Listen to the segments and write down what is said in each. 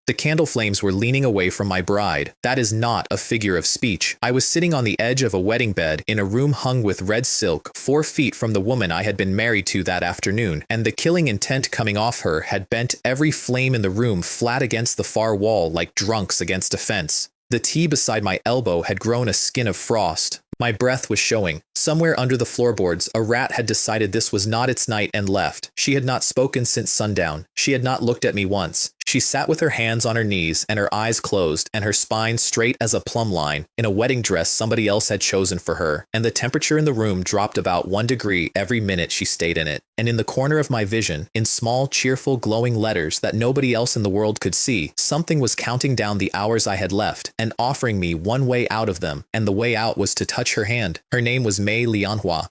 The candle flames were leaning away from my bride. That is not a figure of speech. I was sitting on the edge of a wedding bed in a room hung with red silk, 4 feet from the woman I had been married to that afternoon, and the killing intent coming off her had bent every flame in the room flat against the far wall like drunks against a fence. The tea beside my elbow had grown a skin of frost. My breath was showing. Somewhere under the floorboards, a rat had decided this was not its night and left. She had not spoken since sundown. She had not looked at me once. She sat with her hands on her knees and her eyes closed and her spine straight as a plumb line, in a wedding dress somebody else had chosen for her, and the temperature in the room dropped about 1 degree every minute she stayed in it. And in the corner of my vision, in small, cheerful, glowing letters that nobody else in the world could see, something was counting down the hours I had left and offering me one way out of them, and the way out was to touch her hand. Her name was Manhwa.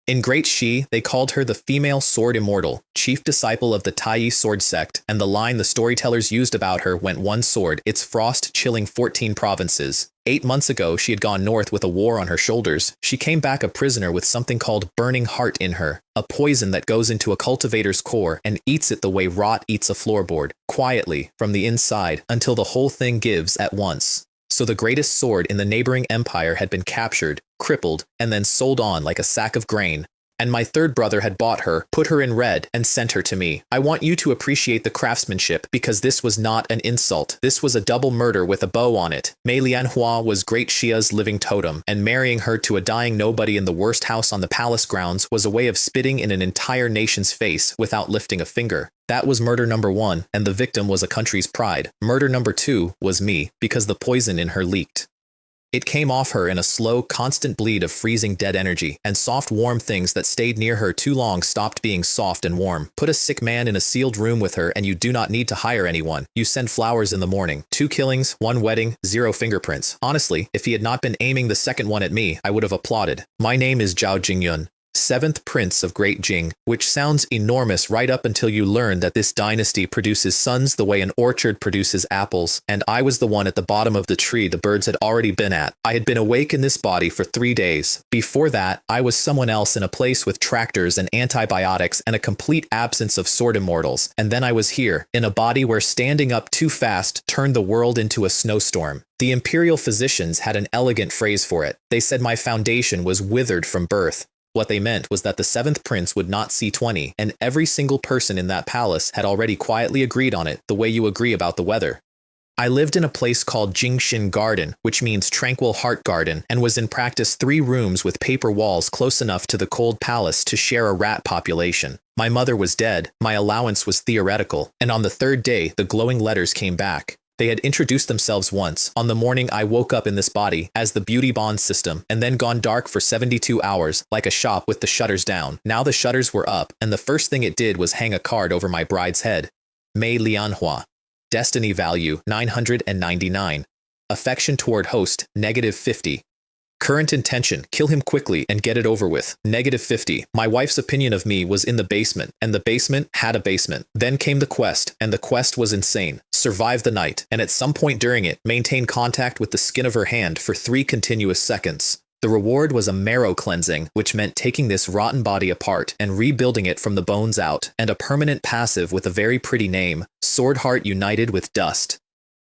In Great Shi, they called her the female sword immortal, chief disciple of the Tai sword sect, and the line the storytellers used about her went one sword, its frost chilling 14 provinces. 8 months ago, she had gone north with a war on her shoulders. She came back a prisoner with something called burning heart in her, a poison that goes into a cultivator's core and eats it the way rot eats a floorboard, quietly, from the inside, until the whole thing gives at once. So the greatest sword in the neighboring empire had been captured, crippled, and then sold on like a sack of grain. And my third brother had bought her, put her in red, and sent her to me. I want you to appreciate the craftsmanship, because this was not an insult. This was a double murder with a bow on it. Mei Lianhua was Great Shia's living totem, and marrying her to a dying nobody in the worst house on the palace grounds was a way of spitting in an entire nation's face without lifting a finger. That was murder number 1, and the victim was a country's pride. Murder number 2 was me, because the poison in her leaked. It came off her in a slow, constant bleed of freezing dead energy, and soft, warm things that stayed near her too long stopped being soft and warm. Put a sick man in a sealed room with her and you do not need to hire anyone. You send flowers in the morning. 2 killings, 1 wedding, 0 fingerprints. Honestly, if he had not been aiming the second one at me, I would have applauded. My name is Zhao Jingyun, 7th Prince of Great Jing, which sounds enormous right up until you learn that this dynasty produces sons the way an orchard produces apples, and I was the one at the bottom of the tree the birds had already been at. I had been awake in this body for 3 days. Before that, I was someone else in a place with tractors and antibiotics and a complete absence of sword immortals, and then I was here, in a body where standing up too fast turned the world into a snowstorm. The imperial physicians had an elegant phrase for it. They said my foundation was withered from birth. What they meant was that the 7th prince would not see 20, and every single person in that palace had already quietly agreed on it, the way you agree about the weather. I lived in a place called Jingshin Garden, which means Tranquil Heart Garden, and was in practice 3 rooms with paper walls close enough to the cold palace to share a rat population. My mother was dead, my allowance was theoretical, and on the 3rd day the glowing letters came back. They had introduced themselves once, on the morning I woke up in this body, as the beauty bond system, and then gone dark for 72 hours, like a shop with the shutters down. Now the shutters were up, and the first thing it did was hang a card over my bride's head. Mei Lianhua. Destiny value, 999. Affection toward host, -50. Current intention, kill him quickly and get it over with, -50. My wife's opinion of me was in the basement, and the basement had a basement. Then came the quest, and the quest was insane. Survive the night, and at some point during it, maintain contact with the skin of her hand for 3 continuous seconds. The reward was a marrow cleansing, which meant taking this rotten body apart and rebuilding it from the bones out, and a permanent passive with a very pretty name, Sword Heart United with Dust.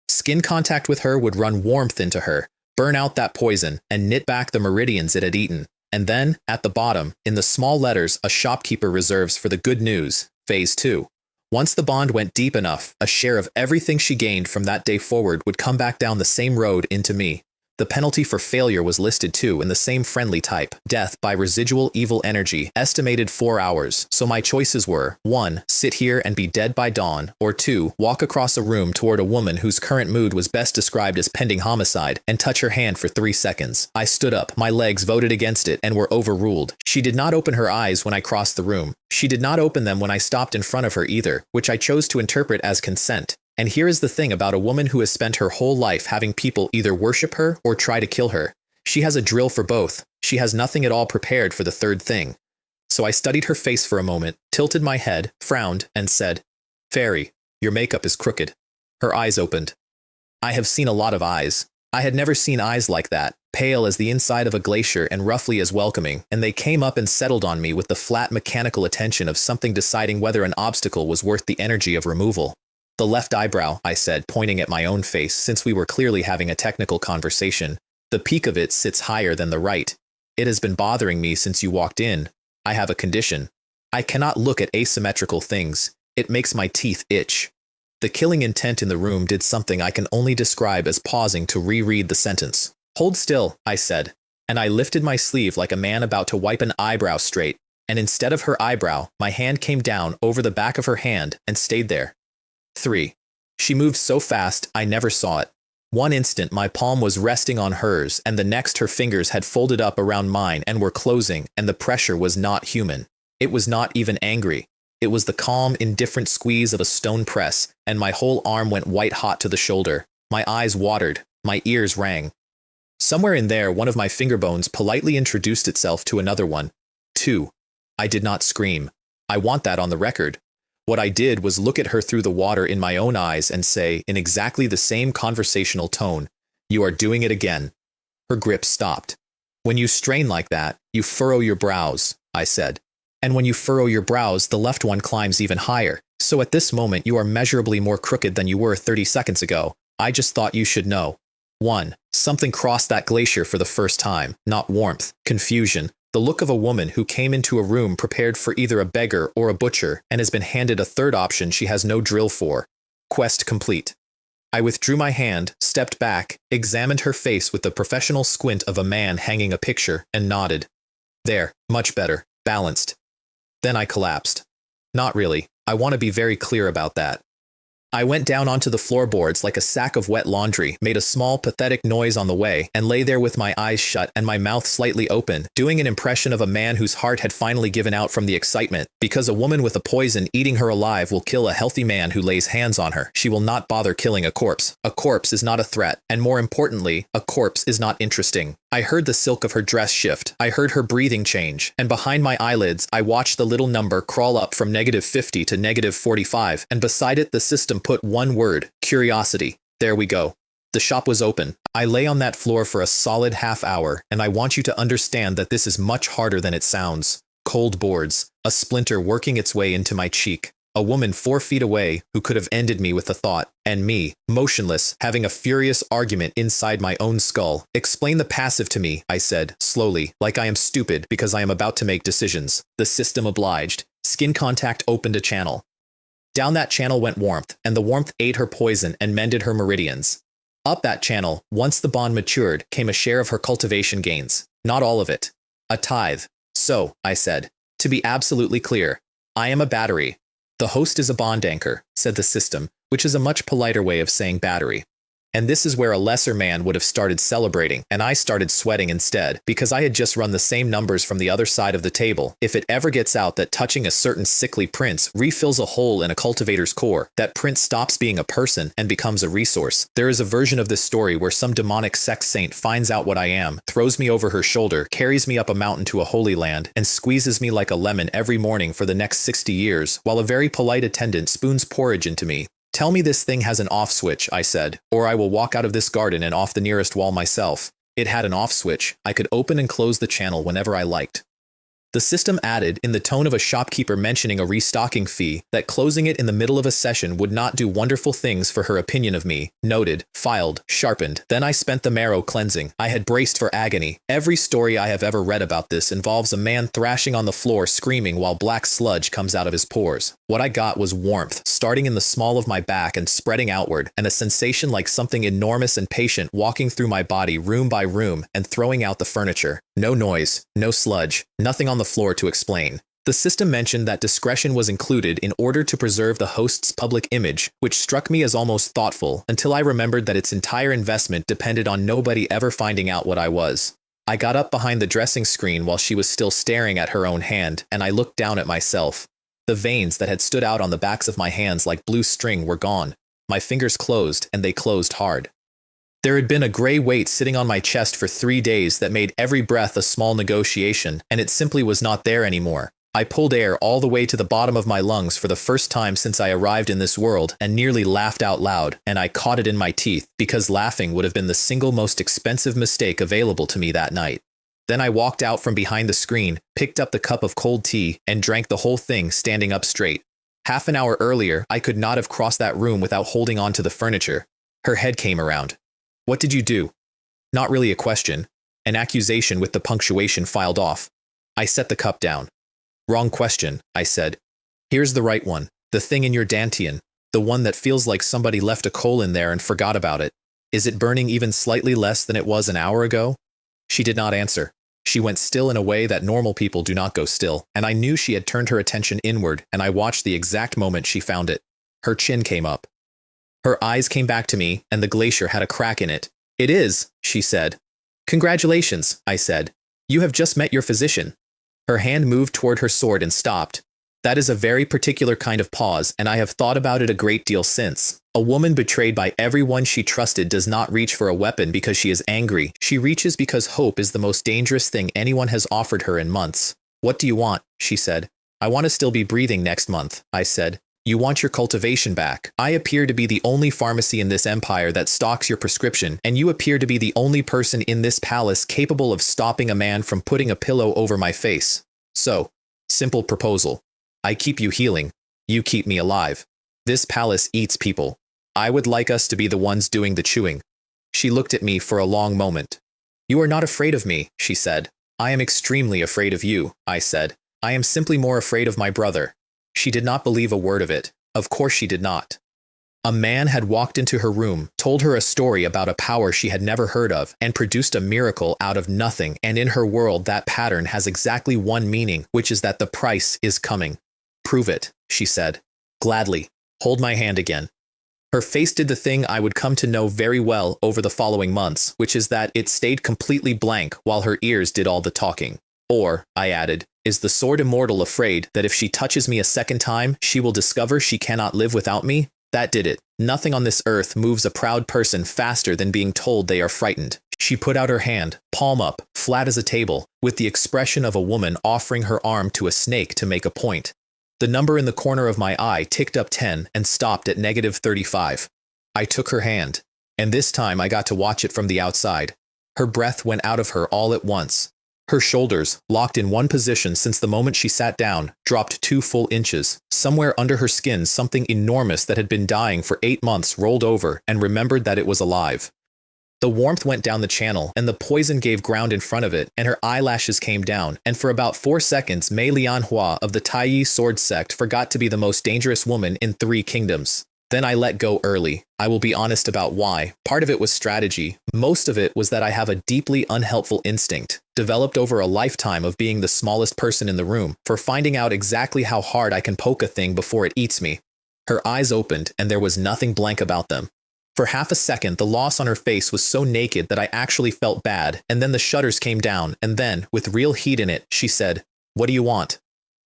Skin contact with her would run warmth into her, burn out that poison, and knit back the meridians it had eaten. And then, at the bottom, in the small letters a shopkeeper reserves for the good news, Phase 2. Once the bond went deep enough, a share of everything she gained from that day forward would come back down the same road into me. The penalty for failure was listed too in the same friendly type, death by residual evil energy, estimated 4 hours. So my choices were, 1. Sit here and be dead by dawn, or 2. Walk across a room toward a woman whose current mood was best described as pending homicide, and touch her hand for 3 seconds. I stood up, my legs voted against it, and were overruled. She did not open her eyes when I crossed the room. She did not open them when I stopped in front of her either, which I chose to interpret as consent. And here is the thing about a woman who has spent her whole life having people either worship her or try to kill her. She has a drill for both. She has nothing at all prepared for the third thing. So I studied her face for a moment, tilted my head, frowned, and said, "Fairy, your makeup is crooked." Her eyes opened. I have seen a lot of eyes. I had never seen eyes like that, pale as the inside of a glacier and roughly as welcoming, and they came up and settled on me with the flat mechanical attention of something deciding whether an obstacle was worth the energy of removal. The left eyebrow, I said, pointing at my own face since we were clearly having a technical conversation. The peak of it sits higher than the right. It has been bothering me since you walked in. I have a condition. I cannot look at asymmetrical things. It makes my teeth itch. The killing intent in the room did something I can only describe as pausing to reread the sentence. Hold still, I said, and I lifted my sleeve like a man about to wipe an eyebrow straight, and instead of her eyebrow, my hand came down over the back of her hand and stayed there. 3. She moved so fast I never saw it. One instant my palm was resting on hers, and the next her fingers had folded up around mine and were closing, and the pressure was not human. It was not even angry. It was the calm, indifferent squeeze of a stone press, and my whole arm went white-hot to the shoulder. My eyes watered. My ears rang. Somewhere in there, one of my finger bones politely introduced itself to another one. 2. I did not scream. I want that on the record. What I did was look at her through the water in my own eyes and say, in exactly the same conversational tone, "You are doing it again." Her grip stopped. "When you strain like that, you furrow your brows," I said. "And when you furrow your brows, the left one climbs even higher. So at this moment, you are measurably more crooked than you were 30 seconds ago. I just thought you should know." 1. Something crossed that glacier for the first time. Not warmth, confusion. The look of a woman who came into a room prepared for either a beggar or a butcher and has been handed a third option she has no drill for. Quest complete. I withdrew my hand, stepped back, examined her face with the professional squint of a man hanging a picture, and nodded. There, much better, balanced. Then I collapsed. Not really. I want to be very clear about that. I went down onto the floorboards like a sack of wet laundry, made a small, pathetic noise on the way, and lay there with my eyes shut and my mouth slightly open, doing an impression of a man whose heart had finally given out from the excitement, because a woman with a poison eating her alive will kill a healthy man who lays hands on her. She will not bother killing a corpse. A corpse is not a threat, and more importantly, a corpse is not interesting. I heard the silk of her dress shift. I heard her breathing change, and behind my eyelids, I watched the little number crawl up from -50 to -45, and beside it the system put one word: curiosity. There we go. The shop was open. I lay on that floor for a solid half hour, and I want you to understand that this is much harder than it sounds. Cold boards, a splinter working its way into my cheek, a woman 4 feet away who could have ended me with a thought, and me, motionless, having a furious argument inside my own skull. Explain the passive to me, I said, slowly, like I am stupid because I am about to make decisions. The system obliged. Skin contact opened a channel. Down that channel went warmth, and the warmth ate her poison and mended her meridians. Up that channel, once the bond matured, came a share of her cultivation gains. Not all of it. A tithe. So, I said, to be absolutely clear, I am a battery. The host is a bond anchor, said the system, which is a much politer way of saying battery. And this is where a lesser man would have started celebrating, and I started sweating instead, because I had just run the same numbers from the other side of the table. If it ever gets out that touching a certain sickly prince refills a hole in a cultivator's core, that prince stops being a person and becomes a resource. There is a version of this story where some demonic sex saint finds out what I am, throws me over her shoulder, carries me up a mountain to a holy land, and squeezes me like a lemon every morning for the next 60 years, while a very polite attendant spoons porridge into me. Tell me this thing has an off switch, I said, or I will walk out of this garden and off the nearest wall myself. It had an off switch. I could open and close the channel whenever I liked. The system added, in the tone of a shopkeeper mentioning a restocking fee, that closing it in the middle of a session would not do wonderful things for her opinion of me. Noted, filed, sharpened. Then I spent the marrow cleansing. I had braced for agony. Every story I have ever read about this involves a man thrashing on the floor screaming while black sludge comes out of his pores. What I got was warmth, starting in the small of my back and spreading outward, and a sensation like something enormous and patient walking through my body room by room and throwing out the furniture. No noise, no sludge, nothing on the floor to explain. The system mentioned that discretion was included in order to preserve the host's public image, which struck me as almost thoughtful, until I remembered that its entire investment depended on nobody ever finding out what I was. I got up behind the dressing screen while she was still staring at her own hand, and I looked down at myself. The veins that had stood out on the backs of my hands like blue string were gone. My fingers closed, and they closed hard. There had been a gray weight sitting on my chest for 3 days that made every breath a small negotiation, and it simply was not there anymore. I pulled air all the way to the bottom of my lungs for the first time since I arrived in this world and nearly laughed out loud, and I caught it in my teeth, because laughing would have been the single most expensive mistake available to me that night. Then I walked out from behind the screen, picked up the cup of cold tea, and drank the whole thing standing up straight. Half an hour earlier, I could not have crossed that room without holding on to the furniture. Her head came around. What did you do? Not really a question. An accusation with the punctuation filed off. I set the cup down. Wrong question, I said. Here's the right one. The thing in your dantian. The one that feels like somebody left a coal in there and forgot about it. Is it burning even slightly less than it was an hour ago? She did not answer. She went still in a way that normal people do not go still, and I knew she had turned her attention inward, and I watched the exact moment she found it. Her chin came up. Her eyes came back to me, and the glacier had a crack in it. It is, she said. Congratulations, I said. You have just met your physician. Her hand moved toward her sword and stopped. That is a very particular kind of pause, and I have thought about it a great deal since. A woman betrayed by everyone she trusted does not reach for a weapon because she is angry. She reaches because hope is the most dangerous thing anyone has offered her in months. What do you want? She said. I want to still be breathing next month, I said. You want your cultivation back. I appear to be the only pharmacy in this empire that stocks your prescription, and you appear to be the only person in this palace capable of stopping a man from putting a pillow over my face. So, simple proposal. I keep you healing. You keep me alive. This palace eats people. I would like us to be the ones doing the chewing. She looked at me for a long moment. You are not afraid of me, she said. I am extremely afraid of you, I said. I am simply more afraid of my brother. She did not believe a word of it. Of course she did not. A man had walked into her room, told her a story about a power she had never heard of, and produced a miracle out of nothing, and in her world that pattern has exactly one meaning, which is that the price is coming. Prove it, she said. Gladly. Hold my hand again. Her face did the thing I would come to know very well over the following months, which is that it stayed completely blank while her ears did all the talking. Or, I added, is the sword Immortal afraid that if she touches me a second time, she will discover she cannot live without me? That did it. Nothing on this earth moves a proud person faster than being told they are frightened. She put out her hand, palm up, flat as a table, with the expression of a woman offering her arm to a snake to make a point. The number in the corner of my eye ticked up 10 and stopped at -35. I took her hand, and this time I got to watch it from the outside. Her breath went out of her all at once. Her shoulders, locked in one position since the moment she sat down, dropped 2 full inches. Somewhere under her skin, something enormous that had been dying for 8 months rolled over and remembered that it was alive. The warmth went down the channel, and the poison gave ground in front of it, and her eyelashes came down, and for about 4 seconds Mei Lianhua of the Taiyi sword sect forgot to be the most dangerous woman in 3 kingdoms. Then I let go early. I will be honest about why. Part of it was strategy. Most of it was that I have a deeply unhelpful instinct, developed over a lifetime of being the smallest person in the room, for finding out exactly how hard I can poke a thing before it eats me. Her eyes opened, and there was nothing blank about them. For half a second, the loss on her face was so naked that I actually felt bad, and then the shutters came down, and then, with real heat in it, she said, "What do you want?"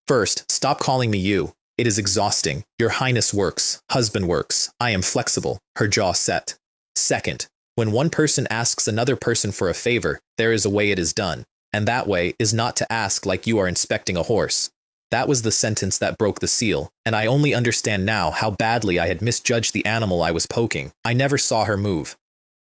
First, stop calling me you. It is exhausting. Your Highness works. Husband works. I am flexible. Her jaw set. Second, when one person asks another person for a favor, there is a way it is done. And that way is not to ask like you are inspecting a horse. That was the sentence that broke the seal, and I only understand now how badly I had misjudged the animal I was poking. I never saw her move.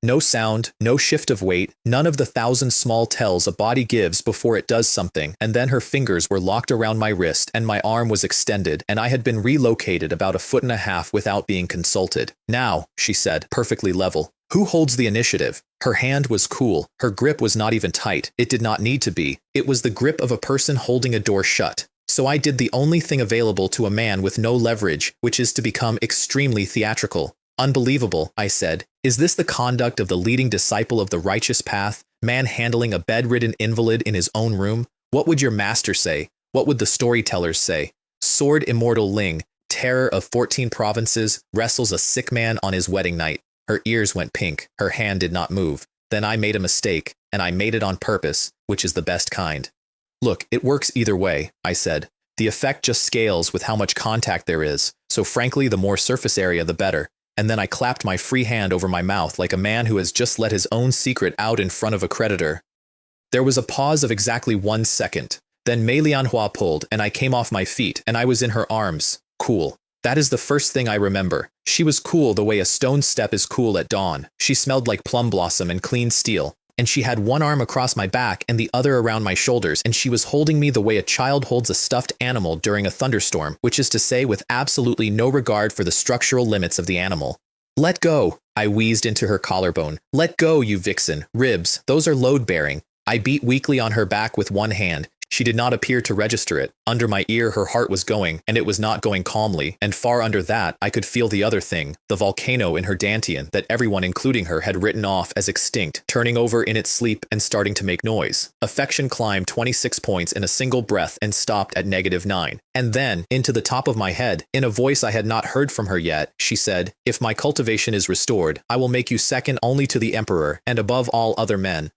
No sound, no shift of weight, none of the 1,000 small tells a body gives before it does something, and then her fingers were locked around my wrist and my arm was extended, and I had been relocated about 1.5 feet without being consulted. Now, she said, perfectly level. Who holds the initiative? Her hand was cool. Her grip was not even tight. It did not need to be. It was the grip of a person holding a door shut. So I did the only thing available to a man with no leverage, which is to become extremely theatrical. Unbelievable, I said. Is this the conduct of the leading disciple of the righteous path, manhandling a bedridden invalid in his own room? What would your master say? What would the storytellers say? Sword Immortal Ling, terror of 14 provinces, wrestles a sick man on his wedding night. Her ears went pink. Her hand did not move. Then I made a mistake, and I made it on purpose, which is the best kind. Look, it works either way, I said. The effect just scales with how much contact there is, so frankly, the more surface area, the better. And then I clapped my free hand over my mouth like a man who has just let his own secret out in front of a creditor. There was a pause of exactly 1 second. Then Mei Lianhua pulled, and I came off my feet, and I was in her arms. Cool. That is the first thing I remember. She was cool the way a stone step is cool at dawn. She smelled like plum blossom and clean steel. and she had one arm across my back and the other around my shoulders, and she was holding me the way a child holds a stuffed animal during a thunderstorm, which is to say with absolutely no regard for the structural limits of the animal. "Let go," I wheezed into her collarbone. "Let go, you vixen. Ribs, those are load-bearing." I beat weakly on her back with one hand. She did not appear to register it. Under my ear her heart was going, and it was not going calmly, and far under that I could feel the other thing, the volcano in her dantian that everyone including her had written off as extinct, turning over in its sleep and starting to make noise. Affection climbed 26 points in a single breath and stopped at -9. And then, into the top of my head, in a voice I had not heard from her yet, she said, "If my cultivation is restored, I will make you second only to the Emperor and above all other men.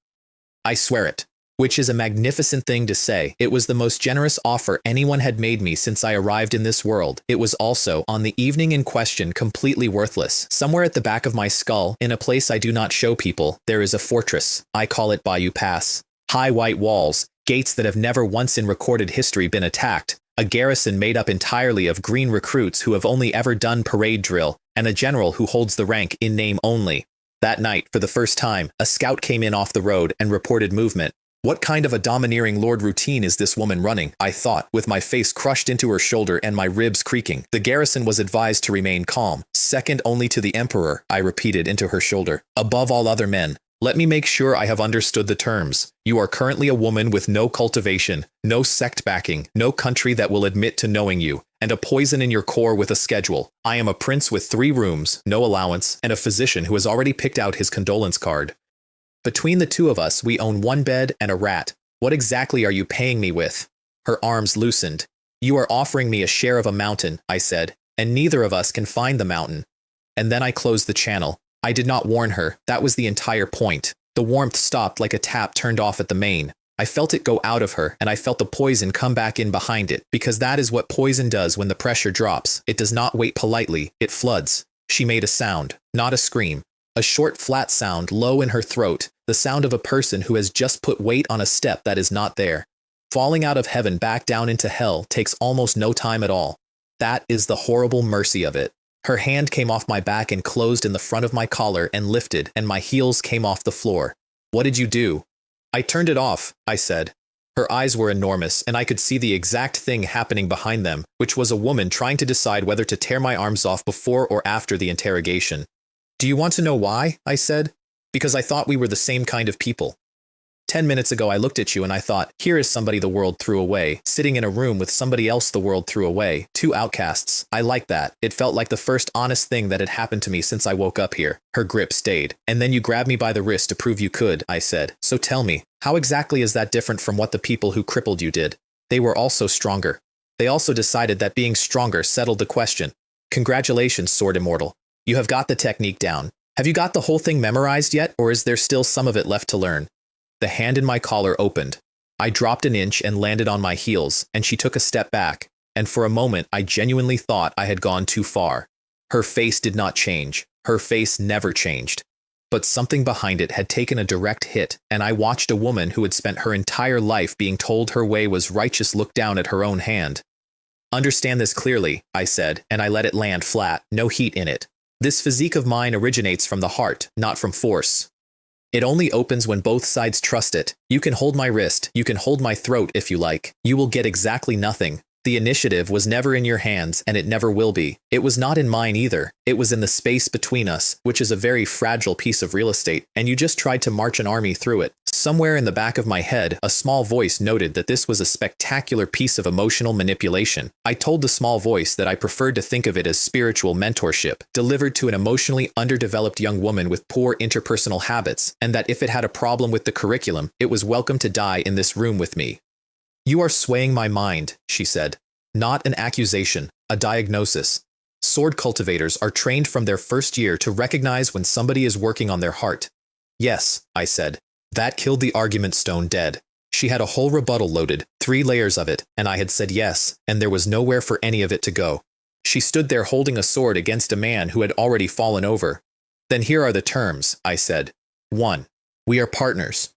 I swear it." Which is a magnificent thing to say. It was the most generous offer anyone had made me since I arrived in this world. It was also, on the evening in question, completely worthless. Somewhere at the back of my skull, in a place I do not show people, there is a fortress. I call it Bayou Pass. High white walls, gates that have never once in recorded history been attacked, a garrison made up entirely of green recruits who have only ever done parade drill, and a general who holds the rank in name only. That night, for the first time, a scout came in off the road and reported movement. What kind of a domineering lord routine is this woman running? I thought, with my face crushed into her shoulder and my ribs creaking. The garrison was advised to remain calm. Second only to the Emperor, I repeated into her shoulder. Above all other men. Let me make sure I have understood the terms. You are currently a woman with no cultivation, no sect backing, no country that will admit to knowing you, and a poison in your core with a schedule. I am a prince with 3 rooms, no allowance, and a physician who has already picked out his condolence card. Between the two of us, we own 1 bed and a rat. What exactly are you paying me with? Her arms loosened. You are offering me a share of a mountain, I said, and neither of us can find the mountain. And then I closed the channel. I did not warn her. That was the entire point. The warmth stopped like a tap turned off at the main. I felt it go out of her, and I felt the poison come back in behind it, because that is what poison does when the pressure drops. It does not wait politely, it floods. She made a sound, not a scream. A short, flat sound, low in her throat, the sound of a person who has just put weight on a step that is not there. Falling out of heaven back down into hell takes almost no time at all. That is the horrible mercy of it. Her hand came off my back and closed in the front of my collar and lifted, and my heels came off the floor. What did you do? I turned it off, I said. Her eyes were enormous, and I could see the exact thing happening behind them, which was a woman trying to decide whether to tear my arms off before or after the interrogation. Do you want to know why? I said. Because I thought we were the same kind of people. 10 minutes ago I looked at you and I thought, here is somebody the world threw away, sitting in a room with somebody else the world threw away, 2 outcasts. I liked that. It felt like the first honest thing that had happened to me since I woke up here. Her grip stayed. And then you grabbed me by the wrist to prove you could, I said. So tell me, how exactly is that different from what the people who crippled you did? They were also stronger. They also decided that being stronger settled the question. Congratulations, Sword Immortal. You have got the technique down. Have you got the whole thing memorized yet, or is there still some of it left to learn? The hand in my collar opened. I dropped an inch and landed on my heels, and she took a step back, and for a moment I genuinely thought I had gone too far. Her face did not change. Her face never changed. But something behind it had taken a direct hit, and I watched a woman who had spent her entire life being told her way was righteous look down at her own hand. Understand this clearly, I said, and I let it land flat, no heat in it. This physique of mine originates from the heart, not from force. It only opens when both sides trust it. You can hold my wrist, you can hold my throat if you like. You will get exactly nothing. The initiative was never in your hands, and it never will be. It was not in mine either. It was in the space between us, which is a very fragile piece of real estate, and you just tried to march an army through it. Somewhere in the back of my head, a small voice noted that this was a spectacular piece of emotional manipulation. I told the small voice that I preferred to think of it as spiritual mentorship, delivered to an emotionally underdeveloped young woman with poor interpersonal habits, and that if it had a problem with the curriculum, it was welcome to die in this room with me. You are swaying my mind, she said. Not an accusation, a diagnosis. Sword cultivators are trained from their first year to recognize when somebody is working on their heart. Yes, I said. That killed the argument stone dead. She had a whole rebuttal loaded, 3 layers of it, and I had said yes, and there was nowhere for any of it to go. She stood there holding a sword against a man who had already fallen over. Then here are the terms, I said. 1. We are partners.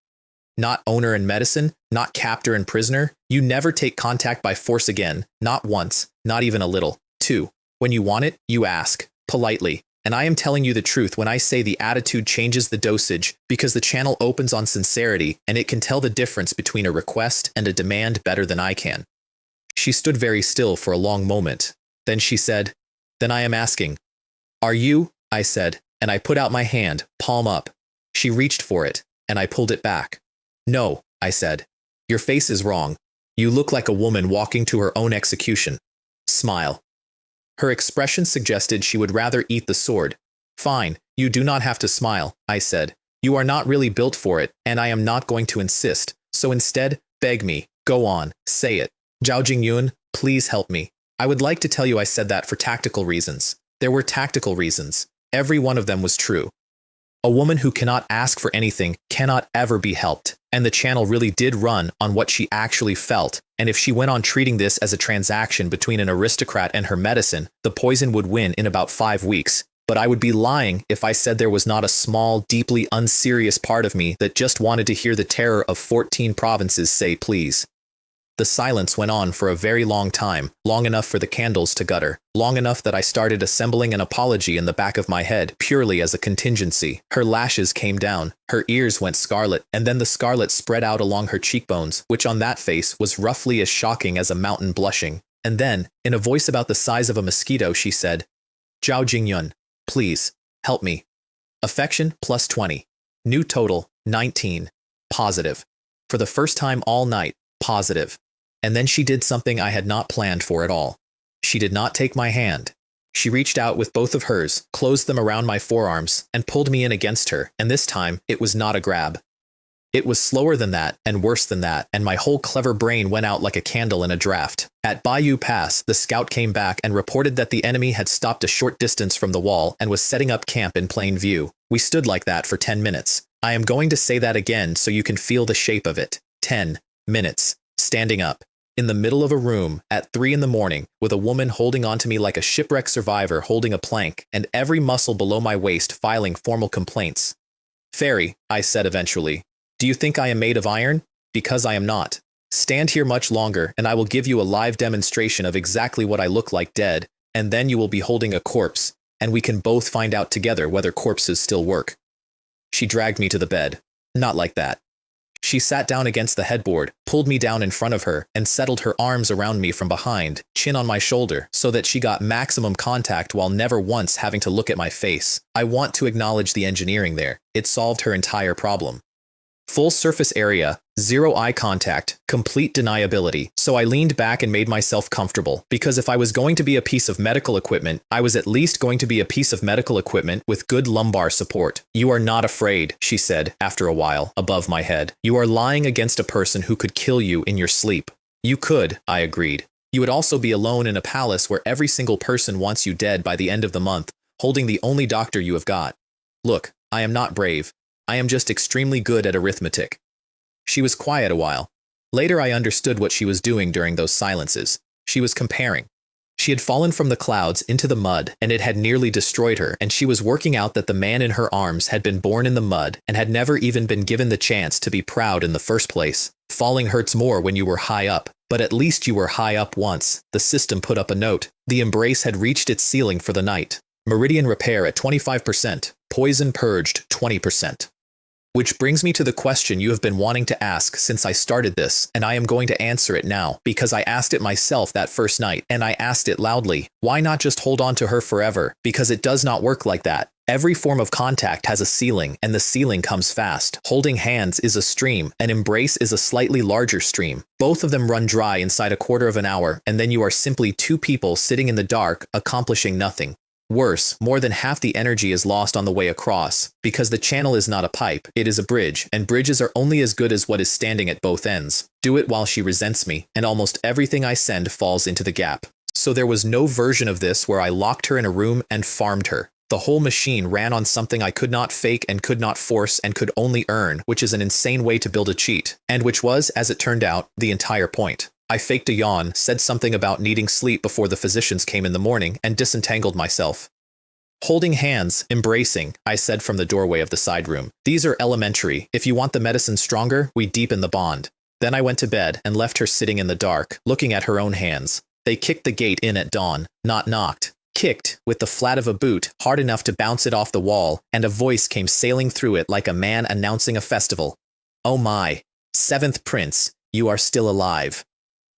Not owner and medicine, not captor and prisoner. You never take contact by force again, not once, not even a little. 2. When you want it, you ask, politely, and I am telling you the truth when I say the attitude changes the dosage because the channel opens on sincerity and it can tell the difference between a request and a demand better than I can. She stood very still for a long moment. Then she said, "Then I am asking." "Are you?" I said, and I put out my hand, palm up. She reached for it, and I pulled it back. "No," I said. "Your face is wrong. You look like a woman walking to her own execution. Smile." Her expression suggested she would rather eat the sword. "Fine, you do not have to smile," I said. "You are not really built for it, and I am not going to insist. So instead, beg me. Go on, say it. Zhao Jingyun, please help me." I would like to tell you I said that for tactical reasons. There were tactical reasons. Every one of them was true. A woman who cannot ask for anything cannot ever be helped, and the channel really did run on what she actually felt, and if she went on treating this as a transaction between an aristocrat and her medicine, the poison would win in about 5 weeks. But I would be lying if I said there was not a small, deeply unserious part of me that just wanted to hear the terror of 14 provinces say please. The silence went on for a very long time, long enough for the candles to gutter, long enough that I started assembling an apology in the back of my head purely as a contingency. Her lashes came down, her ears went scarlet, and then the scarlet spread out along her cheekbones, which on that face was roughly as shocking as a mountain blushing. And then, in a voice about the size of a mosquito, she said, "Zhao Jingyun, please, help me." Affection plus 20. New total, 19. Positive. For the first time all night, positive. And then she did something I had not planned for at all. She did not take my hand. She reached out with both of hers, closed them around my forearms, and pulled me in against her, and this time, it was not a grab. It was slower than that, and worse than that, and my whole clever brain went out like a candle in a draft. At Bayou Pass, the scout came back and reported that the enemy had stopped a short distance from the wall and was setting up camp in plain view. We stood like that for 10 minutes. I am going to say that again so you can feel the shape of it. 10 minutes. Standing up. In the middle of a room, at 3 in the morning, with a woman holding onto me like a shipwreck survivor holding a plank, and every muscle below my waist filing formal complaints. "Fairy," I said eventually, "do you think I am made of iron? Because I am not. Stand here much longer, and I will give you a live demonstration of exactly what I look like dead, and then you will be holding a corpse, and we can both find out together whether corpses still work." She dragged me to the bed. Not like that. She sat down against the headboard, pulled me down in front of her, and settled her arms around me from behind, chin on my shoulder, so that she got maximum contact while never once having to look at my face. I want to acknowledge the engineering there. It solved her entire problem. Full surface area, zero eye contact, complete deniability. So I leaned back and made myself comfortable, because if I was going to be a piece of medical equipment, I was at least going to be a piece of medical equipment with good lumbar support. "You are not afraid," she said, after a while, above my head. "You are lying against a person who could kill you in your sleep." "You could," I agreed. "You would also be alone in a palace where every single person wants you dead by the end of the month, holding the only doctor you have got. Look, I am not brave. I am just extremely good at arithmetic." She was quiet a while. Later I understood what she was doing during those silences. She was comparing. She had fallen from the clouds into the mud, and it had nearly destroyed her, and she was working out that the man in her arms had been born in the mud and had never even been given the chance to be proud in the first place. Falling hurts more when you were high up, but at least you were high up once. The system put up a note. The embrace had reached its ceiling for the night. Meridian repair at 25%. Poison purged 20%. Which brings me to the question you have been wanting to ask since I started this, and I am going to answer it now, because I asked it myself that first night, and I asked it loudly. Why not just hold on to her forever? Because it does not work like that. Every form of contact has a ceiling, and the ceiling comes fast. Holding hands is a stream, an embrace is a slightly larger stream. Both of them run dry inside a quarter of an hour, and then you are simply two people sitting in the dark, accomplishing nothing. Worse, more than half the energy is lost on the way across, because the channel is not a pipe, it is a bridge, and bridges are only as good as what is standing at both ends. Do it while she resents me, and almost everything I send falls into the gap. So there was no version of this where I locked her in a room and farmed her. The whole machine ran on something I could not fake and could not force and could only earn, which is an insane way to build a cheat, and which was, as it turned out, the entire point. I faked a yawn, said something about needing sleep before the physicians came in the morning, and disentangled myself. Holding hands, embracing, I said from the doorway of the side room. These are elementary. If you want the medicine stronger, we deepen the bond. Then I went to bed and left her sitting in the dark, looking at her own hands. They kicked the gate in at dawn, not knocked. kicked, with the flat of a boot, hard enough to bounce it off the wall, and a voice came sailing through it like a man announcing a festival. "Oh my, seventh prince, you are still alive."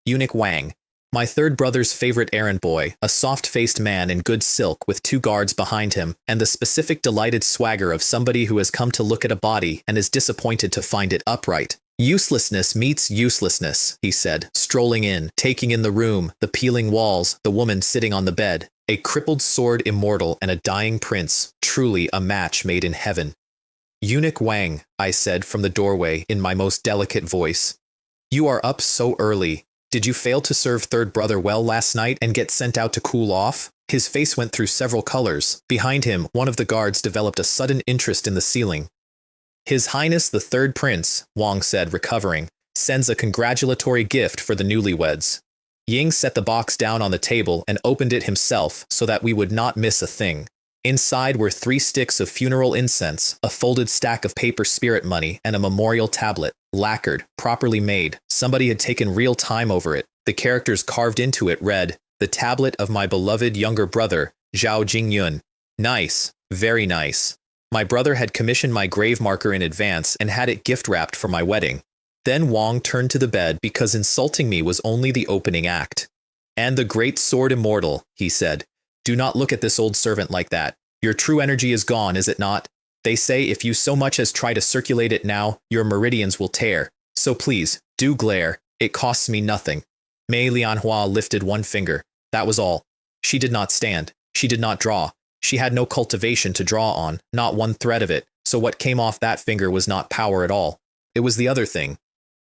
Eunuch Wang. My third brother's favorite errand boy, a soft-faced man in good silk with 2 guards behind him, and the specific delighted swagger of somebody who has come to look at a body and is disappointed to find it upright. "Uselessness meets uselessness," he said, strolling in, taking in the room, the peeling walls, the woman sitting on the bed. A crippled sword immortal and a dying prince, truly a match made in heaven. "Eunuch Wang," I said from the doorway in my most delicate voice. "You are up so early. Did you fail to serve third brother well last night and get sent out to cool off?" His face went through several colors. Behind him, one of the guards developed a sudden interest in the ceiling. "His Highness the Third Prince," Wang said, recovering, "sends a congratulatory gift for the newlyweds." Ying set the box down on the table and opened it himself so that we would not miss a thing. Inside were 3 sticks of funeral incense, a folded stack of paper spirit money, and a memorial tablet, lacquered, properly made. Somebody had taken real time over it. The characters carved into it read, "The tablet of my beloved younger brother, Zhao Jingyun." Nice, very nice. My brother had commissioned my grave marker in advance and had it gift-wrapped for my wedding. Then Wang turned to the bed because insulting me was only the opening act. "And the great sword immortal," he said. "Do not look at this old servant like that. Your true energy is gone, is it not? They say if you so much as try to circulate it now, your meridians will tear. So please, do glare. It costs me nothing." Mei Lianhua lifted one finger. That was all. She did not stand. She did not draw. She had no cultivation to draw on, not one thread of it, so what came off that finger was not power at all. It was the other thing.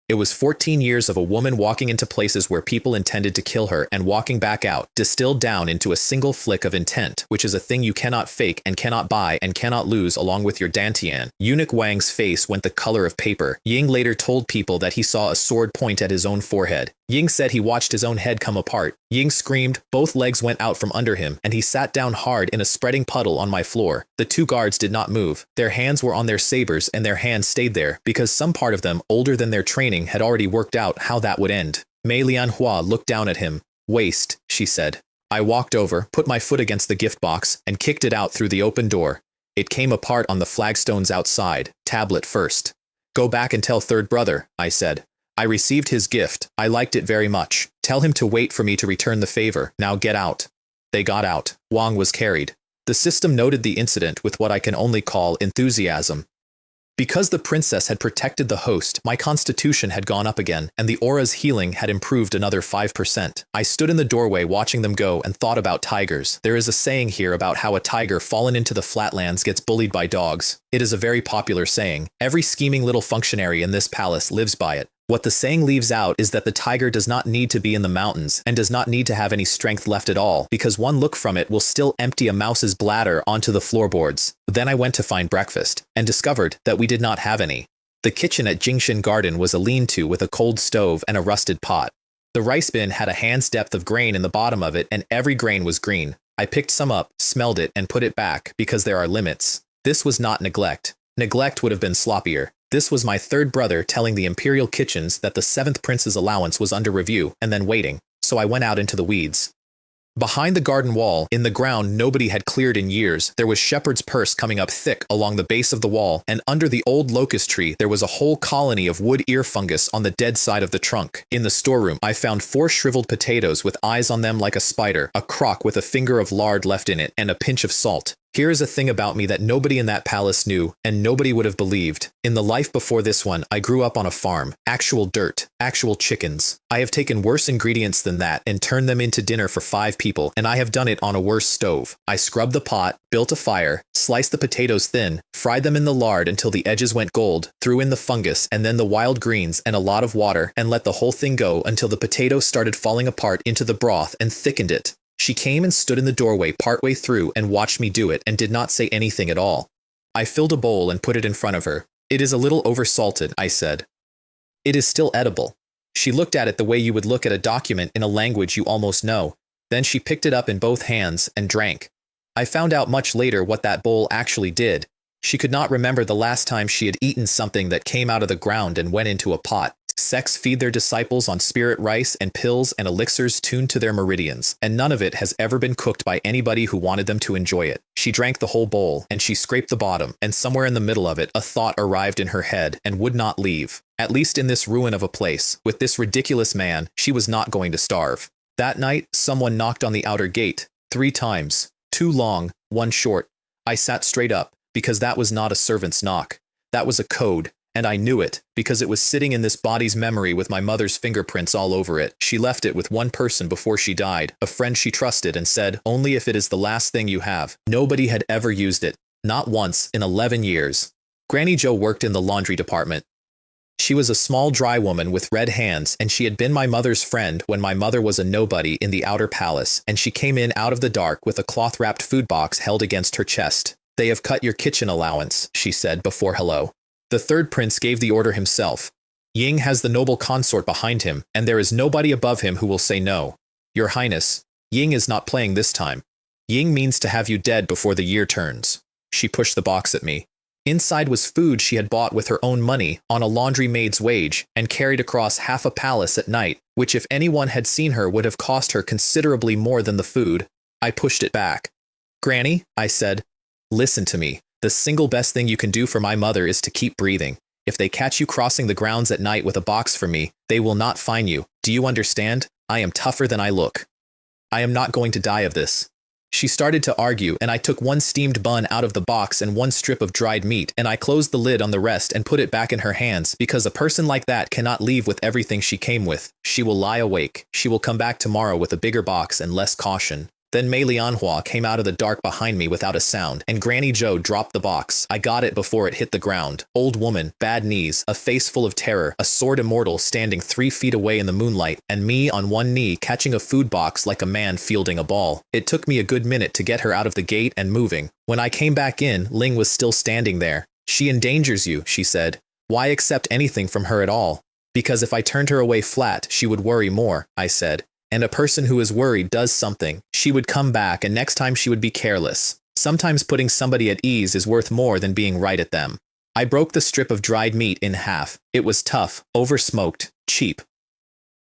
It was 14 years of a woman walking into places where people intended to kill her and walking back out, distilled down into a single flick of intent, which is a thing you cannot fake and cannot buy and cannot lose along with your dantian. Eunuch Wang's face went the color of paper. Ying later told people that he saw a sword point at his own forehead. Ying said he watched his own head come apart. Ying screamed, both legs went out from under him, and he sat down hard in a spreading puddle on my floor. The 2 guards did not move. Their hands were on their sabers and their hands stayed there, because some part of them, older than their training, had already worked out how that would end. Mei Lianhua looked down at him. "Waste," she said. I walked over, put my foot against the gift box, and kicked it out through the open door. It came apart on the flagstones outside, tablet first. "Go back and tell third brother," I said. "I received his gift. I liked it very much. Tell him to wait for me to return the favor. Now get out." They got out. Wang was carried. The system noted the incident with what I can only call enthusiasm. Because the princess had protected the host, my constitution had gone up again, and the aura's healing had improved another 5%. I stood in the doorway watching them go and thought about tigers. There is a saying here about how a tiger fallen into the flatlands gets bullied by dogs. It is a very popular saying. Every scheming little functionary in this palace lives by it. What the saying leaves out is that the tiger does not need to be in the mountains and does not need to have any strength left at all, because one look from it will still empty a mouse's bladder onto the floorboards. Then I went to find breakfast, and discovered that we did not have any. The kitchen at Jingshan Garden was a lean-to with a cold stove and a rusted pot. The rice bin had a hand's depth of grain in the bottom of it, and every grain was green. I picked some up, smelled it, and put it back, because there are limits. This was not neglect. Neglect would have been sloppier. This was my third brother telling the imperial kitchens that the 7th prince's allowance was under review, and then waiting, so I went out into the weeds. Behind the garden wall, in the ground nobody had cleared in years, there was shepherd's purse coming up thick along the base of the wall, and under the old locust tree there was a whole colony of wood ear fungus on the dead side of the trunk. In the storeroom, I found 4 shriveled potatoes with eyes on them like a spider, a crock with a finger of lard left in it, and a pinch of salt. Here is a thing about me that nobody in that palace knew, and nobody would have believed. In the life before this one, I grew up on a farm. Actual dirt. Actual chickens. I have taken worse ingredients than that and turned them into dinner for 5 people, and I have done it on a worse stove. I scrubbed the pot, built a fire, sliced the potatoes thin, fried them in the lard until the edges went gold, threw in the fungus and then the wild greens and a lot of water, and let the whole thing go until the potatoes started falling apart into the broth and thickened it. She came and stood in the doorway partway through and watched me do it and did not say anything at all. I filled a bowl and put it in front of her. "It is a little oversalted," I said. "It is still edible." She looked at it the way you would look at a document in a language you almost know. Then she picked it up in both hands and drank. I found out much later what that bowl actually did. She could not remember the last time she had eaten something that came out of the ground and went into a pot. Sects feed their disciples on spirit rice and pills and elixirs tuned to their meridians, and none of it has ever been cooked by anybody who wanted them to enjoy it. She drank the whole bowl, and she scraped the bottom, and somewhere in the middle of it a thought arrived in her head and would not leave. At least in this ruin of a place, with this ridiculous man, she was not going to starve. That night, someone knocked on the outer gate, 3 times. 2 long, 1 short. I sat straight up, because that was not a servant's knock. That was a code. And I knew it, because it was sitting in this body's memory with my mother's fingerprints all over it. She left it with one person before she died, a friend she trusted, and said, only if it is the last thing you have. Nobody had ever used it. Not once in 11 years. Granny Jo worked in the laundry department. She was a small dry woman with red hands, and she had been my mother's friend when my mother was a nobody in the outer palace, and she came in out of the dark with a cloth-wrapped food box held against her chest. They have cut your kitchen allowance, she said before hello. The 3rd prince gave the order himself. Ying has the noble consort behind him, and there is nobody above him who will say no. Your Highness, Ying is not playing this time. Ying means to have you dead before the year turns. She pushed the box at me. Inside was food she had bought with her own money on a laundry maid's wage and carried across half a palace at night, which if anyone had seen her would have cost her considerably more than the food. I pushed it back. Granny, I said, listen to me. The single best thing you can do for my mother is to keep breathing. If they catch you crossing the grounds at night with a box for me, they will not find you. Do you understand? I am tougher than I look. I am not going to die of this. She started to argue, and I took 1 steamed bun out of the box and 1 strip of dried meat, and I closed the lid on the rest and put it back in her hands, because a person like that cannot leave with everything she came with. She will lie awake. She will come back tomorrow with a bigger box and less caution. Then Manhwa came out of the dark behind me without a sound, and Granny Jo dropped the box. I got it before it hit the ground. Old woman, bad knees, a face full of terror, a sword immortal standing 3 feet away in the moonlight, and me on 1 knee catching a food box like a man fielding a ball. It took me a good minute to get her out of the gate and moving. When I came back in, Ling was still standing there. She endangers you, she said. Why accept anything from her at all? Because if I turned her away flat, she would worry more, I said. And a person who is worried does something. She would come back, and next time she would be careless. Sometimes putting somebody at ease is worth more than being right at them. I broke the strip of dried meat in half. It was tough, over-smoked, cheap.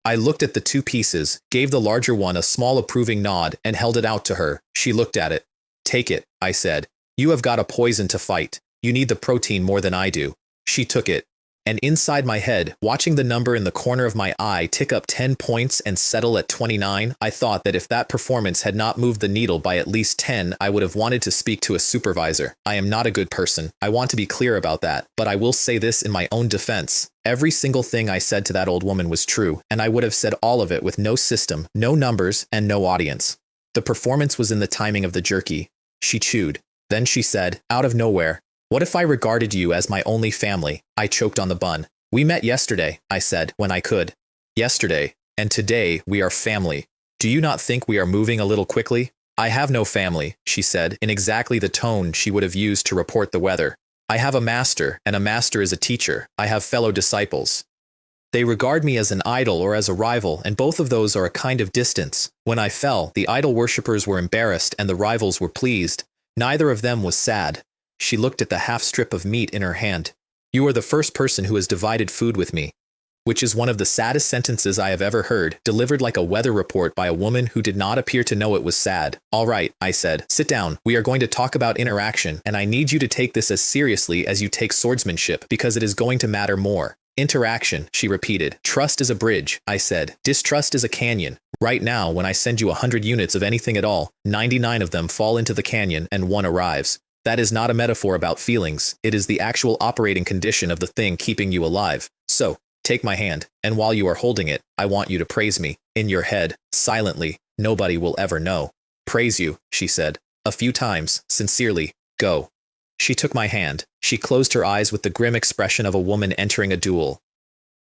I looked at the 2 pieces, gave the larger one a small approving nod, and held it out to her. She looked at it. Take it, I said. You have got a poison to fight. You need the protein more than I do. She took it. And inside my head, watching the number in the corner of my eye tick up 10 points and settle at 29, I thought that if that performance had not moved the needle by at least 10, I would have wanted to speak to a supervisor. I am not a good person. I want to be clear about that, but I will say this in my own defense. Every single thing I said to that old woman was true, and I would have said all of it with no system, no numbers, and no audience. The performance was in the timing of the jerky. She chewed. Then she said, out of nowhere, what if I regarded you as my only family? I choked on the bun. We met yesterday, I said, when I could. Yesterday, and today we are family. Do you not think we are moving a little quickly? I have no family, she said, in exactly the tone she would have used to report the weather. I have a master, and a master is a teacher. I have fellow disciples. They regard me as an idol or as a rival, and both of those are a kind of distance. When I fell, the idol worshippers were embarrassed and the rivals were pleased. Neither of them was sad. She looked at the half strip of meat in her hand. You are the first person who has divided food with me. Which is one of the saddest sentences I have ever heard, delivered like a weather report by a woman who did not appear to know it was sad. All right, I said. Sit down. We are going to talk about interaction, and I need you to take this as seriously as you take swordsmanship, because it is going to matter more. Interaction, she repeated. Trust is a bridge, I said. Distrust is a canyon. Right now, when I send you 100 units of anything at all, 99 of them fall into the canyon and 1 arrives. That is not a metaphor about feelings. It is the actual operating condition of the thing keeping you alive. So, take my hand, and while you are holding it, I want you to praise me. In your head, silently. Nobody will ever know. Praise you, she said. A few times, sincerely. Go. She took my hand. She closed her eyes with the grim expression of a woman entering a duel.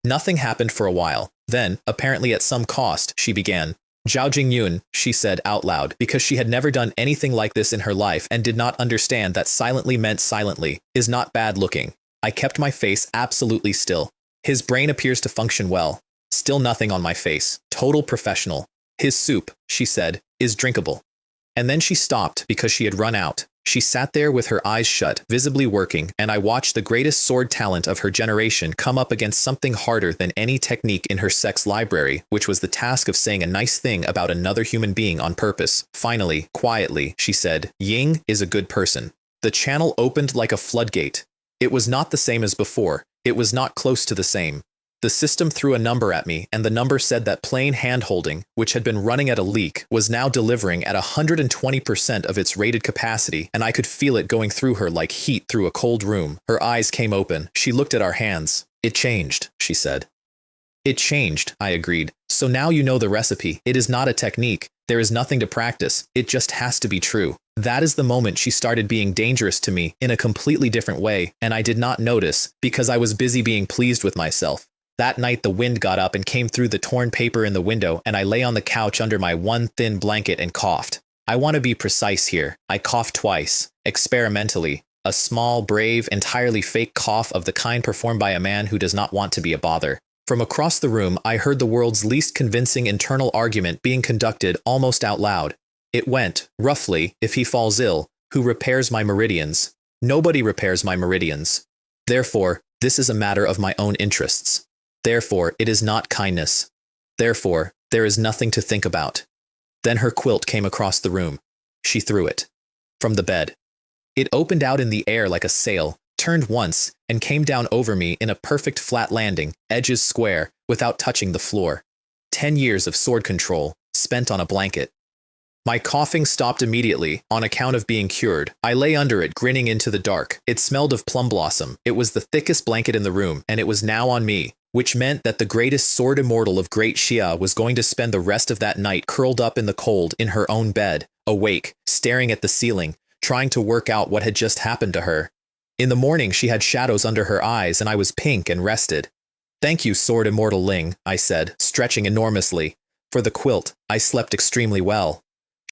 Nothing happened for a while. Then, apparently at some cost, she began. Zhao Jingyun, she said out loud, because she had never done anything like this in her life and did not understand that silently meant silently, is not bad looking. I kept my face absolutely still. His brain appears to function well. Still nothing on my face. Total professional. His soup, she said, is drinkable. And then she stopped because she had run out. She sat there with her eyes shut, visibly working, and I watched the greatest sword talent of her generation come up against something harder than any technique in her sex library, which was the task of saying a nice thing about another human being on purpose. Finally, quietly, she said, "Ying is a good person." The channel opened like a floodgate. It was not the same as before. It was not close to the same. The system threw a number at me, and the number said that plain hand-holding, which had been running at a leak, was now delivering at 120% of its rated capacity, and I could feel it going through her like heat through a cold room. Her eyes came open. She looked at our hands. "It changed," she said. "It changed," I agreed. "So now you know the recipe. It is not a technique. There is nothing to practice. It just has to be true." That is the moment she started being dangerous to me in a completely different way, and I did not notice because I was busy being pleased with myself. That night the wind got up and came through the torn paper in the window, and I lay on the couch under my one thin blanket and coughed. I want to be precise here. I coughed twice, experimentally. A small, brave, entirely fake cough of the kind performed by a man who does not want to be a bother. From across the room, I heard the world's least convincing internal argument being conducted almost out loud. It went, roughly, if he falls ill, who repairs my meridians? Nobody repairs my meridians. Therefore, this is a matter of my own interests. Therefore, it is not kindness. Therefore, there is nothing to think about. Then her quilt came across the room. She threw it. From the bed. It opened out in the air like a sail, turned once, and came down over me in a perfect flat landing, edges square, without touching the floor. 10 years of sword control, spent on a blanket. My coughing stopped immediately, on account of being cured. I lay under it, grinning into the dark. It smelled of plum blossom. It was the thickest blanket in the room, and it was now on me, which meant that the greatest sword immortal of Great Xia was going to spend the rest of that night curled up in the cold in her own bed, awake, staring at the ceiling, trying to work out what had just happened to her. In the morning she had shadows under her eyes, and I was pink and rested. "Thank you, sword immortal Ling," I said, stretching enormously. "For the quilt, I slept extremely well."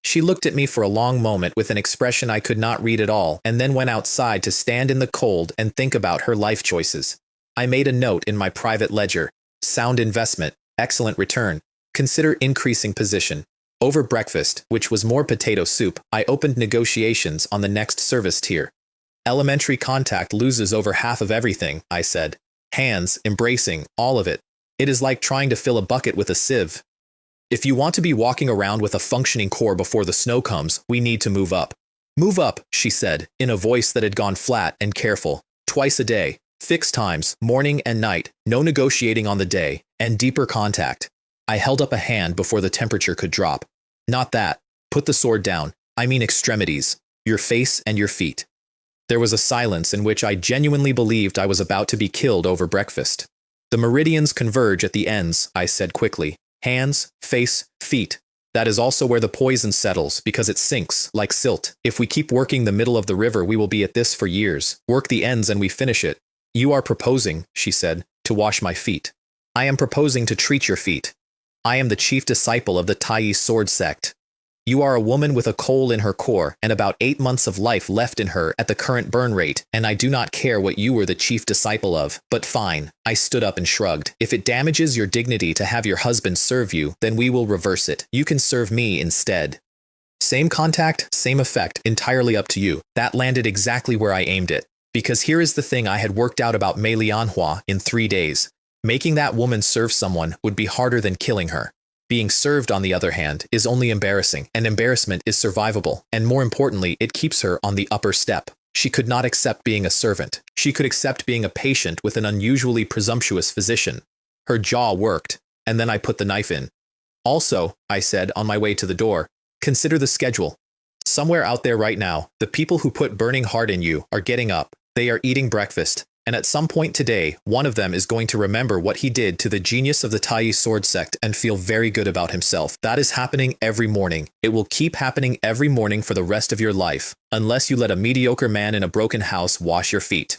She looked at me for a long moment with an expression I could not read at all, and then went outside to stand in the cold and think about her life choices. I made a note in my private ledger. Sound investment, excellent return. Consider increasing position. Over breakfast, which was more potato soup, I opened negotiations on the next service tier. "Elementary contact loses over half of everything," I said. "Hands, embracing, all of it. It is like trying to fill a bucket with a sieve. If you want to be walking around with a functioning core before the snow comes, we need to move up." "Move up," she said, in a voice that had gone flat and careful. "Twice a day. Fixed times, morning and night, no negotiating on the day, and deeper contact." I held up a hand before the temperature could drop. "Not that. Put the sword down. I mean extremities. Your face and your feet." There was a silence in which I genuinely believed I was about to be killed over breakfast. "The meridians converge at the ends," I said quickly. "Hands, face, feet. That is also where the poison settles, because it sinks, like silt. If we keep working the middle of the river, we will be at this for years. Work the ends and we finish it." "You are proposing," she said, "to wash my feet." "I am proposing to treat your feet. I am the chief disciple of the Tai sword sect. You are a woman with a coal in her core and about 8 months of life left in her at the current burn rate, and I do not care what you were the chief disciple of, but fine." I stood up and shrugged. "If it damages your dignity to have your husband serve you, then we will reverse it. You can serve me instead. Same contact, same effect, entirely up to you." That landed exactly where I aimed it. Because here is the thing I had worked out about Manhwa in 3 days. Making that woman serve someone would be harder than killing her. Being served, on the other hand, is only embarrassing, and embarrassment is survivable, and more importantly, it keeps her on the upper step. She could not accept being a servant. She could accept being a patient with an unusually presumptuous physician. Her jaw worked, and then I put the knife in. "Also," I said on my way to the door, "consider the schedule. Somewhere out there right now, the people who put burning heart in you are getting up. They are eating breakfast. And at some point today, one of them is going to remember what he did to the genius of the Tai sword sect and feel very good about himself. That is happening every morning. It will keep happening every morning for the rest of your life, unless you let a mediocre man in a broken house wash your feet."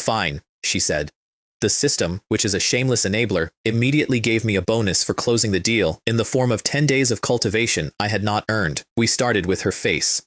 "Fine," she said. The system, which is a shameless enabler, immediately gave me a bonus for closing the deal in the form of 10 days of cultivation I had not earned. We started with her face.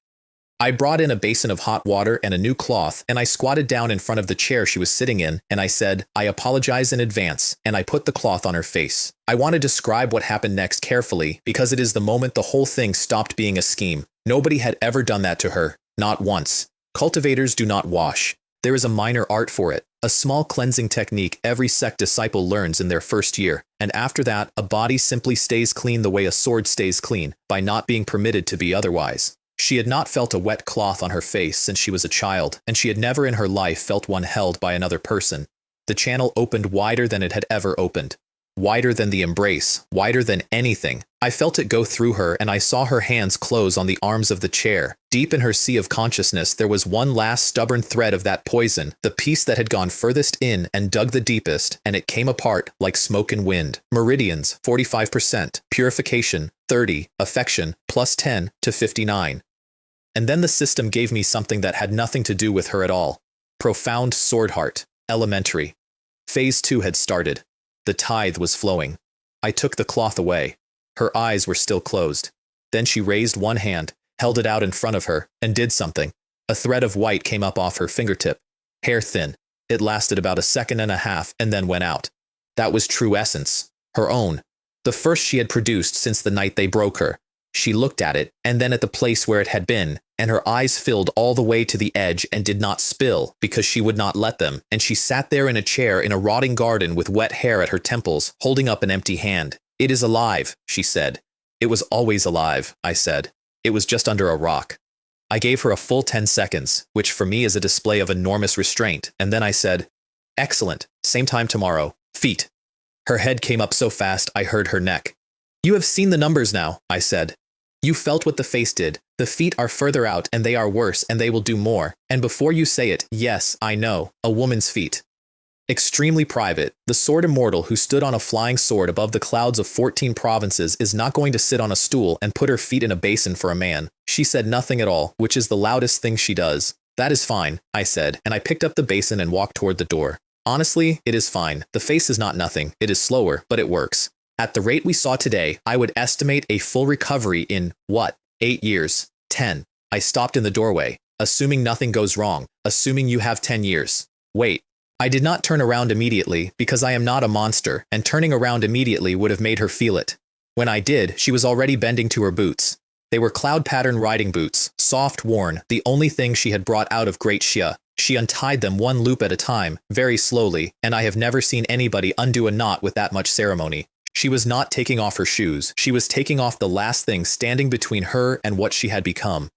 I brought in a basin of hot water and a new cloth, and I squatted down in front of the chair she was sitting in, and I said, "I apologize in advance," and I put the cloth on her face. I want to describe what happened next carefully, because it is the moment the whole thing stopped being a scheme. Nobody had ever done that to her. Not once. Cultivators do not wash. There is a minor art for it, a small cleansing technique every sect disciple learns in their first year, and after that, a body simply stays clean the way a sword stays clean, by not being permitted to be otherwise. She had not felt a wet cloth on her face since she was a child, and she had never in her life felt one held by another person. The channel opened wider than it had ever opened. Wider than the embrace, wider than anything. I felt it go through her, and I saw her hands close on the arms of the chair. Deep in her sea of consciousness, there was one last stubborn thread of that poison, the piece that had gone furthest in and dug the deepest, and it came apart like smoke and wind. Meridians, 45%. Purification, 30. Affection, plus 10 to 59. And then the system gave me something that had nothing to do with her at all. Profound sword heart. Elementary. Phase 2 had started. The tithe was flowing. I took the cloth away. Her eyes were still closed. Then she raised one hand, held it out in front of her, and did something. A thread of white came up off her fingertip. Hair thin. It lasted about a second and a half and then went out. That was true essence. Her own. The first she had produced since the night they broke her. She looked at it, and then at the place where it had been, and her eyes filled all the way to the edge and did not spill, because she would not let them, and she sat there in a chair in a rotting garden with wet hair at her temples, holding up an empty hand. "It is alive," she said. "It was always alive," I said. "It was just under a rock." I gave her a full 10 seconds, which for me is a display of enormous restraint, and then I said, "Excellent, same time tomorrow. Feet." Her head came up so fast I heard her neck. "You have seen the numbers now," I said. "You felt what the face did. The feet are further out and they are worse and they will do more. And before you say it, yes, I know, a woman's feet." Extremely private, the sword immortal who stood on a flying sword above the clouds of 14 provinces is not going to sit on a stool and put her feet in a basin for a man. She said nothing at all, which is the loudest thing she does. "That is fine," I said, and I picked up the basin and walked toward the door. "Honestly, it is fine. The face is not nothing. It is slower, but it works. At the rate we saw today, I would estimate a full recovery in, 8 years? 10. I stopped in the doorway. "Assuming nothing goes wrong. Assuming you have 10 years. Wait." I did not turn around immediately, because I am not a monster, and turning around immediately would have made her feel it. When I did, she was already bending to her boots. They were cloud-pattern riding boots, soft, worn, the only thing she had brought out of Great Xia. She untied them one loop at a time, very slowly, and I have never seen anybody undo a knot with that much ceremony. She was not taking off her shoes. She was taking off the last thing standing between her and what she had become.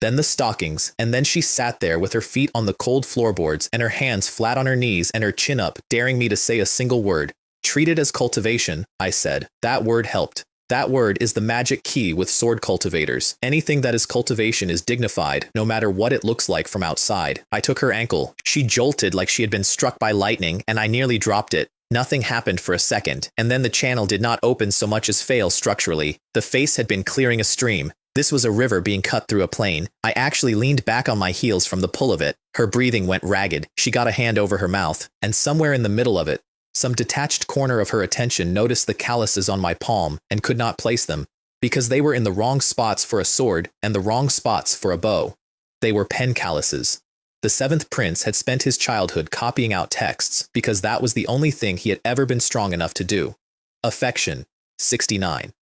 Then the stockings, and then she sat there with her feet on the cold floorboards and her hands flat on her knees and her chin up, daring me to say a single word. "Treat it as cultivation," I said. That word helped. That word is the magic key with sword cultivators. Anything that is cultivation is dignified, no matter what it looks like from outside. I took her ankle. She jolted like she had been struck by lightning, and I nearly dropped it. Nothing happened for a second, and then the channel did not open so much as fail structurally. The face had been clearing a stream. This was a river being cut through a plain. I actually leaned back on my heels from the pull of it. Her breathing went ragged. She got a hand over her mouth, and somewhere in the middle of it, some detached corner of her attention noticed the calluses on my palm and could not place them, because they were in the wrong spots for a sword and the wrong spots for a bow. They were pen calluses. The 7th prince had spent his childhood copying out texts, because that was the only thing he had ever been strong enough to do. Affection, 69.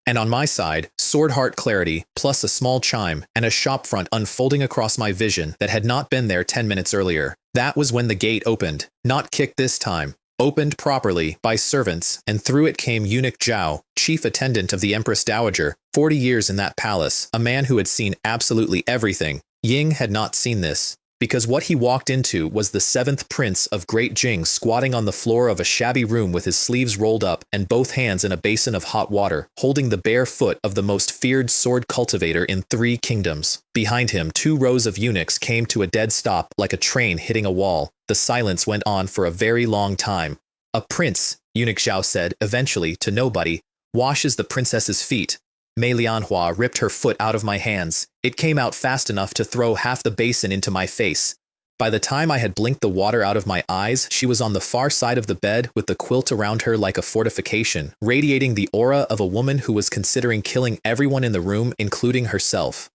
And on my side, sword heart clarity, plus a small chime, and a shopfront unfolding across my vision that had not been there 10 minutes earlier. That was when the gate opened, not kicked this time. Opened properly, by servants, and through it came Eunuch Zhao, chief attendant of the Empress Dowager, 40 years in that palace, a man who had seen absolutely everything. Ying had not seen this, because what he walked into was the 7th prince of Great Jing squatting on the floor of a shabby room with his sleeves rolled up and both hands in a basin of hot water, holding the bare foot of the most feared sword cultivator in 3 kingdoms. Behind him, 2 rows of eunuchs came to a dead stop like a train hitting a wall. The silence went on for a very long time. "A prince," Eunuch Zhao said, eventually, to nobody, "washes the princess's feet." Mei Lianhua ripped her foot out of my hands. It came out fast enough to throw half the basin into my face. By the time I had blinked the water out of my eyes, she was on the far side of the bed with the quilt around her like a fortification, radiating the aura of a woman who was considering killing everyone in the room, including herself.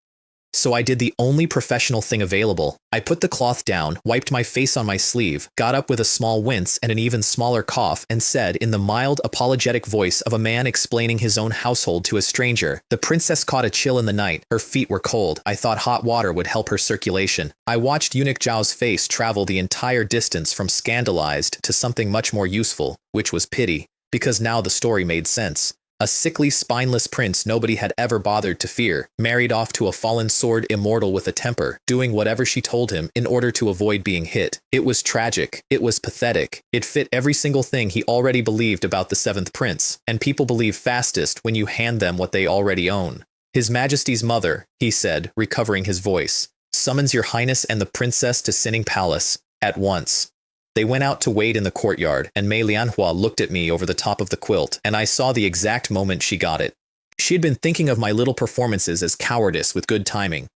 So I did the only professional thing available. I put the cloth down, wiped my face on my sleeve, got up with a small wince and an even smaller cough, and said in the mild, apologetic voice of a man explaining his own household to a stranger, "The princess caught a chill in the night. Her feet were cold. I thought hot water would help her circulation." I watched Eunuch Zhao's face travel the entire distance from scandalized to something much more useful, which was pity, because now the story made sense. A sickly, spineless prince nobody had ever bothered to fear, married off to a fallen sword immortal with a temper, doing whatever she told him in order to avoid being hit. It was tragic. It was pathetic. It fit every single thing he already believed about the seventh prince, and people believe fastest when you hand them what they already own. "His Majesty's mother," he said, recovering his voice, "summons your highness and the princess to Sinning Palace, at once." They went out to wait in the courtyard, and Mei Lianhua looked at me over the top of the quilt, and I saw the exact moment she got it. She had been thinking of my little performances as cowardice with good timing.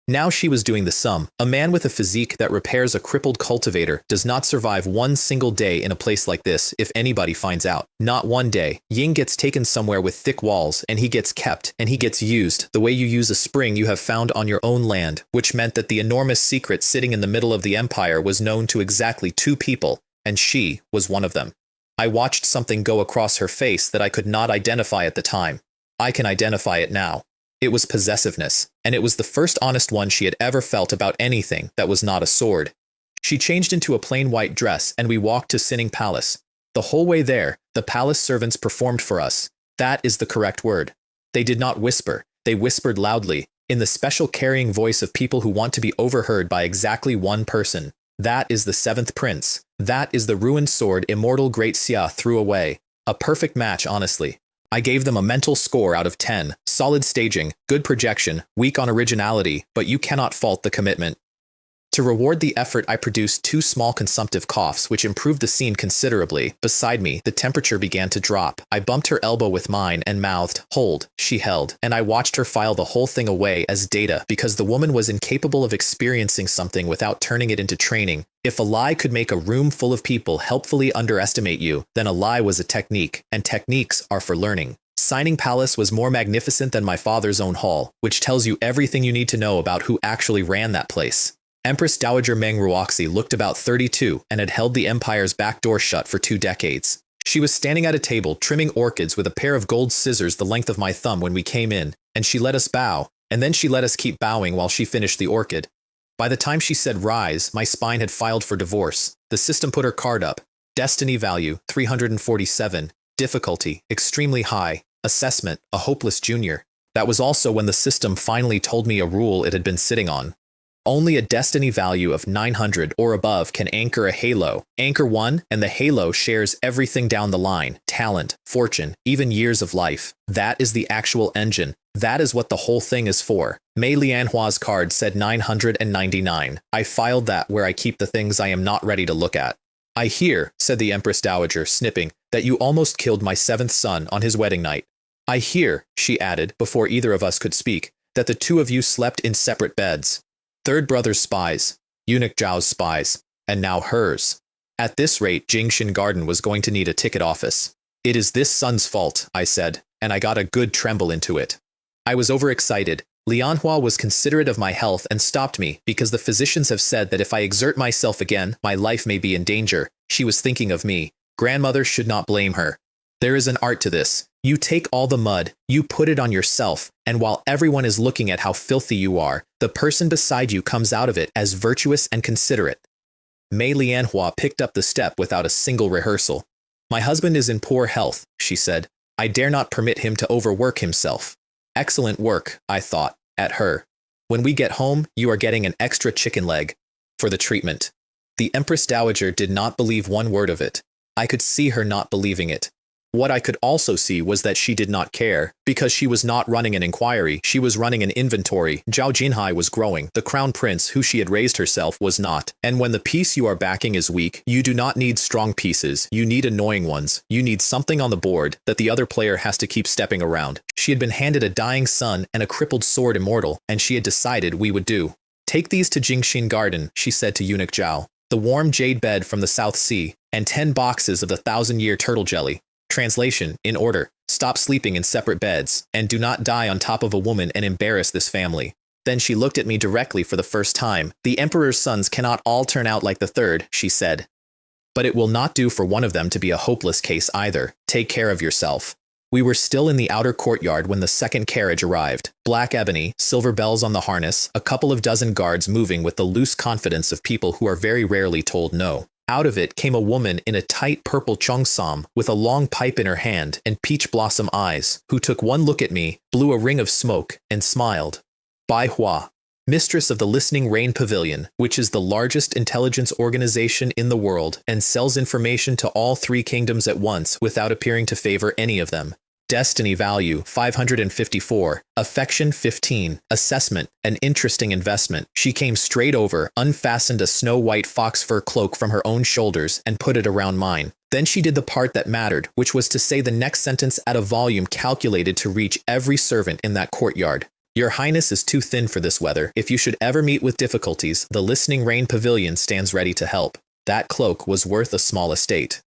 Now she was doing the sum. A man with a physique that repairs a crippled cultivator does not survive one single day in a place like this if anybody finds out. Not one day. Ying gets taken somewhere with thick walls, and he gets kept, and he gets used, the way you use a spring you have found on your own land, which meant that the enormous secret sitting in the middle of the empire was known to exactly 2 people, and she was one of them. I watched something go across her face that I could not identify at the time. I can identify it now. It was possessiveness, and it was the first honest one she had ever felt about anything that was not a sword. She changed into a plain white dress, and we walked to Sinning Palace. The whole way there, the palace servants performed for us. That is the correct word. They did not whisper. They whispered loudly, in the special carrying voice of people who want to be overheard by exactly one person. That is the seventh prince. That is the ruined sword Immortal Great Xia threw away. A perfect match, honestly. I gave them a mental score out of 10, solid staging, good projection, weak on originality, but you cannot fault the commitment. To reward the effort, I produced 2 small consumptive coughs, which improved the scene considerably. Beside me, the temperature began to drop. I bumped her elbow with mine and mouthed, "Hold." She held, and I watched her file the whole thing away as data because the woman was incapable of experiencing something without turning it into training. If a lie could make a room full of people helpfully underestimate you, then a lie was a technique, and techniques are for learning. Sinning Palace was more magnificent than my father's own hall, which tells you everything you need to know about who actually ran that place. Empress Dowager Meng Ruoxi looked about 32 and had held the empire's back door shut for 2 decades. She was standing at a table trimming orchids with a pair of gold scissors the length of my thumb when we came in, and she let us bow, and then she let us keep bowing while she finished the orchid. By the time she said rise, my spine had filed for divorce. The system put her card up. Destiny value, 347. Difficulty, extremely high. Assessment, a hopeless junior. That was also when the system finally told me a rule it had been sitting on. Only a destiny value of 900 or above can anchor a halo. Anchor 1, and the halo shares everything down the line. Talent, fortune, even years of life. That is the actual engine. That is what the whole thing is for. Mei Lianhua's card said 999. I filed that where I keep the things I am not ready to look at. "I hear," said the Empress Dowager, snipping, "that you almost killed my 7th son on his wedding night. I hear," she added, before either of us could speak, "that the 2 of you slept in separate beds. Third brother's spies, Eunuch Zhao's spies, and now hers." At this rate, Jingshin Garden was going to need a ticket office. "It is this son's fault," I said, and I got a good tremble into it. I was overexcited. Lianhua was considerate of my health and stopped me because the physicians have said that if I exert myself again, my life may be in danger. She was thinking of me. Grandmother should not blame her. There is an art to this. You take all the mud, you put it on yourself, and while everyone is looking at how filthy you are, the person beside you comes out of it as virtuous and considerate. Mei Lianhua picked up the step without a single rehearsal. "My husband is in poor health," she said. "I dare not permit him to overwork himself." Excellent work, I thought, at her. "When we get home, you are getting an extra chicken leg for the treatment." The Empress Dowager did not believe one word of it. I could see her not believing it. What I could also see was that she did not care, because she was not running an inquiry, she was running an inventory. Zhao Jinhai was growing, the crown prince who she had raised herself was not. And when the piece you are backing is weak, you do not need strong pieces, you need annoying ones. You need something on the board that the other player has to keep stepping around. She had been handed a dying son and a crippled sword Immortal, and she had decided we would do. "Take these to Jingshin Garden," she said to Eunuch Zhao. "The warm jade bed from the South Sea, and 10 boxes of the 1,000-year turtle jelly. Translation, in order, stop sleeping in separate beds, and do not die on top of a woman and embarrass this family. Then she looked at me directly for the first time. The emperor's sons cannot all turn out like the third, she said. But it will not do for one of them to be a hopeless case either. Take care of yourself. We were still in the outer courtyard when the second carriage arrived. Black ebony, silver bells on the harness, a couple of dozen guards moving with the loose confidence of people who are very rarely told no. Out of it came a woman in a tight purple cheongsam with a long pipe in her hand and peach blossom eyes, who took one look at me, blew a ring of smoke, and smiled. Bai Hua, mistress of the Listening Rain Pavilion, which is the largest intelligence organization in the world and sells information to all three kingdoms at once without appearing to favor any of them. Destiny value 554, affection 15, assessment, an interesting investment. She came straight over, unfastened a snow-white fox fur cloak from her own shoulders and put it around mine. Then she did the part that mattered, which was to say the next sentence at a volume calculated to reach every servant in that courtyard. Your Highness is too thin for this weather. If you should ever meet with difficulties, the Listening Rain Pavilion stands ready to help. That cloak was worth a small estate.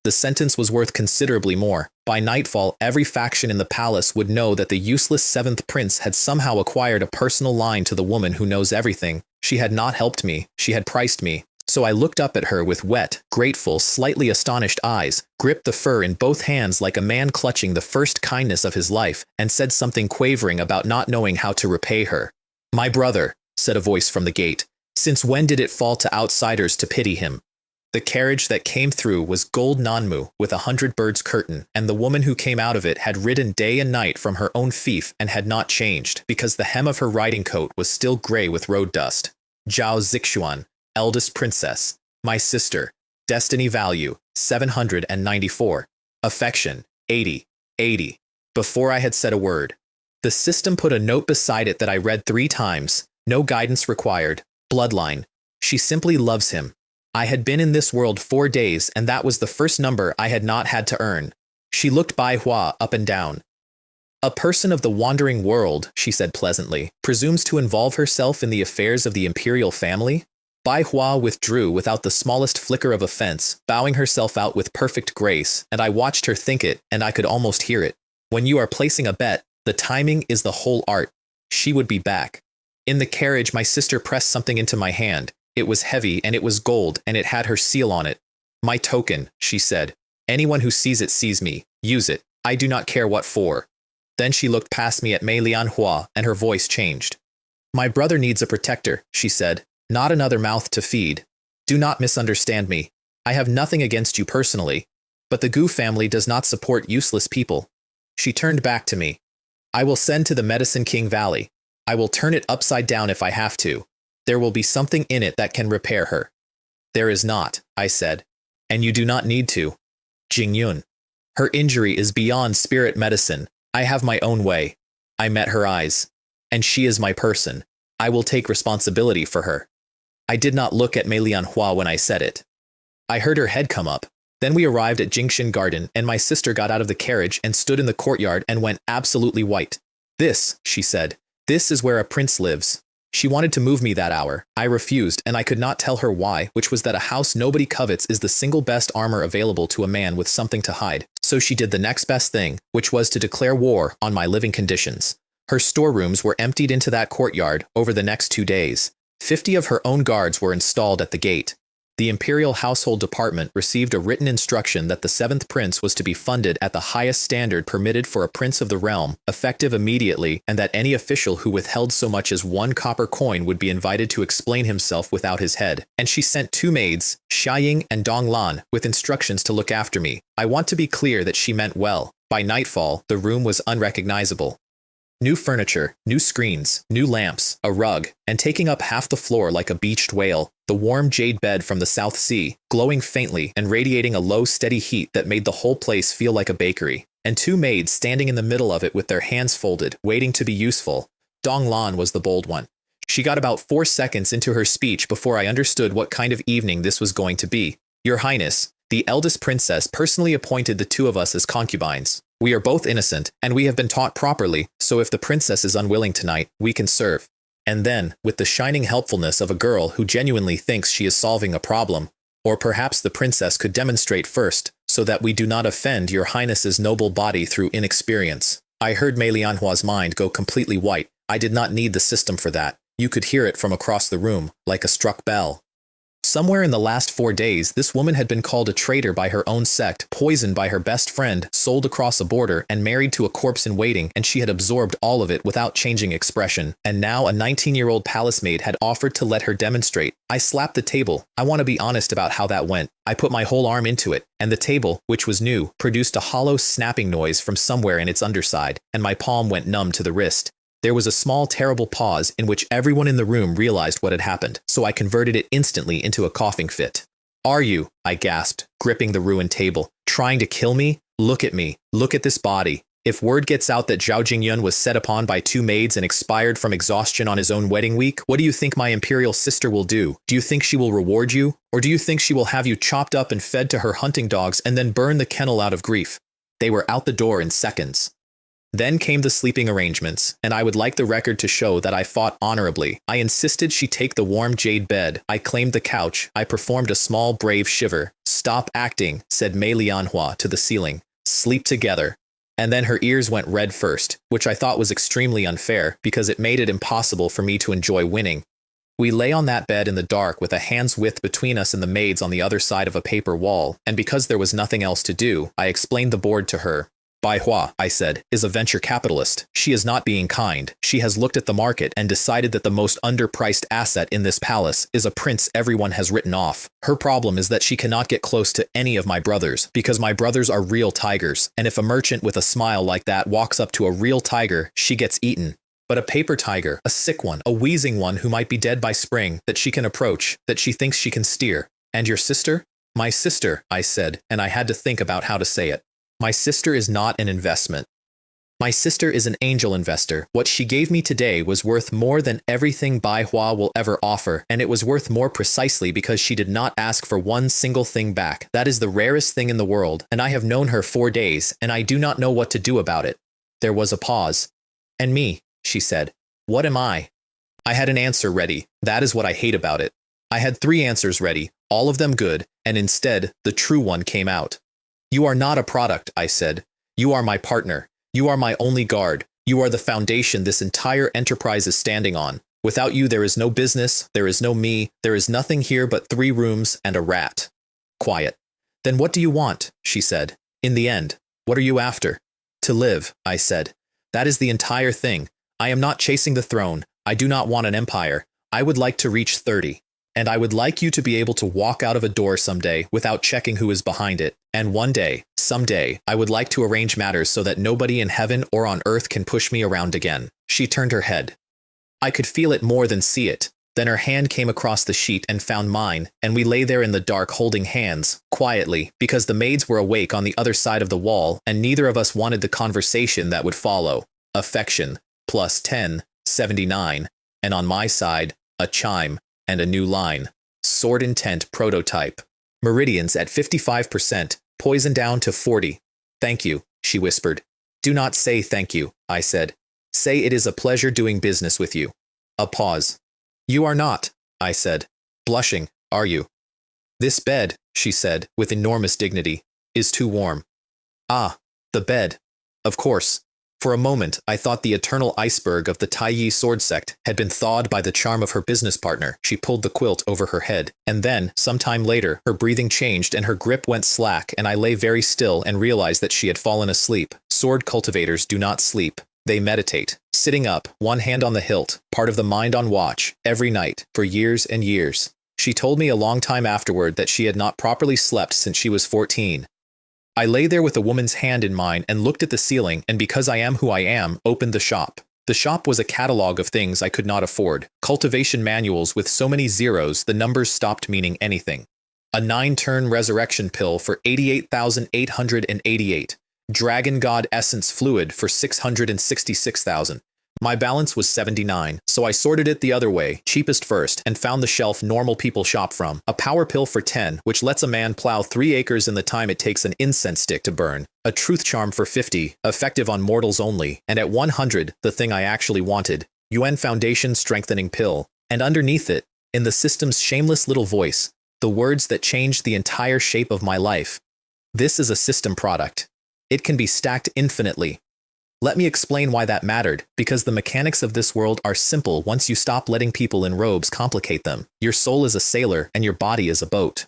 The sentence was worth considerably more. By nightfall, every faction in the palace would know that the useless seventh prince had somehow acquired a personal line to the woman who knows everything. She had not helped me, she had priced me. So I looked up at her with wet, grateful, slightly astonished eyes, gripped the fur in both hands like a man clutching the first kindness of his life, and said something quavering about not knowing how to repay her. My brother, said a voice from the gate, since when did it fall to outsiders to pity him? The carriage that came through was gold nanmu with 100 birds curtain, and the woman who came out of it had ridden day and night from her own fief and had not changed, because the hem of her riding coat was still gray with road dust. Zhao Zixuan, eldest princess, my sister, destiny value 794, affection 80. Before I had said a word, the system put a note beside it that I read 3 times. No guidance required. Bloodline. She simply loves him. I had been in this world 4 days, and that was the first number I had not had to earn. She looked Bai Hua up and down. A person of the wandering world, she said pleasantly, presumes to involve herself in the affairs of the imperial family? Bai Hua withdrew without the smallest flicker of offense, bowing herself out with perfect grace, and I watched her think it, and I could almost hear it. When you are placing a bet, the timing is the whole art. She would be back. In the carriage, my sister pressed something into my hand. It was heavy, and it was gold, and it had her seal on it. My token, she said. Anyone who sees it sees me. Use it. I do not care what for. Then she looked past me at Mei Lianhua, and her voice changed. My brother needs a protector, she said. Not another mouth to feed. Do not misunderstand me. I have nothing against you personally, but the Gu family does not support useless people. She turned back to me. I will send to the Medicine King Valley. I will turn it upside down if I have to. There will be something in it that can repair her. There is not, I said. And you do not need to. Jingyun. Her injury is beyond spirit medicine. I have my own way. I met her eyes. And she is my person. I will take responsibility for her. I did not look at Mei Lianhua when I said it. I heard her head come up. Then we arrived at Jingshan Garden, and my sister got out of the carriage and stood in the courtyard and went absolutely white. This, she said, this is where a prince lives. She wanted to move me that hour. I refused, and I could not tell her why, which was that a house nobody covets is the single best armor available to a man with something to hide. So she did the next best thing, which was to declare war on my living conditions. Her storerooms were emptied into that courtyard over the next 2 days. 50 of her own guards were installed at the gate. The Imperial Household Department received a written instruction that the 7th prince was to be funded at the highest standard permitted for a prince of the realm, effective immediately, and that any official who withheld so much as 1 copper coin would be invited to explain himself without his head. And she sent 2 maids, Xiaying and Donglan, with instructions to look after me. I want to be clear that she meant well. By nightfall, the room was unrecognizable. New furniture, new screens, new lamps, a rug, and taking up half the floor like a beached whale, the warm jade bed from the South Sea, glowing faintly and radiating a low, steady heat that made the whole place feel like a bakery, and 2 maids standing in the middle of it with their hands folded, waiting to be useful. Donglan was the bold one. She got about 4 seconds into her speech before I understood what kind of evening this was going to be. Your Highness, the eldest princess personally appointed the 2 of us as concubines. We are both innocent, and we have been taught properly, so if the princess is unwilling tonight, we can serve. And then, with the shining helpfulness of a girl who genuinely thinks she is solving a problem, or perhaps the princess could demonstrate first, so that we do not offend your highness's noble body through inexperience. I heard Mei Lianhua's mind go completely white. I did not need the system for that. You could hear it from across the room, like a struck bell. Somewhere in the last 4 days, this woman had been called a traitor by her own sect, poisoned by her best friend, sold across a border, and married to a corpse in waiting, and she had absorbed all of it without changing expression. And now a 19-year-old palace maid had offered to let her demonstrate. I slapped the table. I want to be honest about how that went. I put my whole arm into it, and the table, which was new, produced a hollow snapping noise from somewhere in its underside, and my palm went numb to the wrist. There was a small, terrible pause in which everyone in the room realized what had happened, so I converted it instantly into a coughing fit. "Are you?" I gasped, gripping the ruined table. "Trying to kill me? Look at me. Look at this body. If word gets out that Zhao Jingyun was set upon by 2 maids and expired from exhaustion on his own wedding week, what do you think my imperial sister will do? Do you think she will reward you? Or do you think she will have you chopped up and fed to her hunting dogs and then burn the kennel out of grief?" They were out the door in seconds. Then came the sleeping arrangements, and I would like the record to show that I fought honorably. I insisted she take the warm jade bed. I claimed the couch. I performed a small brave shiver. "Stop acting," said Mei Lianhua to the ceiling. "Sleep together." And then her ears went red first, which I thought was extremely unfair because it made it impossible for me to enjoy winning. We lay on that bed in the dark with a hand's width between us and the maids on the other side of a paper wall, and because there was nothing else to do, I explained the board to her. "Bai Hua," I said, "is a venture capitalist. She is not being kind. She has looked at the market and decided that the most underpriced asset in this palace is a prince everyone has written off. Her problem is that she cannot get close to any of my brothers, because my brothers are real tigers, and if a merchant with a smile like that walks up to a real tiger, she gets eaten. But a paper tiger, a sick one, a wheezing one who might be dead by spring, that she can approach, that she thinks she can steer. And your sister?" "My sister," I said, and I had to think about how to say it. "My sister is not an investment. My sister is an angel investor. What she gave me today was worth more than everything Bai Hua will ever offer, and it was worth more precisely because she did not ask for one single thing back. That is the rarest thing in the world, and I have known her 4 days, and I do not know what to do about it." There was a pause. "And me," she said. "What am I?" I had an answer ready. That is what I hate about it. I had 3 answers ready, all of them good, and instead, the true one came out. "You are not a product," I said. "You are my partner. You are my only guard. You are the foundation this entire enterprise is standing on. Without you there is no business, there is no me, there is nothing here but 3 rooms and a rat." Quiet. "Then what do you want?" she said. "In the end, what are you after?" "To live," I said. "That is the entire thing. I am not chasing the throne. I do not want an empire. I would like to reach 30. And I would like you to be able to walk out of a door someday without checking who is behind it. And one day, someday, I would like to arrange matters so that nobody in heaven or on earth can push me around again." She turned her head. I could feel it more than see it. Then her hand came across the sheet and found mine, and we lay there in the dark holding hands, quietly, because the maids were awake on the other side of the wall, and neither of us wanted the conversation that would follow. Affection, plus 10, 79, and on my side, a chime. And a new line. Sword intent prototype. Meridians at 55%, poison down to 40. "Thank you," she whispered. "Do not say thank you," I said. "Say it is a pleasure doing business with you." A pause. "You are not," I said. Blushing, "Are you?" "This bed," she said, with enormous dignity, "is too warm." "Ah, the bed. Of course." For a moment, I thought the eternal iceberg of the Taiyi sword sect had been thawed by the charm of her business partner. She pulled the quilt over her head, and then, some time later, her breathing changed and her grip went slack, and I lay very still and realized that she had fallen asleep. Sword cultivators do not sleep. They meditate, sitting up, one hand on the hilt, part of the mind on watch, every night, for years and years. She told me a long time afterward that she had not properly slept since she was 14. I lay there with a woman's hand in mine and looked at the ceiling, and because I am who I am, opened the shop. The shop was a catalog of things I could not afford. Cultivation manuals with so many zeros the numbers stopped meaning anything. A 9-turn resurrection pill for 88,888. Dragon God Essence Fluid for 666,000. My balance was 79, so I sorted it the other way, cheapest first, and found the shelf normal people shop from. A power pill for 10, which lets a man plow 3 acres in the time it takes an incense stick to burn. A truth charm for 50, effective on mortals only. And at 100, the thing I actually wanted, UN Foundation Strengthening Pill. And underneath it, in the system's shameless little voice, the words that changed the entire shape of my life. This is a system product. It can be stacked infinitely. Let me explain why that mattered, because the mechanics of this world are simple once you stop letting people in robes complicate them. Your soul is a sailor and your body is a boat.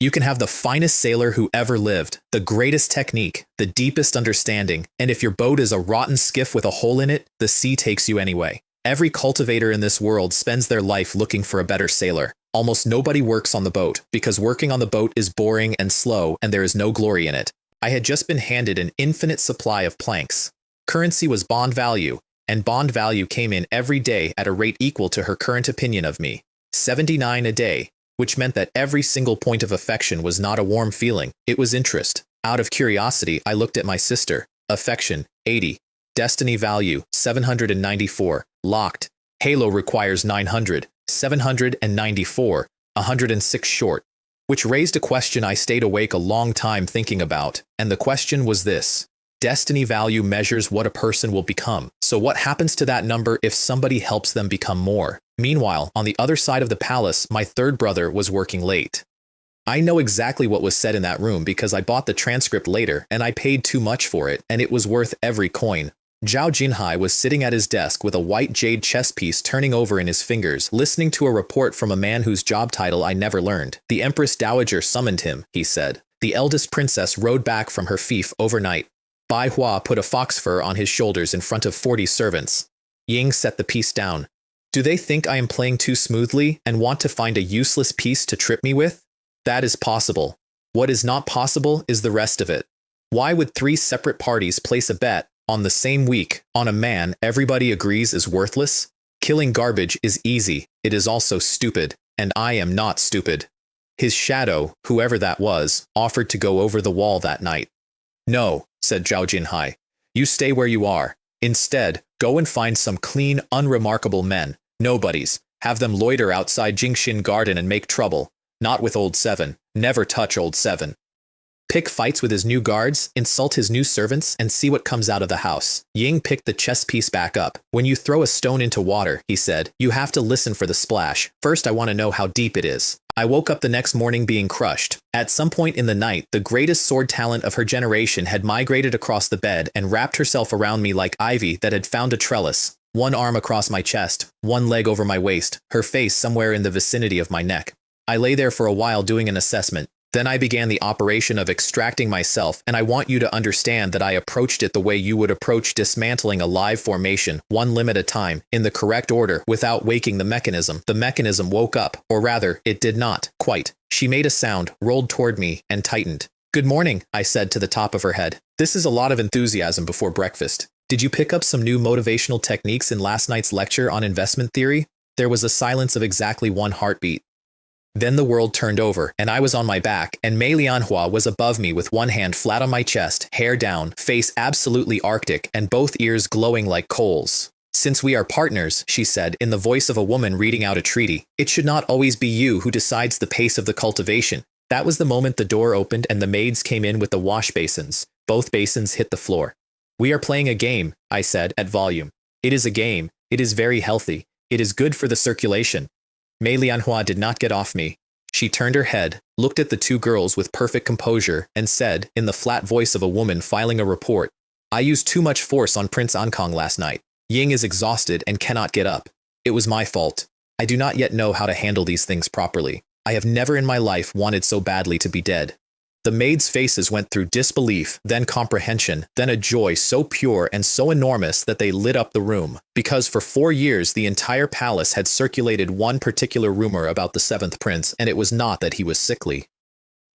You can have the finest sailor who ever lived, the greatest technique, the deepest understanding, and if your boat is a rotten skiff with a hole in it, the sea takes you anyway. Every cultivator in this world spends their life looking for a better sailor. Almost nobody works on the boat, because working on the boat is boring and slow and there is no glory in it. I had just been handed an infinite supply of planks. Currency was bond value, and bond value came in every day at a rate equal to her current opinion of me. 79 a day, which meant that every single point of affection was not a warm feeling, it was interest. Out of curiosity, I looked at my sister. Affection, 80. Destiny value, 794. Locked. Halo requires 900. 794. 106 short. Which raised a question I stayed awake a long time thinking about, and the question was this. Destiny value measures what a person will become. So what happens to that number if somebody helps them become more? Meanwhile, on the other side of the palace, my third brother was working late. I know exactly what was said in that room because I bought the transcript later and I paid too much for it, and it was worth every coin. Zhao Jinhai was sitting at his desk with a white jade chess piece turning over in his fingers, listening to a report from a man whose job title I never learned. The Empress Dowager summoned him, he said. The eldest princess rode back from her fief overnight. Bai Hua put a fox fur on his shoulders in front of 40 servants. Ying set the piece down. Do they think I am playing too smoothly and want to find a useless piece to trip me with? That is possible. What is not possible is the rest of it. Why would 3 separate parties place a bet on the same week on a man everybody agrees is worthless? Killing garbage is easy. It is also stupid, and I am not stupid. His shadow, whoever that was, offered to go over the wall that night. No, said Zhao Jinhai. You stay where you are. Instead, go and find some clean, unremarkable men, nobodies. Have them loiter outside Jingxin Garden and make trouble. Not with Old Seven. Never touch Old Seven. Pick fights with his new guards, insult his new servants, and see what comes out of the house. Ying picked the chess piece back up. When you throw a stone into water, he said, you have to listen for the splash. First, I want to know how deep it is. I woke up the next morning being crushed. At some point in the night, the greatest sword talent of her generation had migrated across the bed and wrapped herself around me like ivy that had found a trellis. One arm across my chest, one leg over my waist, her face somewhere in the vicinity of my neck. I lay there for a while doing an assessment. Then I began the operation of extracting myself, and I want you to understand that I approached it the way you would approach dismantling a live formation, one limb at a time, in the correct order, without waking the mechanism. The mechanism woke up, or rather, it did not, quite. She made a sound, rolled toward me, and tightened. Good morning, I said to the top of her head. This is a lot of enthusiasm before breakfast. Did you pick up some new motivational techniques in last night's lecture on investment theory? There was a silence of exactly 1 heartbeat. Then the world turned over, and I was on my back, and Mei Lianhua was above me with one hand flat on my chest, hair down, face absolutely arctic, and both ears glowing like coals. Since we are partners, she said, in the voice of a woman reading out a treaty, it should not always be you who decides the pace of the cultivation. That was the moment the door opened and the maids came in with the wash basins. Both basins hit the floor. We are playing a game, I said, at volume. It is a game. It is very healthy. It is good for the circulation. Mei Lianhua did not get off me. She turned her head, looked at the 2 girls with perfect composure, and said, in the flat voice of a woman filing a report, I used too much force on Prince Ankong last night. Ying is exhausted and cannot get up. It was my fault. I do not yet know how to handle these things properly. I have never in my life wanted so badly to be dead. The maids' faces went through disbelief, then comprehension, then a joy so pure and so enormous that they lit up the room. Because for 4 years the entire palace had circulated one particular rumor about the 7th prince, and it was not that he was sickly.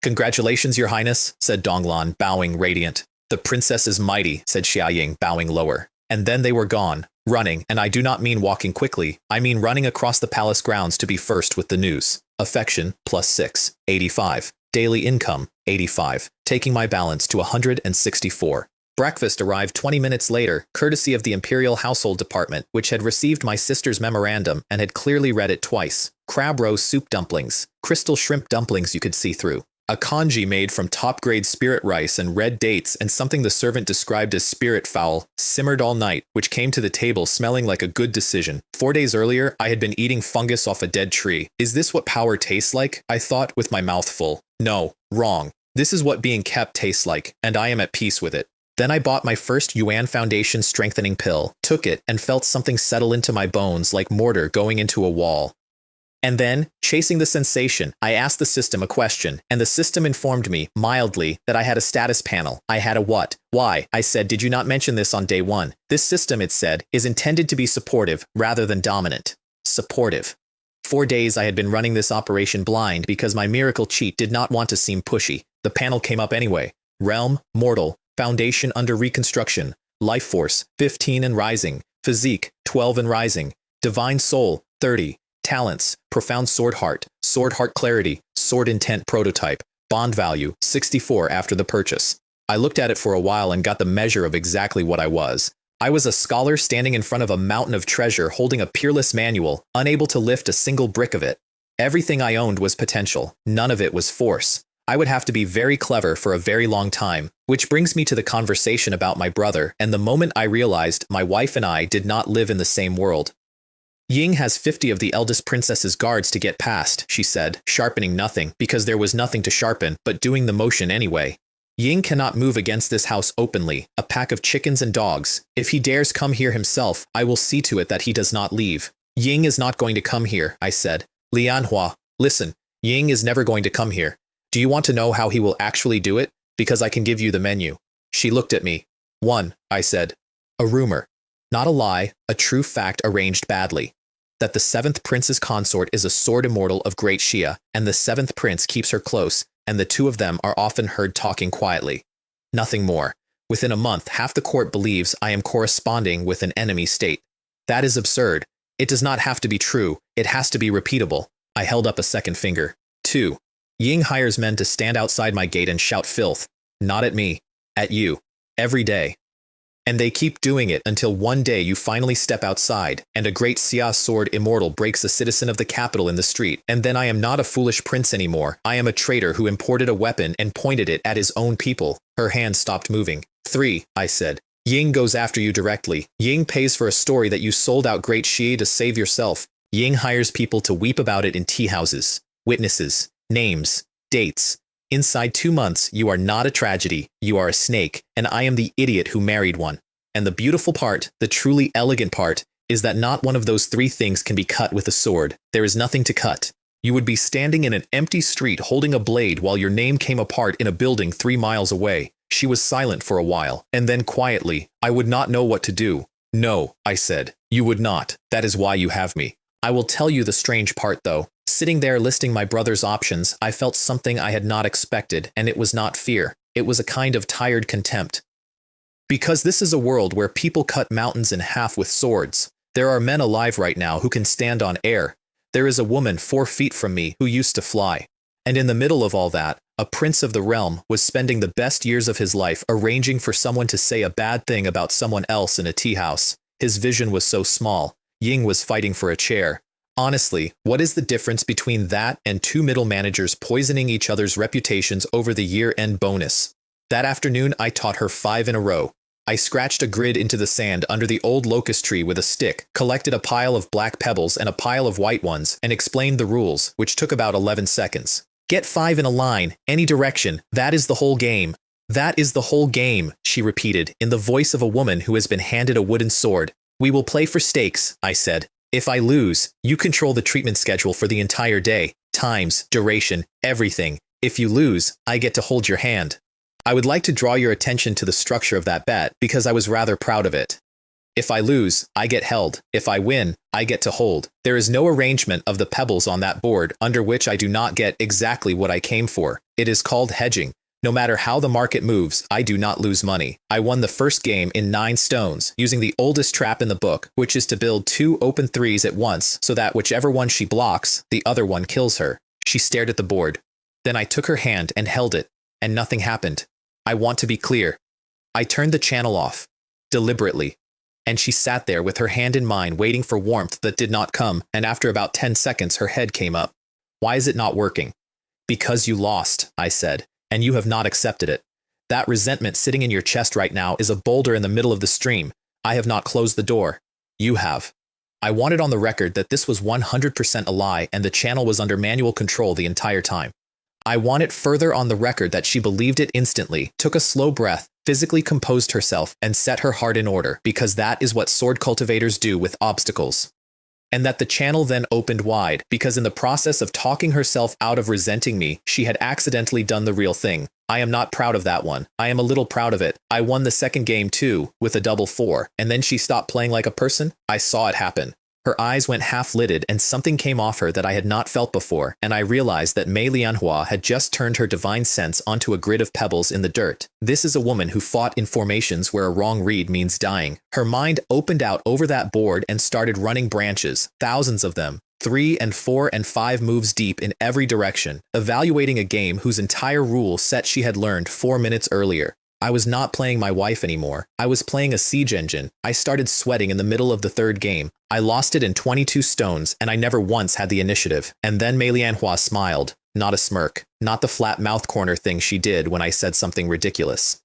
Congratulations, your highness, said Donglan, bowing radiant. The princess is mighty, said Xiaoying, bowing lower. And then they were gone, running, and I do not mean walking quickly, I mean running across the palace grounds to be first with the news. Affection, +6, 85. Daily income, 85, taking my balance to 164. Breakfast arrived 20 minutes later, courtesy of the Imperial Household Department, which had received my sister's memorandum and had clearly read it twice. Crab roe soup dumplings, crystal shrimp dumplings you could see through. A congee made from top-grade spirit rice and red dates, and something the servant described as spirit fowl, simmered all night, which came to the table smelling like a good decision. 4 days earlier, I had been eating fungus off a dead tree. Is this what power tastes like? I thought with my mouth full. No, wrong. This is what being kept tastes like, and I am at peace with it. Then I bought my first Yuan Foundation strengthening pill, took it, and felt something settle into my bones like mortar going into a wall. And then, chasing the sensation, I asked the system a question, and the system informed me, mildly, that I had a status panel. I had a what? Why? I said, did you not mention this on day one? This system, it said, is intended to be supportive rather than dominant. Supportive. 4 days I had been running this operation blind because my miracle cheat did not want to seem pushy. The panel came up anyway. Realm, mortal, foundation under reconstruction, life force, 15 and rising, physique, 12 and rising, divine soul, 30, talents, profound sword heart clarity, sword intent prototype, bond value, 64 after the purchase. I looked at it for a while and got the measure of exactly what I was. I was a scholar standing in front of a mountain of treasure holding a peerless manual, unable to lift a single brick of it. Everything I owned was potential, none of it was force. I would have to be very clever for a very long time, which brings me to the conversation about my brother and the moment I realized my wife and I did not live in the same world. Ying has 50 of the eldest princess's guards to get past, she said, sharpening nothing because there was nothing to sharpen, but doing the motion anyway. Ying cannot move against this house openly, a pack of chickens and dogs. If he dares come here himself, I will see to it that he does not leave. Ying is not going to come here, I said. Manhwa, listen, Ying is never going to come here. Do you want to know how he will actually do it? Because I can give you the menu. She looked at me. 1, I said. A rumor. Not a lie, a true fact arranged badly. That the 7th prince's consort is a sword immortal of great Shia, and the 7th prince keeps her close, and the two of them are often heard talking quietly. Nothing more. Within a month, half the court believes I am corresponding with an enemy state. That is absurd. It does not have to be true, it has to be repeatable. I held up a second finger. 2. Ying hires men to stand outside my gate and shout filth. Not at me. At you. Every day. And they keep doing it until one day you finally step outside, and a great Xia sword immortal breaks a citizen of the capital in the street, and then I am not a foolish prince anymore. I am a traitor who imported a weapon and pointed it at his own people. Her hand stopped moving. 3, I said. Ying goes after you directly. Ying pays for a story that you sold out Great Xi to save yourself. Ying hires people to weep about it in tea houses. Witnesses. Names. Dates. Inside 2 months, you are not a tragedy, you are a snake, and I am the idiot who married one. And the beautiful part, the truly elegant part, is that not one of those 3 things can be cut with a sword. There is nothing to cut. You would be standing in an empty street holding a blade while your name came apart in a building 3 miles away. She was silent for a while, and then quietly, I would not know what to do. No, I said, you would not. That is why you have me. I will tell you the strange part though. Sitting there listing my brother's options, I felt something I had not expected, and it was not fear. It was a kind of tired contempt. Because this is a world where people cut mountains in half with swords. There are men alive right now who can stand on air. There is a woman 4 feet from me who used to fly. And in the middle of all that, a prince of the realm was spending the best years of his life arranging for someone to say a bad thing about someone else in a tea house. His vision was so small. Ying was fighting for a chair. Honestly, what is the difference between that and 2 middle managers poisoning each other's reputations over the year-end bonus? That afternoon, I taught her 5 in a row. I scratched a grid into the sand under the old locust tree with a stick, collected a pile of black pebbles and a pile of white ones, and explained the rules, which took about 11 seconds. Get 5 in a line, any direction, that is the whole game. That is the whole game, she repeated, in the voice of a woman who has been handed a wooden sword. We will play for stakes, I said. If I lose, you control the treatment schedule for the entire day, times, duration, everything. If you lose, I get to hold your hand. I would like to draw your attention to the structure of that bet because I was rather proud of it. If I lose, I get held. If I win, I get to hold. There is no arrangement of the pebbles on that board under which I do not get exactly what I came for. It is called hedging. No matter how the market moves, I do not lose money. I won the first game in 9 stones, using the oldest trap in the book, which is to build 2 open 3s at once, so that whichever one she blocks, the other one kills her. She stared at the board. Then I took her hand and held it, and nothing happened. I want to be clear. I turned the channel off, deliberately, and she sat there with her hand in mine waiting for warmth that did not come, and after about 10 seconds her head came up. Why is it not working? Because you lost, I said. And you have not accepted it. That resentment sitting in your chest right now is a boulder in the middle of the stream. I have not closed the door. You have. I wanted on the record that this was 100% a lie and the channel was under manual control the entire time. I want it further on the record that she believed it instantly, took a slow breath, physically composed herself, and set her heart in order, because that is what sword cultivators do with obstacles. And that the channel then opened wide, because in the process of talking herself out of resenting me, she had accidentally done the real thing. I am not proud of that one. I am a little proud of it. I won the second game too, with a double 4, and then she stopped playing like a person? I saw it happen. Her eyes went half-lidded and something came off her that I had not felt before, and I realized that Mei Lianhua had just turned her divine sense onto a grid of pebbles in the dirt. This is a woman who fought in formations where a wrong read means dying. Her mind opened out over that board and started running branches, thousands of them, 3 and 4 and 5 moves deep in every direction, evaluating a game whose entire rule set she had learned 4 minutes earlier. I was not playing my wife anymore. I was playing a siege engine. I started sweating in the middle of the third game. I lost it in 22 stones, and I never once had the initiative. And then Mei Lianhua smiled. Not a smirk. Not the flat mouth corner thing she did when I said something ridiculous.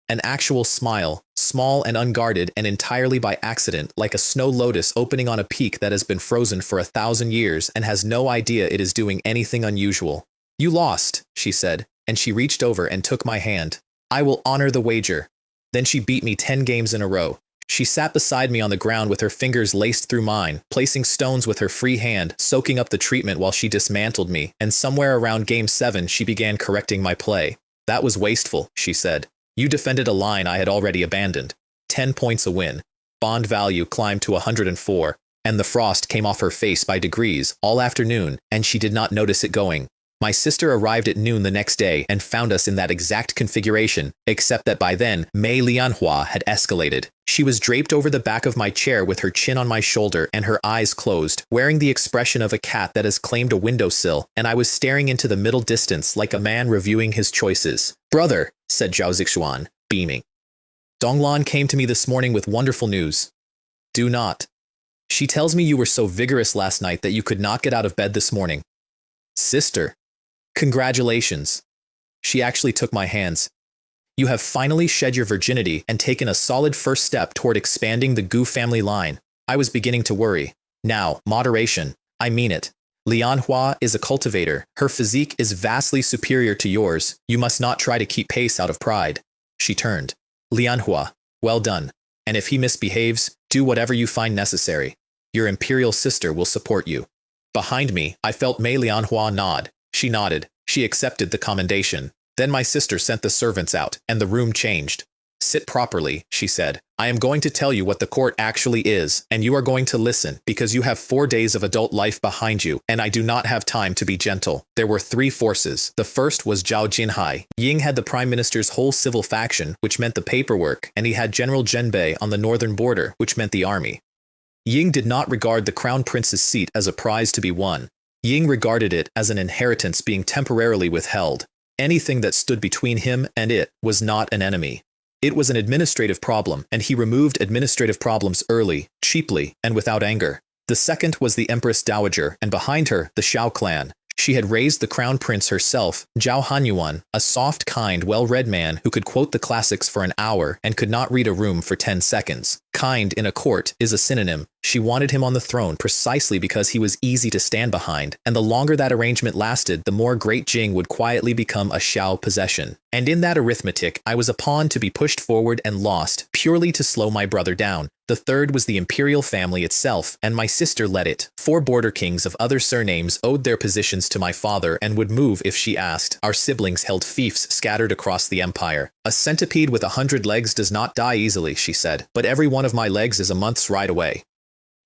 An actual smile, small and unguarded and entirely by accident, like a snow lotus opening on a peak that has been frozen for 1,000 years and has no idea it is doing anything unusual. You lost, she said, and she reached over and took my hand. I will honor the wager. Then she beat me 10 games in a row. She sat beside me on the ground with her fingers laced through mine, placing stones with her free hand, soaking up the treatment while she dismantled me, and somewhere around game 7 she began correcting my play. That was wasteful, she said. You defended a line I had already abandoned. 10 points a win. Bond value climbed to 104, and the frost came off her face by degrees all afternoon, and she did not notice it going. My sister arrived at noon the next day and found us in that exact configuration, except that by then, Mei Lianhua had escalated. She was draped over the back of my chair with her chin on my shoulder and her eyes closed, wearing the expression of a cat that has claimed a windowsill, and I was staring into the middle distance like a man reviewing his choices. Brother, said Zhao Zixuan, beaming. Donglan came to me this morning with wonderful news. Do not. She tells me you were so vigorous last night that you could not get out of bed this morning. Sister. Congratulations. She actually took my hands. You have finally shed your virginity and taken a solid first step toward expanding the Gu family line. I was beginning to worry. Now, moderation. I mean it. Lianhua is a cultivator. Her physique is vastly superior to yours. You must not try to keep pace out of pride. She turned. Lianhua, well done. And if he misbehaves, do whatever you find necessary. Your imperial sister will support you. Behind me, I felt Mei Lianhua nod. She nodded. She accepted the commendation. Then my sister sent the servants out, and the room changed. Sit properly, she said. I am going to tell you what the court actually is, and you are going to listen, because you have 4 days of adult life behind you, and I do not have time to be gentle. There were 3 forces. The first was Zhao Jinhai. Ying had the prime minister's whole civil faction, which meant the paperwork, and he had General Zhenbei on the northern border, which meant the army. Ying did not regard the crown prince's seat as a prize to be won. Ying regarded it as an inheritance being temporarily withheld. Anything that stood between him and it was not an enemy. It was an administrative problem, and he removed administrative problems early, cheaply, and without anger. The second was the Empress Dowager, and behind her, the Xiao clan. She had raised the crown prince herself, Zhao Hanyuan, a soft, kind, well-read man who could quote the classics for an hour and could not read a room for 10 seconds. Kind in a court is a synonym. She wanted him on the throne precisely because he was easy to stand behind, and the longer that arrangement lasted, the more Great Jing would quietly become a Xiao possession. And in that arithmetic, I was a pawn to be pushed forward and lost, purely to slow my brother down. The third was the imperial family itself, and my sister led it. 4 border kings of other surnames owed their positions to my father and would move if she asked. Our siblings held fiefs scattered across the empire. A centipede with 100 legs does not die easily, she said, but every one of my legs is a month's ride away.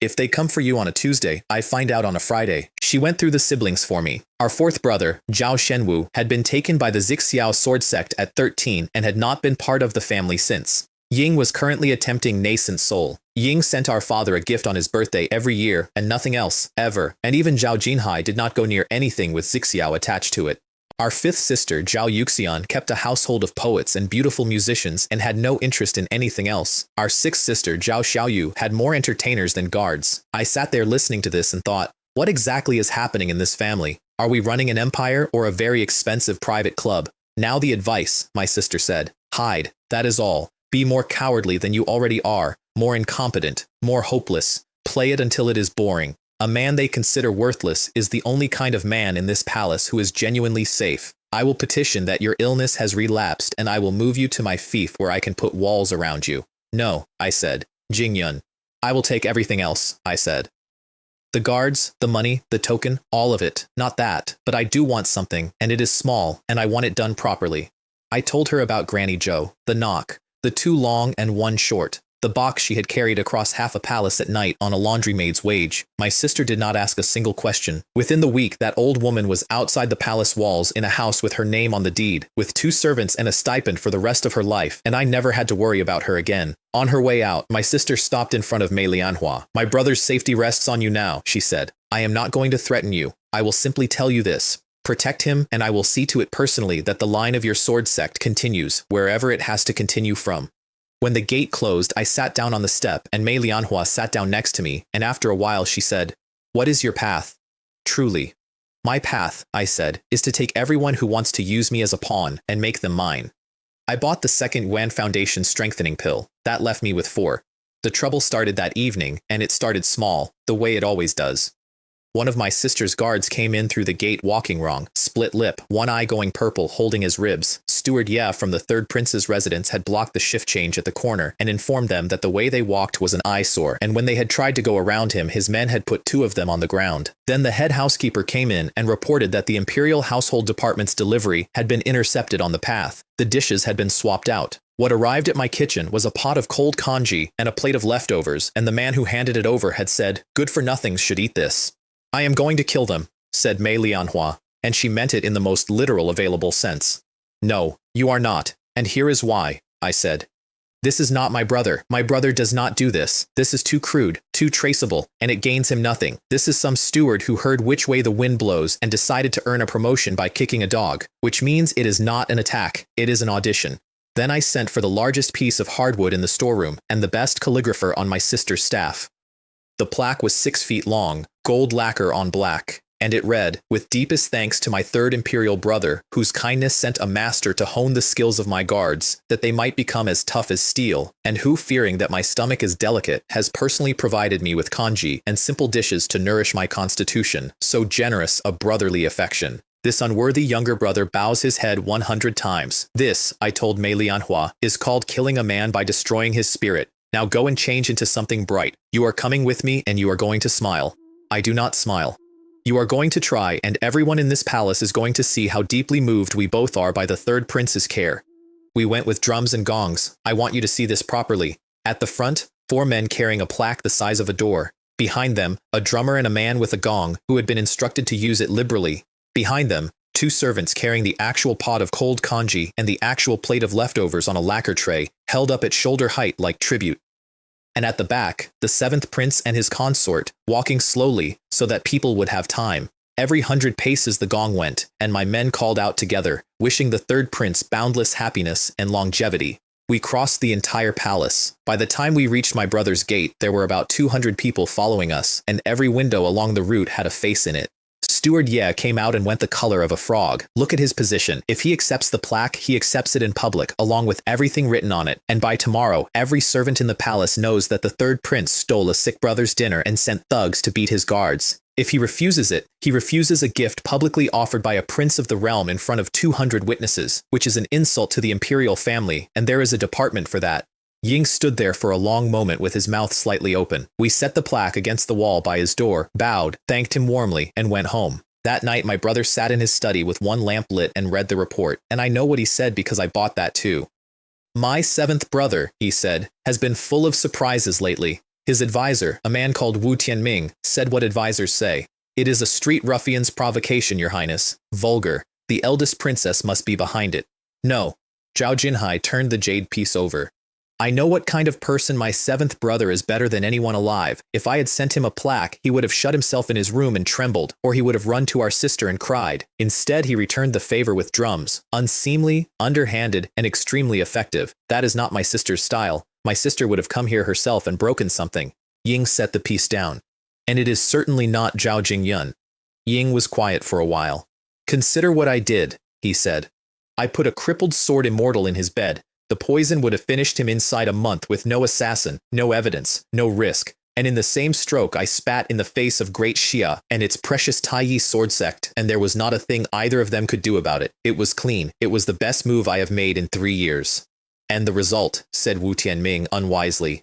If they come for you on a Tuesday, I find out on a Friday. She went through the siblings for me. Our 4th brother, Zhao Shenwu, had been taken by the Zixiao sword sect at 13 and had not been part of the family since. Ying was currently attempting nascent soul. Ying sent our father a gift on his birthday every year and nothing else, ever, and even Zhao Jinhai did not go near anything with Zixiao attached to it. Our 5th sister, Zhao Yuxian, kept a household of poets and beautiful musicians and had no interest in anything else. Our 6th sister, Zhao Xiaoyu, had more entertainers than guards. I sat there listening to this and thought, what exactly is happening in this family? Are we running an empire or a very expensive private club? Now the advice, my sister said. Hide, that is all. Be more cowardly than you already are, more incompetent, more hopeless. Play it until it is boring. A man they consider worthless is the only kind of man in this palace who is genuinely safe. I will petition that your illness has relapsed and I will move you to my fief where I can put walls around you. No, I said. Jingyun. I will take everything else, I said. The guards, the money, the token, all of it. Not that, but I do want something, and it is small, and I want it done properly. I told her about Granny Joe, the knock, the 2 long and 1 short, the box she had carried across half a palace at night on a laundrymaid's wage. My sister did not ask a single question. Within the week, that old woman was outside the palace walls in a house with her name on the deed, with 2 servants and a stipend for the rest of her life, and I never had to worry about her again. On her way out, my sister stopped in front of Manhwa. My brother's safety rests on you now, she said. I am not going to threaten you. I will simply tell you this. Protect him, and I will see to it personally that the line of your sword sect continues, wherever it has to continue from. When the gate closed, I sat down on the step, and Mei Lianhua sat down next to me, and after a while she said, "What is your path?" "Truly. My path," I said, "is to take everyone who wants to use me as a pawn and make them mine." I bought the second Yuan Foundation strengthening pill. That left me with 4. The trouble started that evening, and it started small, the way it always does. One of my sister's guards came in through the gate walking wrong, split lip, one eye going purple, holding his ribs. Steward Ye from the 3rd Prince's residence had blocked the shift change at the corner and informed them that the way they walked was an eyesore, and when they had tried to go around him, his men had put 2 of them on the ground. Then the head housekeeper came in and reported that the Imperial Household Department's delivery had been intercepted on the path. The dishes had been swapped out. What arrived at my kitchen was a pot of cold congee and a plate of leftovers, and the man who handed it over had said, "Good-for-nothings should eat this." "I am going to kill them," said Mei Lianhua, and she meant it in the most literal available sense. "No, you are not, and here is why," I said. "This is not my brother. My brother does not do this. This is too crude, too traceable, and it gains him nothing. This is some steward who heard which way the wind blows and decided to earn a promotion by kicking a dog, which means it is not an attack, it is an audition." Then I sent for the largest piece of hardwood in the storeroom and the best calligrapher on my sister's staff. The plaque was 6 feet long, gold lacquer on black, and it read, "With deepest thanks to my 3rd Imperial brother, whose kindness sent a master to hone the skills of my guards, that they might become as tough as steel, and who, fearing that my stomach is delicate, has personally provided me with congee and simple dishes to nourish my constitution, so generous a brotherly affection. This unworthy younger brother bows his head 100 times. This," I told Mei Lianhua, "is called killing a man by destroying his spirit. Now go and change into something bright. You are coming with me and you are going to smile." "I do not smile." "You are going to try, and everyone in this palace is going to see how deeply moved we both are by the 3rd Prince's care." We went with drums and gongs. I want you to see this properly. At the front, 4 men carrying a plaque the size of a door. Behind them, a drummer and a man with a gong who had been instructed to use it liberally. Behind them, 2 servants carrying the actual pot of cold congee and the actual plate of leftovers on a lacquer tray, held up at shoulder height like tribute. And at the back, the 7th Prince and his consort, walking slowly so that people would have time. Every 100 paces the gong went, and my men called out together, wishing the 3rd Prince boundless happiness and longevity. We crossed the entire palace. By the time we reached my brother's gate, there were about 200 people following us, and every window along the route had a face in it. Steward Ye came out and went the color of a frog. Look at his position. If he accepts the plaque, he accepts it in public, along with everything written on it. And by tomorrow, every servant in the palace knows that the 3rd Prince stole a sick brother's dinner and sent thugs to beat his guards. If he refuses it, he refuses a gift publicly offered by a prince of the realm in front of 200 witnesses, which is an insult to the imperial family, and there is a department for that. Ying stood there for a long moment with his mouth slightly open. We set the plaque against the wall by his door, bowed, thanked him warmly, and went home. That night my brother sat in his study with one lamp lit and read the report, and I know what he said because I bought that too. "My 7th brother," he said, "has been full of surprises lately. His advisor, a man called Wu Tianming, said what advisors say. It is a street ruffian's provocation, your highness. Vulgar. The eldest princess must be behind it." "No." Zhao Jinhai turned the jade piece over. "I know what kind of person my 7th brother is better than anyone alive. If I had sent him a plaque, he would have shut himself in his room and trembled, or he would have run to our sister and cried. Instead, he returned the favor with drums. Unseemly, underhanded, and extremely effective. That is not my sister's style. My sister would have come here herself and broken something." Ying set the piece down. "And it is certainly not Zhao Jingyun." Ying was quiet for a while. "Consider what I did," he said. "I put a crippled sword immortal in his bed. The poison would have finished him inside a month with no assassin, no evidence, no risk, and in the same stroke I spat in the face of Great Xia and its precious Taiyi sword sect, and there was not a thing either of them could do about it. It was clean. It was the best move I have made in 3 years. And the result, said Wu Tianming unwisely.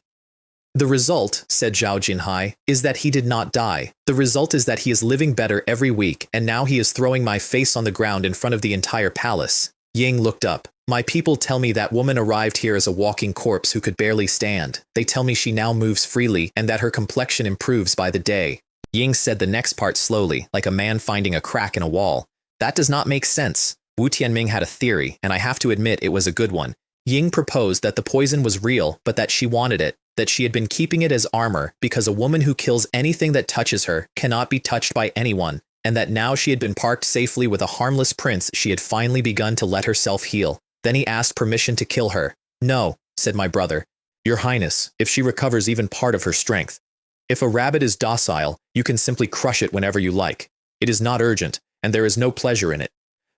The result, said Zhao Jinhai, is that he did not die. The result is that he is living better every week, and now he is throwing my face on the ground in front of the entire palace. Ying looked up. My people tell me that woman arrived here as a walking corpse who could barely stand. They tell me she now moves freely and that her complexion improves by the day. Ying said the next part slowly, like a man finding a crack in a wall. That does not make sense. Wu Tianming had a theory, and I have to admit it was a good one. Ying proposed that the poison was real, but that she wanted it, that she had been keeping it as armor because a woman who kills anything that touches her cannot be touched by anyone, and that now she had been parked safely with a harmless prince, she had finally begun to let herself heal. Then he asked permission to kill her. No, said my brother. Your Highness, if she recovers even part of her strength. If a rabbit is docile, you can simply crush it whenever you like. It is not urgent, and there is no pleasure in it.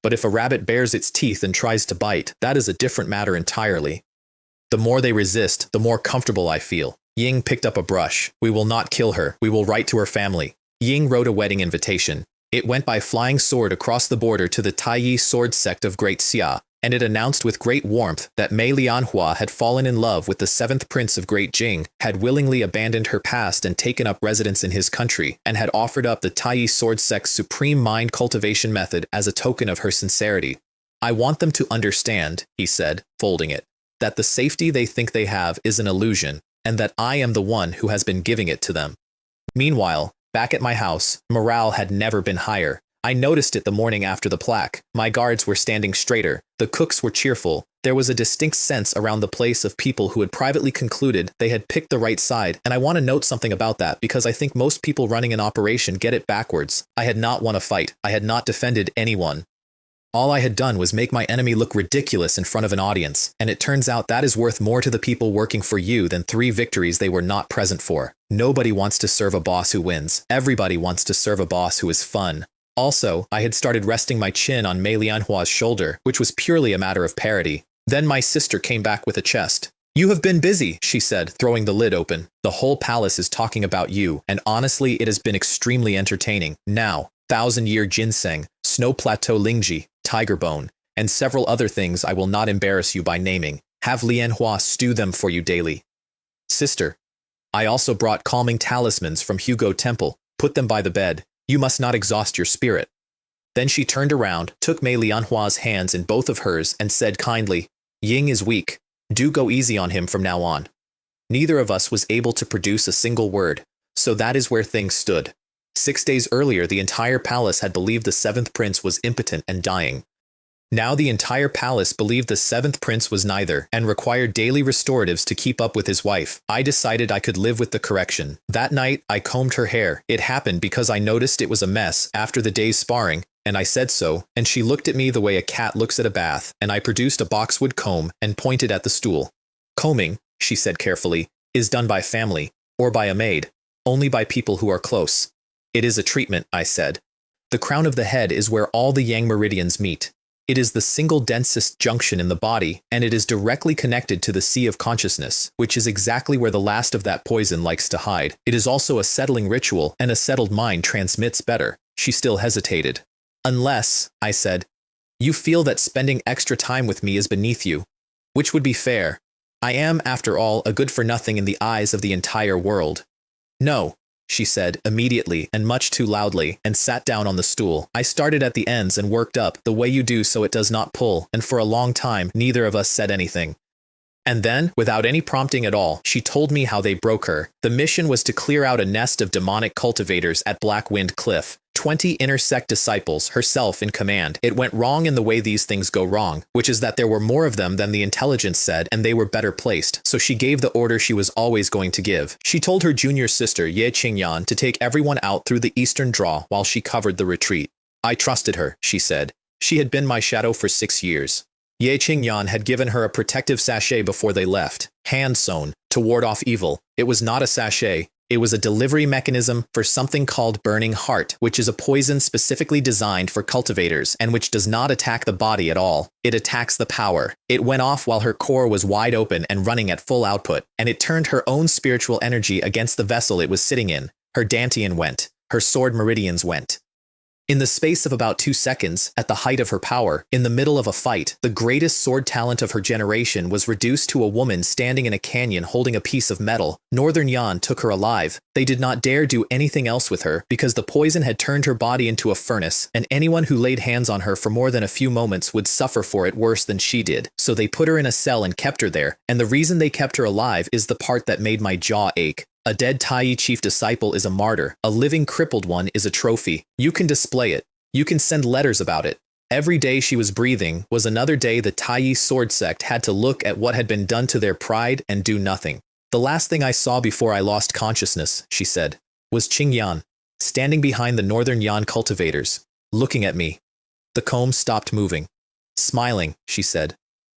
But if a rabbit bares its teeth and tries to bite, that is a different matter entirely. The more they resist, the more comfortable I feel. Ying picked up a brush. We will not kill her. We will write to her family. Ying wrote a wedding invitation. It went by flying sword across the border to the Taiyi sword sect of Great Xia, and it announced with great warmth that Mei Lianhua had fallen in love with the 7th prince of Great Jing, had willingly abandoned her past and taken up residence in his country, and had offered up the Taiyi sword sect's supreme mind cultivation method as a token of her sincerity. I want them to understand, he said, folding it, that the safety they think they have is an illusion, and that I am the one who has been giving it to them. Meanwhile, back at my house, morale had never been higher. I noticed it the morning after the plaque. My guards were standing straighter. The cooks were cheerful. There was a distinct sense around the place of people who had privately concluded they had picked the right side, and I want to note something about that because I think most people running an operation get it backwards. I had not won a fight. I had not defended anyone. All I had done was make my enemy look ridiculous in front of an audience, and it turns out that is worth more to the people working for you than 3 victories they were not present for. Nobody wants to serve a boss who wins. Everybody wants to serve a boss who is fun. Also, I had started resting my chin on Mei Lianhua's shoulder, which was purely a matter of parody. Then my sister came back with a chest. You have been busy, she said, throwing the lid open. The whole palace is talking about you, and honestly it has been extremely entertaining. Now, 1,000-year ginseng, snow plateau lingji, tiger bone, and several other things I will not embarrass you by naming. Have Lianhua stew them for you daily. Sister, I also brought calming talismans from Hugo Temple. Put them by the bed. You must not exhaust your spirit. Then she turned around, took Mei Lianhua's hands in both of hers, and said kindly, Ying is weak. Do go easy on him from now on. Neither of us was able to produce a single word, so that is where things stood. 6 days earlier, the entire palace had believed the 7th prince was impotent and dying. Now the entire palace believed the 7th prince was neither, and required daily restoratives to keep up with his wife. I decided I could live with the correction. That night, I combed her hair. It happened because I noticed it was a mess after the day's sparring, and I said so, and she looked at me the way a cat looks at a bath, and I produced a boxwood comb and pointed at the stool. Combing, she said carefully, is done by family, or by a maid, only by people who are close. It is a treatment, I said. The crown of the head is where all the yang meridians meet. It is the single densest junction in the body, and it is directly connected to the sea of consciousness, which is exactly where the last of that poison likes to hide. It is also a settling ritual, and a settled mind transmits better. She still hesitated. Unless, I said, you feel that spending extra time with me is beneath you, which would be fair. I am, after all, a good-for-nothing in the eyes of the entire world. No, she said immediately and much too loudly, and sat down on the stool. I started at the ends and worked up, the way you do so it does not pull, and for a long time neither of us said anything. And then, without any prompting at all, she told me how they broke her. The mission was to clear out a nest of demonic cultivators at Blackwind Cliff. 20 inner sect disciples, herself in command. It went wrong in the way these things go wrong, which is that there were more of them than the intelligence said, and they were better placed, so she gave the order she was always going to give. She told her junior sister, Ye Qingyan, to take everyone out through the eastern draw while she covered the retreat. I trusted her, she said. She had been my shadow for 6 years. Ye Qingyan had given her a protective sachet before they left, hand-sewn, to ward off evil. It was not a sachet. It was a delivery mechanism for something called Burning Heart, which is a poison specifically designed for cultivators and which does not attack the body at all. It attacks the power. It went off while her core was wide open and running at full output, and it turned her own spiritual energy against the vessel it was sitting in. Her dantian went. Her sword meridians went. In the space of about 2 seconds, at the height of her power, in the middle of a fight, the greatest sword talent of her generation was reduced to a woman standing in a canyon holding a piece of metal. Northern Yan took her alive. They did not dare do anything else with her because the poison had turned her body into a furnace, and anyone who laid hands on her for more than a few moments would suffer for it worse than she did. So they put her in a cell and kept her there, and the reason they kept her alive is the part that made my jaw ache. A dead Tai chief disciple is a martyr. A living crippled one is a trophy. You can display it. You can send letters about it. Every day she was breathing was another day the Tai sword sect had to look at what had been done to their pride and do nothing. The last thing I saw before I lost consciousness, she said, was Qing Yan, standing behind the Northern Yan cultivators, looking at me. The comb stopped moving. Smiling, she said.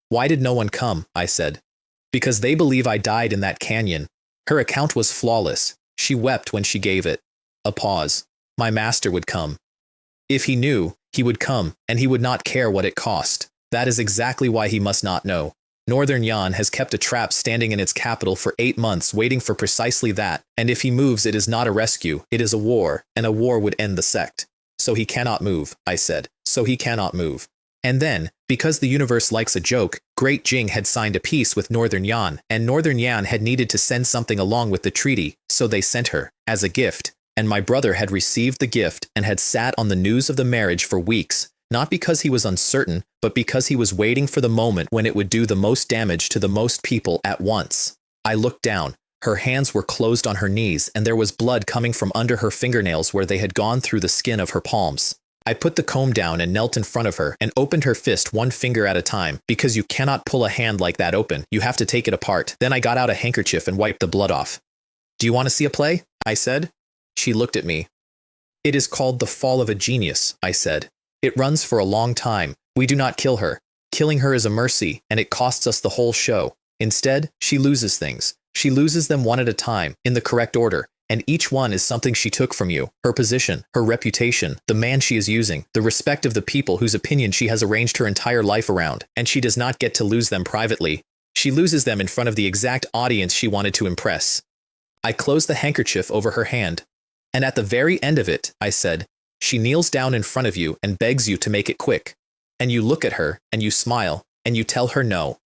Why did no one come? I said. Because they believe I died in that canyon. Her account was flawless. She wept when she gave it. A pause. My master would come. If he knew, he would come, and he would not care what it cost. That is exactly why he must not know. Northern Yan has kept a trap standing in its capital for 8 months waiting for precisely that, and if he moves it is not a rescue, it is a war, and a war would end the sect. So he cannot move, I said. So he cannot move. And then, because the universe likes a joke, Great Jing had signed a peace with Northern Yan, and Northern Yan had needed to send something along with the treaty, so they sent her, as a gift, and my brother had received the gift and had sat on the news of the marriage for weeks, not because he was uncertain, but because he was waiting for the moment when it would do the most damage to the most people at once. I looked down. Her hands were closed on her knees, and there was blood coming from under her fingernails where they had gone through the skin of her palms. I put the comb down and knelt in front of her and opened her fist one finger at a time, because you cannot pull a hand like that open, you have to take it apart. Then I got out a handkerchief and wiped the blood off. Do you want to see a play? I said. She looked at me. It is called The Fall of a Genius, I said. It runs for a long time. We do not kill her. Killing her is a mercy, and it costs us the whole show. Instead, she loses things. She loses them one at a time, in the correct order. And each one is something she took from you, her position, her reputation, the man she is using, the respect of the people whose opinion she has arranged her entire life around, and she does not get to lose them privately. She loses them in front of the exact audience she wanted to impress. I closed the handkerchief over her hand. And at the very end of it, I said, she kneels down in front of you and begs you to make it quick. And you look at her, and you smile, and you tell her no.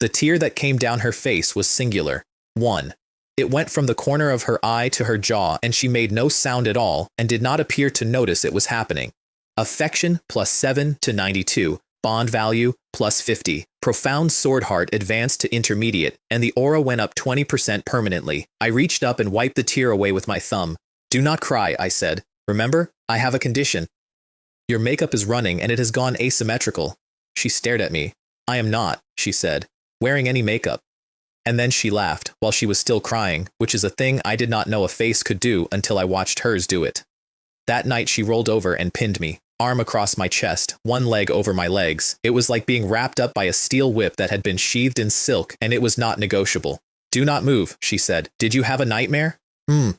The tear that came down her face was singular. 1. It went from the corner of her eye to her jaw, and she made no sound at all, and did not appear to notice it was happening. Affection +7 to 92, bond value +50, profound sword heart advanced to intermediate, and the aura went up 20% permanently. I reached up and wiped the tear away with my thumb. Do not cry, I said. Remember, I have a condition. Your makeup is running and it has gone asymmetrical. She stared at me. I am not, she said, wearing any makeup. And then she laughed, while she was still crying, which is a thing I did not know a face could do until I watched hers do it. That night she rolled over and pinned me, arm across my chest, one leg over my legs. It was like being wrapped up by a steel whip that had been sheathed in silk, and it was not negotiable. Do not move, she said. Did you have a nightmare?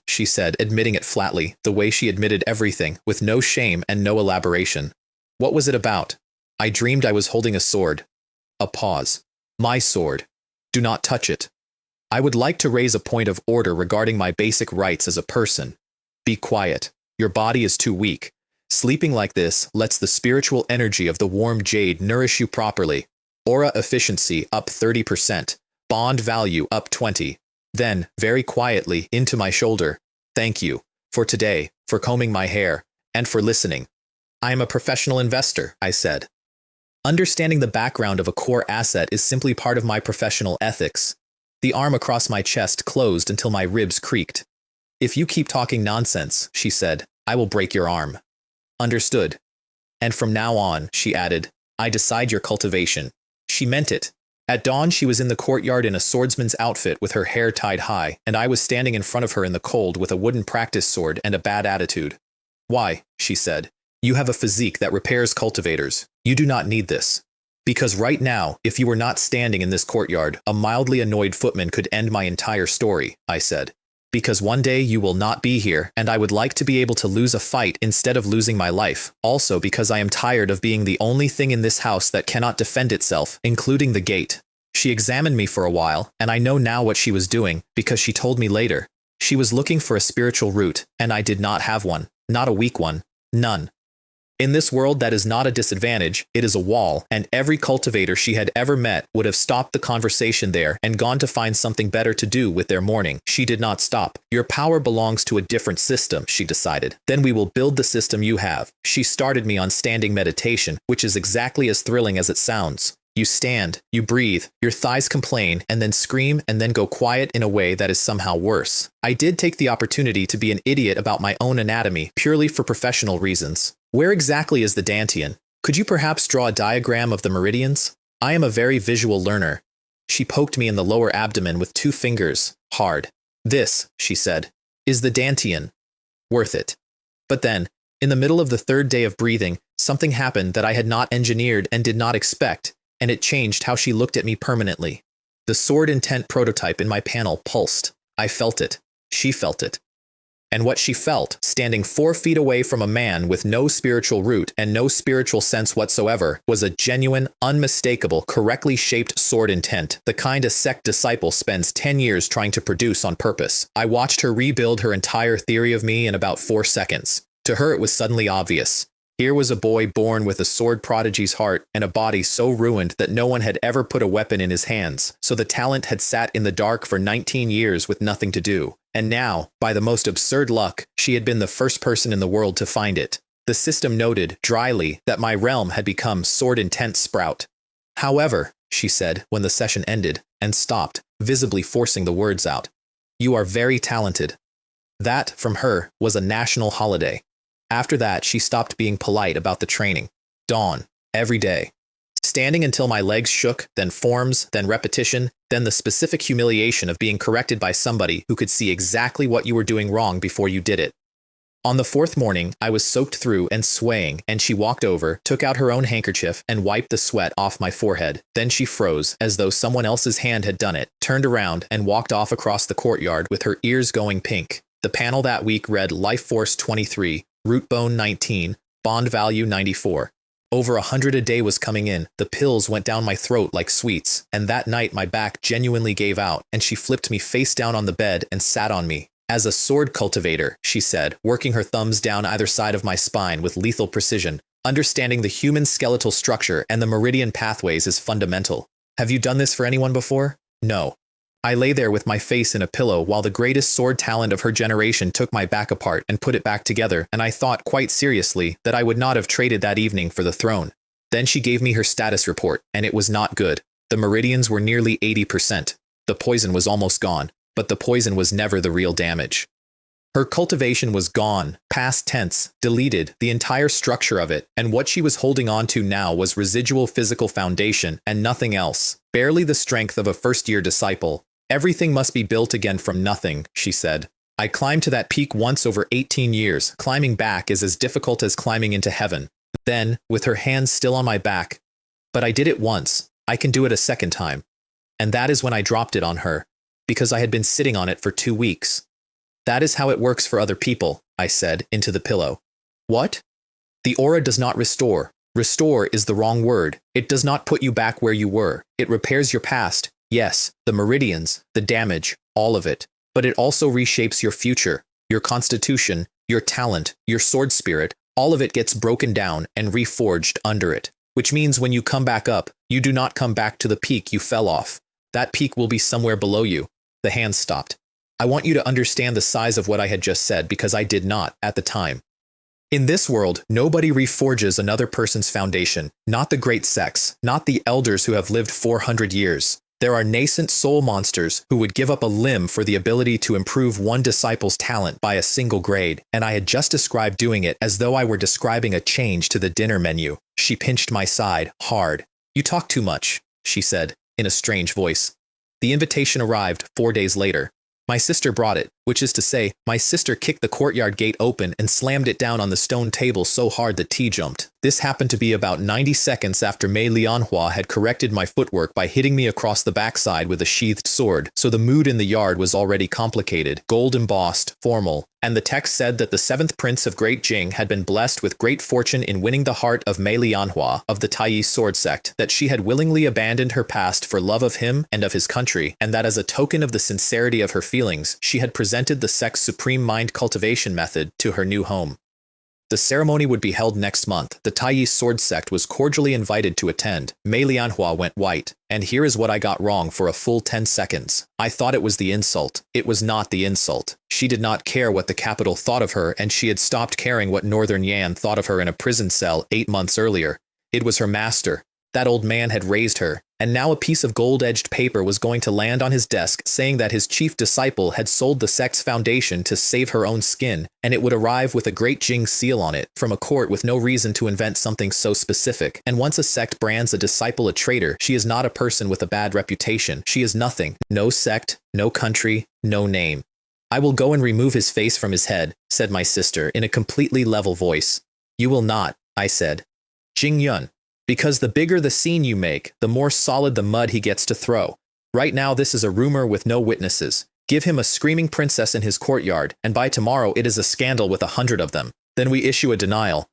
She said, admitting it flatly, the way she admitted everything, with no shame and no elaboration. What was it about? I dreamed I was holding a sword. A pause. My sword. Do not touch it. I would like to raise a point of order regarding my basic rights as a person. Be quiet. Your body is too weak. Sleeping like this lets the spiritual energy of the warm jade nourish you properly. Aura efficiency up 30%. Bond value up 20. Then, very quietly, into my shoulder. Thank you. For today, for combing my hair, and for listening. I am a professional investor, I said. Understanding the background of a core asset is simply part of my professional ethics. The arm across my chest closed until my ribs creaked. If you keep talking nonsense, she said, I will break your arm. Understood. And from now on, she added, I decide your cultivation. She meant it. At dawn she was in the courtyard in a swordsman's outfit with her hair tied high, and I was standing in front of her in the cold with a wooden practice sword and a bad attitude. Why, she said, you have a physique that repairs cultivators. You do not need this. Because right now, if you were not standing in this courtyard, a mildly annoyed footman could end my entire story, I said. Because one day you will not be here, and I would like to be able to lose a fight instead of losing my life. Also because I am tired of being the only thing in this house that cannot defend itself, including the gate. She examined me for a while, and I know now what she was doing, because she told me later. She was looking for a spiritual root, and I did not have one. Not a weak one. None. In this world that is not a disadvantage, it is a wall, and every cultivator she had ever met would have stopped the conversation there and gone to find something better to do with their morning. She did not stop. Your power belongs to a different system, she decided. Then we will build the system you have. She started me on standing meditation, which is exactly as thrilling as it sounds. You stand, you breathe, your thighs complain, and then scream, and then go quiet in a way that is somehow worse. I did take the opportunity to be an idiot about my own anatomy, purely for professional reasons. Where exactly is the dantian? Could you perhaps draw a diagram of the meridians? I am a very visual learner. She poked me in the lower abdomen with 2 fingers, hard. This, she said, is the dantian. Worth it. But then, in the middle of the 3rd day of breathing, something happened that I had not engineered and did not expect, and it changed how she looked at me permanently. The sword intent prototype in my panel pulsed. I felt it. She felt it. And what she felt, standing 4 feet away from a man with no spiritual root and no spiritual sense whatsoever, was a genuine, unmistakable, correctly shaped sword intent, the kind a sect disciple spends 10 years trying to produce on purpose. I watched her rebuild her entire theory of me in about 4 seconds. To her it was suddenly obvious. Here was a boy born with a sword prodigy's heart and a body so ruined that no one had ever put a weapon in his hands, so the talent had sat in the dark for 19 years with nothing to do. And now, by the most absurd luck, she had been the first person in the world to find it. The system noted, dryly, that my realm had become sword intent sprout. However, she said when the session ended, and stopped, visibly forcing the words out. You are very talented. That, from her, was a national holiday. After that, she stopped being polite about the training. Dawn. Every day. Standing until my legs shook, then forms, then repetition, then the specific humiliation of being corrected by somebody who could see exactly what you were doing wrong before you did it. On the 4th morning, I was soaked through and swaying, and she walked over, took out her own handkerchief, and wiped the sweat off my forehead. Then she froze, as though someone else's hand had done it, turned around, and walked off across the courtyard with her ears going pink. The panel that week read Life Force 23, Root Bone 19, Bond Value 94. Over 100 a day was coming in, the pills went down my throat like sweets, and that night my back genuinely gave out, and she flipped me face down on the bed and sat on me. As a sword cultivator, she said, working her thumbs down either side of my spine with lethal precision, understanding the human skeletal structure and the meridian pathways is fundamental. Have you done this for anyone before? No. I lay there with my face in a pillow while the greatest sword talent of her generation took my back apart and put it back together, and I thought quite seriously that I would not have traded that evening for the throne. Then she gave me her status report, and it was not good. The meridians were nearly 80%. The poison was almost gone, but the poison was never the real damage. Her cultivation was gone, past tense, deleted, the entire structure of it, and what she was holding on to now was residual physical foundation and nothing else, barely the strength of a first-year disciple. Everything must be built again from nothing, she said. I climbed to that peak once over 18 years. Climbing back is as difficult as climbing into heaven. Then, with her hands still on my back, but I did it once. I can do it a second time. And that is when I dropped it on her, because I had been sitting on it for 2 weeks. That is how it works for other people, I said, into the pillow. What? The aura does not restore. Restore is the wrong word. It does not put you back where you were. It repairs your past. Yes, the meridians, the damage, all of it. But it also reshapes your future, your constitution, your talent, your sword spirit. All of it gets broken down and reforged under it. Which means when you come back up, you do not come back to the peak you fell off. That peak will be somewhere below you. The hand stopped. I want you to understand the size of what I had just said because I did not at the time. In this world, nobody reforges another person's foundation. Not the great sects, not the elders who have lived 400 years. There are nascent soul monsters who would give up a limb for the ability to improve one disciple's talent by a single grade, and I had just described doing it as though I were describing a change to the dinner menu. She pinched my side, hard. You talk too much, she said, in a strange voice. The invitation arrived 4 days later. My sister brought it, which is to say, my sister kicked the courtyard gate open and slammed it down on the stone table so hard that T jumped. This happened to be about 90 seconds after Mei Lianhua had corrected my footwork by hitting me across the backside with a sheathed sword, so the mood in the yard was already complicated, gold embossed, formal, and the text said that the 7th prince of Great Jing had been blessed with great fortune in winning the heart of Mei Lianhua of the Taiyi sword sect, that she had willingly abandoned her past for love of him and of his country, and that as a token of the sincerity of her feelings, she had presented the sect's supreme mind cultivation method to her new home. The ceremony would be held next month. The Taiyi sword sect was cordially invited to attend. Mei Lianhua went white. And here is what I got wrong for a full 10 seconds. I thought it was the insult. It was not the insult. She did not care what the capital thought of her, and she had stopped caring what Northern Yan thought of her in a prison cell 8 months earlier. It was her master. That old man had raised her, and now a piece of gold-edged paper was going to land on his desk saying that his chief disciple had sold the sect's foundation to save her own skin, and it would arrive with a Great Jing seal on it, from a court with no reason to invent something so specific. And once a sect brands a disciple a traitor, she is not a person with a bad reputation. She is nothing. No sect, no country, no name. I will go and remove his face from his head, said my sister in a completely level voice. You will not, I said. Jing Yun. Because the bigger the scene you make, the more solid the mud he gets to throw. Right now this is a rumor with no witnesses. Give him a screaming princess in his courtyard, and by tomorrow it is a scandal with 100 of them. Then we issue a denial.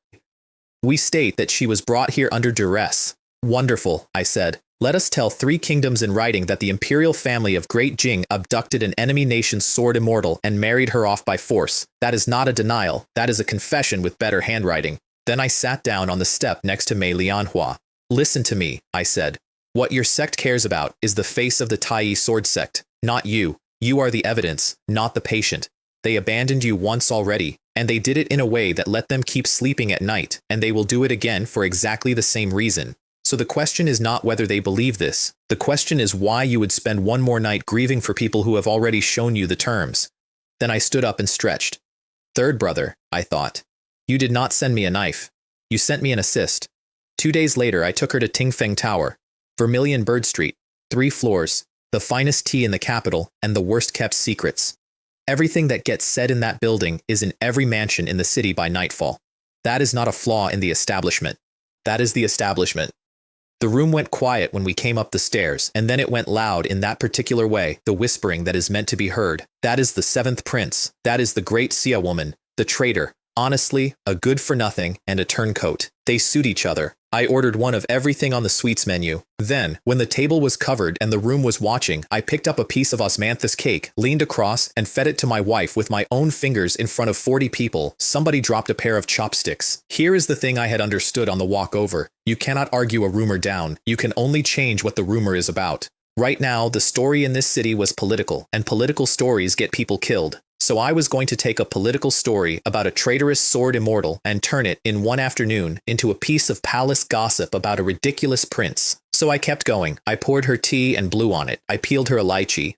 We state that she was brought here under duress. Wonderful, I said. Let us tell 3 kingdoms in writing that the imperial family of Great Jing abducted an enemy nation's sword Immortal and married her off by force. That is not a denial, that is a confession with better handwriting. Then I sat down on the step next to Mei Lianhua. Listen to me, I said. What your sect cares about is the face of the Taiyi sword sect, not you. You are the evidence, not the patient. They abandoned you once already, and they did it in a way that let them keep sleeping at night, and they will do it again for exactly the same reason. So the question is not whether they believe this. The question is why you would spend one more night grieving for people who have already shown you the terms. Then I stood up and stretched. Third brother, I thought. You did not send me a knife. You sent me an assist. 2 days later, I took her to Tingfeng Tower, Vermilion Bird Street, 3 floors, the finest tea in the capital, and the worst-kept secrets. Everything that gets said in that building is in every mansion in the city by nightfall. That is not a flaw in the establishment. That is the establishment. The room went quiet when we came up the stairs, and then it went loud in that particular way, the whispering that is meant to be heard. That is the 7th prince. That is the great Xia woman, the traitor. Honestly, a good-for-nothing and a turncoat. They suit each other. I ordered one of everything on the sweets menu. Then, when the table was covered and the room was watching, I picked up a piece of osmanthus cake, leaned across, and fed it to my wife with my own fingers in front of 40 people. Somebody dropped a pair of chopsticks. Here is the thing I had understood on the walk over. You cannot argue a rumor down. You can only change what the rumor is about. Right now, the story in this city was political, and political stories get people killed. So I was going to take a political story about a traitorous sword Immortal and turn it, in one afternoon, into a piece of palace gossip about a ridiculous prince. So I kept going. I poured her tea and blew on it. I peeled her a lychee.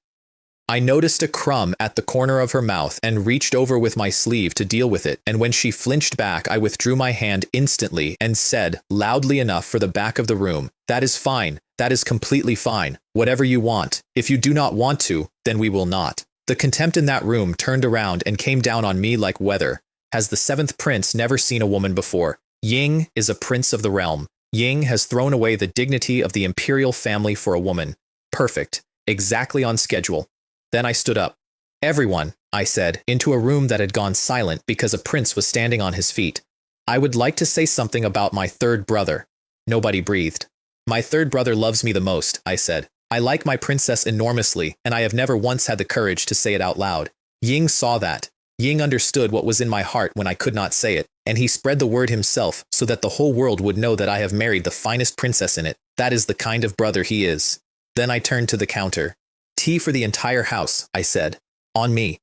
I noticed a crumb at the corner of her mouth and reached over with my sleeve to deal with it, and when she flinched back, I withdrew my hand instantly and said, loudly enough for the back of the room, "That is fine. That is completely fine. Whatever you want. If you do not want to, then we will not." The contempt in that room turned around and came down on me like weather. Has the 7th prince never seen a woman before? Ying is a prince of the realm. Ying has thrown away the dignity of the imperial family for a woman. Perfect. Exactly on schedule. Then I stood up. Everyone, I said, into a room that had gone silent because a prince was standing on his feet. I would like to say something about my 3rd brother. Nobody breathed. My 3rd brother loves me the most, I said. I like my princess enormously, and I have never once had the courage to say it out loud. Ying saw that. Ying understood what was in my heart when I could not say it, and he spread the word himself so that the whole world would know that I have married the finest princess in it. That is the kind of brother he is. Then I turned to the counter. Tea for the entire house, I said. On me.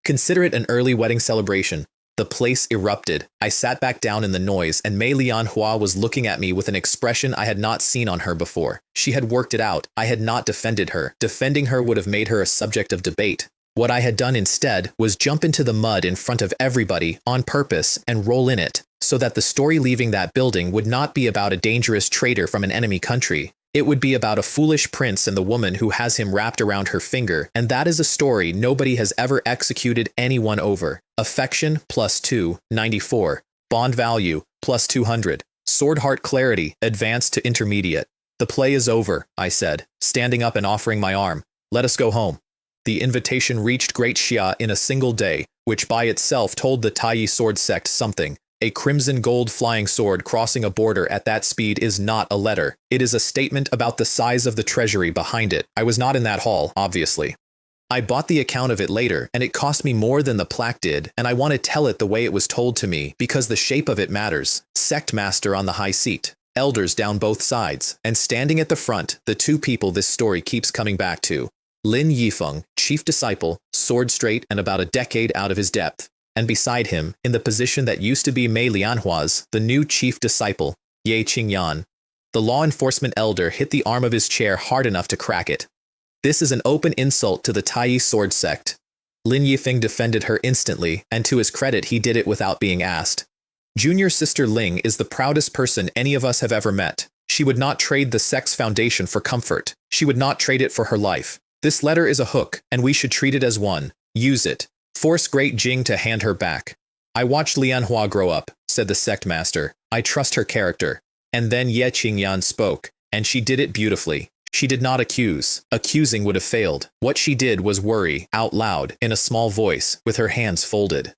Consider it an early wedding celebration. The place erupted. I sat back down in the noise, and Mei Lianhua was looking at me with an expression I had not seen on her before. She had worked it out. I had not defended her. Defending her would have made her a subject of debate. What I had done instead was jump into the mud in front of everybody, on purpose, and roll in it, so that the story leaving that building would not be about a dangerous traitor from an enemy country. It would be about a foolish prince and the woman who has him wrapped around her finger, and that is a story nobody has ever executed anyone over. Affection +2, 94. Bond value +200. Sword heart clarity advanced to intermediate. The play is over, I said, standing up and offering my arm. Let us go home. The invitation reached Great Xia in a single day, which by itself told the Taiyi sword sect something. A crimson gold flying sword crossing a border at that speed is not a letter. It is a statement about the size of the treasury behind it. I was not in that hall, obviously. I bought the account of it later, and it cost me more than the plaque did, and I want to tell it the way it was told to me, because the shape of it matters. Sect master on the high seat, elders down both sides, and standing at the front, the two people this story keeps coming back to. Lin Yifeng, chief disciple, sword straight and about a decade out of his depth. And beside him, in the position that used to be Mei Lianhua's, the new chief disciple, Ye Qingyan. The law enforcement elder hit the arm of his chair hard enough to crack it. This is an open insult to the Taiyi sword sect. Lin Yifeng defended her instantly, and to his credit he did it without being asked. Junior sister Ling is the proudest person any of us have ever met. She would not trade the sect's foundation for comfort. She would not trade it for her life. This letter is a hook, and we should treat it as one. Use it. Force Great Jing to hand her back. I watched Lianhua grow up, said the sect master. I trust her character. And then Ye Qingyan spoke, and she did it beautifully. She did not accuse. Accusing would have failed. What she did was worry, out loud, in a small voice, with her hands folded.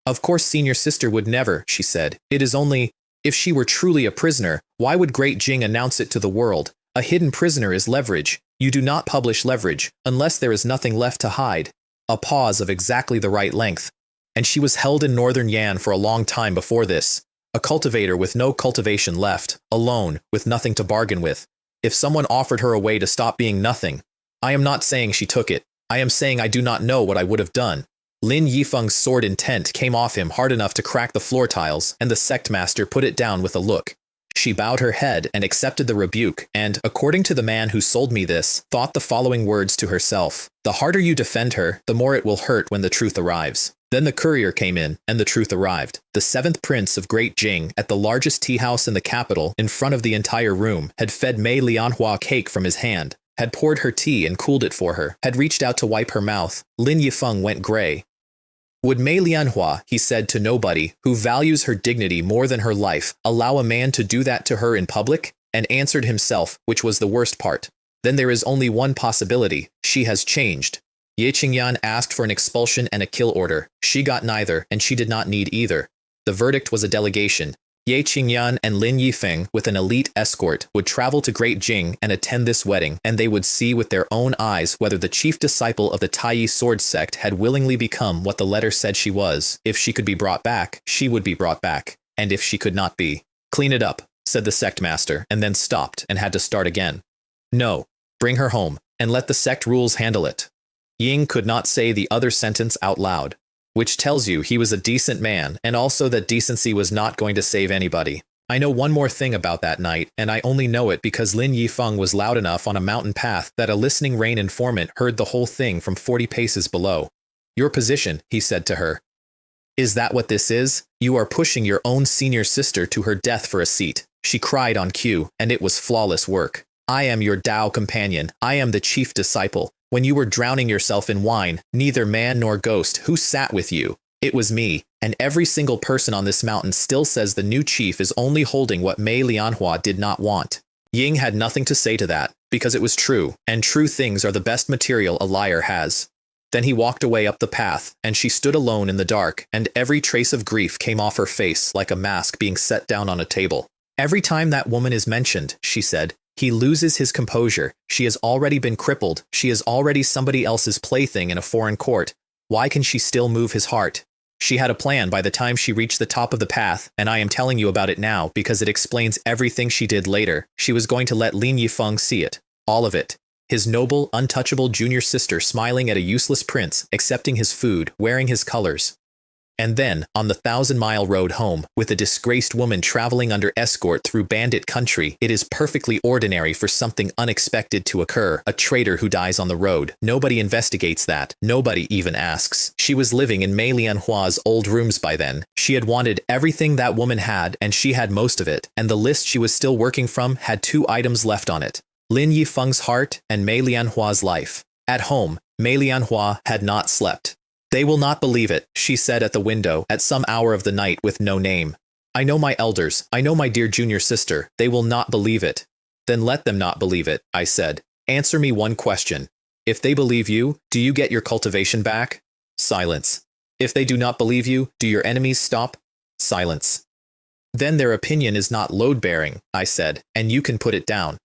Of course senior sister would never, she said. It is only, if she were truly a prisoner, why would Great Jing announce it to the world? A hidden prisoner is leverage. You do not publish leverage, unless there is nothing left to hide. A pause of exactly the right length. And she was held in northern Yan for a long time before this. A cultivator with no cultivation left, alone, with nothing to bargain with. If someone offered her a way to stop being nothing, I am not saying she took it. I am saying I do not know what I would have done. Lin Yifeng's sword intent came off him hard enough to crack the floor tiles, and the sect master put it down with a look. She bowed her head and accepted the rebuke, and, according to the man who sold me this, thought the following words to herself. The harder you defend her, the more it will hurt when the truth arrives. Then the courier came in, and the truth arrived. The seventh prince of Great Jing, at the largest tea house in the capital, in front of the entire room, had fed Mei Lianhua cake from his hand, had poured her tea and cooled it for her, had reached out to wipe her mouth. Lin Yifeng went gray. Would Mei Lianhua, he said to nobody, who values her dignity more than her life, allow a man to do that to her in public? And answered himself, which was the worst part. Then there is only one possibility. She has changed. Ye Qingyan asked for an expulsion and a kill order. She got neither, and she did not need either. The verdict was a delegation. Ye Qingyan and Lin Yifeng, with an elite escort, would travel to Great Jing and attend this wedding, and they would see with their own eyes whether the chief disciple of the Taiyi sword sect had willingly become what the letter said she was. If she could be brought back, she would be brought back. And if she could not be, clean it up, said the sect master, and then stopped and had to start again. No, bring her home, and let the sect rules handle it. Ying could not say the other sentence out loud. Which tells you he was a decent man, and also that decency was not going to save anybody. I know one more thing about that night, and I only know it because Lin Yifeng was loud enough on a mountain path that a listening rain informant heard the whole thing from 40 paces below. Your position, he said to her. Is that what this is? You are pushing your own senior sister to her death for a seat. She cried on cue, and it was flawless work. I am your Tao companion. I am the chief disciple. When you were drowning yourself in wine, neither man nor ghost, who sat with you? It was me, and every single person on this mountain still says the new chief is only holding what Mei Lianhua did not want. Ying had nothing to say to that, because it was true, and true things are the best material a liar has. Then he walked away up the path, and she stood alone in the dark, and every trace of grief came off her face like a mask being set down on a table. Every time that woman is mentioned, she said, he loses his composure. She has already been crippled. She is already somebody else's plaything in a foreign court. Why can she still move his heart? She had a plan by the time she reached the top of the path, and I am telling you about it now because it explains everything she did later. She was going to let Lin Yifeng see it. All of it. His noble, untouchable junior sister smiling at a useless prince, accepting his food, wearing his colors. And then, on the 1,000-mile road home, with a disgraced woman traveling under escort through bandit country, it is perfectly ordinary for something unexpected to occur. A traitor who dies on the road. Nobody investigates that. Nobody even asks. She was living in Mei Lianhua's old rooms by then. She had wanted everything that woman had, and she had most of it. And the list she was still working from had 2 items left on it. Lin Yifeng's heart and Mei Lianhua's life. At home, Mei Lianhua had not slept. They will not believe it, she said at the window at some hour of the night with no name. I know my elders, I know my dear junior sister, they will not believe it. Then let them not believe it, I said. Answer me one question. If they believe you, do you get your cultivation back? Silence. If they do not believe you, do your enemies stop? Silence. Then their opinion is not load-bearing, I said, and you can put it down.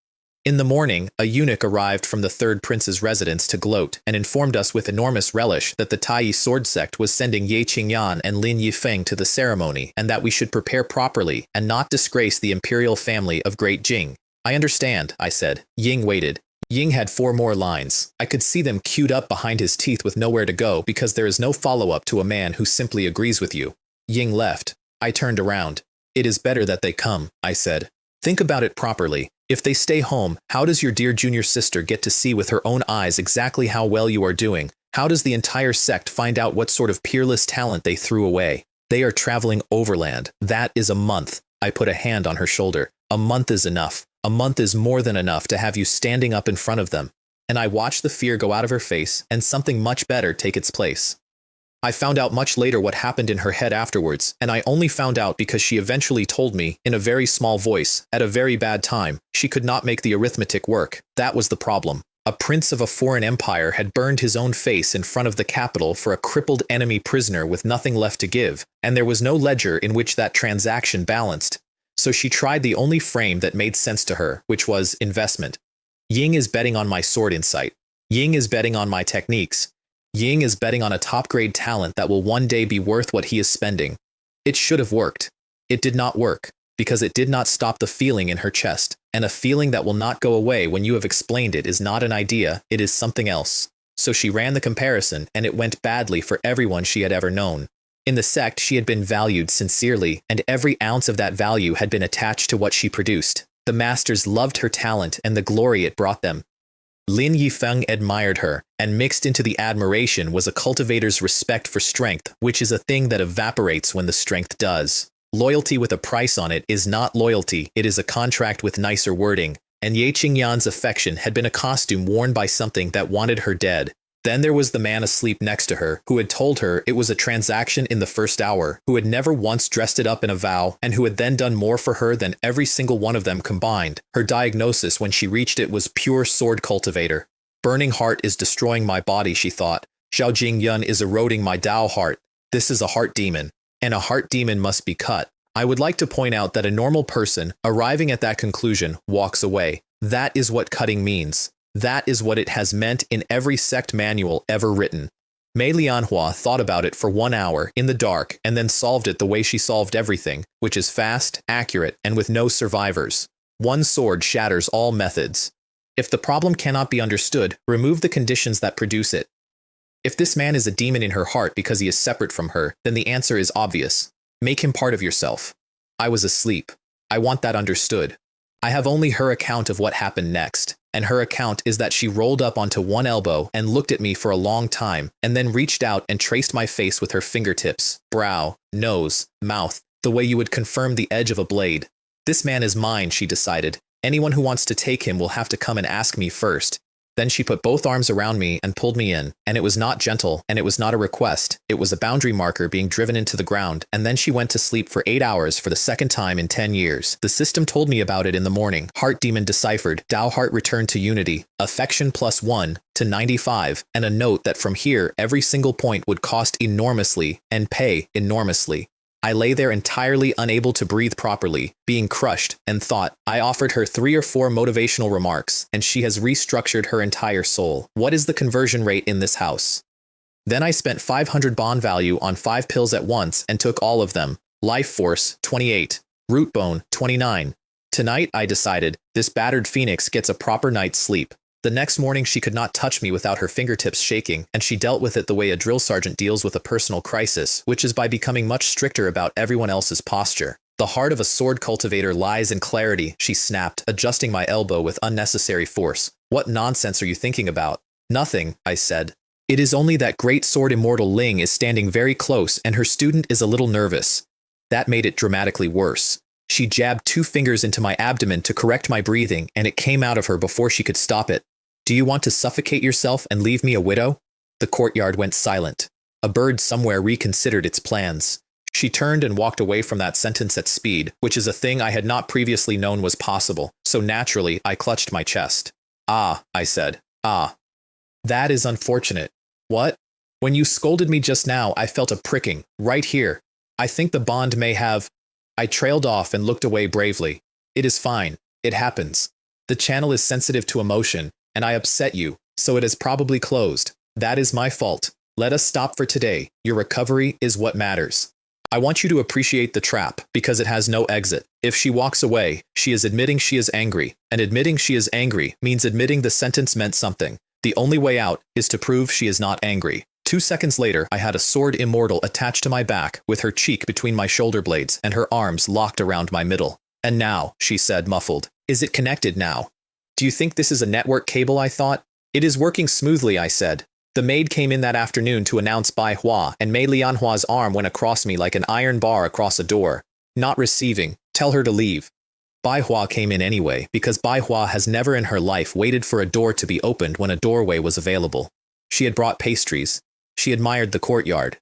In the morning, a eunuch arrived from the third prince's residence to gloat and informed us with enormous relish that the Tai sword sect was sending Ye Qingyan and Lin Yifeng to the ceremony and that we should prepare properly and not disgrace the imperial family of Great Jing. I understand, I said. Ying waited. Ying had 4 more lines. I could see them queued up behind his teeth with nowhere to go because there is no follow-up to a man who simply agrees with you. Ying left. I turned around. It is better that they come, I said. Think about it properly. If they stay home, how does your dear junior sister get to see with her own eyes exactly how well you are doing? How does the entire sect find out what sort of peerless talent they threw away? They are traveling overland. That is a month. I put a hand on her shoulder. A month is enough. A month is more than enough to have you standing up in front of them. And I watched the fear go out of her face and something much better take its place. I found out much later what happened in her head afterwards, and I only found out because she eventually told me, in a very small voice, at a very bad time, she could not make the arithmetic work. That was the problem. A prince of a foreign empire had burned his own face in front of the capital for a crippled enemy prisoner with nothing left to give, and there was no ledger in which that transaction balanced. So she tried the only frame that made sense to her, which was investment. Ying is betting on my sword insight. Ying is betting on my techniques. Ying is betting on a top-grade talent that will one day be worth what he is spending. It should have worked. It did not work, because it did not stop the feeling in her chest, and a feeling that will not go away when you have explained it is not an idea, it is something else. So she ran the comparison, and it went badly for everyone she had ever known. In the sect, she had been valued sincerely, and every ounce of that value had been attached to what she produced. The masters loved her talent and the glory it brought them. Lin Yifeng admired her, and mixed into the admiration was a cultivator's respect for strength, which is a thing that evaporates when the strength does. Loyalty with a price on it is not loyalty, it is a contract with nicer wording, and Ye Qingyan's affection had been a costume worn by something that wanted her dead. Then there was the man asleep next to her, who had told her it was a transaction in the first hour, who had never once dressed it up in a vow, and who had then done more for her than every single one of them combined. Her diagnosis when she reached it was pure sword cultivator. Burning heart is destroying my body, she thought. Xiao Jingyun is eroding my Dao heart. This is a heart demon, and a heart demon must be cut. I would like to point out that a normal person, arriving at that conclusion, walks away. That is what cutting means. That is what it has meant in every sect manual ever written. Mei Lianhua thought about it for 1 hour in the dark and then solved it the way she solved everything, which is fast, accurate, and with no survivors. One sword shatters all methods. If the problem cannot be understood, remove the conditions that produce it. If this man is a demon in her heart because he is separate from her, then the answer is obvious. Make him part of yourself. I was asleep. I want that understood. I have only her account of what happened next, and her account is that she rolled up onto one elbow and looked at me for a long time, and then reached out and traced my face with her fingertips, brow, nose, mouth, the way you would confirm the edge of a blade. This man is mine, she decided. Anyone who wants to take him will have to come and ask me first. Then she put both arms around me and pulled me in, and it was not gentle, and it was not a request. It was a boundary marker being driven into the ground, and then she went to sleep for 8 hours for the second time in 10 years. The system told me about it in the morning. Heart demon deciphered, Dao heart returned to unity, affection +1 to 95, and a note that from here every single point would cost enormously and pay enormously. I lay there entirely unable to breathe properly, being crushed, and thought. I offered her 3 or 4 motivational remarks, and she has restructured her entire soul. What is the conversion rate in this house? Then I spent 500 bond value on 5 pills at once and took all of them. Life force, 28. Root bone, 29. Tonight, I decided, this battered phoenix gets a proper night's sleep. The next morning she could not touch me without her fingertips shaking, and she dealt with it the way a drill sergeant deals with a personal crisis, which is by becoming much stricter about everyone else's posture. The heart of a sword cultivator lies in clarity, she snapped, adjusting my elbow with unnecessary force. What nonsense are you thinking about? Nothing, I said. It is only that great sword Immortal Ling is standing very close and her student is a little nervous. That made it dramatically worse. She jabbed 2 fingers into my abdomen to correct my breathing, and it came out of her before she could stop it. Do you want to suffocate yourself and leave me a widow? The courtyard went silent. A bird somewhere reconsidered its plans. She turned and walked away from that sentence at speed, which is a thing I had not previously known was possible, so naturally I clutched my chest. Ah, I said. Ah. That is unfortunate. What? When you scolded me just now, I felt a pricking, right here. I think the bond may have… I trailed off and looked away bravely. It is fine. It happens. The channel is sensitive to emotion, and I upset you, so it is probably closed. That is my fault. Let us stop for today. Your recovery is what matters. I want you to appreciate the trap, because it has no exit. If she walks away, she is admitting she is angry, and admitting she is angry means admitting the sentence meant something. The only way out is to prove she is not angry. 2 seconds later, I had a sword Immortal attached to my back, with her cheek between my shoulder blades and her arms locked around my middle. And now, she said, muffled. Is it connected now? Do you think this is a network cable, I thought? It is working smoothly, I said. The maid came in that afternoon to announce Bai Hua, and Mei Lianhua's arm went across me like an iron bar across a door. Not receiving. Tell her to leave. Bai Hua came in anyway, because Bai Hua has never in her life waited for a door to be opened when a doorway was available. She had brought pastries. She admired the courtyard.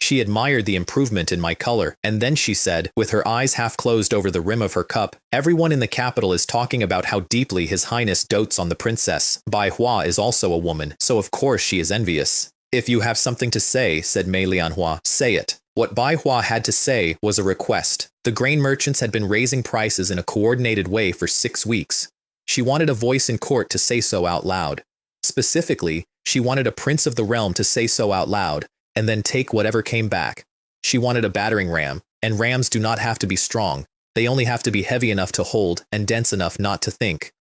She admired the improvement in my color, and then she said, with her eyes half closed over the rim of her cup, everyone in the capital is talking about how deeply His Highness dotes on the princess. Bai Hua is also a woman, so of course she is envious. If you have something to say, said Mei Lianhua, say it. What Bai Hua had to say was a request. The grain merchants had been raising prices in a coordinated way for 6 weeks. She wanted a voice in court to say so out loud. Specifically, she wanted a prince of the realm to say so out loud, and then take whatever came back. She wanted a battering ram, and rams do not have to be strong. They only have to be heavy enough to hold and dense enough not to think.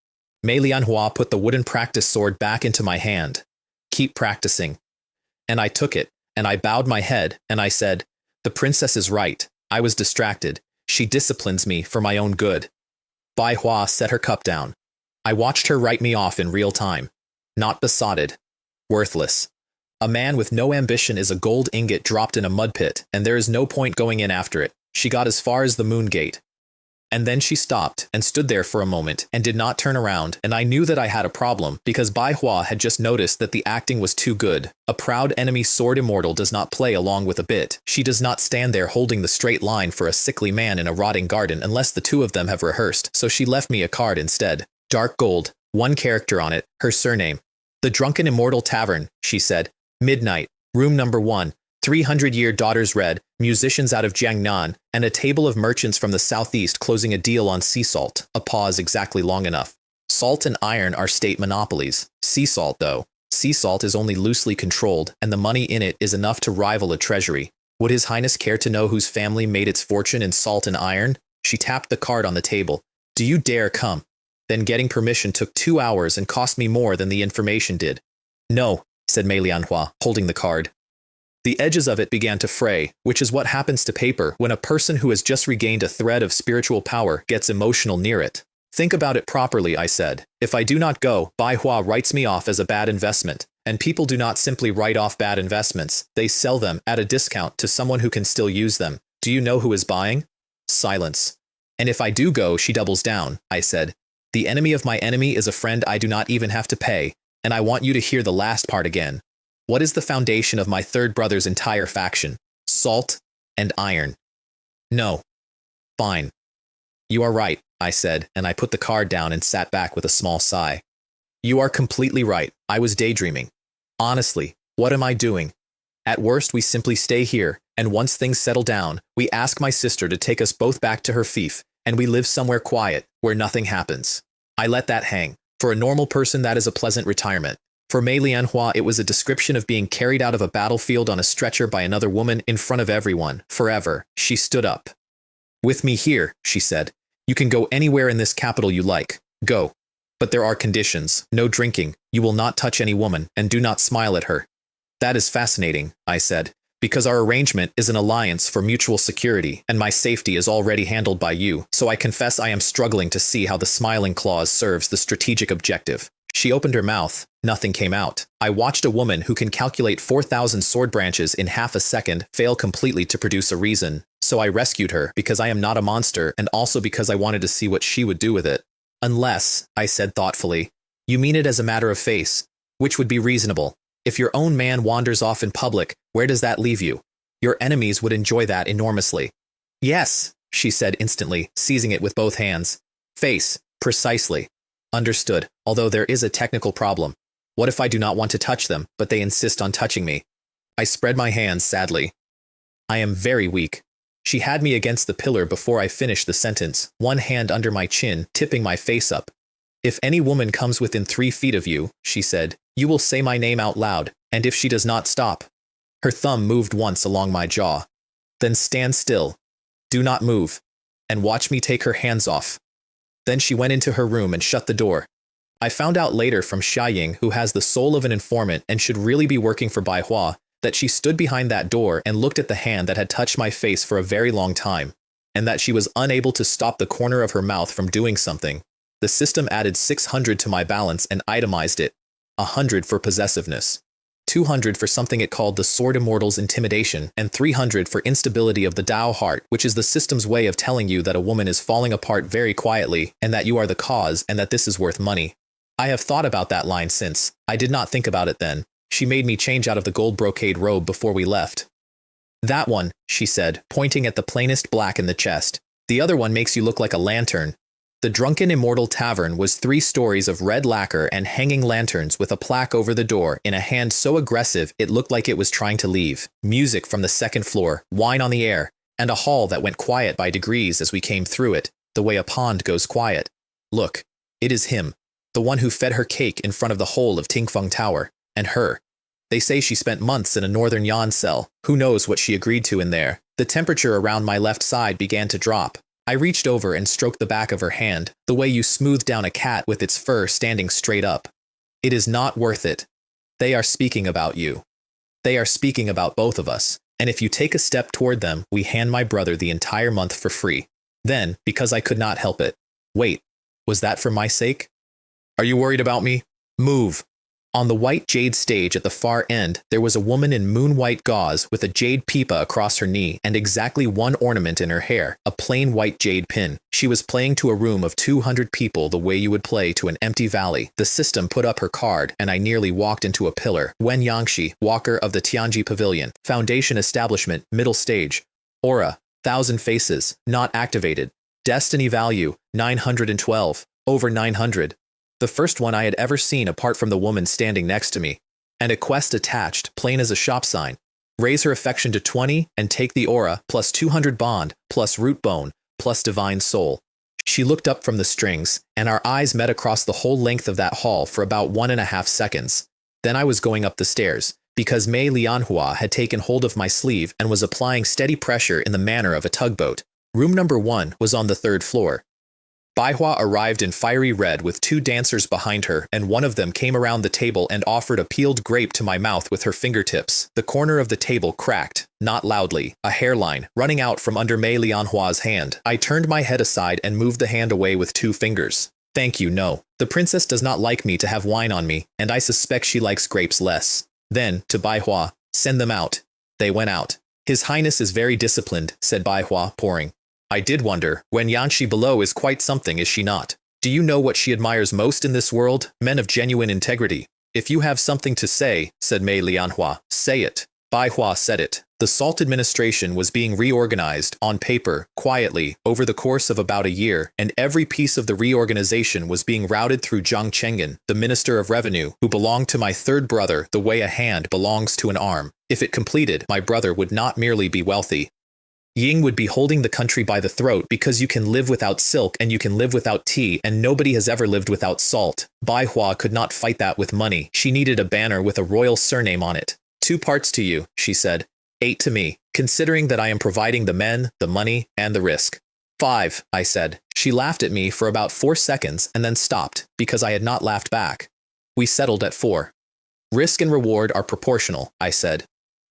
Mei Lianhua put the wooden practice sword back into my hand. Keep practicing. And I took it, and I bowed my head, and I said, the princess is right. I was distracted. She disciplines me for my own good. Bai Hua set her cup down. I watched her write me off in real time. Not besotted. Worthless. A man with no ambition is a gold ingot dropped in a mud pit, and there is no point going in after it. She got as far as the moon gate. And then she stopped and stood there for a moment and did not turn around, and I knew that I had a problem because Bai Hua had just noticed that the acting was too good. A proud enemy sword Immortal does not play along with a bit. She does not stand there holding the straight line for a sickly man in a rotting garden unless the 2 of them have rehearsed, so she left me a card instead. Dark gold, 1 character on it, her surname. The Drunken Immortal Tavern, she said. Midnight, room number 1, 300-year daughters read, musicians out of Jiangnan, and a table of merchants from the southeast closing a deal on sea salt. A pause exactly long enough. Salt and iron are state monopolies. Sea salt, though. Sea salt is only loosely controlled, and the money in it is enough to rival a treasury. Would His Highness care to know whose family made its fortune in salt and iron? She tapped the card on the table. Do you dare come? Then getting permission took 2 hours and cost me more than the information did. No, said Mei Lianhua, holding the card. The edges of it began to fray, which is what happens to paper when a person who has just regained a thread of spiritual power gets emotional near it. Think about it properly, I said. If I do not go, Bai Hua writes me off as a bad investment, and people do not simply write off bad investments, they sell them at a discount to someone who can still use them. Do you know who is buying? Silence. And if I do go, she doubles down, I said. The enemy of my enemy is a friend I do not even have to pay. And I want you to hear the last part again. What is the foundation of my 3rd brother's entire faction? Salt and iron. No. Fine. You are right, I said, and I put the card down and sat back with a small sigh. You are completely right. I was daydreaming. Honestly, what am I doing? At worst, we simply stay here, and once things settle down, we ask my sister to take us both back to her fief, and we live somewhere quiet, where nothing happens. I let that hang. For a normal person, that is a pleasant retirement. For Mei Lianhua, it was a description of being carried out of a battlefield on a stretcher by another woman in front of everyone, forever. She stood up. With me here, she said. You can go anywhere in this capital you like. Go. But there are conditions. No drinking, you will not touch any woman, and do not smile at her. That is fascinating, I said, because our arrangement is an alliance for mutual security, and my safety is already handled by you, so I confess I am struggling to see how the smiling clause serves the strategic objective. She opened her mouth. Nothing came out. I watched a woman who can calculate 4,000 sword branches in half a second fail completely to produce a reason, so I rescued her because I am not a monster and also because I wanted to see what she would do with it. Unless, I said thoughtfully, you mean it as a matter of face, which would be reasonable. If your own man wanders off in public, where does that leave you? Your enemies would enjoy that enormously. Yes, she said instantly, seizing it with both hands. Face, precisely. Understood, although there is a technical problem. What if I do not want to touch them, but they insist on touching me? I spread my hands sadly. I am very weak. She had me against the pillar before I finished the sentence, one hand under my chin, tipping my face up. If any woman comes within 3 feet of you, she said, you will say my name out loud, and if she does not stop. Her thumb moved once along my jaw. Then stand still. Do not move. And watch me take her hands off. Then she went into her room and shut the door. I found out later from Xiaying, who has the soul of an informant and should really be working for Manhwa, that she stood behind that door and looked at the hand that had touched my face for a very long time, and that she was unable to stop the corner of her mouth from doing something. The system added 600 to my balance and itemized it, 100 for possessiveness, 200 for something it called the Sword Immortal's intimidation, and 300 for instability of the Tao heart, which is the system's way of telling you that a woman is falling apart very quietly, and that you are the cause, and that this is worth money. I have thought about that line since. I did not think about it then. She made me change out of the gold brocade robe before we left. That one, she said, pointing at the plainest black in the chest. The other one makes you look like a lantern. The Drunken Immortal Tavern was 3 stories of red lacquer and hanging lanterns with a plaque over the door in a hand so aggressive it looked like it was trying to leave. Music from the 2nd floor, wine on the air, and a hall that went quiet by degrees as we came through it, the way a pond goes quiet. Look, it is him, the one who fed her cake in front of the whole of Tingfeng Tower, and her. They say she spent months in a northern Yan cell. Who knows what she agreed to in there? The temperature around my left side began to drop. I reached over and stroked the back of her hand, the way you smooth down a cat with its fur standing straight up. It is not worth it. They are speaking about you. They are speaking about both of us, and if you take a step toward them, we hand my brother the entire month for free. Then, because I could not help it. Wait, was that for my sake? Are you worried about me? Move. On the white jade stage at the far end, there was a woman in moon-white gauze with a jade pipa across her knee and exactly 1 ornament in her hair, a plain white jade pin. She was playing to a room of 200 people the way you would play to an empty valley. The system put up her card, and I nearly walked into a pillar. Wen Yangshi, walker of the Tianji Pavilion. Foundation establishment, middle stage. Aura, 1,000 faces, not activated. Destiny value, 912, over 900. The first one I had ever seen apart from the woman standing next to me. And a quest attached, plain as a shop sign. Raise her affection to 20 and take the aura, plus 200 bond, plus root bone, plus divine soul. She looked up from the strings, and our eyes met across the whole length of that hall for about 1.5 seconds. Then I was going up the stairs, because Mei Lianhua had taken hold of my sleeve and was applying steady pressure in the manner of a tugboat. Room number 1 was on the 3rd floor. Baihua arrived in fiery red with 2 dancers behind her, and one of them came around the table and offered a peeled grape to my mouth with her fingertips. The corner of the table cracked, not loudly, a hairline running out from under Mei Lianhua's hand. I turned my head aside and moved the hand away with 2 fingers. Thank you, no. The princess does not like me to have wine on me, and I suspect she likes grapes less. Then, to Baihua, send them out. They went out. His Highness is very disciplined, said Baihua, pouring. I did wonder, Wen Yanshi below is quite something, is she not? Do you know what she admires most in this world? Men of genuine integrity. If you have something to say, said Mei Lianhua, say it. Baihua said it. The Salt administration was being reorganized, on paper, quietly, over the course of about a year, and every piece of the reorganization was being routed through Zhang Chengen, the Minister of Revenue, who belonged to my 3rd brother the way a hand belongs to an arm. If it completed, my brother would not merely be wealthy. Ying would be holding the country by the throat because you can live without silk and you can live without tea and nobody has ever lived without salt. Baihua could not fight that with money. She needed a banner with a royal surname on it. 2 parts to you, she said. 8 to me, considering that I am providing the men, the money, and the risk. 5, I said. She laughed at me for about 4 seconds and then stopped, because I had not laughed back. We settled at 4. Risk and reward are proportional, I said.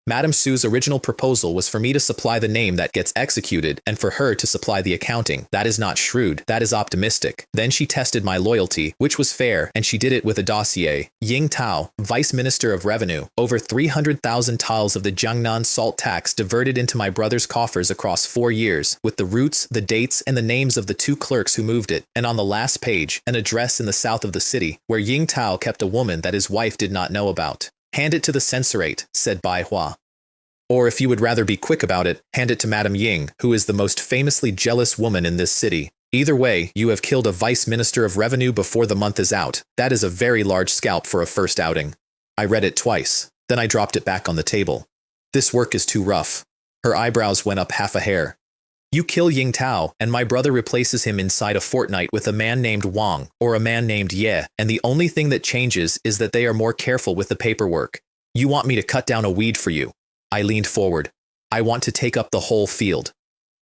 Madame Sue's original proposal was for me to supply the name that gets executed and for her to supply the accounting. That is not shrewd, that is optimistic. Then she tested my loyalty, which was fair, and she did it with a dossier. Ying Tao, Vice Minister of Revenue, over 300,000 taels of the Jiangnan salt tax diverted into my brother's coffers across 4 years, with the routes, the dates, and the names of the 2 clerks who moved it, and on the last page, an address in the south of the city, where Ying Tao kept a woman that his wife did not know about. Hand it to the censorate, said Bai Hua. Or if you would rather be quick about it, hand it to Madame Ying, who is the most famously jealous woman in this city. Either way, you have killed a Vice Minister of Revenue before the month is out. That is a very large scalp for a first outing. I read it twice. Then I dropped it back on the table. This work is too rough. Her eyebrows went up half a hair. You kill Ying Tao, and my brother replaces him inside a fortnight with a man named Wang, or a man named Ye, and the only thing that changes is that they are more careful with the paperwork. You want me to cut down a weed for you. I leaned forward. I want to take up the whole field.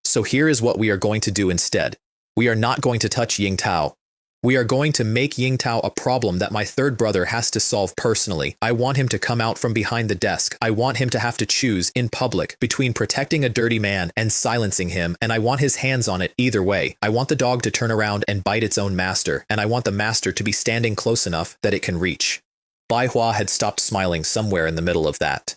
So here is what we are going to do instead. We are not going to touch Ying Tao. We are going to make Ying Tao a problem that my third brother has to solve personally. I want him to come out from behind the desk. I want him to have to choose, in public, between protecting a dirty man and silencing him, and I want his hands on it either way. I want the dog to turn around and bite its own master, and I want the master to be standing close enough that it can reach. Bai Hua had stopped smiling somewhere in the middle of that.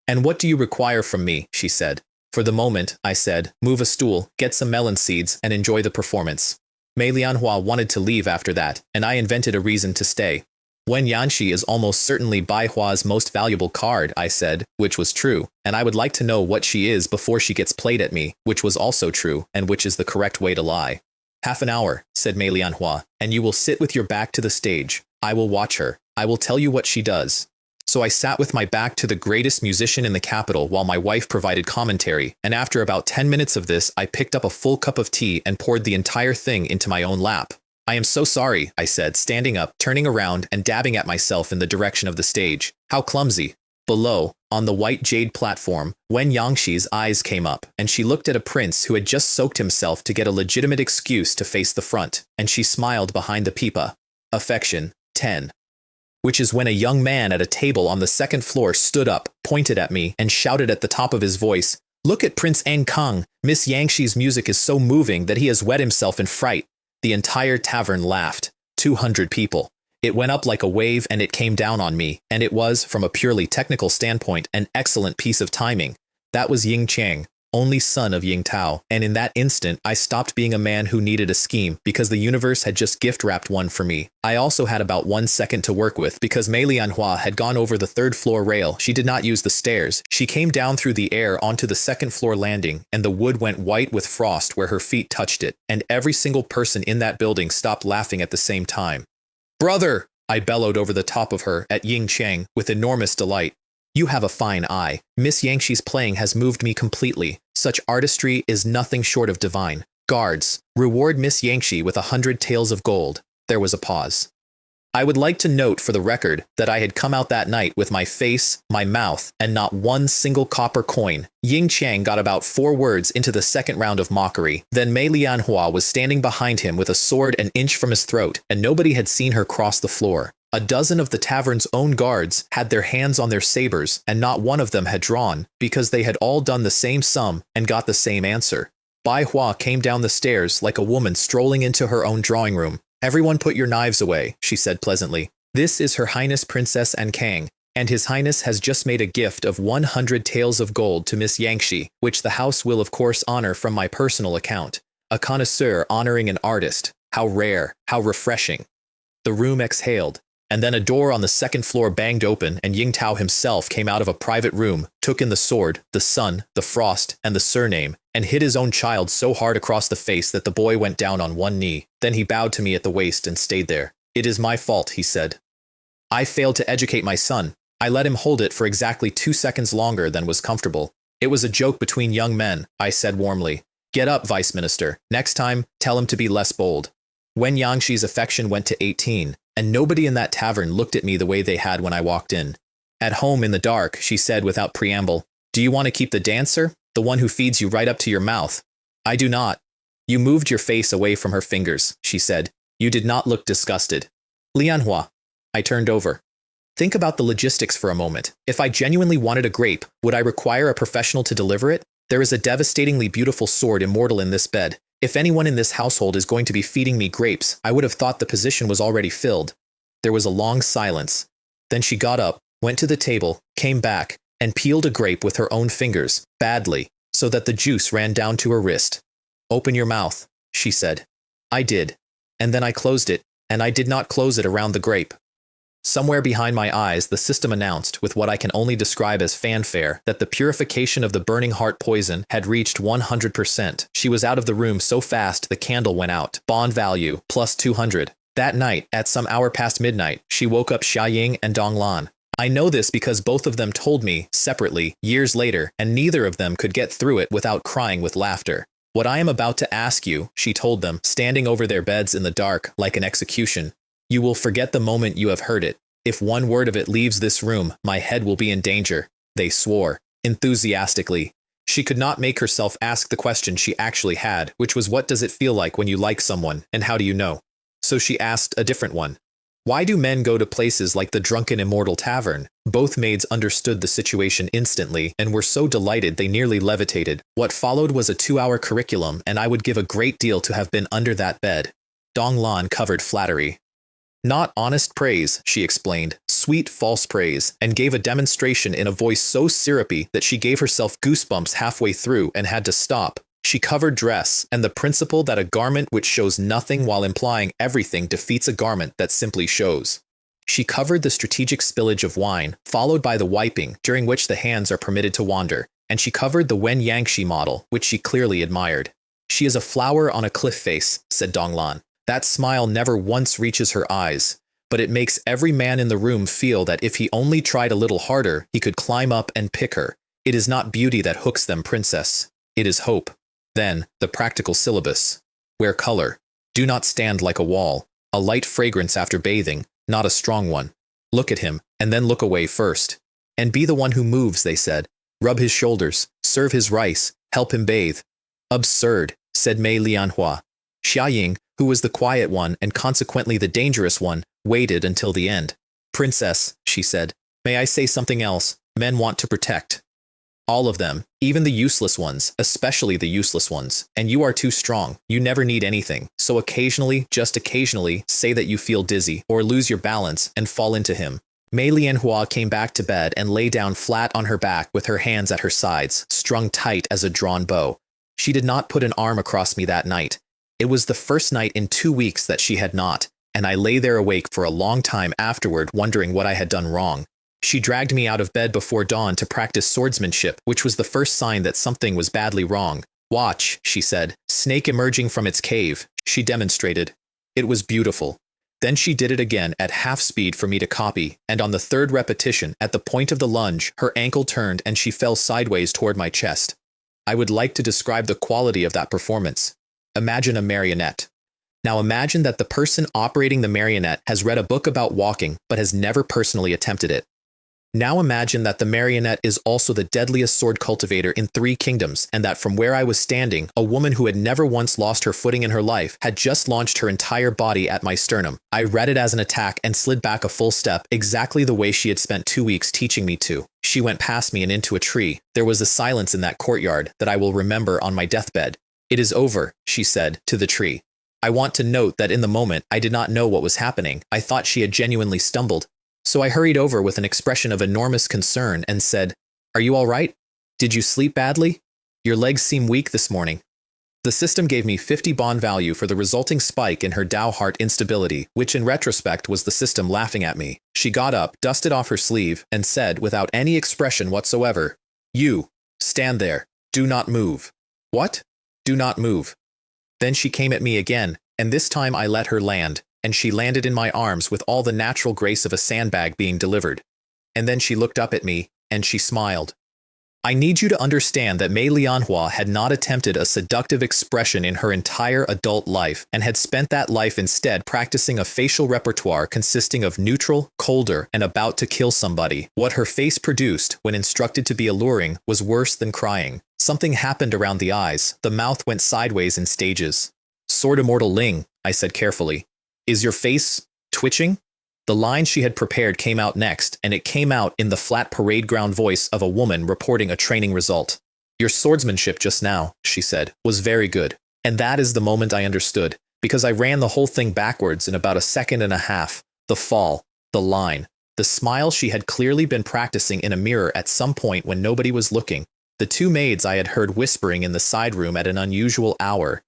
And what do you require from me, she said. For the moment, I said, move a stool, get some melon seeds, and enjoy the performance. Mei Lianhua wanted to leave after that, and I invented a reason to stay. Wen Yanxi is almost certainly Bai Hua's most valuable card, I said, which was true, and I would like to know what she is before she gets played at me, which was also true, and which is the correct way to lie. Half an hour, said Mei Lianhua, and you will sit with your back to the stage. I will watch her. I will tell you what she does. So I sat with my back to the greatest musician in the capital while my wife provided commentary, and after about 10 minutes of this, I picked up a full cup of tea and poured the entire thing into my own lap. I am so sorry, I said, standing up, turning around, and dabbing at myself in the direction of the stage. How clumsy. Below, on the white jade platform, Wen Yangxi's eyes came up, and she looked at a prince who had just soaked himself to get a legitimate excuse to face the front, and she smiled behind the pipa. Affection, 10. Which is when a young man at a table on the 2nd floor stood up, pointed at me, and shouted at the top of his voice, "Look at Prince Ankang. Miss Yangxi's music is so moving that he has wet himself in fright." The entire tavern laughed. 200 people. It went up like a wave and it came down on me, and it was, from a purely technical standpoint, an excellent piece of timing. That was Ying Chang, only son of Ying Tao, and in that instant I stopped being a man who needed a scheme because the universe had just gift-wrapped one for me. I also had about 1 second to work with because Mei Lianhua had gone over the 3rd floor rail. She did not use the stairs. She came down through the air onto the 2nd floor landing, and the wood went white with frost where her feet touched it, and every single person in that building stopped laughing at the same time. "Brother!" I bellowed over the top of her at Ying Chang with enormous delight. You have a fine eye. Miss Yangxi's playing has moved me completely. Such artistry is nothing short of divine. Guards, reward Miss Yangxi with 100 taels of gold. There was a pause. I would like to note for the record that I had come out that night with my face, my mouth, and not one single copper coin. Ying Chang got about 4 words into the 2nd round of mockery. Then Mei Lianhua was standing behind him with a sword an inch from his throat, and nobody had seen her cross the floor. A dozen of the tavern's own guards had their hands on their sabers, and not one of them had drawn, because they had all done the same sum and got the same answer. Bai Hua came down the stairs like a woman strolling into her own drawing room. "Everyone put your knives away," she said pleasantly. "This is Her Highness Princess Ankang, and His Highness has just made a gift of 100 taels of gold to Miss Yangxi, which the house will of course honor from my personal account. A connoisseur honoring an artist. How rare, how refreshing." The room exhaled. And then a door on the 2nd floor banged open, and Ying Tao himself came out of a private room, took in the sword, the sun, the frost, and the surname, and hit his own child so hard across the face that the boy went down on one knee. Then he bowed to me at the waist and stayed there. "It is my fault," he said. "I failed to educate my son. I let him hold it for exactly 2 seconds longer than was comfortable. It was a joke between young men," I said warmly. "Get up, Vice Minister. Next time, tell him to be less bold." Wen Yangxi's affection went to 18. And nobody in that tavern looked at me the way they had when I walked in. "At home in the dark," she said without preamble. "Do you want to keep the dancer? The one who feeds you right up to your mouth?" "I do not." You moved your face away from her fingers, she said. You did not look disgusted. Manhwa. I turned over. Think about the logistics for a moment. If I genuinely wanted a grape, would I require a professional to deliver it? There is a devastatingly beautiful sword Immortal in this bed. If anyone in this household is going to be feeding me grapes, I would have thought the position was already filled. There was a long silence. Then she got up, went to the table, came back, and peeled a grape with her own fingers, badly, so that the juice ran down to her wrist. Open your mouth, she said. I did. And then I closed it, and I did not close it around the grape. Somewhere behind my eyes, the system announced, with what I can only describe as fanfare, that the purification of the burning heart poison had reached 100%. She was out of the room so fast the candle went out. Bond value, plus 200. That night, at some hour past midnight, she woke up Xiaoying and Donglan. I know this because both of them told me, separately, years later, and neither of them could get through it without crying with laughter. What I am about to ask you, she told them, standing over their beds in the dark, like an execution. You will forget the moment you have heard it. If one word of it leaves this room, my head will be in danger. They swore, enthusiastically. She could not make herself ask the question she actually had, which was, what does it feel like when you like someone, and how do you know? So she asked a different one. Why do men go to places like the drunken Immortal tavern? Both maids understood the situation instantly and were so delighted they nearly levitated. What followed was a 2-hour curriculum, and I would give a great deal to have been under that bed. Donglan covered flattery. Not honest praise, she explained, sweet false praise, and gave a demonstration in a voice so syrupy that she gave herself goosebumps halfway through and had to stop. She covered dress, and the principle that a garment which shows nothing while implying everything defeats a garment that simply shows. She covered the strategic spillage of wine, followed by the wiping, during which the hands are permitted to wander, and she covered the Wen Yangshi model, which she clearly admired. She is a flower on a cliff face, said Donglan. That smile never once reaches her eyes, but it makes every man in the room feel that if he only tried a little harder, he could climb up and pick her. It is not beauty that hooks them, princess. It is hope. Then, the practical syllabus. Wear color. Do not stand like a wall. A light fragrance after bathing, not a strong one. Look at him, and then look away first. And be the one who moves, they said. Rub his shoulders, serve his rice, help him bathe. Absurd, said Mei Lianhua. Xiaoying, who was the quiet one and consequently the dangerous one, waited until the end. Princess, she said, may I say something else? Men want to protect. All of them, even the useless ones, especially the useless ones. And you are too strong. You never need anything. So occasionally, just occasionally, say that you feel dizzy or lose your balance and fall into him. Mei Lianhua came back to bed and lay down flat on her back with her hands at her sides, strung tight as a drawn bow. She did not put an arm across me that night. It was the first night in 2 weeks that she had not, and I lay there awake for a long time afterward wondering what I had done wrong. She dragged me out of bed before dawn to practice swordsmanship, which was the first sign that something was badly wrong. Watch, she said, snake emerging from its cave. She demonstrated. It was beautiful. Then she did it again at half speed for me to copy, and on the third repetition, at the point of the lunge, her ankle turned and she fell sideways toward my chest. I would like to describe the quality of that performance. Imagine a marionette. Now imagine that the person operating the marionette has read a book about walking but has never personally attempted it. Now imagine that the marionette is also the deadliest sword cultivator in 3 kingdoms, and that from where I was standing, a woman who had never once lost her footing in her life had just launched her entire body at my sternum. I read it as an attack and slid back a full step, exactly the way she had spent 2 weeks teaching me to. She went past me and into a tree. There was a silence in that courtyard that I will remember on my deathbed. It is over, she said, to the tree. I want to note that in the moment, I did not know what was happening. I thought she had genuinely stumbled. So I hurried over with an expression of enormous concern and said, Are you all right? Did you sleep badly? Your legs seem weak this morning. The system gave me 50 bond value for the resulting spike in her Dao heart instability, which in retrospect was the system laughing at me. She got up, dusted off her sleeve, and said without any expression whatsoever, You, stand there. Do not move. What? Do not move. Then she came at me again, and this time I let her land, and she landed in my arms with all the natural grace of a sandbag being delivered. And then she looked up at me, and she smiled. I need you to understand that Mei Lianhua had not attempted a seductive expression in her entire adult life, and had spent that life instead practicing a facial repertoire consisting of neutral, colder, and about to kill somebody. What her face produced, when instructed to be alluring, was worse than crying. Something happened around the eyes. The mouth went sideways in stages. Sword Immortal Ling, I said carefully. Is your face twitching? The line she had prepared came out next, and it came out in the flat parade ground voice of a woman reporting a training result. Your swordsmanship just now, she said, was very good. And that is the moment I understood, because I ran the whole thing backwards in about a second and a half. The fall, the line, the smile she had clearly been practicing in a mirror at some point when nobody was looking, the two maids I had heard whispering in the side room at an unusual hour.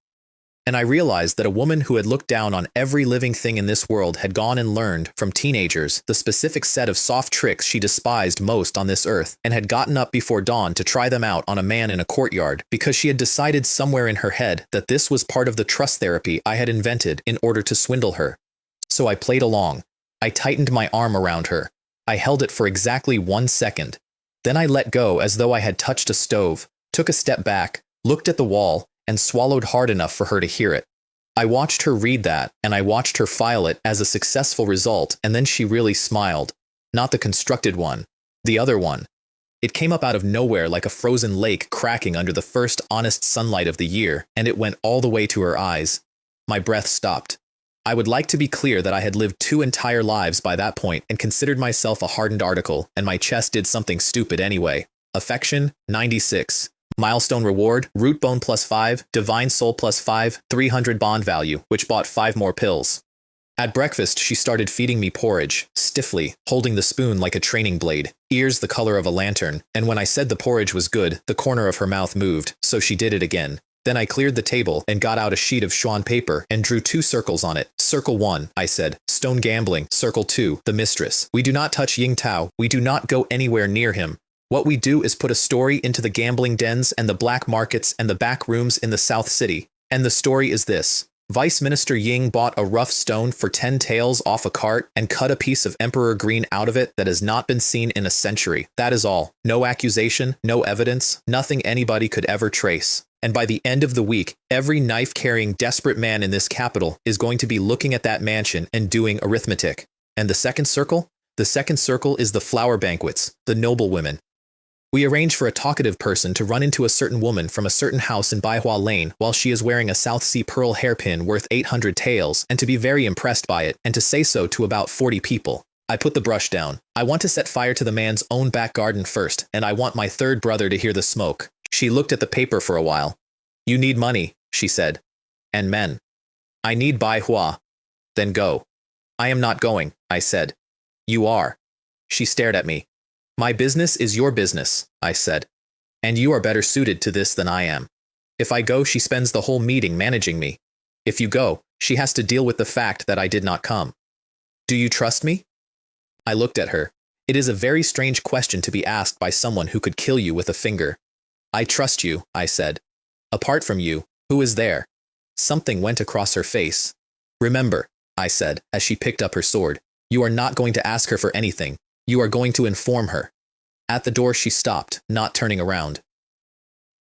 And I realized that a woman who had looked down on every living thing in this world had gone and learned from teenagers the specific set of soft tricks she despised most on this earth, and had gotten up before dawn to try them out on a man in a courtyard because she had decided somewhere in her head that this was part of the trust therapy I had invented in order to swindle her. So I played along. I tightened my arm around her. I held it for exactly 1 second. Then I let go as though I had touched a stove, took a step back, looked at the wall, and swallowed hard enough for her to hear it. I watched her read that, and I watched her file it as a successful result, and then she really smiled. Not the constructed one. The other one. It came up out of nowhere like a frozen lake cracking under the first honest sunlight of the year, and it went all the way to her eyes. My breath stopped. I would like to be clear that I had lived 2 entire lives by that point and considered myself a hardened article, and my chest did something stupid anyway. Affection, 96. Milestone reward, root bone +5, divine soul +5, 300 bond value, which bought 5 more pills. At breakfast, she started feeding me porridge, stiffly, holding the spoon like a training blade, ears the color of a lantern, and when I said the porridge was good, the corner of her mouth moved, so she did it again. Then I cleared the table and got out a sheet of Xuan paper and drew 2 circles on it. Circle 1, I said, stone gambling. Circle 2, the mistress. We do not touch Ying Tao. We do not go anywhere near him. What we do is put a story into the gambling dens and the black markets and the back rooms in the South City. And the story is this. Vice Minister Ying bought a rough stone for 10 taels off a cart and cut a piece of Emperor Green out of it that has not been seen in a century. That is all. No accusation, no evidence, nothing anybody could ever trace. And by the end of the week, every knife-carrying desperate man in this capital is going to be looking at that mansion and doing arithmetic. And the second circle? The second circle is the flower banquets, the noble women. We arrange for a talkative person to run into a certain woman from a certain house in Baihua Lane while she is wearing a South Sea pearl hairpin worth 800 taels, and to be very impressed by it, and to say so to about 40 people. I put the brush down. I want to set fire to the man's own back garden first, and I want my third brother to hear the smoke. She looked at the paper for a while. You need money, she said. And men. I need Baihua. Then go. I am not going, I said. You are. She stared at me. My business is your business, I said. And you are better suited to this than I am. If I go, she spends the whole meeting managing me. If you go, she has to deal with the fact that I did not come. Do you trust me? I looked at her. It is a very strange question to be asked by someone who could kill you with a finger. I trust you, I said. Apart from you, who is there? Something went across her face. Remember, I said, as she picked up her sword, you are not going to ask her for anything. You are going to inform her. At the door she stopped, not turning around.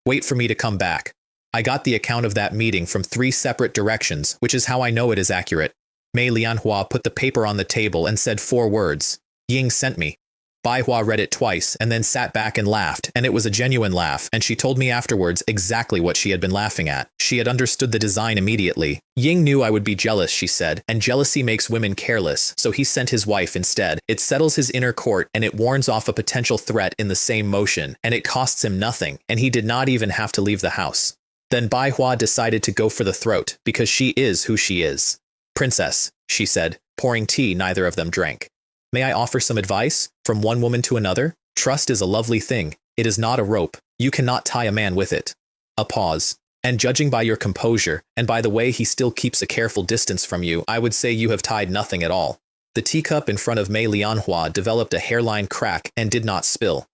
Wait for me to come back. I got the account of that meeting from 3 separate directions, which is how I know it is accurate. Mei Lianhua put the paper on the table and said 4 words. Ying sent me. Baihua read it twice and then sat back and laughed, and it was a genuine laugh, and she told me afterwards exactly what she had been laughing at. She had understood the design immediately. Ying knew I would be jealous, she said, and jealousy makes women careless, so he sent his wife instead. It settles his inner court, and it warns off a potential threat in the same motion, and it costs him nothing, and he did not even have to leave the house. Then Baihua decided to go for the throat, because she is who she is. Princess, she said, pouring tea neither of them drank. May I offer some advice? From one woman to another? Trust is a lovely thing. It is not a rope. You cannot tie a man with it. A pause. And judging by your composure, and by the way he still keeps a careful distance from you, I would say you have tied nothing at all. The teacup in front of Mei Lianhua developed a hairline crack and did not spill.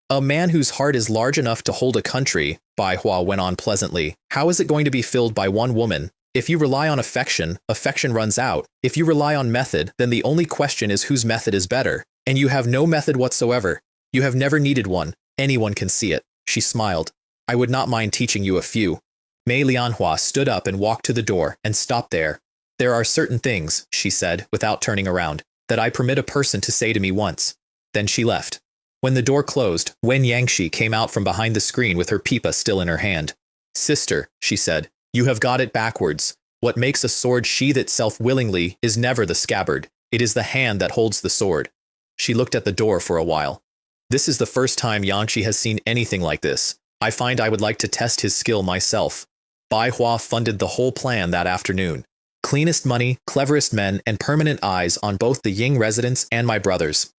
A man whose heart is large enough to hold a country, Baihua went on pleasantly, how is it going to be filled by one woman? If you rely on affection, affection runs out. If you rely on method, then the only question is whose method is better. And you have no method whatsoever. You have never needed one. Anyone can see it. She smiled. I would not mind teaching you a few. Mei Lianhua stood up and walked to the door and stopped there. There are certain things, she said, without turning around, that I permit a person to say to me once. Then she left. When the door closed, Wen Yangshi came out from behind the screen with her pipa still in her hand. Sister, she said, you have got it backwards. What makes a sword sheath itself willingly is never the scabbard. It is the hand that holds the sword. She looked at the door for a while. This is the first time Yangshi has seen anything like this. I find I would like to test his skill myself. Bai Hua funded the whole plan that afternoon. Cleanest money, cleverest men, and permanent eyes on both the Ying residents and my brothers.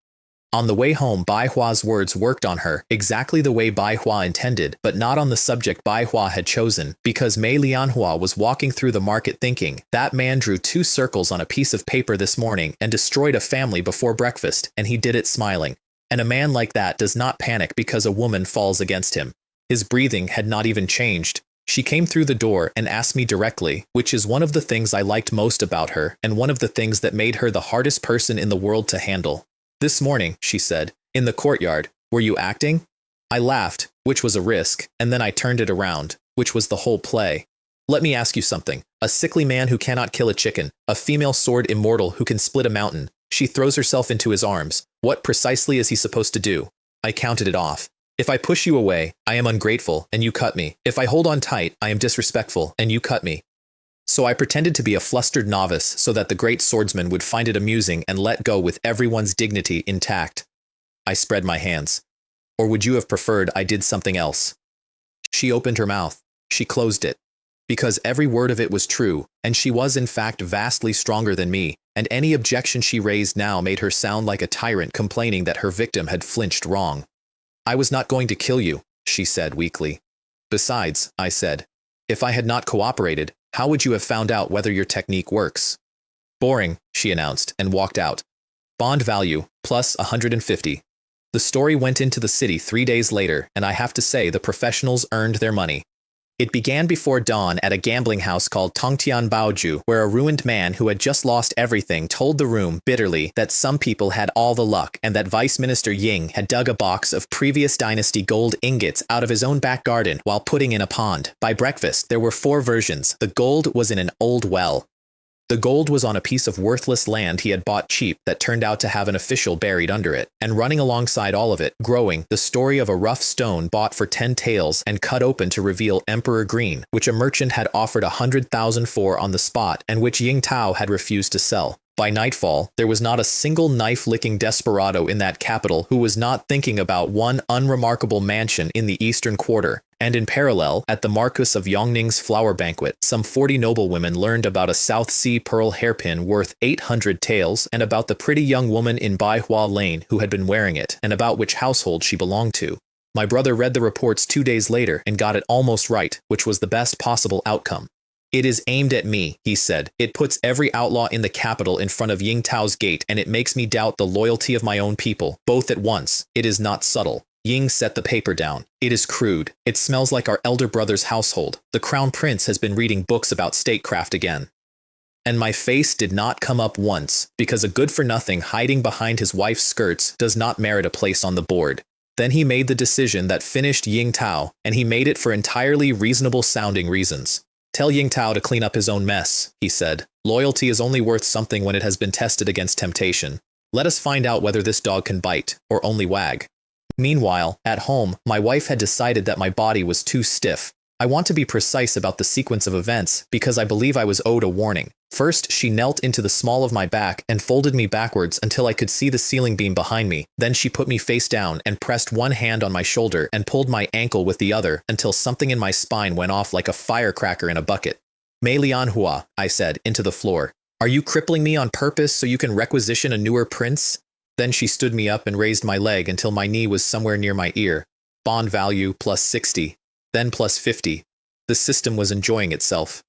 On the way home, Bai Hua's words worked on her, exactly the way Bai Hua intended, but not on the subject Bai Hua had chosen, because Mei Lianhua was walking through the market thinking, that man drew 2 circles on a piece of paper this morning and destroyed a family before breakfast, and he did it smiling. And a man like that does not panic because a woman falls against him. His breathing had not even changed. She came through the door and asked me directly, which is one of the things I liked most about her, and one of the things that made her the hardest person in the world to handle. This morning, she said, in the courtyard, were you acting? I laughed, which was a risk, and then I turned it around, which was the whole play. Let me ask you something. A sickly man who cannot kill a chicken, a female sword immortal who can split a mountain. She throws herself into his arms. What precisely is he supposed to do? I counted it off. If I push you away, I am ungrateful, and you cut me. If I hold on tight, I am disrespectful, and you cut me. So I pretended to be a flustered novice so that the great swordsman would find it amusing and let go with everyone's dignity intact. I spread my hands. Or would you have preferred I did something else? She opened her mouth. She closed it. Because every word of it was true, and she was in fact vastly stronger than me, and any objection she raised now made her sound like a tyrant complaining that her victim had flinched wrong. I was not going to kill you, she said weakly. Besides, I said, if I had not cooperated, how would you have found out whether your technique works? Boring, she announced, and walked out. Bond value, plus 150. The story went into the city 3 days later, and I have to say the professionals earned their money. It began before dawn at a gambling house called Tongtian Baoju, where a ruined man who had just lost everything told the room bitterly that some people had all the luck and that Vice Minister Ying had dug a box of previous dynasty gold ingots out of his own back garden while putting in a pond. By breakfast, there were 4 versions. The gold was in an old well. The gold was on a piece of worthless land he had bought cheap that turned out to have an official buried under it, and running alongside all of it, growing, the story of a rough stone bought for 10 taels and cut open to reveal Emperor Green, which a merchant had offered 100,000 for on the spot and which Ying Tao had refused to sell. By nightfall, there was not a single knife-licking desperado in that capital who was not thinking about one unremarkable mansion in the eastern quarter, and in parallel, at the Marquis of Yongning's flower banquet, some 40 noblewomen learned about a South Sea pearl hairpin worth 800 taels and about the pretty young woman in Bai Hua Lane who had been wearing it and about which household she belonged to. My brother read the reports 2 days later and got it almost right, which was the best possible outcome. It is aimed at me, he said. It puts every outlaw in the capital in front of Ying Tao's gate, and it makes me doubt the loyalty of my own people, both at once. It is not subtle. Ying set the paper down. It is crude. It smells like our elder brother's household. The crown prince has been reading books about statecraft again. And my face did not come up once, because a good-for-nothing hiding behind his wife's skirts does not merit a place on the board. Then he made the decision that finished Ying Tao, and he made it for entirely reasonable-sounding reasons. Tell Ying Tao to clean up his own mess, he said. Loyalty is only worth something when it has been tested against temptation. Let us find out whether this dog can bite, or only wag. Meanwhile, at home, my wife had decided that my body was too stiff. I want to be precise about the sequence of events, because I believe I was owed a warning. First, she knelt into the small of my back and folded me backwards until I could see the ceiling beam behind me. Then she put me face down and pressed one hand on my shoulder and pulled my ankle with the other until something in my spine went off like a firecracker in a bucket. Mei Lianhua, I said, into the floor. Are you crippling me on purpose so you can requisition a newer prince? Then she stood me up and raised my leg until my knee was somewhere near my ear. Bond value plus 60. Then plus 50. The system was enjoying itself.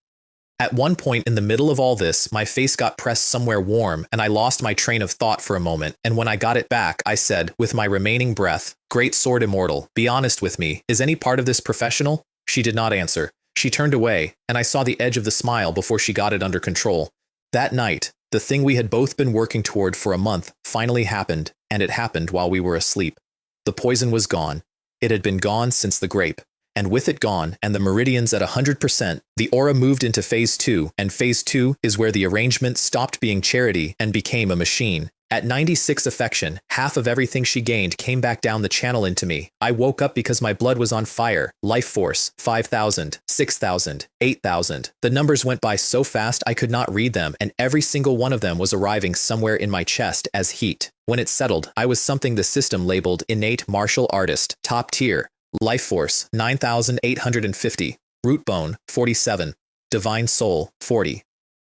At one point in the middle of all this, my face got pressed somewhere warm, and I lost my train of thought for a moment, and when I got it back, I said, with my remaining breath, Great Sword Immortal, be honest with me, is any part of this professional? She did not answer. She turned away, and I saw the edge of the smile before she got it under control. That night, the thing we had both been working toward for a month finally happened, and it happened while we were asleep. The poison was gone. It had been gone since the grape. And with it gone, and the meridians at 100%, the aura moved into Phase 2, and Phase 2 is where the arrangement stopped being charity and became a machine. At 96 affection, half of everything she gained came back down the channel into me. I woke up because my blood was on fire. Life force, 5,000, 6,000, 8,000. The numbers went by so fast I could not read them, and every single one of them was arriving somewhere in my chest as heat. When it settled, I was something the system labeled innate martial artist, top tier. Life force, 9,850. Root bone, 47. Divine soul, 40.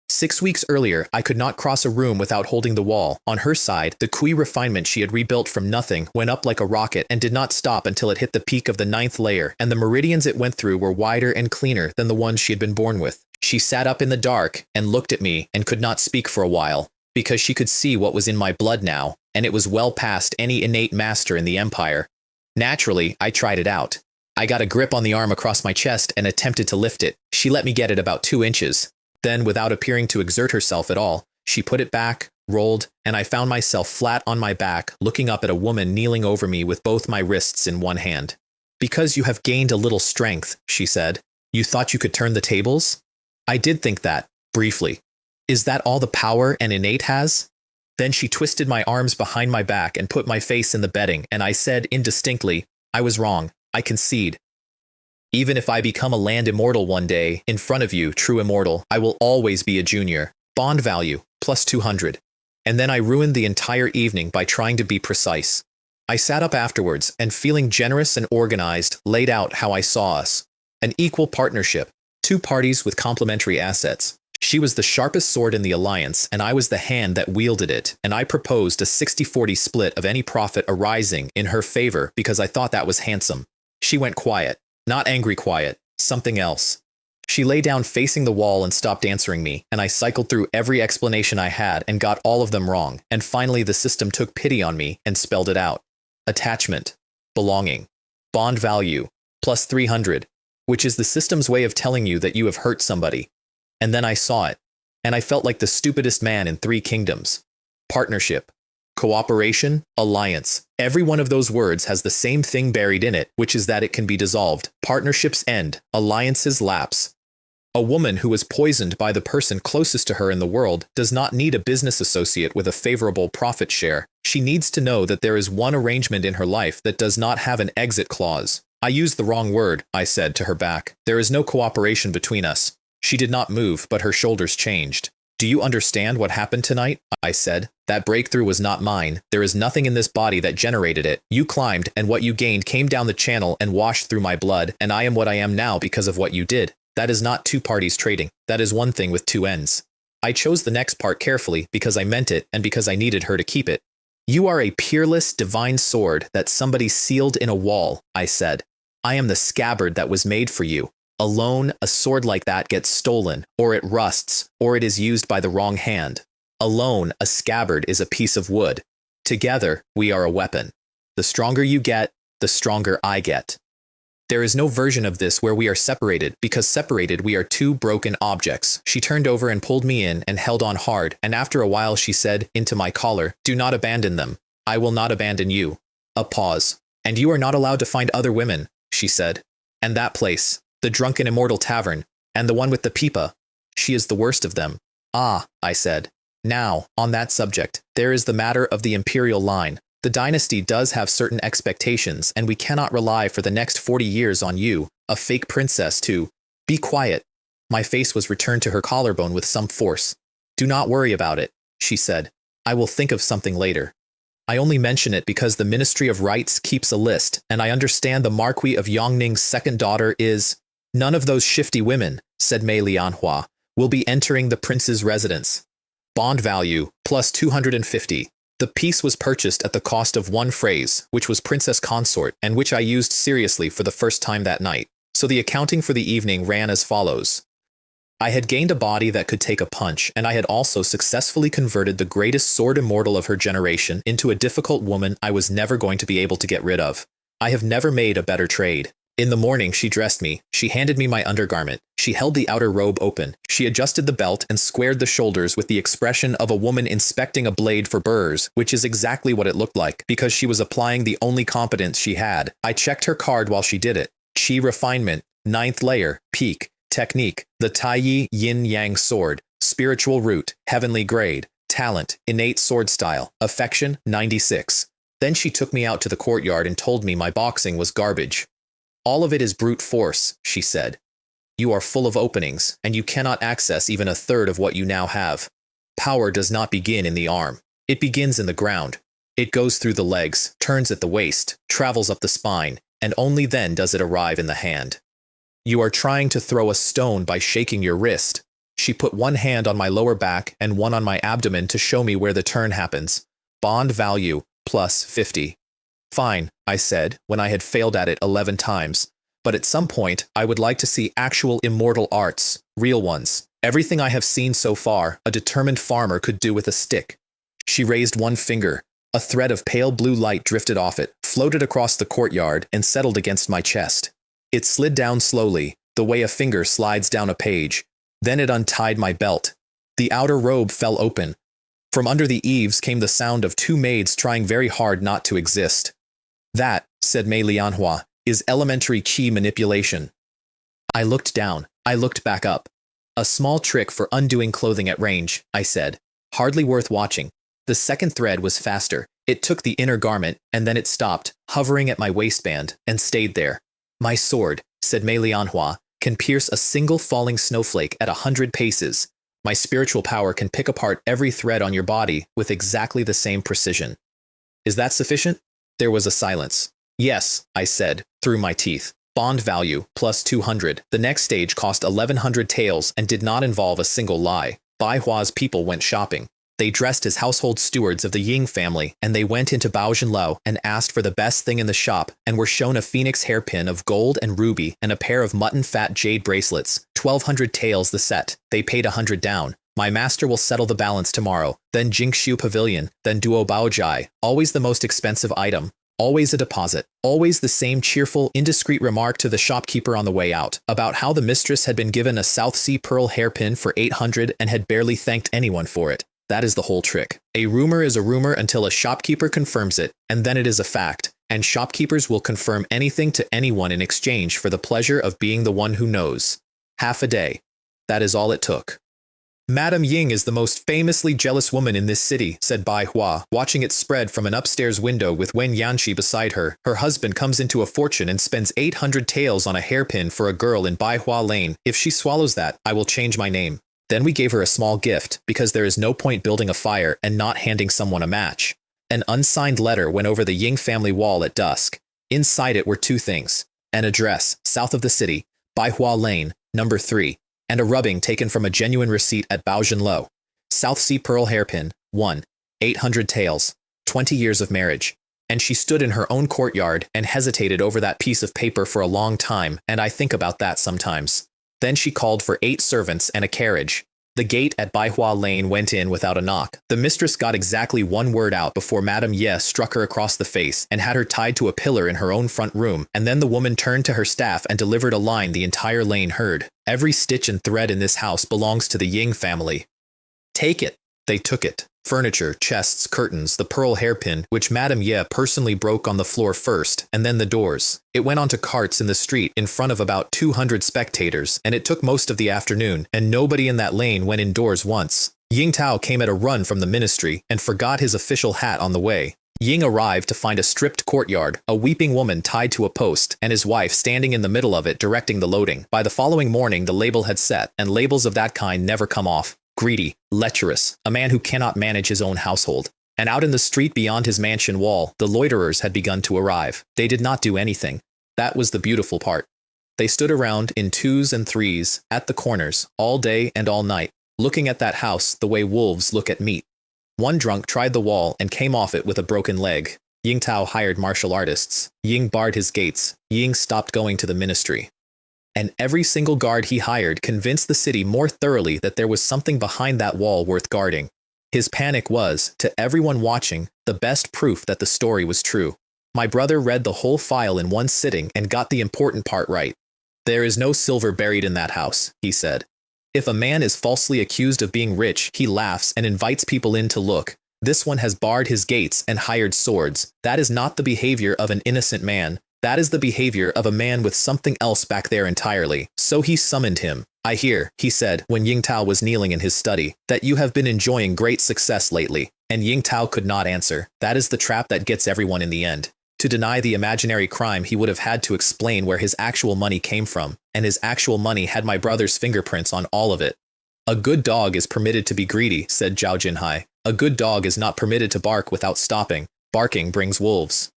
6 weeks earlier, I could not cross a room without holding the wall. On her side, the Kui refinement she had rebuilt from nothing went up like a rocket and did not stop until it hit the peak of the 9th layer, and the meridians it went through were wider and cleaner than the ones she had been born with. She sat up in the dark and looked at me and could not speak for a while, because she could see what was in my blood now, and it was well past any innate master in the Empire. Naturally, I tried it out. I got a grip on the arm across my chest and attempted to lift it. She let me get it about 2 inches. Then, without appearing to exert herself at all, she put it back, rolled, and I found myself flat on my back, looking up at a woman kneeling over me with both my wrists in one hand. "Because you have gained a little strength," she said. "You thought you could turn the tables?" I did think that, briefly. "Is that all the power an innate has?" Then she twisted my arms behind my back and put my face in the bedding, and I said indistinctly, "I was wrong. I concede. Even if I become a land immortal one day, in front of you, true immortal, I will always be a junior. Bond value, plus 200. And then I ruined the entire evening by trying to be precise. I sat up afterwards and, feeling generous and organized, laid out how I saw us. An equal partnership, 2 parties with complementary assets. She was the sharpest sword in the alliance, and I was the hand that wielded it, and I proposed a 60-40 split of any profit arising in her favor because I thought that was handsome. She went quiet. Not angry quiet, something else. She lay down facing the wall and stopped answering me, and I cycled through every explanation I had and got all of them wrong, and finally the system took pity on me and spelled it out. Attachment, belonging, bond value, plus 300, which is the system's way of telling you that you have hurt somebody. And then I saw it, and I felt like the stupidest man in 3 kingdoms. Partnership. Cooperation, alliance. Every one of those words has the same thing buried in it, which is that it can be dissolved. Partnerships end, alliances lapse. A woman who was poisoned by the person closest to her in the world does not need a business associate with a favorable profit share. She needs to know that there is one arrangement in her life that does not have an exit clause. I used the wrong word, I said to her back. There is no cooperation between us. She did not move, but her shoulders changed. "Do you understand what happened tonight?" I said. "That breakthrough was not mine. There is nothing in this body that generated it. You climbed, and what you gained came down the channel and washed through my blood, and I am what I am now because of what you did. That is not 2 parties trading. That is one thing with 2 ends." I chose the next part carefully because I meant it and because I needed her to keep it. "You are a peerless divine sword that somebody sealed in a wall," I said. "I am the scabbard that was made for you. Alone, a sword like that gets stolen, or it rusts, or it is used by the wrong hand. Alone, a scabbard is a piece of wood. Together, we are a weapon. The stronger you get, the stronger I get. There is no version of this where we are separated, because separated we are 2 broken objects." She turned over and pulled me in and held on hard, and after a while she said, into my collar, "Do not abandon them. I will not abandon you." A pause. "And you are not allowed to find other women," she said. "And that place. The drunken immortal tavern, and the one with the pipa. She is the worst of them." "Ah," I said. "Now, on that subject, there is the matter of the imperial line. The dynasty does have certain expectations, and we cannot rely for the next 40 years on you, a fake princess, to—" "Be quiet." My face was returned to her collarbone with some force. "Do not worry about it," she said. "I will think of something later. I only mention it because the Ministry of Rights keeps a list, and I understand the Marquis of Yongning's 2nd daughter is—" "None of those shifty women," said Mei Lianhua, "will be entering the prince's residence. Bond value, plus 250. The piece was purchased at the cost of 1 phrase, which was Princess Consort, and which I used seriously for the first time that night. So the accounting for the evening ran as follows. I had gained a body that could take a punch, and I had also successfully converted the greatest sword immortal of her generation into a difficult woman I was never going to be able to get rid of. I have never made a better trade. In the morning she dressed me, she handed me my undergarment, she held the outer robe open, she adjusted the belt and squared the shoulders with the expression of a woman inspecting a blade for burrs, which is exactly what it looked like, because she was applying the only competence she had. I checked her card while she did it. Chi refinement, 9th layer, peak, technique, the Tai Yi Yin Yang sword, spiritual root, heavenly grade, Talent, innate sword style, affection, 96. Then she took me out to the courtyard and told me my boxing was garbage. All of it is brute force, she said. You are full of openings, and you cannot access even a third of what you now have. Power does not begin in the arm. It begins in the ground. It goes through the legs, turns at the waist, travels up the spine, and only then does it arrive in the hand. You are trying to throw a stone by shaking your wrist. She put one hand on my lower back and one on my abdomen to show me where the turn happens. Bond value, plus 50. Fine, I said, when I had failed at it 11 times. But at some point, I would like to see actual immortal arts, real ones. Everything I have seen so far, a determined farmer could do with a stick. She raised one finger. A thread of pale blue light drifted off it, floated across the courtyard, and settled against my chest. It slid down slowly, the way a finger slides down a page. Then it untied my belt. The outer robe fell open. From under the eaves came the sound of two maids trying very hard not to exist. That, said Mei Lianhua, is elementary qi manipulation. I looked down. I looked back up. A small trick for undoing clothing at range, I said. Hardly worth watching. The second thread was faster. It took the inner garment, and then it stopped, hovering at my waistband, and stayed there. My sword, said Mei Lianhua, can pierce a single falling snowflake at 100 paces. My spiritual power can pick apart every thread on your body with exactly the same precision. Is that sufficient? There was a silence. Yes, I said, through my teeth. Bond value, plus 200. The next stage cost 1,100 taels and did not involve a single lie. Bai Hua's people went shopping. They dressed as household stewards of the Ying family, and they went into Baozhenlou and asked for the best thing in the shop, and were shown a phoenix hairpin of gold and ruby and a pair of mutton fat jade bracelets, 1,200 taels the set. They paid 100 down. My master will settle the balance tomorrow. Then Jingshu Pavilion, then Duo Baojai, always the most expensive item. Always a deposit. Always the same cheerful, indiscreet remark to the shopkeeper on the way out, about how the mistress had been given a South Sea pearl hairpin for 800 and had barely thanked anyone for it. That is the whole trick. A rumor is a rumor until a shopkeeper confirms it, and then it is a fact, and shopkeepers will confirm anything to anyone in exchange for the pleasure of being the one who knows. Half a day. That is all it took. Madame Ying is the most famously jealous woman in this city, said Bai Hua, watching it spread from an upstairs window with Wen Yanxi beside her. Her husband comes into a fortune and spends 800 taels on a hairpin for a girl in Bai Hua Lane. If she swallows that, I will change my name. Then we gave her a small gift, because there is no point building a fire and not handing someone a match. An unsigned letter went over the Ying family wall at dusk. Inside it were two things. An address, south of the city, Bai Hua Lane, number 3, and a rubbing taken from a genuine receipt at Baozhenlou. South Sea Pearl Hairpin, 1, 800 taels, 20 years of marriage. And she stood in her own courtyard and hesitated over that piece of paper for a long time, and I think about that sometimes. Then she called for 8 servants and a carriage. The gate at Bai Hua Lane went in without a knock. The mistress got exactly one word out before Madame Ye struck her across the face and had her tied to a pillar in her own front room, and then the woman turned to her staff and delivered a line the entire lane heard. Every stitch and thread in this house belongs to the Ying family. Take it. They took it. Furniture, chests, curtains, the pearl hairpin, which Madame Ye personally broke on the floor first, and then the doors. It went onto carts in the street in front of about 200 spectators, and it took most of the afternoon, and nobody in that lane went indoors once. Ying Tao came at a run from the ministry, and forgot his official hat on the way. Ying arrived to find a stripped courtyard, a weeping woman tied to a post, and his wife standing in the middle of it directing the loading. By the following morning the label had set, and labels of that kind never come off. Greedy, lecherous, a man who cannot manage his own household. And out in the street beyond his mansion wall, the loiterers had begun to arrive. They did not do anything. That was the beautiful part. They stood around in 2s and 3s, at the corners, all day and all night, looking at that house the way wolves look at meat. One drunk tried the wall and came off it with a broken leg. Ying Tao hired martial artists. Ying barred his gates. Ying stopped going to the ministry. And every single guard he hired convinced the city more thoroughly that there was something behind that wall worth guarding. His panic was, to everyone watching, the best proof that the story was true. My brother read the whole file in one sitting and got the important part right. There is no silver buried in that house, he said. If a man is falsely accused of being rich, he laughs and invites people in to look. This one has barred his gates and hired swords. That is not the behavior of an innocent man. That is the behavior of a man with something else back there entirely. So he summoned him. I hear, he said when Yingtao was kneeling in his study, that you have been enjoying great success lately. And Yingtao could not answer. That is the trap that gets everyone in the end. To deny the imaginary crime, he would have had to explain where his actual money came from, and his actual money had my brother's fingerprints on all of it. A good dog is permitted to be greedy, said Zhao Jinhai. A good dog is not permitted to bark without stopping. Barking brings wolves.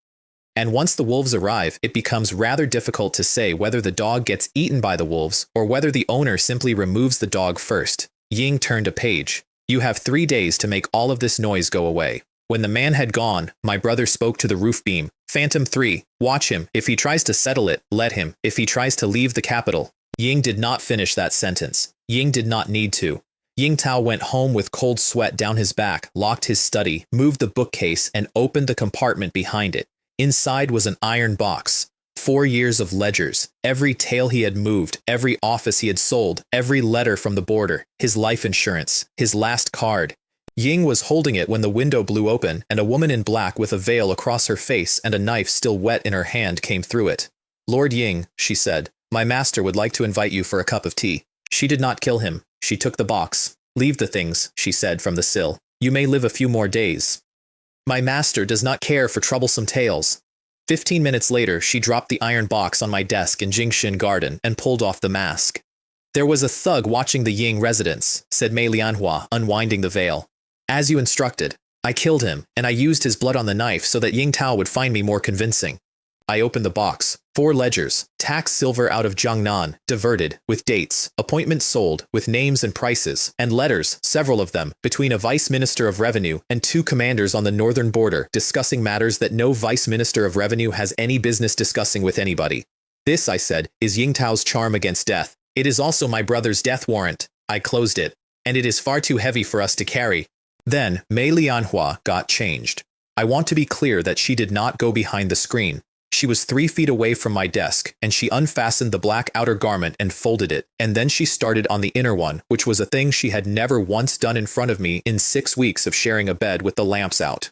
And once the wolves arrive, it becomes rather difficult to say whether the dog gets eaten by the wolves or whether the owner simply removes the dog first. Ying turned a page. You have 3 days to make all of this noise go away. When the man had gone, my brother spoke to the roof beam. Phantom 3, watch him. If he tries to settle it, let him. If he tries to leave the capital. Ying did not finish that sentence. Ying did not need to. Yingtao went home with cold sweat down his back, locked his study, moved the bookcase, and opened the compartment behind it. Inside was an iron box. 4 years of ledgers, every tale he had moved, every office he had sold, every letter from the border, his life insurance, his last card. Ying was holding it when the window blew open, and a woman in black with a veil across her face and a knife still wet in her hand came through it. Lord Ying, she said, my master would like to invite you for a cup of tea. She did not kill him. She took the box. Leave the things, she said from the sill. You may live a few more days. My master does not care for troublesome tales. 15 minutes later, she dropped the iron box on my desk in Jingxin Garden and pulled off the mask. There was a thug watching the Ying residence, said Mei Lianhua, unwinding the veil. As you instructed. I killed him, and I used his blood on the knife so that Yingtao would find me more convincing. I opened the box. 4 ledgers, tax silver out of Jiangnan, diverted, with dates, appointments sold, with names and prices, and letters, several of them, between a vice minister of revenue and 2 commanders on the northern border, discussing matters that no vice minister of revenue has any business discussing with anybody. This, I said, is Yingtao's charm against death. It is also my brother's death warrant. I closed it. And it is far too heavy for us to carry. Then, Mei Lianhua got changed. I want to be clear that she did not go behind the screen. She was 3 feet away from my desk, and she unfastened the black outer garment and folded it, and then she started on the inner one, which was a thing she had never once done in front of me in 6 weeks of sharing a bed with the lamps out.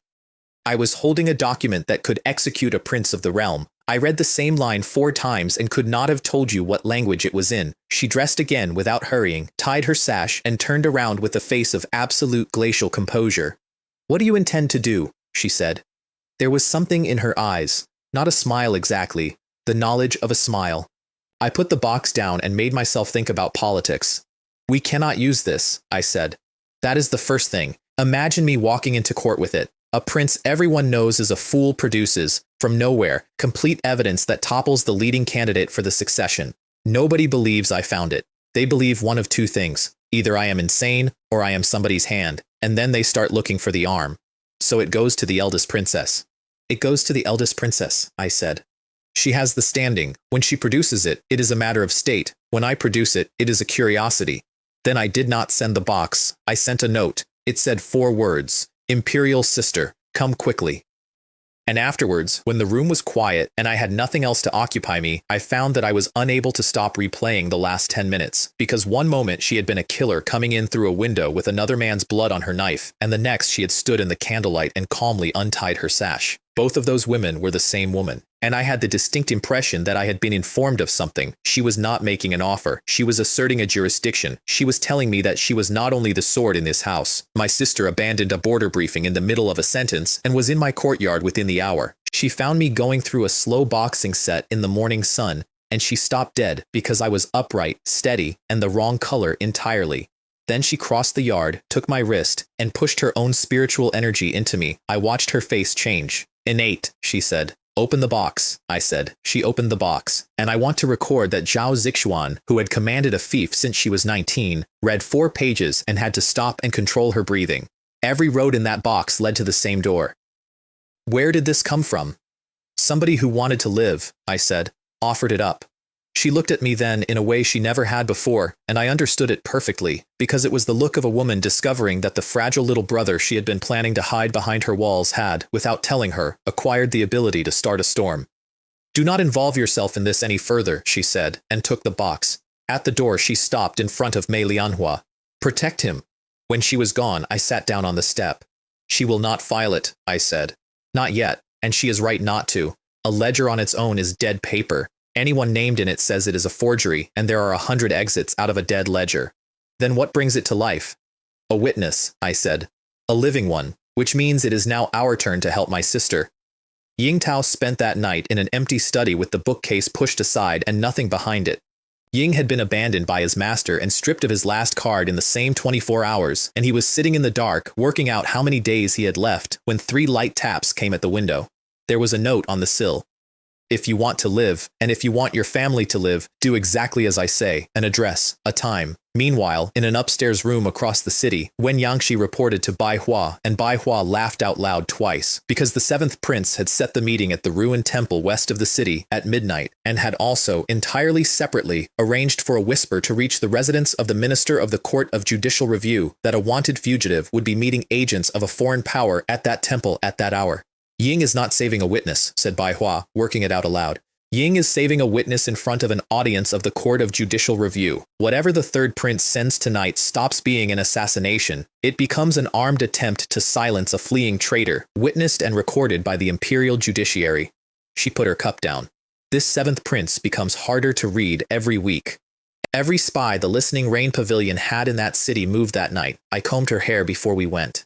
I was holding a document that could execute a prince of the realm. I read the same line 4 times and could not have told you what language it was in. She dressed again without hurrying, tied her sash, and turned around with a face of absolute glacial composure. What do you intend to do? She said. There was something in her eyes. Not a smile exactly, the knowledge of a smile. I put the box down and made myself think about politics. We cannot use this, I said. That is the first thing. Imagine me walking into court with it. A prince everyone knows is a fool produces, from nowhere, complete evidence that topples the leading candidate for the succession. Nobody believes I found it. They believe one of 2 things. Either I am insane, or I am somebody's hand, and then they start looking for the arm. So it goes to the eldest princess. It goes to the eldest princess, I said. She has the standing. When she produces it, it is a matter of state. When I produce it, it is a curiosity. Then I did not send the box. I sent a note. It said 4 words. Imperial sister, come quickly. And afterwards, when the room was quiet and I had nothing else to occupy me, I found that I was unable to stop replaying the last 10 minutes, because one moment she had been a killer coming in through a window with another man's blood on her knife, and the next she had stood in the candlelight and calmly untied her sash. Both of those women were the same woman. And I had the distinct impression that I had been informed of something. She was not making an offer. She was asserting a jurisdiction. She was telling me that she was not only the sword in this house. My sister abandoned a border briefing in the middle of a sentence and was in my courtyard within the hour. She found me going through a slow boxing set in the morning sun, and she stopped dead because I was upright, steady, and the wrong color entirely. Then she crossed the yard, took my wrist, and pushed her own spiritual energy into me. I watched her face change. Innate, she said. Open the box, I said. She opened the box, and I want to record that Zhao Zixuan, who had commanded a fief since she was 19, read 4 pages and had to stop and control her breathing. Every road in that box led to the same door. Where did this come from? Somebody who wanted to live, I said, offered it up. She looked at me then in a way she never had before, and I understood it perfectly, because it was the look of a woman discovering that the fragile little brother she had been planning to hide behind her walls had, without telling her, acquired the ability to start a storm. Do not involve yourself in this any further, she said, and took the box. At the door she stopped in front of Mei Lianhua. Protect him. When she was gone, I sat down on the step. She will not file it, I said. Not yet, and she is right not to. A ledger on its own is dead paper. Anyone named in it says it is a forgery, and there are 100 exits out of a dead ledger. Then what brings it to life? A witness, I said. A living one, which means it is now our turn to help my sister. Ying Tao spent that night in an empty study with the bookcase pushed aside and nothing behind it. Ying had been abandoned by his master and stripped of his last card in the same 24 hours, and he was sitting in the dark, working out how many days he had left, when 3 light taps came at the window. There was a note on the sill. If you want to live, and if you want your family to live, do exactly as I say, an address, a time. Meanwhile, in an upstairs room across the city, Wen Yangshi reported to Bai Hua, and Bai Hua laughed out loud twice, because the 7th prince had set the meeting at the ruined temple west of the city at midnight, and had also, entirely separately, arranged for a whisper to reach the residence of the minister of the Court of Judicial Review that a wanted fugitive would be meeting agents of a foreign power at that temple at that hour. Ying is not saving a witness, said Bai Hua, working it out aloud. Ying is saving a witness in front of an audience of the Court of Judicial Review. Whatever the 3rd prince sends tonight stops being an assassination. It becomes an armed attempt to silence a fleeing traitor, witnessed and recorded by the imperial judiciary. She put her cup down. This 7th prince becomes harder to read every week. Every spy the Listening Rain Pavilion had in that city moved that night. I combed her hair before we went.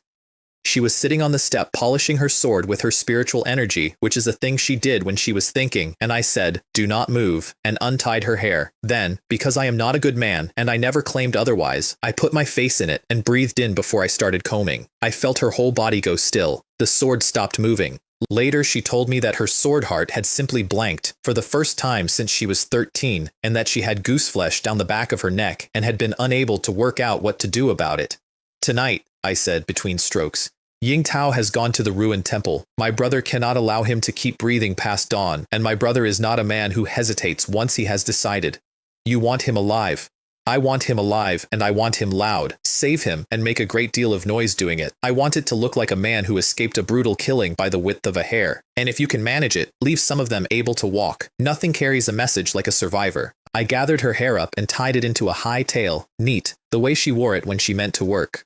She was sitting on the step polishing her sword with her spiritual energy, which is a thing she did when she was thinking, and I said, "Do not move," and untied her hair. Then, because I am not a good man, and I never claimed otherwise, I put my face in it and breathed in before I started combing. I felt her whole body go still. The sword stopped moving. Later she told me that her sword heart had simply blanked for the first time since she was 13, and that she had gooseflesh down the back of her neck and had been unable to work out what to do about it. "Tonight," I said between strokes, "Ying Tao has gone to the ruined temple. My brother cannot allow him to keep breathing past dawn, and my brother is not a man who hesitates once he has decided. You want him alive. I want him alive, and I want him loud. Save him, and make a great deal of noise doing it. I want it to look like a man who escaped a brutal killing by the width of a hair. And if you can manage it, leave some of them able to walk. Nothing carries a message like a survivor." I gathered her hair up and tied it into a high tail, neat, the way she wore it when she meant to work.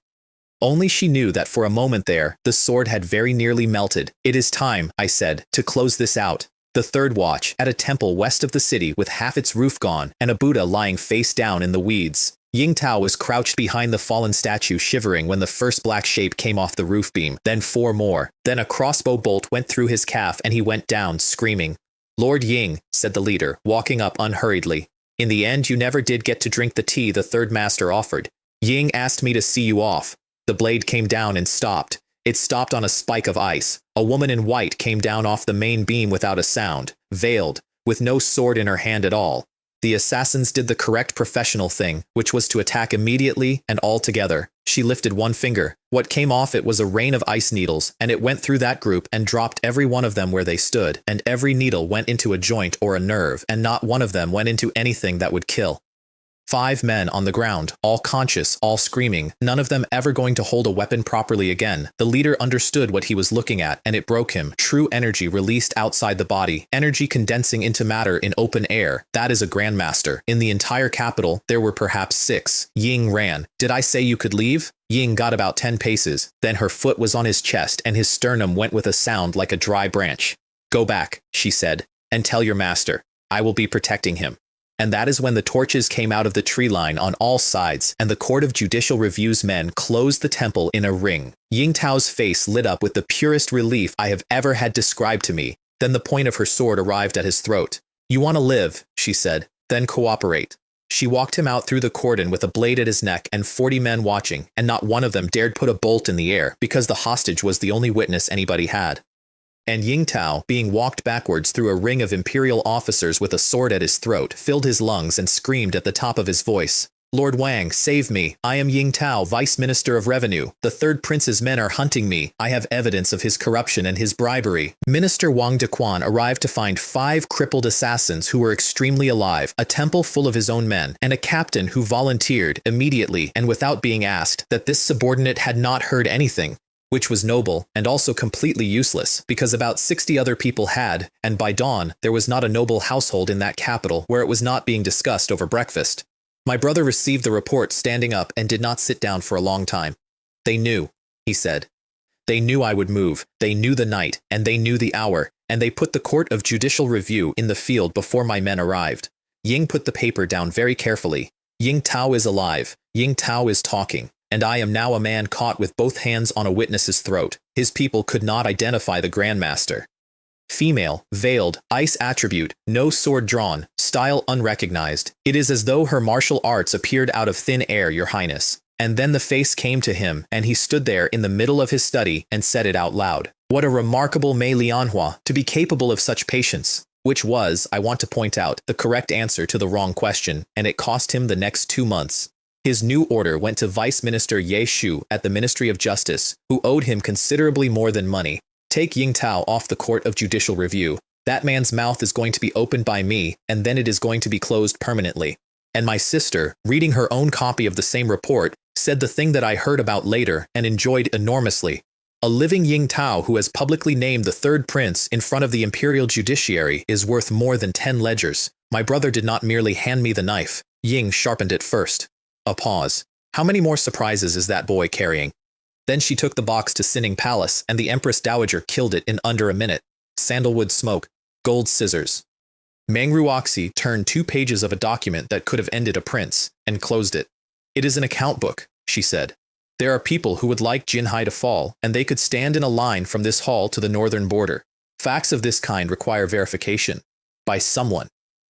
Only she knew that for a moment there, the sword had very nearly melted. "It is time," I said, "to close this out." The 3rd watch, at a temple west of the city with half its roof gone, and a Buddha lying face down in the weeds. Ying Tao was crouched behind the fallen statue shivering when the first black shape came off the roof beam, then 4 more. Then a crossbow bolt went through his calf and he went down, screaming. "Lord Ying," said the leader, walking up unhurriedly. "In the end you never did get to drink the tea the 3rd master offered. Ying asked me to see you off." The blade came down and stopped. It stopped on a spike of ice. A woman in white came down off the main beam without a sound, veiled, with no sword in her hand at all. The assassins did the correct professional thing, which was to attack immediately and all together. She lifted one finger. What came off it was a rain of ice needles, and it went through that group and dropped every one of them where they stood, and every needle went into a joint or a nerve, and not one of them went into anything that would kill. 5 men on the ground, all conscious, all screaming, none of them ever going to hold a weapon properly again. The leader understood what he was looking at, and it broke him. True energy released outside the body, energy condensing into matter in open air. That is a grandmaster. In the entire capital, there were perhaps 6. Ying ran. "Did I say you could leave?" Ying got about 10 paces. Then her foot was on his chest, and his sternum went with a sound like a dry branch. "Go back," she said, "and tell your master. I will be protecting him." And that is when the torches came out of the tree line on all sides, and the Court of Judicial Review's men closed the temple in a ring. Ying Tao's face lit up with the purest relief I have ever had described to me. Then the point of her sword arrived at his throat. "You want to live," she said, "then cooperate." She walked him out through the cordon with a blade at his neck and 40 men watching, and not one of them dared put a bolt in the air, because the hostage was the only witness anybody had. And Ying Tao, being walked backwards through a ring of imperial officers with a sword at his throat, filled his lungs and screamed at the top of his voice, "Lord Wang, save me. I am Ying Tao, Vice Minister of Revenue. The 3rd Prince's men are hunting me. I have evidence of his corruption and his bribery." Minister Wang Dequan arrived to find 5 crippled assassins who were extremely alive, a temple full of his own men, and a captain who volunteered, immediately and without being asked, that this subordinate had not heard anything, which was noble and also completely useless, because about 60 other people had, and by dawn, there was not a noble household in that capital where it was not being discussed over breakfast. My brother received the report standing up and did not sit down for a long time. "They knew," he said. "They knew I would move. They knew the night, and they knew the hour. and they put the court of judicial review in the field before my men arrived. Ying put the paper down very carefully. Ying Tao is alive. Ying Tao is talking. And I am now a man caught with both hands on a witness's throat. His people could not identify the Grandmaster. Female, veiled, ice attribute, no sword drawn, style unrecognized. It is as though her martial arts appeared out of thin air, Your Highness. And then the face came to him, and he stood there in the middle of his study and said it out loud. What a remarkable manhua to be capable of such patience. Which was, I want to point out, the correct answer to the wrong question, and it cost him the next 2 months. His new order went to Vice Minister Ye Shu at the Ministry of Justice, who owed him considerably more than money. Take Ying Tao off the Court of Judicial Review. That man's mouth is going to be opened by me, and then it is going to be closed permanently. And my sister, reading her own copy of the same report, said the thing that I heard about later and enjoyed enormously. A living Ying Tao who has publicly named the third prince in front of the imperial judiciary is worth more than 10 ledgers. My brother did not merely hand me the knife. Ying sharpened it first. A pause. How many more surprises is that boy carrying? Then she took the box to Sinning Palace, and the Empress Dowager killed it in under a minute. Sandalwood smoke. Gold scissors. Mangruoxi turned 2 pages of a document that could have ended a prince, and closed it. It is an account book, she said. There are people who would like Jinhai to fall, and they could stand in a line from this hall to the northern border. Facts of this kind require verification. By someone.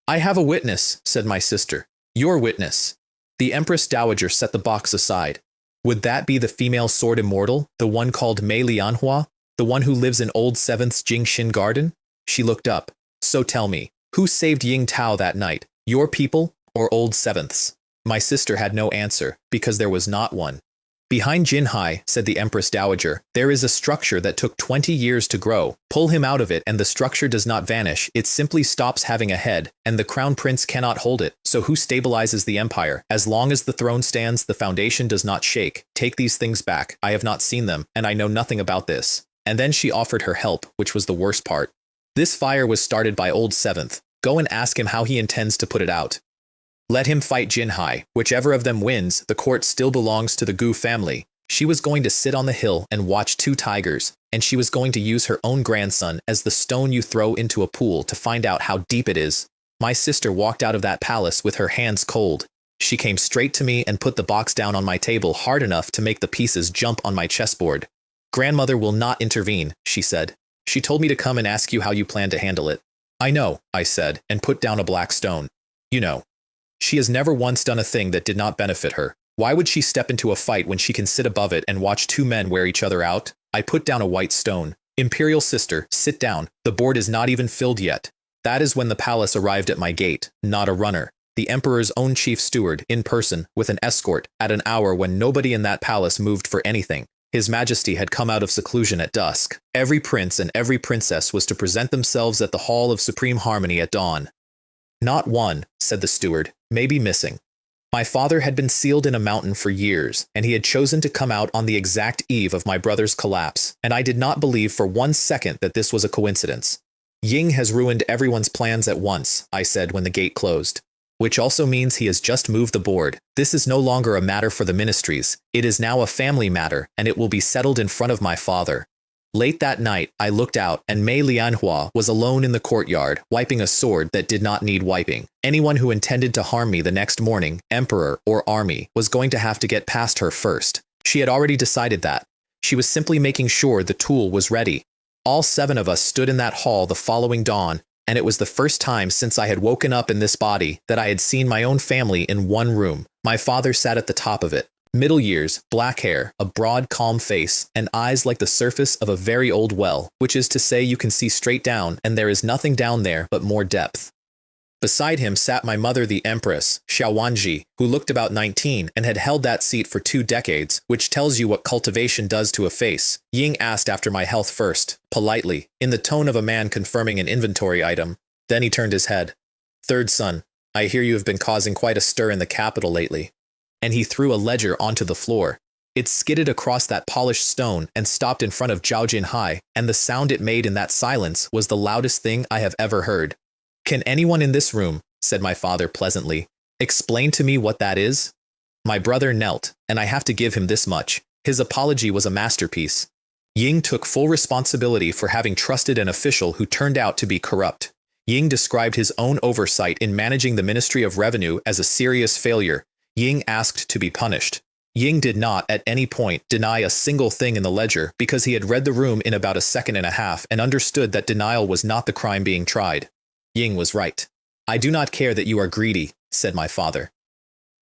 I have a witness, said my sister. Your witness. The Empress Dowager set the box aside. Would that be the female sword immortal, the one called Mei Lianhua, the one who lives in Old Seventh's Jingxin Garden? She looked up. So tell me, who saved Ying Tao that night? Your people or Old Seventh's? My sister had no answer, because there was not one. Behind Jinhai, said the Empress Dowager, there is a structure that took 20 years to grow. Pull him out of it and the structure does not vanish, it simply stops having a head, and the crown prince cannot hold it. So who stabilizes the empire? As long as the throne stands, the foundation does not shake. Take these things back. I have not seen them, and I know nothing about this. And then she offered her help, which was the worst part. This fire was started by Old Seventh. Go and ask him how he intends to put it out. Let him fight Jinhai. Whichever of them wins, the court still belongs to the Gu family. She was going to sit on the hill and watch 2 tigers, and she was going to use her own grandson as the stone you throw into a pool to find out how deep it is. My sister walked out of that palace with her hands cold. She came straight to me and put the box down on my table hard enough to make the pieces jump on my chessboard. Grandmother will not intervene, she said. She told me to come and ask you how you plan to handle it. I know, I said, and put down a black stone. You know. She has never once done a thing that did not benefit her. Why would she step into a fight when she can sit above it and watch 2 men wear each other out? I put down a white stone. Imperial sister, sit down. The board is not even filled yet. That is when the palace arrived at my gate, not a runner. The emperor's own chief steward, in person, with an escort, at an hour when nobody in that palace moved for anything. His Majesty had come out of seclusion at dusk. Every prince and every princess was to present themselves at the Hall of Supreme Harmony at dawn. Not one, said the steward, may be missing. My father had been sealed in a mountain for years, and he had chosen to come out on the exact eve of my brother's collapse, and I did not believe for 1 second that this was a coincidence. Ying has ruined everyone's plans at once, I said when the gate closed. Which also means he has just moved the board. This is no longer a matter for the ministries. It is now a family matter, and it will be settled in front of my father. Late that night, I looked out, and Mei Lianhua was alone in the courtyard, wiping a sword that did not need wiping. Anyone who intended to harm me the next morning, emperor or army, was going to have to get past her first. She had already decided that. She was simply making sure the tool was ready. All 7 of us stood in that hall the following dawn, and it was the first time since I had woken up in this body that I had seen my own family in one room. My father sat at the top of it. Middle years, black hair, a broad, calm face, and eyes like the surface of a very old well, which is to say you can see straight down, and there is nothing down there but more depth. Beside him sat my mother, the Empress, Xiaowanji, who looked about 19 and had held that seat for 2 decades, which tells you what cultivation does to a face. Ying asked after my health first, politely, in the tone of a man confirming an inventory item. Then he turned his head. Third son, I hear you have been causing quite a stir in the capital lately. And he threw a ledger onto the floor. It skidded across that polished stone and stopped in front of Zhao Jinhai, and the sound it made in that silence was the loudest thing I have ever heard. Can anyone in this room, said my father pleasantly, explain to me what that is? My brother knelt, and I have to give him this much. His apology was a masterpiece. Ying took full responsibility for having trusted an official who turned out to be corrupt. Ying described his own oversight in managing the Ministry of Revenue as a serious failure. Ying asked to be punished. Ying did not, at any point, deny a single thing in the ledger because he had read the room in about a second and a half and understood that denial was not the crime being tried. Ying was right. "I do not care that you are greedy," said my father.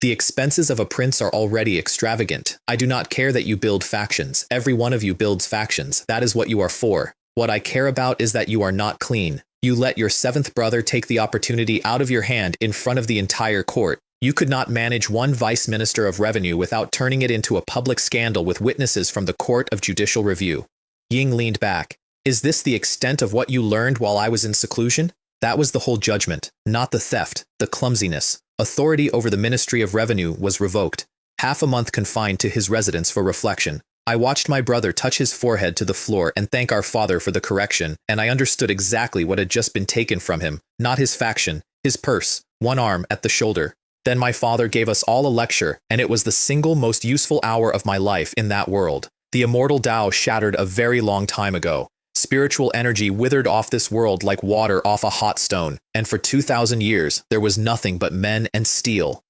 "The expenses of a prince are already extravagant. I do not care that you build factions. Every one of you builds factions. That is what you are for. What I care about is that you are not clean. You let your seventh brother take the opportunity out of your hand in front of the entire court. You could not manage one vice minister of revenue without turning it into a public scandal with witnesses from the Court of Judicial Review." Ying leaned back. "Is this the extent of what you learned while I was in seclusion?" That was the whole judgment, not the theft, the clumsiness. Authority over the Ministry of Revenue was revoked. Half a month confined to his residence for reflection. I watched my brother touch his forehead to the floor and thank our father for the correction, and I understood exactly what had just been taken from him, not his faction, his purse, one arm at the shoulder. Then my father gave us all a lecture, and it was the single most useful hour of my life in that world. The immortal Tao shattered a very long time ago. Spiritual energy withered off this world like water off a hot stone, and for 2,000 years there was nothing but men and steel.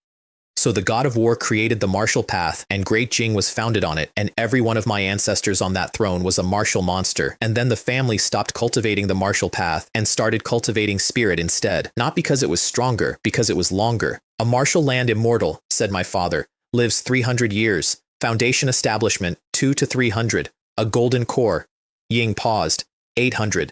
So the god of war created the martial path, and Great Jing was founded on it, and every one of my ancestors on that throne was a martial monster, and then the family stopped cultivating the martial path and started cultivating spirit instead, not because it was stronger, because it was longer. "A martial land immortal," said my father, "lives 300 years. Foundation establishment, 2 to 300. A golden core." Ying paused. 800.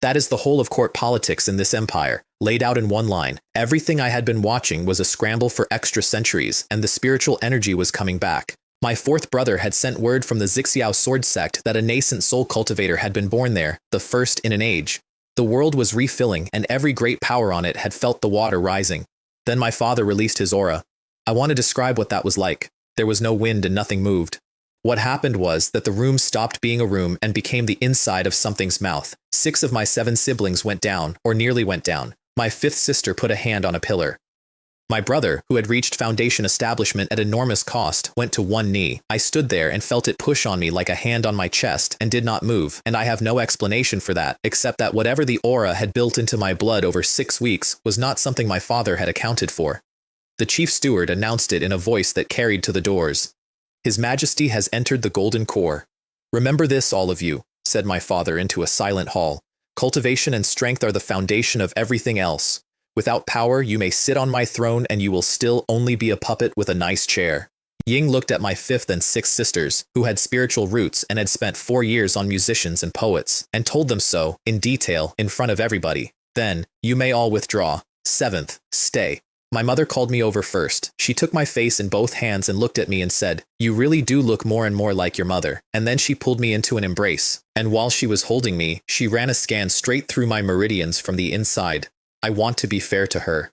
That is the whole of court politics in this empire, laid out in one line. Everything I had been watching was a scramble for extra centuries, and the spiritual energy was coming back. My fourth brother had sent word from the Zixiao sword sect that a nascent soul cultivator had been born there, the first in an age. The world was refilling, and every great power on it had felt the water rising. Then my father released his aura. I want to describe what that was like. There was no wind and nothing moved. What happened was that the room stopped being a room and became the inside of something's mouth. 6 of my 7 siblings went down, or nearly went down. My 5th sister put a hand on a pillar. My brother, who had reached foundation establishment at enormous cost, went to one knee. I stood there and felt it push on me like a hand on my chest and did not move, and I have no explanation for that, except that whatever the aura had built into my blood over 6 weeks was not something my father had accounted for. The chief steward announced it in a voice that carried to the doors. "His Majesty has entered the golden core. Remember this, all of you," said my father into a silent hall. "Cultivation and strength are the foundation of everything else. Without power, you may sit on my throne and you will still only be a puppet with a nice chair." Ying looked at my 5th and 6th sisters, who had spiritual roots and had spent 4 years on musicians and poets, and told them so, in detail, in front of everybody. Then, "You may all withdraw. 7th, stay." My mother called me over first. She took my face in both hands and looked at me and said, "You really do look more and more like your mother." And then she pulled me into an embrace. And while she was holding me, she ran a scan straight through my meridians from the inside. I want to be fair to her.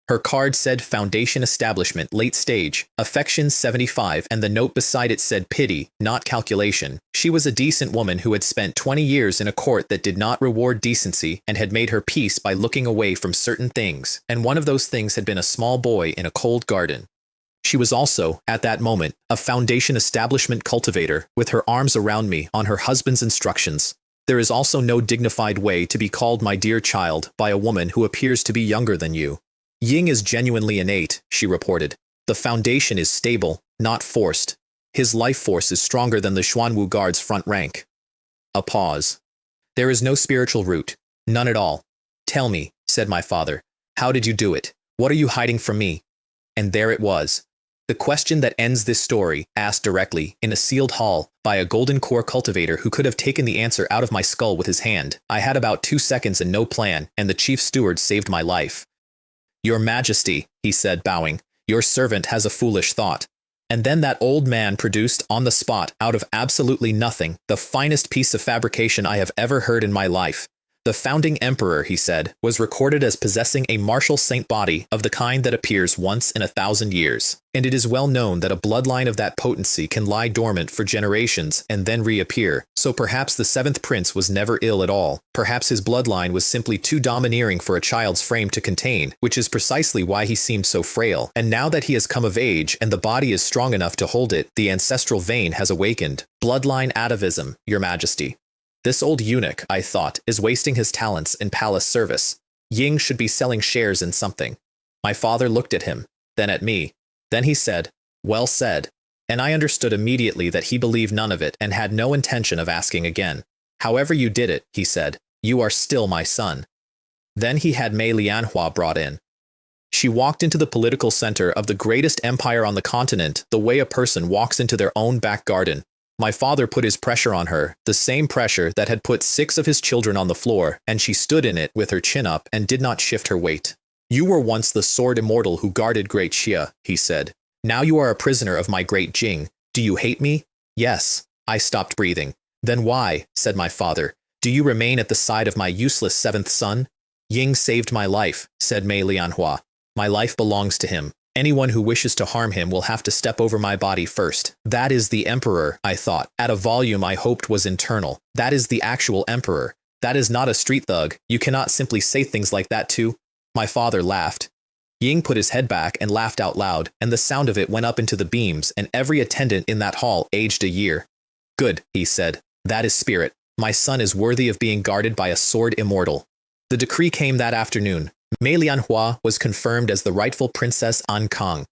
Her card said Foundation Establishment, Late Stage, Affection 75, and the note beside it said Pity, not Calculation. She was a decent woman who had spent 20 years in a court that did not reward decency and had made her peace by looking away from certain things, and one of those things had been a small boy in a cold garden. She was also, at that moment, a Foundation Establishment cultivator, with her arms around me on her husband's instructions. There is also no dignified way to be called my dear child by a woman who appears to be younger than you. Ying is genuinely innate, she reported. The foundation is stable, not forced. His life force is stronger than the Xuanwu Guard's front rank. A pause. There is no spiritual root. None at all. "Tell me," said my father. "How did you do it? What are you hiding from me?" And there it was. The question that ends this story, asked directly, in a sealed hall, by a golden core cultivator who could have taken the answer out of my skull with his hand. I had about 2 seconds and no plan, and the chief steward saved my life. "Your Majesty," he said, bowing, "your servant has a foolish thought." And then that old man produced, on the spot, out of absolutely nothing, the finest piece of fabrication I have ever heard in my life. The founding emperor, he said, was recorded as possessing a martial saint body of the kind that appears once in 1,000 years, and it is well known that a bloodline of that potency can lie dormant for generations and then reappear, so perhaps the 7th prince was never ill at all, perhaps his bloodline was simply too domineering for a child's frame to contain, which is precisely why he seemed so frail, and now that he has come of age and the body is strong enough to hold it, the ancestral vein has awakened. Bloodline atavism, your majesty. This old eunuch, I thought, is wasting his talents in palace service. Ying should be selling shares in something. My father looked at him, then at me. Then he said, "Well said." And I understood immediately that he believed none of it and had no intention of asking again. "However you did it," he said, "you are still my son." Then he had Mei Lianhua brought in. She walked into the political center of the greatest empire on the continent the way a person walks into their own back garden. My father put his pressure on her, the same pressure that had put 6 of his children on the floor, and she stood in it with her chin up and did not shift her weight. "You were once the sword immortal who guarded great Xia," he said. "Now you are a prisoner of my great Jing. Do you hate me?" "Yes." I stopped breathing. "Then why," said my father, "do you remain at the side of my useless 7th son?" "Ying saved my life," said Mei Lianhua. "My life belongs to him. Anyone who wishes to harm him will have to step over my body first." That is the emperor, I thought, at a volume I hoped was internal. That is the actual emperor. That is not a street thug. You cannot simply say things like that too. My father laughed. Ying put his head back and laughed out loud, and the sound of it went up into the beams, and every attendant in that hall aged a year. "Good," he said. "That is spirit. My son is worthy of being guarded by a sword immortal." The decree came that afternoon. Mei Lianhua was confirmed as the rightful Princess An Kang.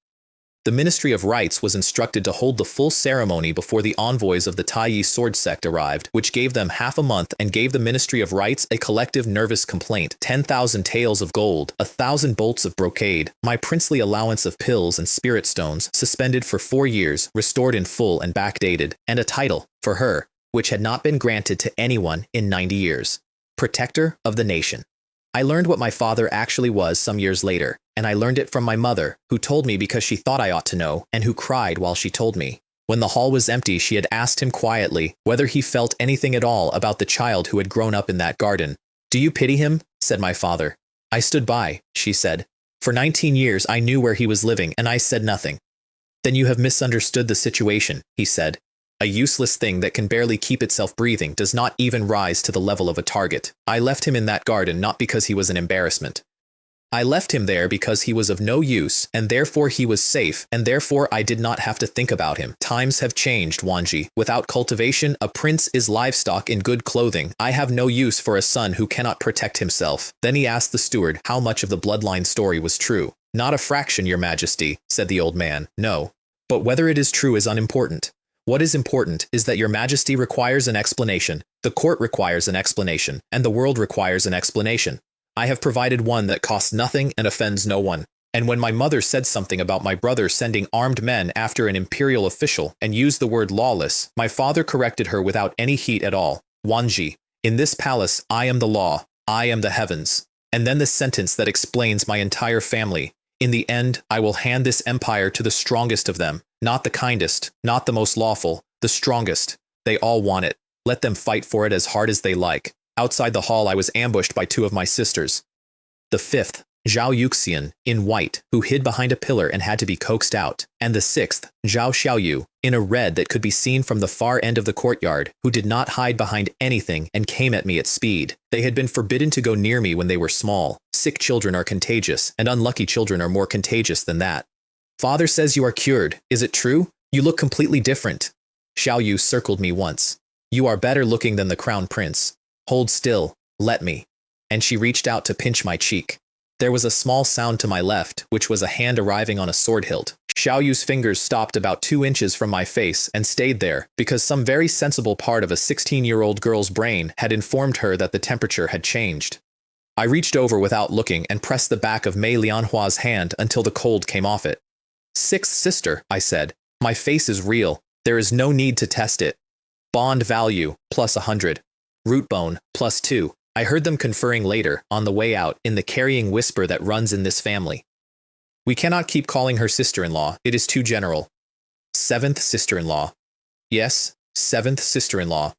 The Ministry of Rites was instructed to hold the full ceremony before the envoys of the Taiyi sword sect arrived, which gave them half a month and gave the Ministry of Rites a collective nervous complaint, 10,000 taels of gold, 1,000 bolts of brocade, my princely allowance of pills and spirit stones, suspended for 4 years, restored in full and backdated, and a title, for her, which had not been granted to anyone in 90 years. Protector of the Nation. I learned what my father actually was some years later, and I learned it from my mother, who told me because she thought I ought to know, and who cried while she told me. When the hall was empty, she had asked him quietly whether he felt anything at all about the child who had grown up in that garden. "Do you pity him?" said my father. "I stood by," she said. "For 19 years I knew where he was living, and I said nothing." "Then you have misunderstood the situation," he said. "A useless thing that can barely keep itself breathing does not even rise to the level of a target. I left him in that garden not because he was an embarrassment. I left him there because he was of no use, and therefore he was safe, and therefore I did not have to think about him. Times have changed, Wanji. Without cultivation, a prince is livestock in good clothing. I have no use for a son who cannot protect himself." Then he asked the steward how much of the bloodline story was true. "Not a fraction, your majesty," said the old man. "No. But whether it is true is unimportant. What is important is that your majesty requires an explanation, the court requires an explanation, and the world requires an explanation. I have provided one that costs nothing and offends no one. And when my mother said something about my brother sending armed men after an imperial official and used the word lawless, my father corrected her without any heat at all. "Wanji, in this palace I am the law, I am the heavens." And then the sentence that explains my entire family. "In the end, I will hand this empire to the strongest of them. Not the kindest, not the most lawful, the strongest. They all want it. Let them fight for it as hard as they like." Outside the hall I was ambushed by 2 of my sisters. The 5th, Zhao Yuxian, in white, who hid behind a pillar and had to be coaxed out, and the 6th, Zhao Xiaoyu, in a red that could be seen from the far end of the courtyard, who did not hide behind anything and came at me at speed. They had been forbidden to go near me when they were small. Sick children are contagious, and unlucky children are more contagious than that. "Father says you are cured. Is it true? You look completely different." Xiaoyu circled me once. "You are better looking than the crown prince. Hold still, let me." And she reached out to pinch my cheek. There was a small sound to my left, which was a hand arriving on a sword hilt. Xiaoyu's fingers stopped about 2 inches from my face and stayed there, because some very sensible part of a 16-year-old girl's brain had informed her that the temperature had changed. I reached over without looking and pressed the back of Mei Lianhua's hand until the cold came off it. "Sixth sister," I said. "My face is real. There is no need to test it. Bond value, plus 100. Root bone, plus 2. I heard them conferring later, on the way out, in the carrying whisper that runs in this family. "We cannot keep calling her sister-in-law. It is too general." 7th sister-in-law. "Yes, 7th sister-in-law."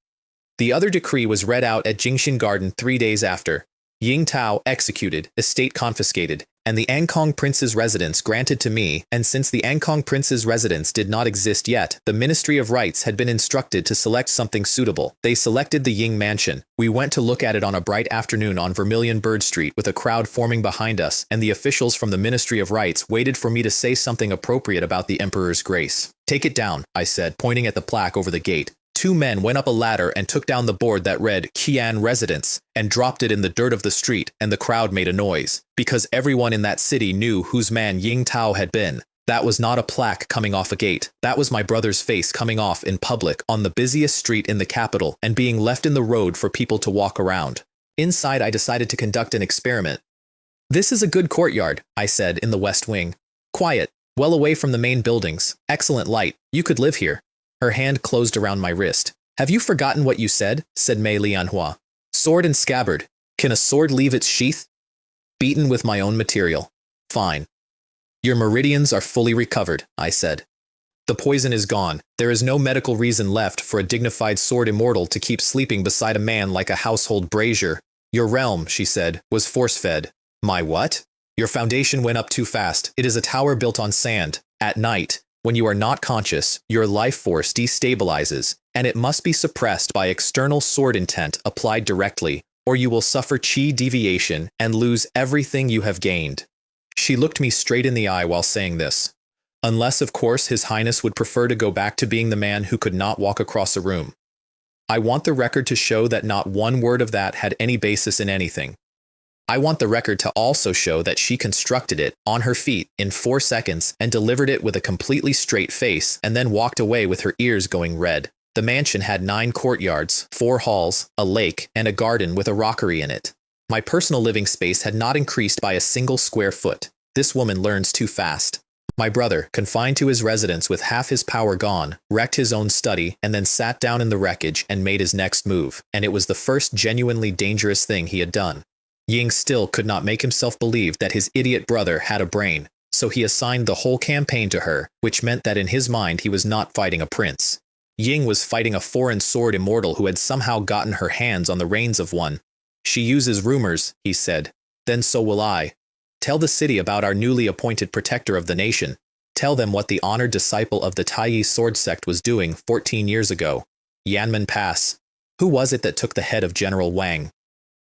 The other decree was read out at Jingshan Garden 3 days after. Ying Tao executed, estate confiscated, and the Ankong prince's residence granted to me, and since the Ankong prince's residence did not exist yet, the Ministry of Rights had been instructed to select something suitable. They selected the Ying Mansion. We went to look at it on a bright afternoon on Vermilion Bird Street with a crowd forming behind us, and the officials from the Ministry of Rights waited for me to say something appropriate about the Emperor's grace. "Take it down," I said, pointing at the plaque over the gate. Two men went up a ladder and took down the board that read Qian Residence and dropped it in the dirt of the street, and the crowd made a noise, because everyone in that city knew whose man Ying Tao had been. That was not a plaque coming off a gate. That was my brother's face coming off in public on the busiest street in the capital and being left in the road for people to walk around. Inside, I decided to conduct an experiment. "This is a good courtyard," I said, in the west wing. "Quiet, well away from the main buildings, excellent light, you could live here." Her hand closed around my wrist. "Have you forgotten what you said?" said Mei Lianhua. "Sword and scabbard. Can a sword leave its sheath?" "Beaten with my own material." "Fine." "Your meridians are fully recovered," I said. "The poison is gone. There is no medical reason left for a dignified sword immortal to keep sleeping beside a man like a household brazier." "Your realm," she said, "was force-fed." "My what?" "Your foundation went up too fast. It is a tower built on sand. At night, when you are not conscious, your life force destabilizes, and it must be suppressed by external sword intent applied directly, or you will suffer chi deviation and lose everything you have gained." She looked me straight in the eye while saying this. Unless, of course, His Highness would prefer to go back to being the man who could not walk across a room. I want the record to show that not one word of that had any basis in anything. I want the record to also show that she constructed it on her feet in 4 seconds and delivered it with a completely straight face and then walked away with her ears going red. The mansion had 9 courtyards, 4 halls, a lake, and a garden with a rockery in it. My personal living space had not increased by a single square foot. This woman learns too fast. My brother, confined to his residence with half his power gone, wrecked his own study and then sat down in the wreckage and made his next move, and it was the first genuinely dangerous thing he had done. Ying still could not make himself believe that his idiot brother had a brain, so he assigned the whole campaign to her, which meant that in his mind he was not fighting a prince. Ying was fighting a foreign sword immortal who had somehow gotten her hands on the reins of one. "She uses rumors," he said. "Then so will I. Tell the city about our newly appointed protector of the nation. Tell them what the honored disciple of the Taiyi sword sect was doing 14 years ago. Yanmen Pass. Who was it that took the head of General Wang?"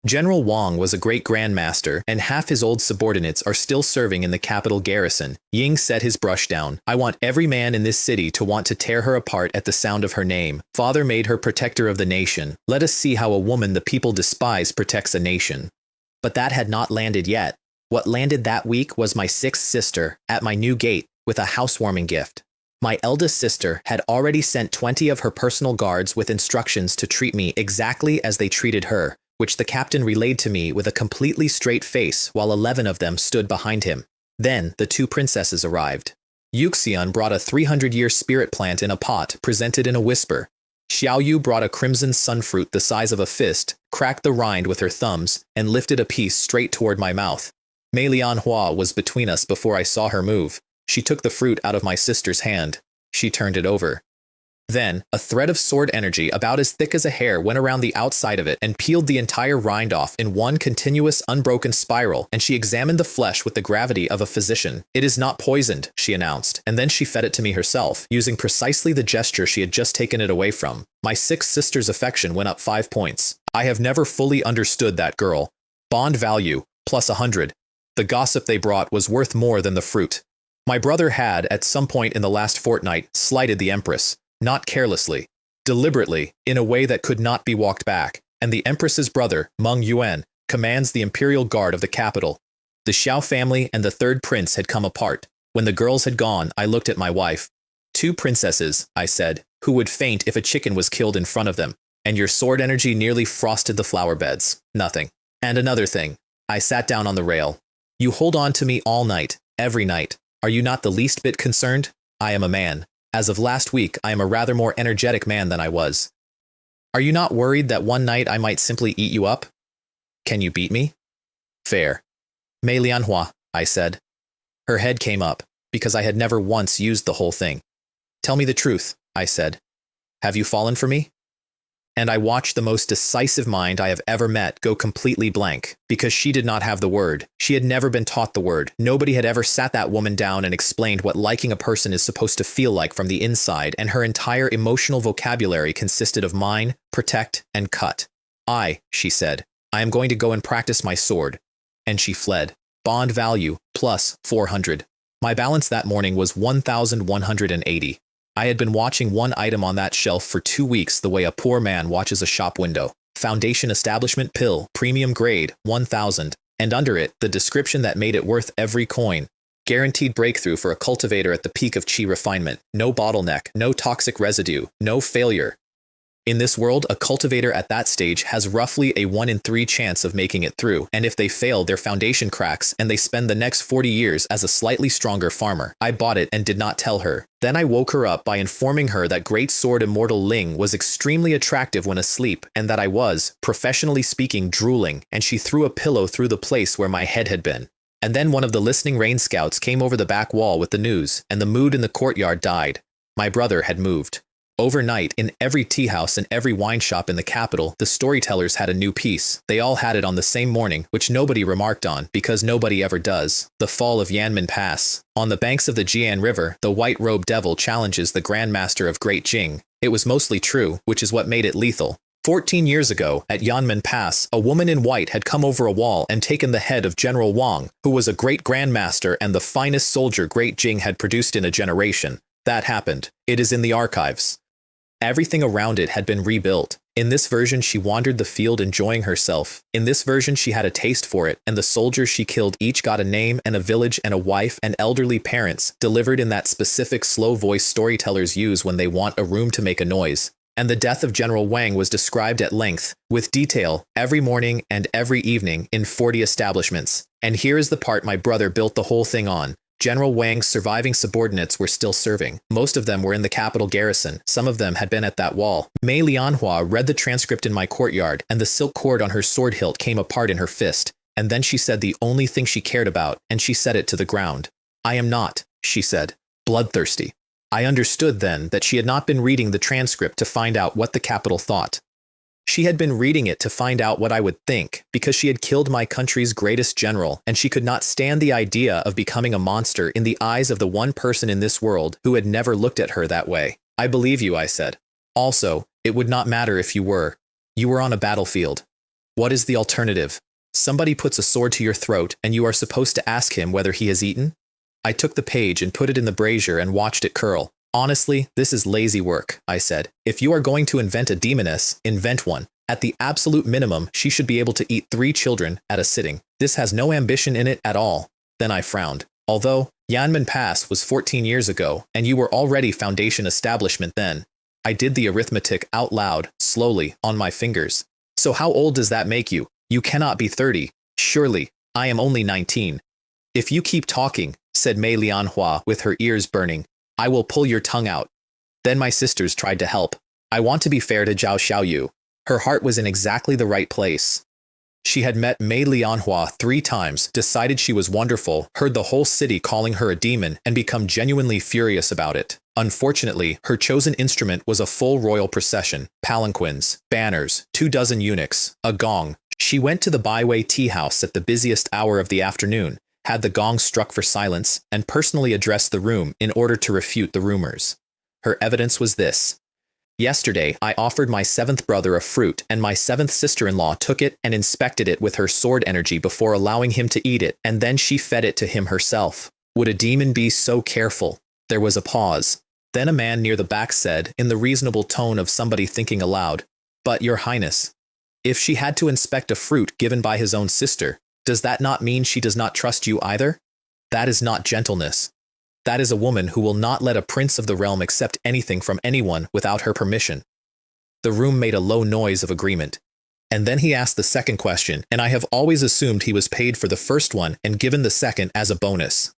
General Wang was a great grandmaster, and half his old subordinates are still serving in the capital garrison. Ying set his brush down. "I want every man in this city to want to tear her apart at the sound of her name. Father made her protector of the nation. Let us see how a woman the people despise protects a nation." But that had not landed yet. What landed that week was my 6th sister, at my new gate, with a housewarming gift. My eldest sister had already sent 20 of her personal guards with instructions to treat me exactly as they treated her, which the captain relayed to me with a completely straight face while 11 of them stood behind him. Then the 2 princesses arrived. Yuxian brought a 300-year spirit plant in a pot, presented in a whisper. Xiaoyu brought a crimson sunfruit the size of a fist, cracked the rind with her thumbs, and lifted a piece straight toward my mouth. Mei Lianhua was between us before I saw her move. She took the fruit out of my sister's hand. She turned it over. Then, a thread of sword energy about as thick as a hair went around the outside of it and peeled the entire rind off in one continuous unbroken spiral, and she examined the flesh with the gravity of a physician. "It is not poisoned," she announced, and then she fed it to me herself, using precisely the gesture she had just taken it away from. My 6th sister's affection went up 5 points. I have never fully understood that girl. Bond value, plus 100. The gossip they brought was worth more than the fruit. My brother had, at some point in the last fortnight, slighted the Empress. Not carelessly, deliberately, in a way that could not be walked back, and the Empress's brother, Meng Yuan, commands the Imperial Guard of the capital. The Xiao family and the 3rd prince had come apart. When the girls had gone, I looked at my wife. 2 princesses, I said, who would faint if a chicken was killed in front of them, and your sword energy nearly frosted the flower beds. Nothing. And another thing. I sat down on the rail. You hold on to me all night, every night. Are you not the least bit concerned? I am a man. As of last week, I am a rather more energetic man than I was. Are you not worried that one night I might simply eat you up? Can you beat me? Fair. Mei Lianhua, I said. Her head came up, because I had never once used the whole thing. Tell me the truth, I said. Have you fallen for me? And I watched the most decisive mind I have ever met go completely blank, because she did not have the word. She had never been taught the word. Nobody had ever sat that woman down and explained what liking a person is supposed to feel like from the inside, and her entire emotional vocabulary consisted of mine, protect, and cut. She said, I am going to go and practice my sword. And she fled. Bond value, plus 400. My balance that morning was 1,180. I had been watching one item on that shelf for 2 weeks the way a poor man watches a shop window. Foundation Establishment Pill, Premium Grade, 1,000. And under it, the description that made it worth every coin. Guaranteed breakthrough for a cultivator at the peak of chi refinement. No bottleneck, no toxic residue, no failure. In this world, a cultivator at that stage has roughly a 1 in 3 chance of making it through, and if they fail, their foundation cracks and they spend the next 40 years as a slightly stronger farmer. I bought it and did not tell her. Then I woke her up by informing her that Great Sword Immortal Ling was extremely attractive when asleep, and that I was, professionally speaking, drooling, and she threw a pillow through the place where my head had been. And then one of the listening rain scouts came over the back wall with the news, and the mood in the courtyard died. My brother had moved. Overnight, in every tea house and every wine shop in the capital, the storytellers had a new piece. They all had it on the same morning, which nobody remarked on, because nobody ever does. The fall of Yanmen Pass. On the banks of the Jian River, the white-robed devil challenges the Grand Master of Great Jing. It was mostly true, which is what made it lethal. 14 years ago, at Yanmen Pass, a woman in white had come over a wall and taken the head of General Wang, who was a great grandmaster and the finest soldier Great Jing had produced in a generation. That happened. It is in the archives. Everything around it had been rebuilt. In this version, she wandered the field enjoying herself. In this version, she had a taste for it, and the soldiers she killed each got a name and a village and a wife and elderly parents, delivered in that specific slow voice storytellers use when they want a room to make a noise. And the death of General Wang was described at length, with detail, every morning and every evening in 40 establishments. And here is the part my brother built the whole thing on. General Wang's surviving subordinates were still serving. Most of them were in the capital garrison. Some of them had been at that wall. Mei Lianhua read the transcript in my courtyard, and the silk cord on her sword hilt came apart in her fist. And then she said the only thing she cared about, and she said it to the ground. I am not, she said, bloodthirsty. I understood then that she had not been reading the transcript to find out what the capital thought. She had been reading it to find out what I would think, because she had killed my country's greatest general, and she could not stand the idea of becoming a monster in the eyes of the one person in this world who had never looked at her that way. I believe you, I said. Also, it would not matter if you were. You were on a battlefield. What is the alternative? Somebody puts a sword to your throat, and you are supposed to ask him whether he has eaten? I took the page and put it in the brazier and watched it curl. Honestly, this is lazy work, I said. If you are going to invent a demoness, invent one. At the absolute minimum, she should be able to eat 3 children at a sitting. This has no ambition in it at all. Then I frowned. Although, Yanmen Pass was 14 years ago, and you were already Foundation Establishment then. I did the arithmetic out loud, slowly, on my fingers. So how old does that make you? You cannot be 30. Surely, I am only 19. If you keep talking, said Mei Lianhua with her ears burning, I will pull your tongue out. Then my sisters tried to help. I want to be fair to Zhao Xiaoyu. Her heart was in exactly the right place. She had met Mei Lianhua 3 times, decided she was wonderful, heard the whole city calling her a demon, and become genuinely furious about it. Unfortunately, her chosen instrument was a full royal procession, palanquins, banners, 24 eunuchs, a gong. She went to the byway tea house at the busiest hour of the afternoon, had the gong struck for silence, and personally addressed the room in order to refute the rumors. Her evidence was this. Yesterday, I offered my 7th brother a fruit, and my 7th sister-in-law took it and inspected it with her sword energy before allowing him to eat it, and then she fed it to him herself. Would a demon be so careful? There was a pause. Then a man near the back said, in the reasonable tone of somebody thinking aloud, But, Your Highness, if she had to inspect a fruit given by his own sister, does that not mean she does not trust you either? That is not gentleness. That is a woman who will not let a prince of the realm accept anything from anyone without her permission. The room made a low noise of agreement. And then he asked the second question, and I have always assumed he was paid for the first one and given the second as a bonus.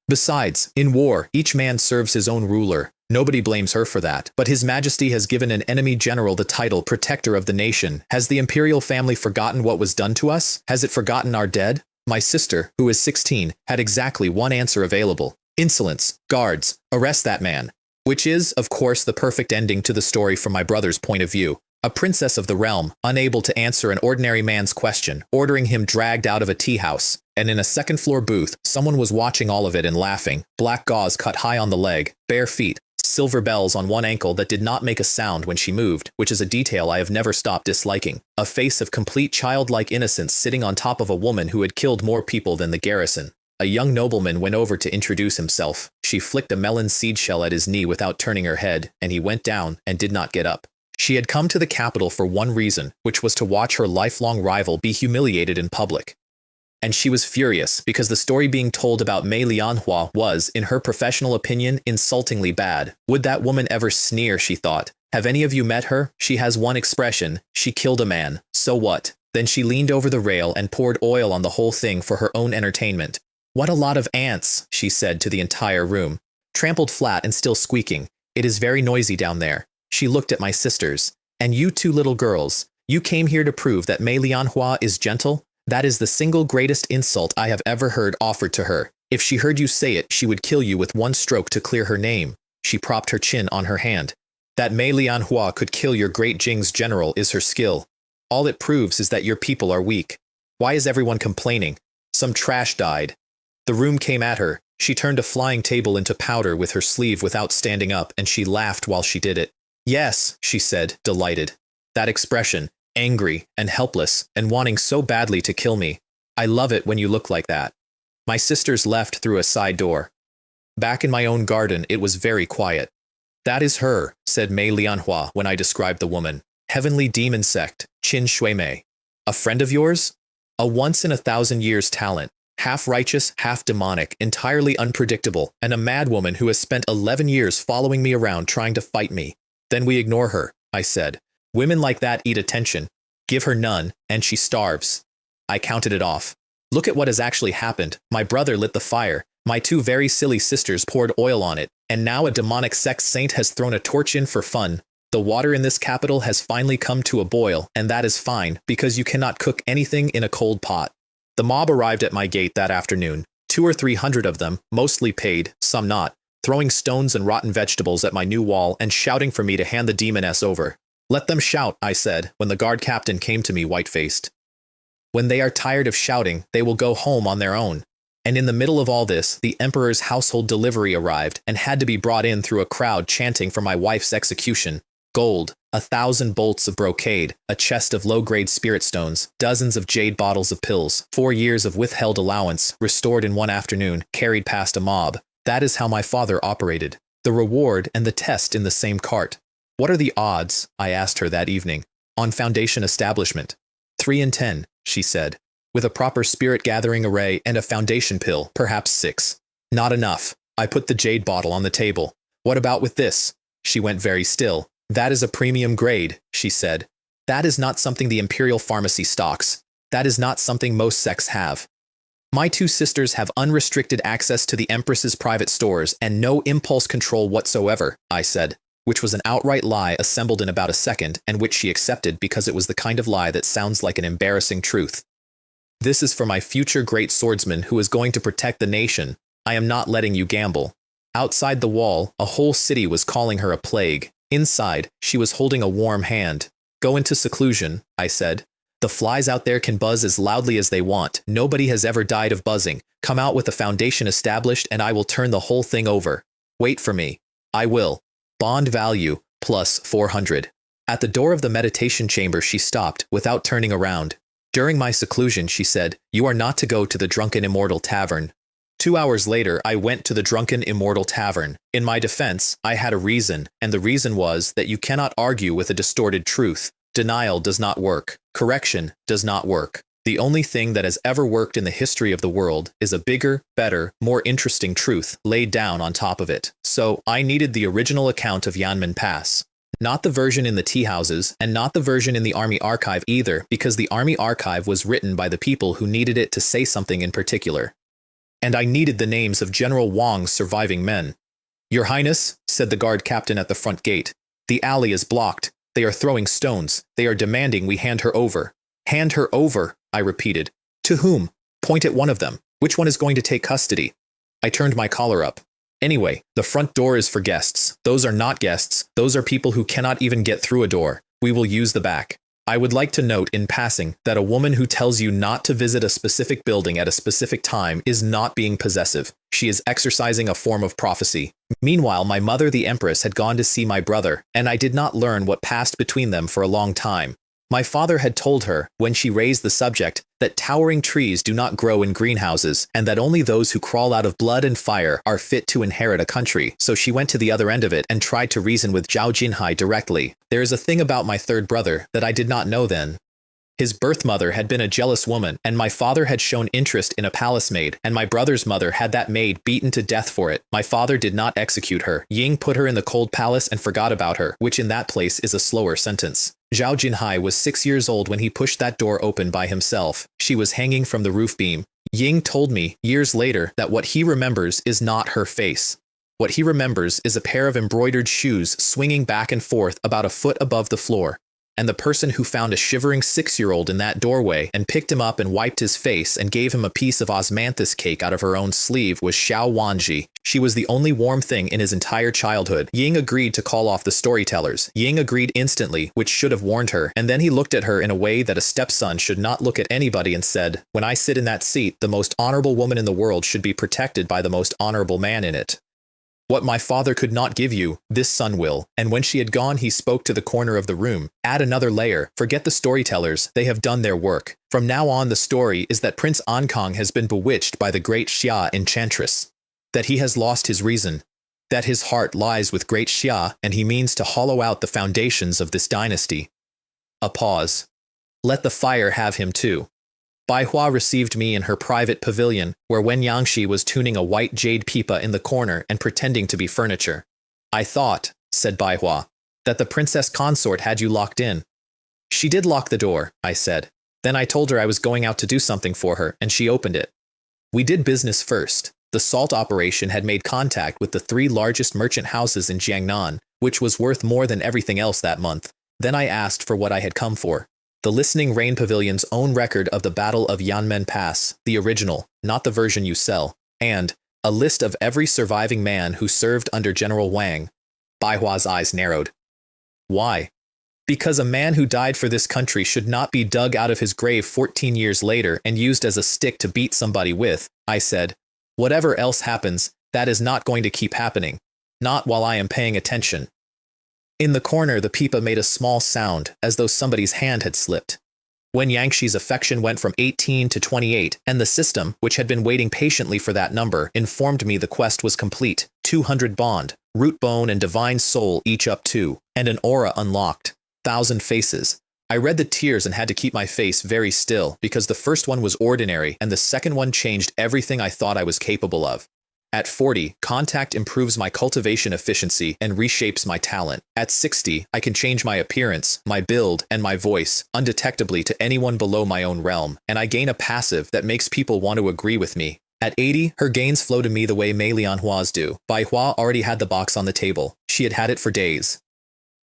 Besides, in war, each man serves his own ruler. Nobody blames her for that, but His Majesty has given an enemy general the title Protector of the Nation. Has the imperial family forgotten what was done to us? Has it forgotten our dead? My sister, who is 16, had exactly one answer available. Insolence. Guards. Arrest that man. Which is, of course, the perfect ending to the story from my brother's point of view. A princess of the realm, unable to answer an ordinary man's question, ordering him dragged out of a tea house. And in a second-floor booth, someone was watching all of it and laughing, black gauze cut high on the leg, bare feet, silver bells on one ankle that did not make a sound when she moved, which is a detail I have never stopped disliking. A face of complete childlike innocence sitting on top of a woman who had killed more people than the garrison. A young nobleman went over to introduce himself. She flicked a melon seed shell at his knee without turning her head, and he went down and did not get up. She had come to the capital for one reason, which was to watch her lifelong rival be humiliated in public. And she was furious because the story being told about Mei Lianhua was, in her professional opinion, insultingly bad. Would that woman ever sneer, she thought. Have any of you met her? She has one expression: she killed a man. So what? Then she leaned over the rail and poured oil on the whole thing for her own entertainment. What a lot of ants, she said to the entire room. Trampled flat and still squeaking. It is very noisy down there. She looked at my sisters. And you two little girls, you came here to prove that Mei Lianhua is gentle? That is the single greatest insult I have ever heard offered to her. If she heard you say it, she would kill you with one stroke to clear her name. She propped her chin on her hand. That Mei Lianhua could kill your great Jing's general is her skill. All it proves is that your people are weak. Why is everyone complaining? Some trash died. The room came at her. She turned a flying table into powder with her sleeve without standing up, and she laughed while she did it. Yes, she said, delighted. That expression, angry and helpless and wanting so badly to kill me. I love it when you look like that. My sisters left through a side door. Back in my own garden, it was very quiet. That is her, said Mei Lianhua when I described the woman. Heavenly demon sect, Qin Shui Mei. A friend of yours? A once-in-a-thousand-years talent. Half righteous, half demonic, entirely unpredictable, and a madwoman who has spent 11 years following me around trying to fight me. Then we ignore her, I said. Women like that eat attention. Give her none, and she starves. I counted it off. Look at what has actually happened. My brother lit the fire. My two very silly sisters poured oil on it, and now a demonic sex saint has thrown a torch in for fun. The water in this capital has finally come to a boil, and that is fine, because you cannot cook anything in a cold pot. The mob arrived at my gate that afternoon, 200 or 300 of them, mostly paid, some not, throwing stones and rotten vegetables at my new wall and shouting for me to hand the demoness over. Let them shout, I said, when the guard captain came to me white-faced. When they are tired of shouting, they will go home on their own. And in the middle of all this, the emperor's household delivery arrived and had to be brought in through a crowd chanting for my wife's execution. Gold, 1,000 bolts of brocade, a chest of low-grade spirit stones, dozens of jade bottles of pills, 4 years of withheld allowance, restored in one afternoon, carried past a mob. That is how my father operated. The reward and the test in the same cart. What are the odds, I asked her that evening, on Foundation establishment? 3 in 10, she said. With a proper spirit-gathering array and a Foundation pill, perhaps 6. Not enough. I put the jade bottle on the table. What about with this? She went very still. That is a premium grade, she said. That is not something the Imperial Pharmacy stocks. That is not something most sects have. My two sisters have unrestricted access to the Empress's private stores and no impulse control whatsoever, I said, which was an outright lie assembled in about a second and which she accepted because it was the kind of lie that sounds like an embarrassing truth. This is for my future great swordsman who is going to protect the nation. I am not letting you gamble. Outside the wall, a whole city was calling her a plague. Inside, she was holding a warm hand. Go into seclusion, I said. The flies out there can buzz as loudly as they want. Nobody has ever died of buzzing. Come out with the Foundation established and I will turn the whole thing over. Wait for me. I will. Bond value, plus 400. At the door of the meditation chamber she stopped, without turning around. During my seclusion, she said, you are not to go to the Drunken Immortal Tavern. 2 hours later, I went to the Drunken Immortal Tavern. In my defense, I had a reason, and the reason was that you cannot argue with a distorted truth. Denial does not work. Correction does not work. The only thing that has ever worked in the history of the world is a bigger, better, more interesting truth laid down on top of it. So, I needed the original account of Yanmen Pass. Not the version in the tea houses, and not the version in the Army Archive either, because the Army Archive was written by the people who needed it to say something in particular. And I needed the names of General Wang's surviving men. Your Highness, said the guard captain at the front gate, the alley is blocked. They are throwing stones. They are demanding we hand her over. Hand her over, I repeated. To whom? Point at one of them. Which one is going to take custody? I turned my collar up. Anyway, the front door is for guests. Those are not guests. Those are people who cannot even get through a door. We will use the back. I would like to note in passing that a woman who tells you not to visit a specific building at a specific time is not being possessive. She is exercising a form of prophecy. Meanwhile, my mother, the Empress, had gone to see my brother, and I did not learn what passed between them for a long time. My father had told her, when she raised the subject, that towering trees do not grow in greenhouses, and that only those who crawl out of blood and fire are fit to inherit a country. So she went to the other end of it and tried to reason with Zhao Jinhai directly. There is a thing about my third brother that I did not know then. His birth mother had been a jealous woman, and my father had shown interest in a palace maid, and my brother's mother had that maid beaten to death for it. My father did not execute her. Ying put her in the cold palace and forgot about her, which in that place is a slower sentence. Zhao Jinhai was 6 years old when he pushed that door open by himself. She was hanging from the roof beam. Ying told me, years later, that what he remembers is not her face. What he remembers is a pair of embroidered shoes swinging back and forth about a foot above the floor. And the person who found a shivering 6-year-old in that doorway and picked him up and wiped his face and gave him a piece of osmanthus cake out of her own sleeve was Xiao Wanji. She was the only warm thing in his entire childhood. Ying agreed to call off the storytellers. Ying agreed instantly, which should have warned her, and then he looked at her in a way that a stepson should not look at anybody and said, "When I sit in that seat, the most honorable woman in the world should be protected by the most honorable man in it. What my father could not give you, this son will." And when she had gone, he spoke to the corner of the room. "Add another layer. Forget the storytellers. They have done their work. From now on, the story is that Prince Ankang has been bewitched by the great Xia enchantress. That he has lost his reason. That his heart lies with great Xia, and he means to hollow out the foundations of this dynasty." A pause. "Let the fire have him too." Bai Hua received me in her private pavilion, where Wen Yangshi was tuning a white jade pipa in the corner and pretending to be furniture. "I thought," said Bai Hua, "that the princess consort had you locked in." "She did lock the door," I said. "Then I told her I was going out to do something for her, and she opened it. We did business first. The salt operation had made contact with the 3 largest merchant houses in Jiangnan, which was worth more than everything else that month. Then I asked for what I had come for. The Listening Rain Pavilion's own record of the Battle of Yanmen Pass, the original, not the version you sell, and a list of every surviving man who served under General Wang." Bai Hua's eyes narrowed. "Why?" "Because a man who died for this country should not be dug out of his grave 14 years later and used as a stick to beat somebody with," I said. "Whatever else happens, that is not going to keep happening. Not while I am paying attention." In the corner, the pipa made a small sound, as though somebody's hand had slipped. Wen Yangshi's affection went from 18 to 28, and the system, which had been waiting patiently for that number, informed me the quest was complete. 200 bond, root bone and divine soul each up 2, and an aura unlocked. 1,000 faces. I read the tears and had to keep my face very still, because the first one was ordinary, and the second one changed everything I thought I was capable of. At 40, contact improves my cultivation efficiency and reshapes my talent. At 60, I can change my appearance, my build, and my voice undetectably to anyone below my own realm, and I gain a passive that makes people want to agree with me. At 80, her gains flow to me the way Mei Lianhua's do. Bai Hua already had the box on the table. She had had it for days.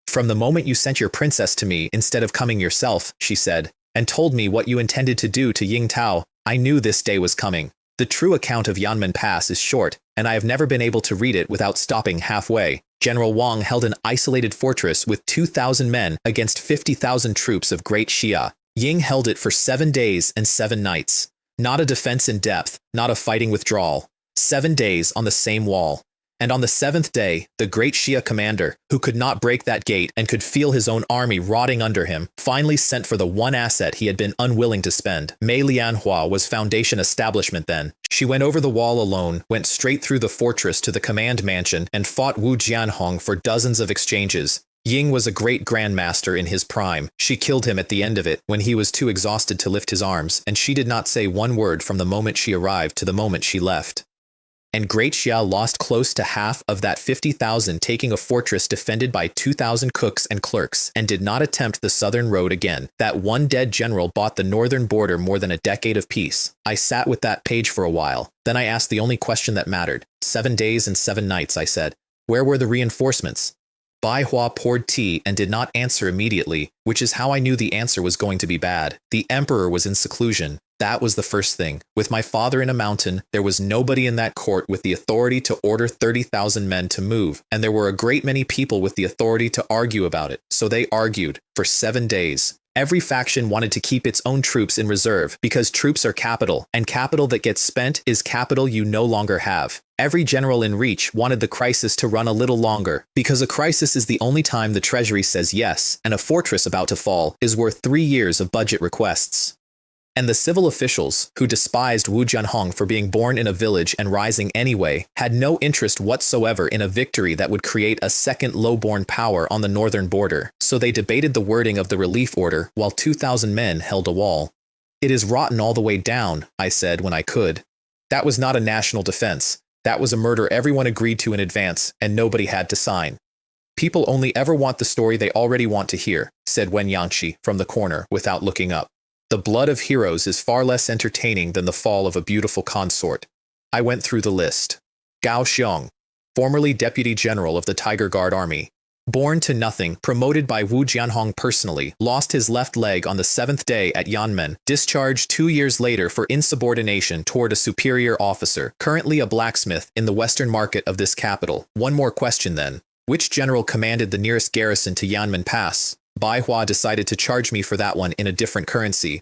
"From the moment you sent your princess to me instead of coming yourself," she said, "and told me what you intended to do to Ying Tao, I knew this day was coming. The true account of Yanmen Pass is short, and I have never been able to read it without stopping halfway. General Wang held an isolated fortress with 2,000 men against 50,000 troops of Great Xia. Ying held it for 7 days and 7 nights. Not a defense in depth, not a fighting withdrawal. 7 days on the same wall. And on the 7th day, the great Xia commander, who could not break that gate and could feel his own army rotting under him, finally sent for the one asset he had been unwilling to spend. Mei Lianhua was foundation establishment then. She went over the wall alone, went straight through the fortress to the command mansion, and fought Wu Jianhong for dozens of exchanges. Ying was a great grandmaster in his prime. She killed him at the end of it, when he was too exhausted to lift his arms, and she did not say one word from the moment she arrived to the moment she left. And Great Xia lost close to half of that 50,000, taking a fortress defended by 2,000 cooks and clerks, and did not attempt the southern road again. That one dead general bought the northern border more than a decade of peace. I sat with that page for a while. Then I asked the only question that mattered. 7 days and 7 nights, I said. Where were the reinforcements? Bai Hua poured tea and did not answer immediately, which is how I knew the answer was going to be bad. The emperor was in seclusion. That was the first thing. With my father in a mountain, there was nobody in that court with the authority to order 30,000 men to move, and there were a great many people with the authority to argue about it. So they argued for 7 days. Every faction wanted to keep its own troops in reserve because troops are capital, and capital that gets spent is capital you no longer have. Every general in Reach wanted the crisis to run a little longer, because a crisis is the only time the treasury says yes, and a fortress about to fall is worth 3 years of budget requests. And the civil officials, who despised Wu Jianhong for being born in a village and rising anyway, had no interest whatsoever in a victory that would create a second low-born power on the northern border, so they debated the wording of the relief order while 2,000 men held a wall. "It is rotten all the way down," I said when I could. "That was not a national defense. That was a murder everyone agreed to in advance, and nobody had to sign." "People only ever want the story they already want to hear," said Wen Yangshi from the corner without looking up. "The blood of heroes is far less entertaining than the fall of a beautiful consort." I went through the list. Gao Xiong, formerly Deputy General of the Tiger Guard Army. Born to nothing, promoted by Wu Jianhong personally, lost his left leg on the 7th day at Yanmen, discharged 2 years later for insubordination toward a superior officer, currently a blacksmith in the western market of this capital. One more question then. Which general commanded the nearest garrison to Yanmen Pass? Manhwa decided to charge me for that one in a different currency.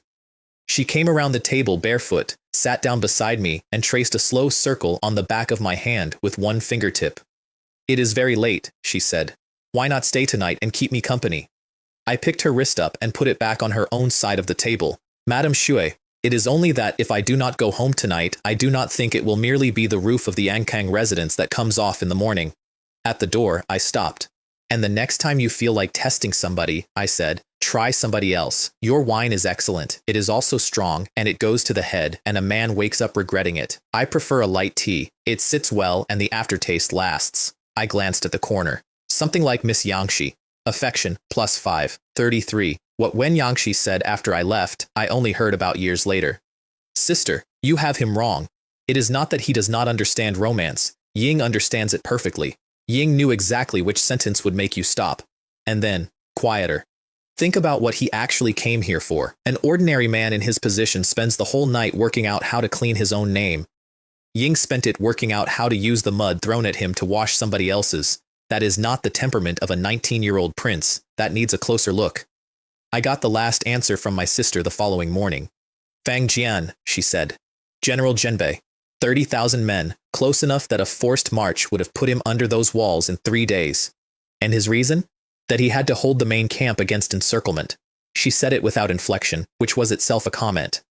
She came around the table barefoot, sat down beside me, and traced a slow circle on the back of my hand with one fingertip. "It is very late," she said. "Why not stay tonight and keep me company?" I picked her wrist up and put it back on her own side of the table. "Madame Xue, it is only that if I do not go home tonight, I do not think it will merely be the roof of the Ankang residence that comes off in the morning." At the door, I stopped. "And the next time you feel like testing somebody," I said, "try somebody else. Your wine is excellent. It is also strong, and it goes to the head, and a man wakes up regretting it. I prefer a light tea. It sits well, and the aftertaste lasts." I glanced at the corner. Something like Miss Yangshi. Affection, +5, 33. What Wen Yangshi said after I left, I only heard about years later. "Sister, you have him wrong. It is not that he does not understand romance. Ying understands it perfectly. Ying knew exactly which sentence would make you stop." And then, quieter. "Think about what he actually came here for. An ordinary man in his position spends the whole night working out how to clean his own name. Ying spent it working out how to use the mud thrown at him to wash somebody else's. That is not the temperament of a 19-year-old prince. That needs a closer look." I got the last answer from my sister the following morning. "Fang Jian," she said. "General Zhenbei. 30,000 men, close enough that a forced march would have put him under those walls in 3 days. And his reason? That he had to hold the main camp against encirclement." She said it without inflection, which was itself a comment.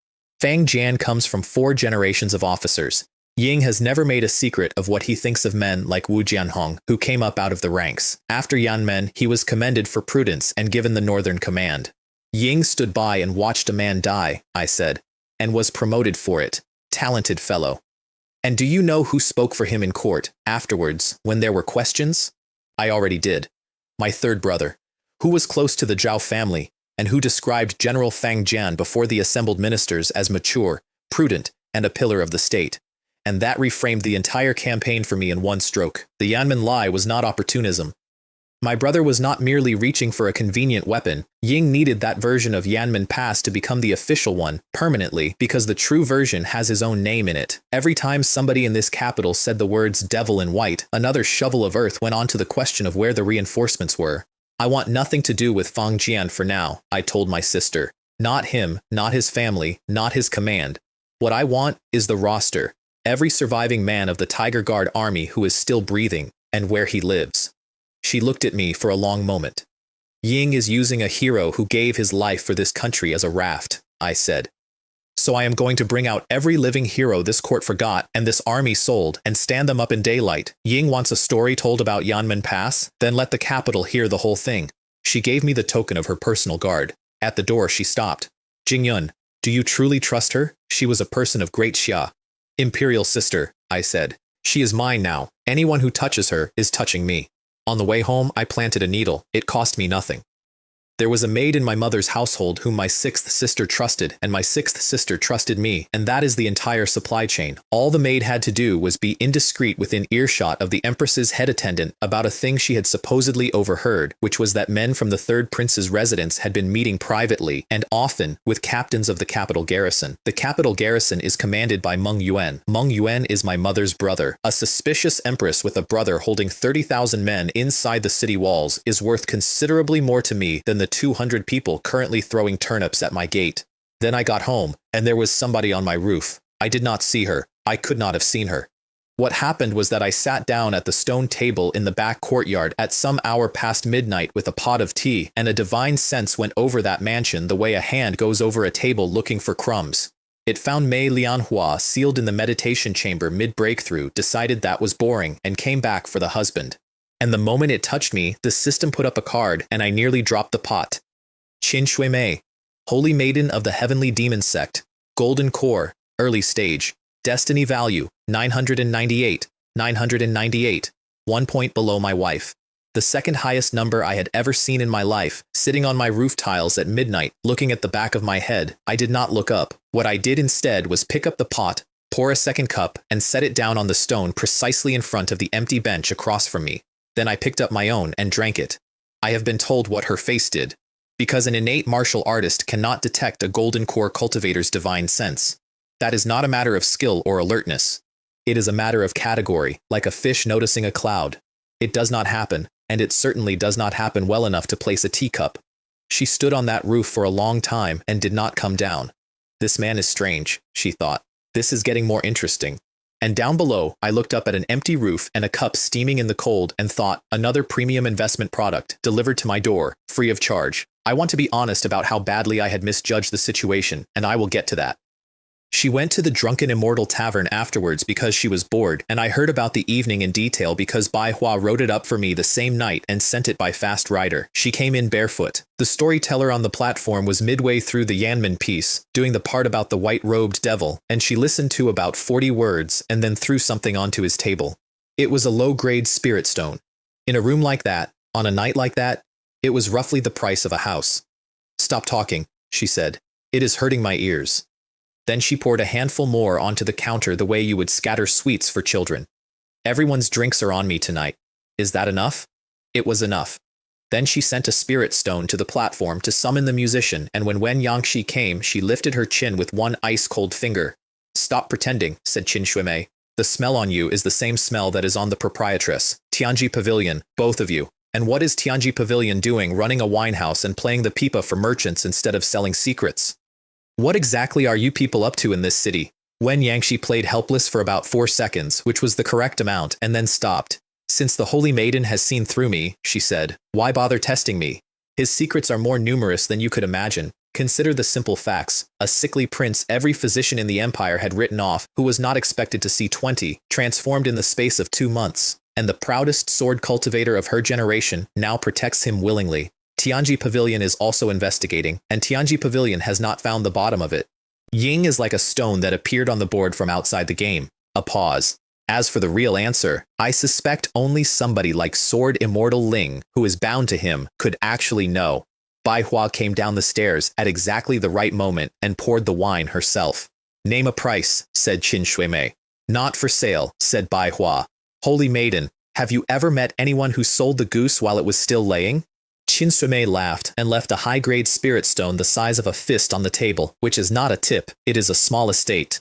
Fang Jian comes from 4 generations of officers. Ying has never made a secret of what he thinks of men like Wu Jianhong, who came up out of the ranks. After Yanmen, he was commended for prudence and given the northern command. "Ying stood by and watched a man die," I said, "and was promoted for it. Talented fellow." "And do you know who spoke for him in court, afterwards, when there were questions?" I already did. My third brother, who was close to the Zhao family, and who described General Fang Jian before the assembled ministers as mature, prudent, and a pillar of the state. And that reframed the entire campaign for me in one stroke. The Yanmen lie was not opportunism. My brother was not merely reaching for a convenient weapon. Ying needed that version of Yanmen Pass to become the official one, permanently, because the true version has his own name in it. Every time somebody in this capital said the words devil in white, another shovel of earth went on to the question of where the reinforcements were. "I want nothing to do with Fang Jian for now," I told my sister. "Not him, not his family, not his command. What I want is the roster. Every surviving man of the Tiger Guard army who is still breathing, and where he lives." She looked at me for a long moment. "Ying is using a hero who gave his life for this country as a raft," I said. "So I am going to bring out every living hero this court forgot and this army sold and stand them up in daylight. Ying wants a story told about Yanmen Pass? Then let the capital hear the whole thing." She gave me the token of her personal guard. At the door she stopped. "Jingyun, do you truly trust her? She was a person of great xia." "Imperial sister," I said. "She is mine now. Anyone who touches her is touching me." On the way home, I planted a needle. It cost me nothing. There was a maid in my mother's household whom my sixth sister trusted, and my sixth sister trusted me, and that is the entire supply chain. All the maid had to do was be indiscreet within earshot of the Empress's head attendant about a thing she had supposedly overheard, which was that men from the third prince's residence had been meeting privately, and often, with captains of the capital garrison. The capital garrison is commanded by Meng Yuan. Meng Yuan is my mother's brother. A suspicious empress with a brother holding 30,000 men inside the city walls is worth considerably more to me than the 200 people currently throwing turnips at my gate. Then I got home, and there was somebody on my roof. I did not see her. I could not have seen her. What happened was that I sat down at the stone table in the back courtyard at some hour past midnight with a pot of tea, and a divine sense went over that mansion the way a hand goes over a table looking for crumbs. It found Mei Lianhua sealed in the meditation chamber mid-breakthrough, decided that was boring, and came back for the husband. And the moment it touched me, the system put up a card, and I nearly dropped the pot. Qin Shui Mei, Holy Maiden of the Heavenly Demon Sect, Golden Core, Early Stage, Destiny Value, 998, 998, 1 point below my wife. The second highest number I had ever seen in my life, sitting on my roof tiles at midnight, looking at the back of my head. I did not look up. What I did instead was pick up the pot, pour a second cup, and set it down on the stone precisely in front of the empty bench across from me. Then I picked up my own and drank it. I have been told what her face did. Because an innate martial artist cannot detect a golden core cultivator's divine sense. That is not a matter of skill or alertness. It is a matter of category, like a fish noticing a cloud. It does not happen, and it certainly does not happen well enough to place a teacup. She stood on that roof for a long time and did not come down. This man is strange, she thought. This is getting more interesting. And down below, I looked up at an empty roof and a cup steaming in the cold and thought, another premium investment product delivered to my door, free of charge. I want to be honest about how badly I had misjudged the situation, and I will get to that. She went to the drunken Immortal tavern afterwards because she was bored, and I heard about the evening in detail because Bai Hua wrote it up for me the same night and sent it by fast rider. She came in barefoot. The storyteller on the platform was midway through the Yanmen piece, doing the part about the white-robed devil, and she listened to about 40 words and then threw something onto his table. It was a low-grade spirit stone. In a room like that, on a night like that, it was roughly the price of a house. Stop talking, she said. It is hurting my ears. Then she poured a handful more onto the counter the way you would scatter sweets for children. Everyone's drinks are on me tonight. Is that enough? It was enough. Then she sent a spirit stone to the platform to summon the musician, and when Wen Yangshi came, she lifted her chin with one ice-cold finger. Stop pretending, said Qin Shuimei. The smell on you is the same smell that is on the proprietress, Tianji Pavilion, both of you. And what is Tianji Pavilion doing running a winehouse and playing the pipa for merchants instead of selling secrets? What exactly are you people up to in this city? Wen Yangshi played helpless for about 4 seconds, which was the correct amount, and then stopped. Since the Holy Maiden has seen through me, she said, why bother testing me? His secrets are more numerous than you could imagine. Consider the simple facts. A sickly prince every physician in the empire had written off, who was not expected to see 20, transformed in the space of 2 months. And the proudest sword cultivator of her generation now protects him willingly. Tianji Pavilion is also investigating, and Tianji Pavilion has not found the bottom of it. Ying is like a stone that appeared on the board from outside the game. A pause. As for the real answer, I suspect only somebody like Sword Immortal Ling, who is bound to him, could actually know. Bai Hua came down the stairs at exactly the right moment and poured the wine herself. Name a price, said Qin Shuimei. Not for sale, said Bai Hua. Holy Maiden, have you ever met anyone who sold the goose while it was still laying? Qin Shuimei laughed and left a high-grade spirit stone the size of a fist on the table, which is not a tip, it is a small estate.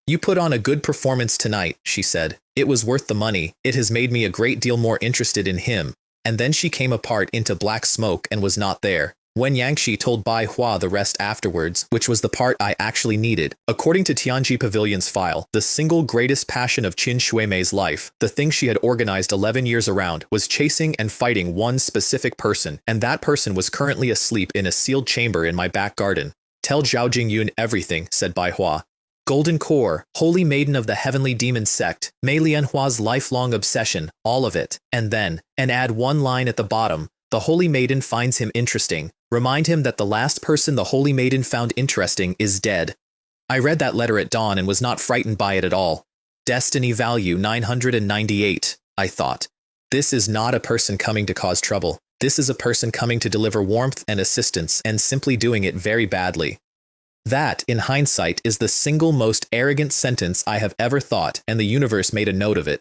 You put on a good performance tonight, she said. It was worth the money, it has made me a great deal more interested in him. And then she came apart into black smoke and was not there. Wen Yangshi told Bai Hua the rest afterwards, which was the part I actually needed. According to Tianji Pavilion's file, the single greatest passion of Qin Shuimei's life, the thing she had organized 11 years around, was chasing and fighting one specific person, and that person was currently asleep in a sealed chamber in my back garden. Tell Zhao Jingyun everything, said Bai Hua. Golden Core, Holy Maiden of the Heavenly Demon Sect, Mei Lianhua's lifelong obsession, all of it, and add one line at the bottom. The Holy Maiden finds him interesting. Remind him that the last person the Holy Maiden found interesting is dead. I read that letter at dawn and was not frightened by it at all. Destiny value 998, I thought. This is not a person coming to cause trouble. This is a person coming to deliver warmth and assistance and simply doing it very badly. That, in hindsight, is the single most arrogant sentence I have ever thought, and the universe made a note of it.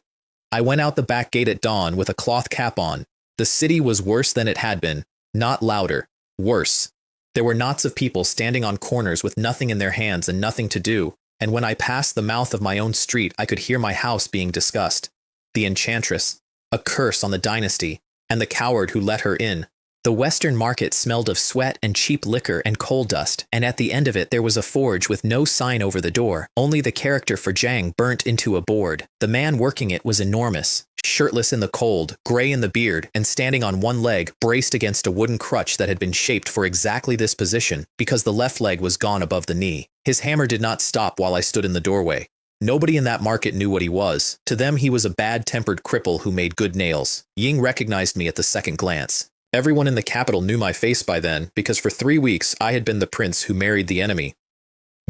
I went out the back gate at dawn with a cloth cap on. The city was worse than it had been. Not louder. Worse. There were knots of people standing on corners with nothing in their hands and nothing to do, and when I passed the mouth of my own street I could hear my house being discussed. The enchantress. A curse on the dynasty. And the coward who let her in. The western market smelled of sweat and cheap liquor and coal dust, and at the end of it there was a forge with no sign over the door, only the character for Jang burnt into a board. The man working it was enormous, shirtless in the cold, gray in the beard, and standing on one leg, braced against a wooden crutch that had been shaped for exactly this position, because the left leg was gone above the knee. His hammer did not stop while I stood in the doorway. Nobody in that market knew what he was. To them he was a bad-tempered cripple who made good nails. Ying recognized me at the second glance. Everyone in the capital knew my face by then, because for 3 weeks I had been the prince who married the enemy.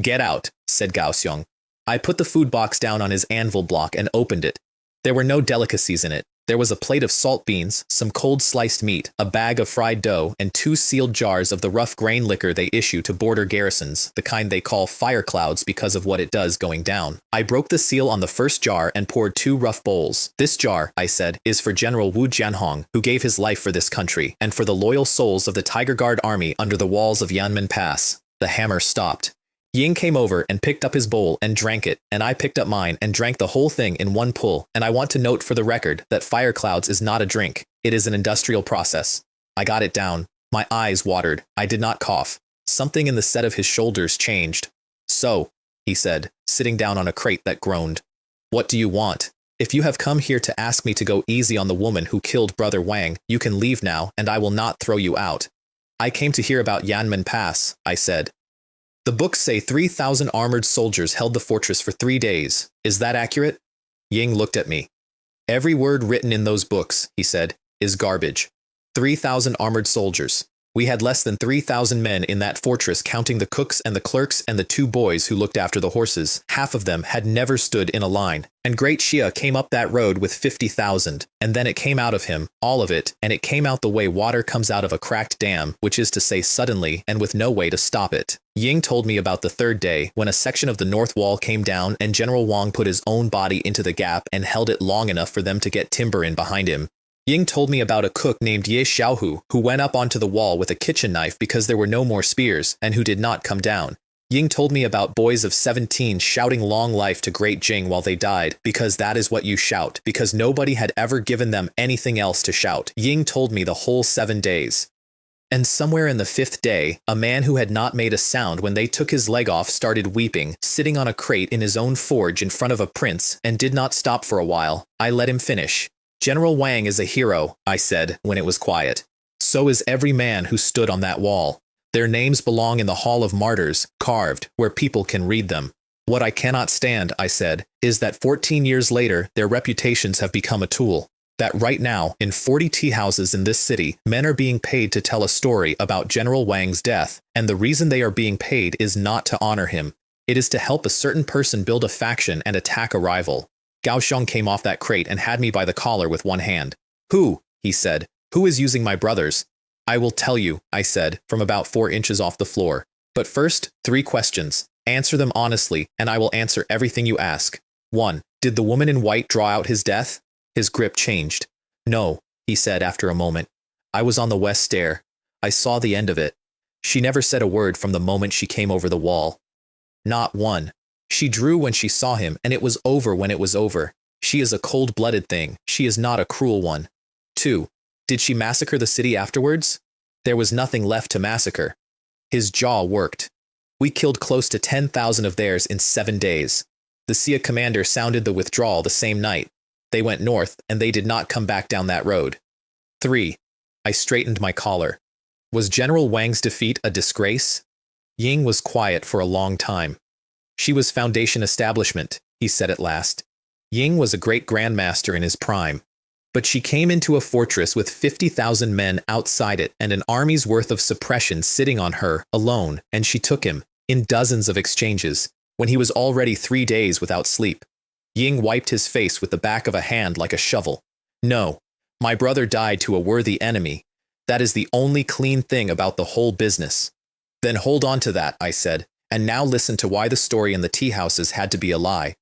"Get out," said Gaoxiong. I put the food box down on his anvil block and opened it. There were no delicacies in it. There was a plate of salt beans, some cold sliced meat, a bag of fried dough, and 2 sealed jars of the rough grain liquor they issue to border garrisons, the kind they call fire clouds because of what it does going down. I broke the seal on the first jar and poured 2 rough bowls. "This jar," I said, "is for General Wu Jianhong, who gave his life for this country, and for the loyal souls of the Tiger Guard army under the walls of Yanmen Pass." The hammer stopped. Ying came over and picked up his bowl and drank it, and I picked up mine and drank the whole thing in one pull, and I want to note for the record that fire clouds is not a drink. It is an industrial process. I got it down. My eyes watered. I did not cough. Something in the set of his shoulders changed. "So," he said, sitting down on a crate that groaned. "What do you want? If you have come here to ask me to go easy on the woman who killed Brother Wang, you can leave now, and I will not throw you out." "I came to hear about Yanmen Pass," I said. "The books say 3,000 armored soldiers held the fortress for 3 days. Is that accurate?" Ying looked at me. "Every word written in those books," he said, "is garbage. 3,000 armored soldiers. We had less than 3,000 men in that fortress, counting the cooks and the clerks and the 2 boys who looked after the horses. Half of them had never stood in a line. And Great Xia came up that road with 50,000, and then it came out of him, all of it, and it came out the way water comes out of a cracked dam, which is to say suddenly and with no way to stop it." Ying told me about the 3rd day, when a section of the north wall came down and General Wang put his own body into the gap and held it long enough for them to get timber in behind him. Ying told me about a cook named Ye Xiaohu, who went up onto the wall with a kitchen knife because there were no more spears, and who did not come down. Ying told me about boys of 17 shouting long life to Great Jing while they died, because that is what you shout, because nobody had ever given them anything else to shout. Ying told me the whole 7 days. And somewhere in the 5th day, a man who had not made a sound when they took his leg off started weeping, sitting on a crate in his own forge in front of a prince, and did not stop for a while. I let him finish. "General Wang is a hero," I said when it was quiet. "So is every man who stood on that wall. Their names belong in the Hall of Martyrs, carved, where people can read them. What I cannot stand," I said, "is that 14 years later their reputations have become a tool. That right now, in 40 tea houses in this city, men are being paid to tell a story about General Wang's death, and the reason they are being paid is not to honor him. It is to help a certain person build a faction and attack a rival." Gaoxiong came off that crate and had me by the collar with one hand. "Who?" he said. "Who is using my brothers?" "I will tell you," I said, from about 4 inches off the floor. "But first, 3 questions. Answer them honestly, and I will answer everything you ask. 1. Did the woman in white draw out his death?" His grip changed. "No," he said after a moment. "I was on the west stair. I saw the end of it. She never said a word from the moment she came over the wall. Not one. She drew when she saw him, and it was over when it was over. She is a cold-blooded thing. She is not a cruel one. 2. Did she massacre the city afterwards? There was nothing left to massacre." His jaw worked. "We killed close to 10,000 of theirs in 7 days. The Xia commander sounded the withdrawal the same night. They went north, and they did not come back down that road. 3. I straightened my collar. "Was General Wang's defeat a disgrace?" Ying was quiet for a long time. "She was Foundation establishment," he said at last. "Ying was a great grandmaster in his prime. But she came into a fortress with 50,000 men outside it and an army's worth of suppression sitting on her, alone, and she took him, in dozens of exchanges, when he was already 3 days without sleep." Ying wiped his face with the back of a hand like a shovel. "No, my brother died to a worthy enemy. That is the only clean thing about the whole business. Then hold on to that, I said, and now listen to why the story in the tea houses had to be a lie.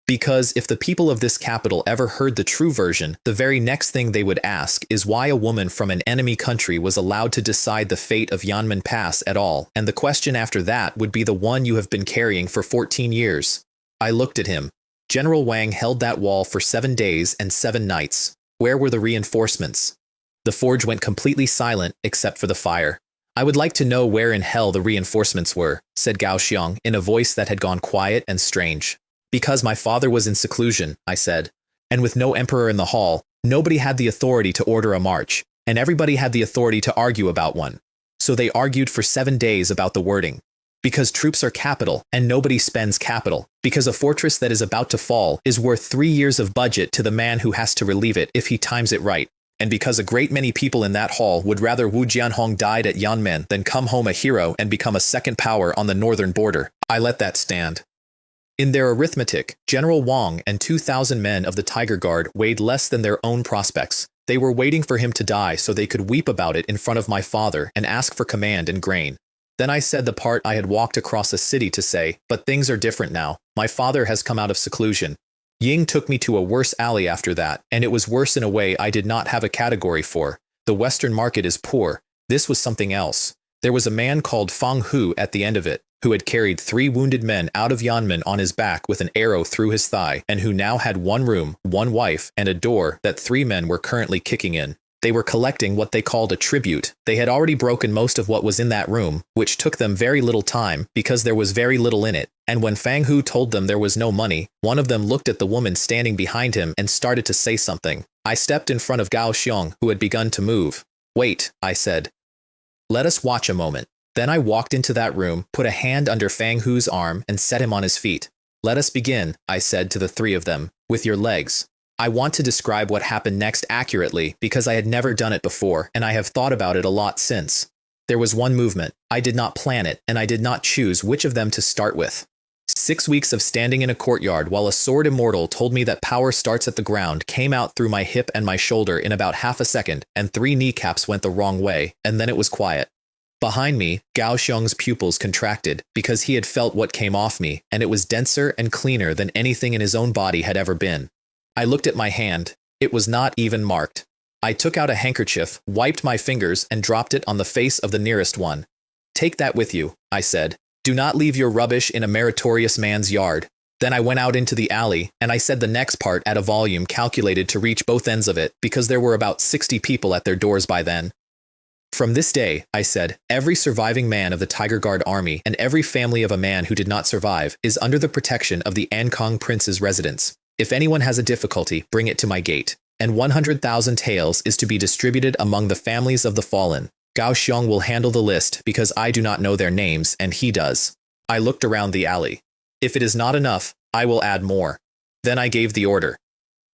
Because if the people of this capital ever heard the true version, the very next thing they would ask is why a woman from an enemy country was allowed to decide the fate of Yanmen Pass at all, and the question after that would be the one you have been carrying for 14 years. I looked at him. General Wang held that wall for 7 days and 7 nights. Where were the reinforcements? The forge went completely silent except for the fire. I would like to know where in hell the reinforcements were, said Gao Xiong in a voice that had gone quiet and strange. Because my father was in seclusion, I said, and with no emperor in the hall, nobody had the authority to order a march, and everybody had the authority to argue about one. So they argued for 7 days about the wording. Because troops are capital, and nobody spends capital. Because a fortress that is about to fall is worth 3 years of budget to the man who has to relieve it if he times it right. And because a great many people in that hall would rather Wu Jianhong died at Yanmen than come home a hero and become a second power on the northern border, I let that stand. In their arithmetic, General Wang and 2,000 men of the Tiger Guard weighed less than their own prospects. They were waiting for him to die so they could weep about it in front of my father and ask for command and grain. Then I said the part I had walked across a city to say, but things are different now. My father has come out of seclusion. Ying took me to a worse alley after that, and it was worse in a way I did not have a category for. The Western market is poor. This was something else. There was a man called Fang Hu at the end of it, who had carried 3 wounded men out of Yanmen on his back with an arrow through his thigh, and who now had 1 room, 1 wife, and a door that 3 men were currently kicking in. They were collecting what they called a tribute. They had already broken most of what was in that room, which took them very little time, because there was very little in it. And when Fang Hu told them there was no money, one of them looked at the woman standing behind him and started to say something. I stepped in front of Gao Xiong, who had begun to move. Wait, I said. Let us watch a moment. Then I walked into that room, put a hand under Fang Hu's arm, and set him on his feet. Let us begin, I said to the 3 of them, with your legs. I want to describe what happened next accurately because I had never done it before, and I have thought about it a lot since. There was one movement. I did not plan it, and I did not choose which of them to start with. 6 weeks of standing in a courtyard while a sword immortal told me that power starts at the ground came out through my hip and my shoulder in about half a second, and 3 kneecaps went the wrong way, and then it was quiet. Behind me, Gao Xiong's pupils contracted because he had felt what came off me, and it was denser and cleaner than anything in his own body had ever been. I looked at my hand. It was not even marked. I took out a handkerchief, wiped my fingers, and dropped it on the face of the nearest one. Take that with you, I said. Do not leave your rubbish in a meritorious man's yard. Then I went out into the alley, and I said the next part at a volume calculated to reach both ends of it, because there were about 60 people at their doors by then. From this day, I said, every surviving man of the Tiger Guard army and every family of a man who did not survive is under the protection of the Ankong Prince's residence. If anyone has a difficulty, bring it to my gate. And 100,000 taels is to be distributed among the families of the fallen. Gao Xiong will handle the list because I do not know their names and he does. I looked around the alley. If it is not enough, I will add more. Then I gave the order.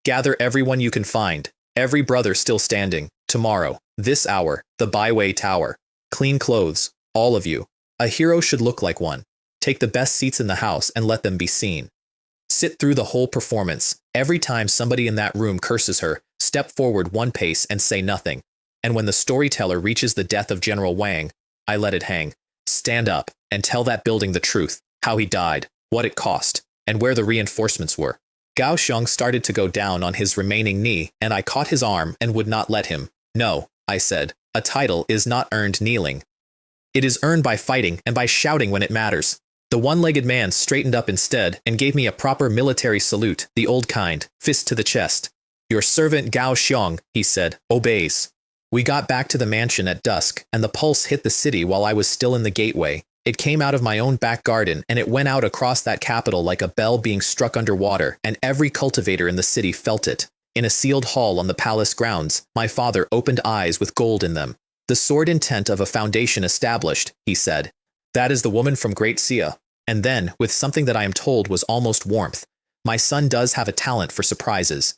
Gather everyone you can find, every brother still standing, tomorrow. This hour, the Byway Tower. Clean clothes, all of you. A hero should look like one. Take the best seats in the house and let them be seen. Sit through the whole performance. Every time somebody in that room curses her, step forward 1 pace and say nothing. And when the storyteller reaches the death of General Wang, I let it hang. Stand up and tell that building the truth, how he died, what it cost, and where the reinforcements were. Gao Xiong started to go down on his remaining knee, and I caught his arm and would not let him. No, I said, a title is not earned kneeling. It is earned by fighting and by shouting when it matters. The one-legged man straightened up instead and gave me a proper military salute, the old kind, fist to the chest. Your servant Gao Xiong, he said, obeys. We got back to the mansion at dusk, and the pulse hit the city while I was still in the gateway. It came out of my own back garden, and it went out across that capital like a bell being struck underwater, and every cultivator in the city felt it. In a sealed hall on the palace grounds, my father opened eyes with gold in them. The sword intent of a foundation established, he said. That is the woman from Great Sia. And then, with something that I am told was almost warmth, my son does have a talent for surprises.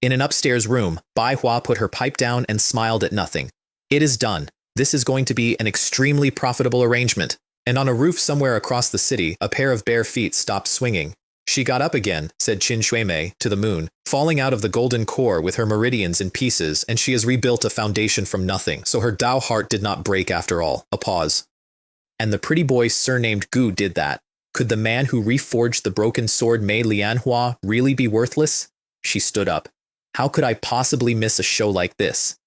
In an upstairs room, Bai Hua put her pipe down and smiled at nothing. It is done. This is going to be an extremely profitable arrangement. And on a roof somewhere across the city, a pair of bare feet stopped swinging. She got up again, said Qin Shuimei to the moon, falling out of the golden core with her meridians in pieces, and she has rebuilt a foundation from nothing, so her Dao heart did not break after all. A pause. And the pretty boy surnamed Gu did that. Could the man who reforged the broken sword Mei Lianhua really be worthless? She stood up. How could I possibly miss a show like this?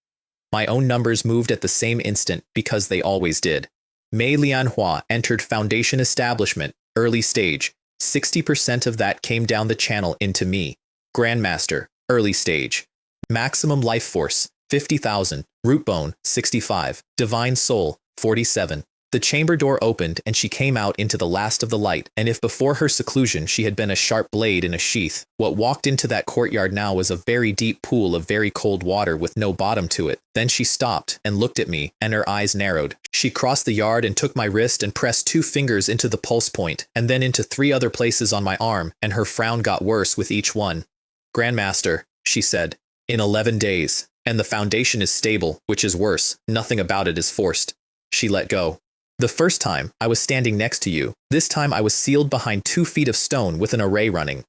My own numbers moved at the same instant, because they always did. Mei Lianhua entered Foundation Establishment, early stage. 60% of that came down the channel into me. Grandmaster, early stage. Maximum life force, 50,000. Root bone, 65. Divine soul, 47. The chamber door opened and she came out into the last of the light, and if before her seclusion she had been a sharp blade in a sheath, what walked into that courtyard now was a very deep pool of very cold water with no bottom to it. Then she stopped and looked at me, and her eyes narrowed. She crossed the yard and took my wrist and pressed 2 fingers into the pulse point, and then into 3 other places on my arm, and her frown got worse with each one. Grandmaster, she said, in 11 days, and the foundation is stable, which is worse, nothing about it is forced. She let go. The first time, I was standing next to you. This time I was sealed behind 2 feet of stone with an array running.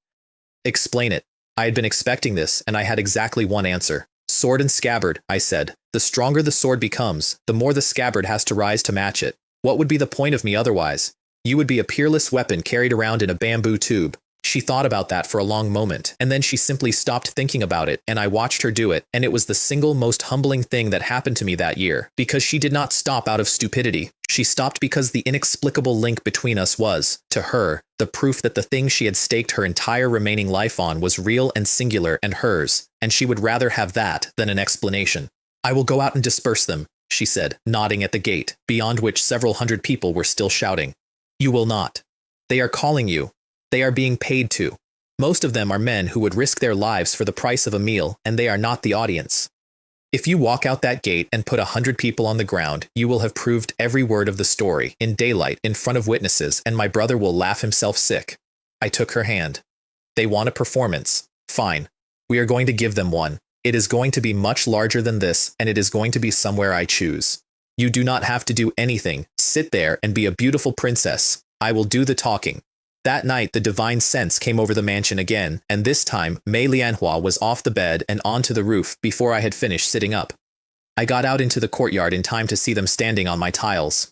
Explain it. I had been expecting this, and I had exactly one answer. Sword and scabbard, I said. The stronger the sword becomes, the more the scabbard has to rise to match it. What would be the point of me otherwise? You would be a peerless weapon carried around in a bamboo tube. She thought about that for a long moment, and then she simply stopped thinking about it, and I watched her do it, and it was the single most humbling thing that happened to me that year, because she did not stop out of stupidity. She stopped because the inexplicable link between us was, to her, the proof that the thing she had staked her entire remaining life on was real and singular and hers, and she would rather have that than an explanation. I will go out and disperse them, she said, nodding at the gate, beyond which several hundred people were still shouting. You will not. They are calling you. They are being paid to. Most of them are men who would risk their lives for the price of a meal, and they are not the audience. If you walk out that gate and put 100 people on the ground, you will have proved every word of the story, in daylight, in front of witnesses, and my brother will laugh himself sick. I took her hand. They want a performance. Fine. We are going to give them one. It is going to be much larger than this, and it is going to be somewhere I choose. You do not have to do anything. Sit there and be a beautiful princess. I will do the talking. That night, the divine sense came over the mansion again, and this time, Mei Lianhua was off the bed and onto the roof before I had finished sitting up. I got out into the courtyard in time to see them standing on my tiles.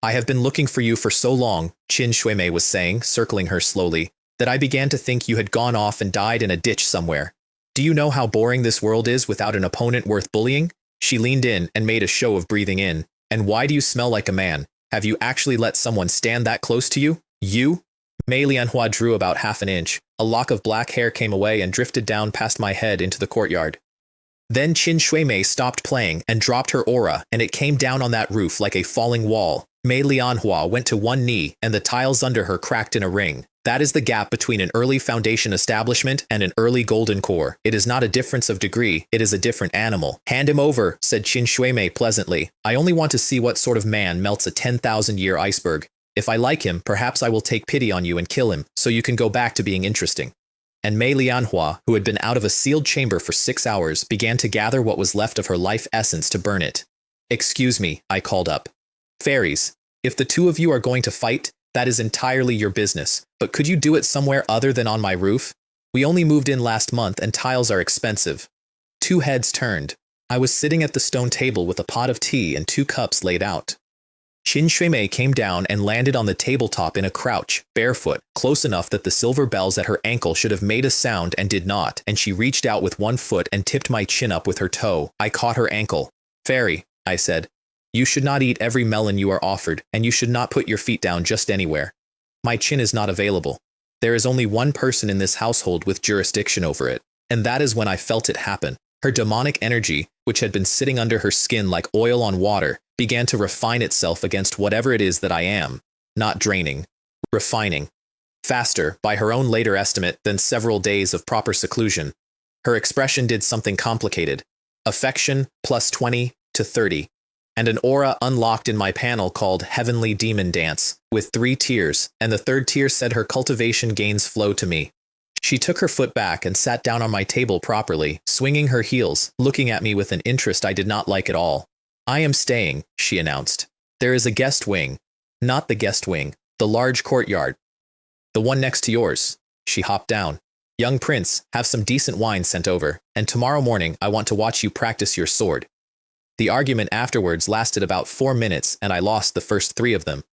I have been looking for you for so long, Qin Shuimei was saying, circling her slowly, that I began to think you had gone off and died in a ditch somewhere. Do you know how boring this world is without an opponent worth bullying? She leaned in and made a show of breathing in. And why do you smell like a man? Have you actually let someone stand that close to you? You? Mei Lianhua drew about half an inch. A lock of black hair came away and drifted down past my head into the courtyard. Then Qin Shuimei stopped playing and dropped her aura, and it came down on that roof like a falling wall. Mei Lianhua went to one knee, and the tiles under her cracked in a ring. That is the gap between an early foundation establishment and an early golden core. It is not a difference of degree, it is a different animal. Hand him over, said Qin Shuimei pleasantly. I only want to see what sort of man melts a 10,000-year iceberg. If I like him, perhaps I will take pity on you and kill him, so you can go back to being interesting. And Mei Lianhua, who had been out of a sealed chamber for 6 hours, began to gather what was left of her life essence to burn it. Excuse me, I called up. Fairies, if the 2 of you are going to fight, that is entirely your business, but could you do it somewhere other than on my roof? We only moved in last month and tiles are expensive. 2 heads turned. I was sitting at the stone table with a pot of tea and 2 cups laid out. Qin Shuimei came down and landed on the tabletop in a crouch, barefoot, close enough that the silver bells at her ankle should have made a sound and did not, and she reached out with 1 foot and tipped my chin up with her toe. I caught her ankle. Fairy, I said, you should not eat every melon you are offered, and you should not put your feet down just anywhere. My chin is not available. There is only one person in this household with jurisdiction over it, and that is when I felt it happen. Her demonic energy, which had been sitting under her skin like oil on water, began to refine itself against whatever it is that I am, not draining, refining. Faster, by her own later estimate, than several days of proper seclusion. Her expression did something complicated. Affection plus 20 to 30. And an aura unlocked in my panel called Heavenly Demon Dance, with 3 tiers, and the 3rd tier said her cultivation gains flow to me. She took her foot back and sat down on my table properly, swinging her heels, looking at me with an interest I did not like at all. I am staying, she announced. There is a guest wing. Not the guest wing, the large courtyard. The one next to yours. she hopped down. Young prince, have some decent wine sent over, and tomorrow morning I want to watch you practice your sword. The argument afterwards lasted about 4 minutes, and I lost the first 3 of them.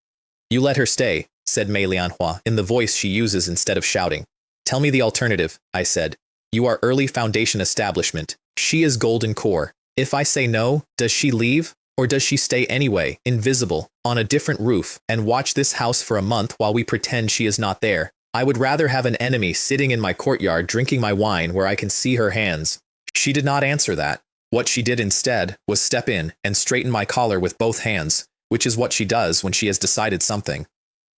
You let her stay, said Manhwa in the voice she uses instead of shouting. Tell me the alternative, I said. You are early foundation establishment. She is golden core. If I say no, does she leave? Or does she stay anyway, invisible, on a different roof, and watch this house for a month while we pretend she is not there? I would rather have an enemy sitting in my courtyard drinking my wine where I can see her hands. She did not answer that. What she did instead was step in and straighten my collar with both hands, which is what she does when she has decided something.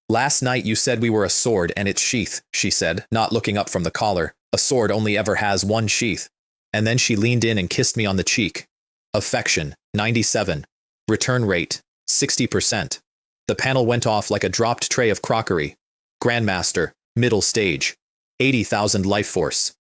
Last night you said we were a sword and its sheath, she said, not looking up from the collar. A sword only ever has one sheath. And then she leaned in and kissed me on the cheek. Affection, 97. Return rate, 60%. The panel went off like a dropped tray of crockery. Grandmaster, middle stage, 80,000 life force.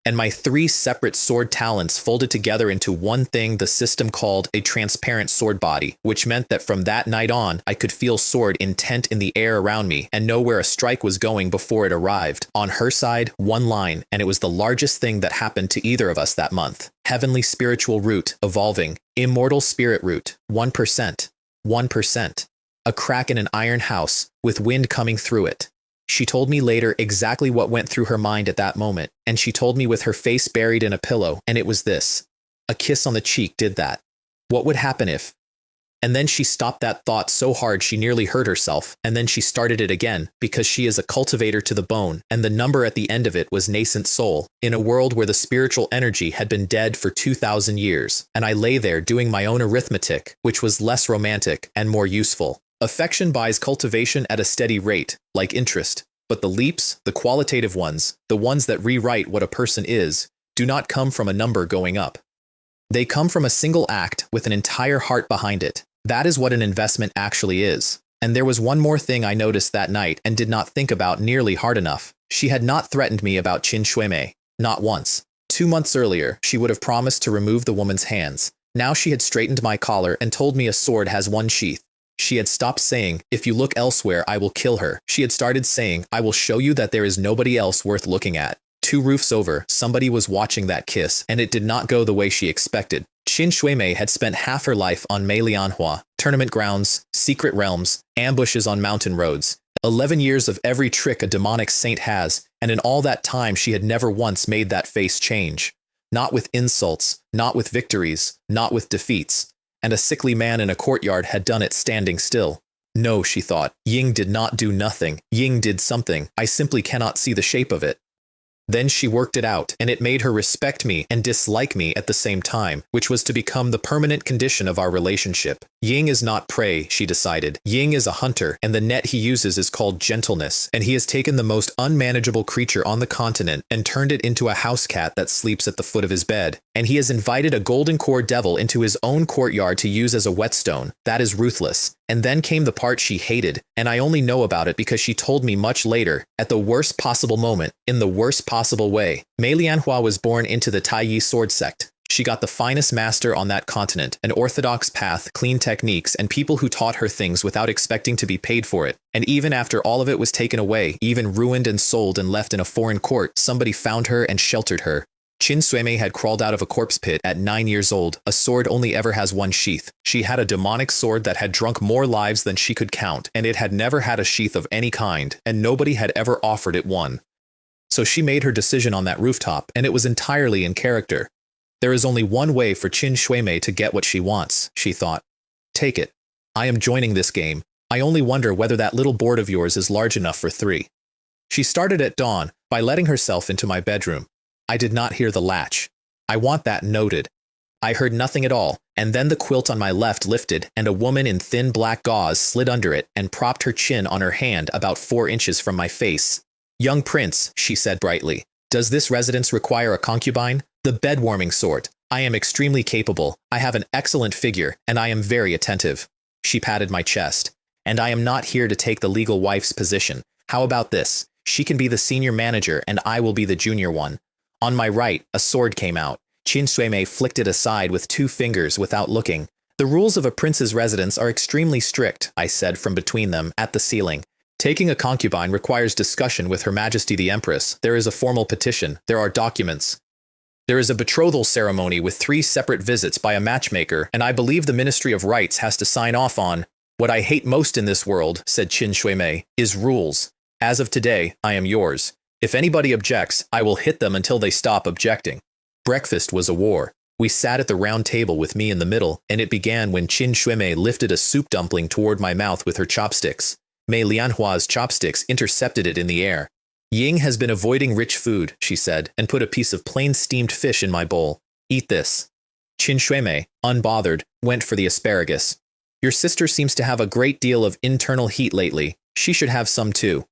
And my 3 separate sword talents folded together into one thing the system called a transparent sword body, which meant that from that night on, I could feel sword intent in the air around me and know where a strike was going before it arrived. On her side, 1 line, and it was the largest thing that happened to either of us that month. Heavenly spiritual root, evolving. Immortal spirit root, 1%. 1%. A crack in an iron house, with wind coming through it. She told me later exactly what went through her mind at that moment, and she told me with her face buried in a pillow, and it was this. A kiss on the cheek did that. What would happen if? And then she stopped that thought so hard she nearly hurt herself, and then she started it again, because she is a cultivator to the bone, and the number at the end of it was nascent soul, in a world where the spiritual energy had been dead for 2,000 years, and I lay there doing my own arithmetic, which was less romantic and more useful. Affection buys cultivation at a steady rate, like interest, but the leaps, the qualitative ones, the ones that rewrite what a person is, do not come from a number going up. They come from a single act with an entire heart behind it. That is what an investment actually is. And there was one more thing I noticed that night and did not think about nearly hard enough. She had not threatened me about Qin Shuimei, not once. 2 months earlier, she would have promised to remove the woman's hands. Now she had straightened my collar and told me a sword has 1 sheath. She had stopped saying, if you look elsewhere, I will kill her. She had started saying, I will show you that there is nobody else worth looking at. 2 roofs over, somebody was watching that kiss, and it did not go the way she expected. Qin Shuimei had spent half her life on Manhwa, tournament grounds, secret realms, ambushes on mountain roads. 11 years of every trick a demonic saint has, and in all that time she had never once made that face change. Not with insults, not with victories, not with defeats. And a sickly man in a courtyard had done it standing still. No, she thought, Ying did not do nothing. Ying did something. I simply cannot see the shape of it. Then she worked it out, and it made her respect me and dislike me at the same time, which was to become the permanent condition of our relationship. Ying is not prey, she decided. Ying is a hunter, and the net he uses is called gentleness, and he has taken the most unmanageable creature on the continent and turned it into a house cat that sleeps at the foot of his bed. And he has invited a golden core devil into his own courtyard to use as a whetstone. That is ruthless. And then came the part she hated, and I only know about it because she told me much later, at the worst possible moment, in the worst possible way. Mei Lianhua was born into the Taiyi sword sect. She got the finest master on that continent, an orthodox path, clean techniques, and people who taught her things without expecting to be paid for it. And even after all of it was taken away, even ruined and sold and left in a foreign court, somebody found her and sheltered her. Qin Shuimei had crawled out of a corpse pit at 9 years old. A sword only ever has 1 sheath. She had a demonic sword that had drunk more lives than she could count, and it had never had a sheath of any kind, and nobody had ever offered it one. So she made her decision on that rooftop, and it was entirely in character. There is only one way for Qin Shuimei to get what she wants, she thought. Take it. I am joining this game. I only wonder whether that little board of yours is large enough for 3. She started at dawn by letting herself into my bedroom. I did not hear the latch. I want that noted. I heard nothing at all, and then the quilt on my left lifted, and a woman in thin black gauze slid under it and propped her chin on her hand about 4 inches from my face. Young prince, she said brightly, does this residence require a concubine? The bed-warming sort. I am extremely capable, I have an excellent figure, and I am very attentive. She patted my chest. And I am not here to take the legal wife's position. How about this? She can be the senior manager, and I will be the junior one. On my right, a sword came out. Qin Shuimei flicked it aside with 2 fingers without looking. The rules of a prince's residence are extremely strict, I said from between them, at the ceiling. Taking a concubine requires discussion with Her Majesty the Empress. There is a formal petition. There are documents. There is a betrothal ceremony with 3 separate visits by a matchmaker, and I believe the Ministry of Rights has to sign off on. What I hate most in this world, said Qin Shuimei, is rules. As of today, I am yours. If anybody objects, I will hit them until they stop objecting. Breakfast was a war. We sat at the round table with me in the middle, and it began when Qin Shuimei lifted a soup dumpling toward my mouth with her chopsticks. Mei Lianhua's chopsticks intercepted it in the air. Ying has been avoiding rich food, she said, and put a piece of plain steamed fish in my bowl. Eat this. Qin Shuimei, unbothered, went for the asparagus. Your sister seems to have a great deal of internal heat lately. She should have some too.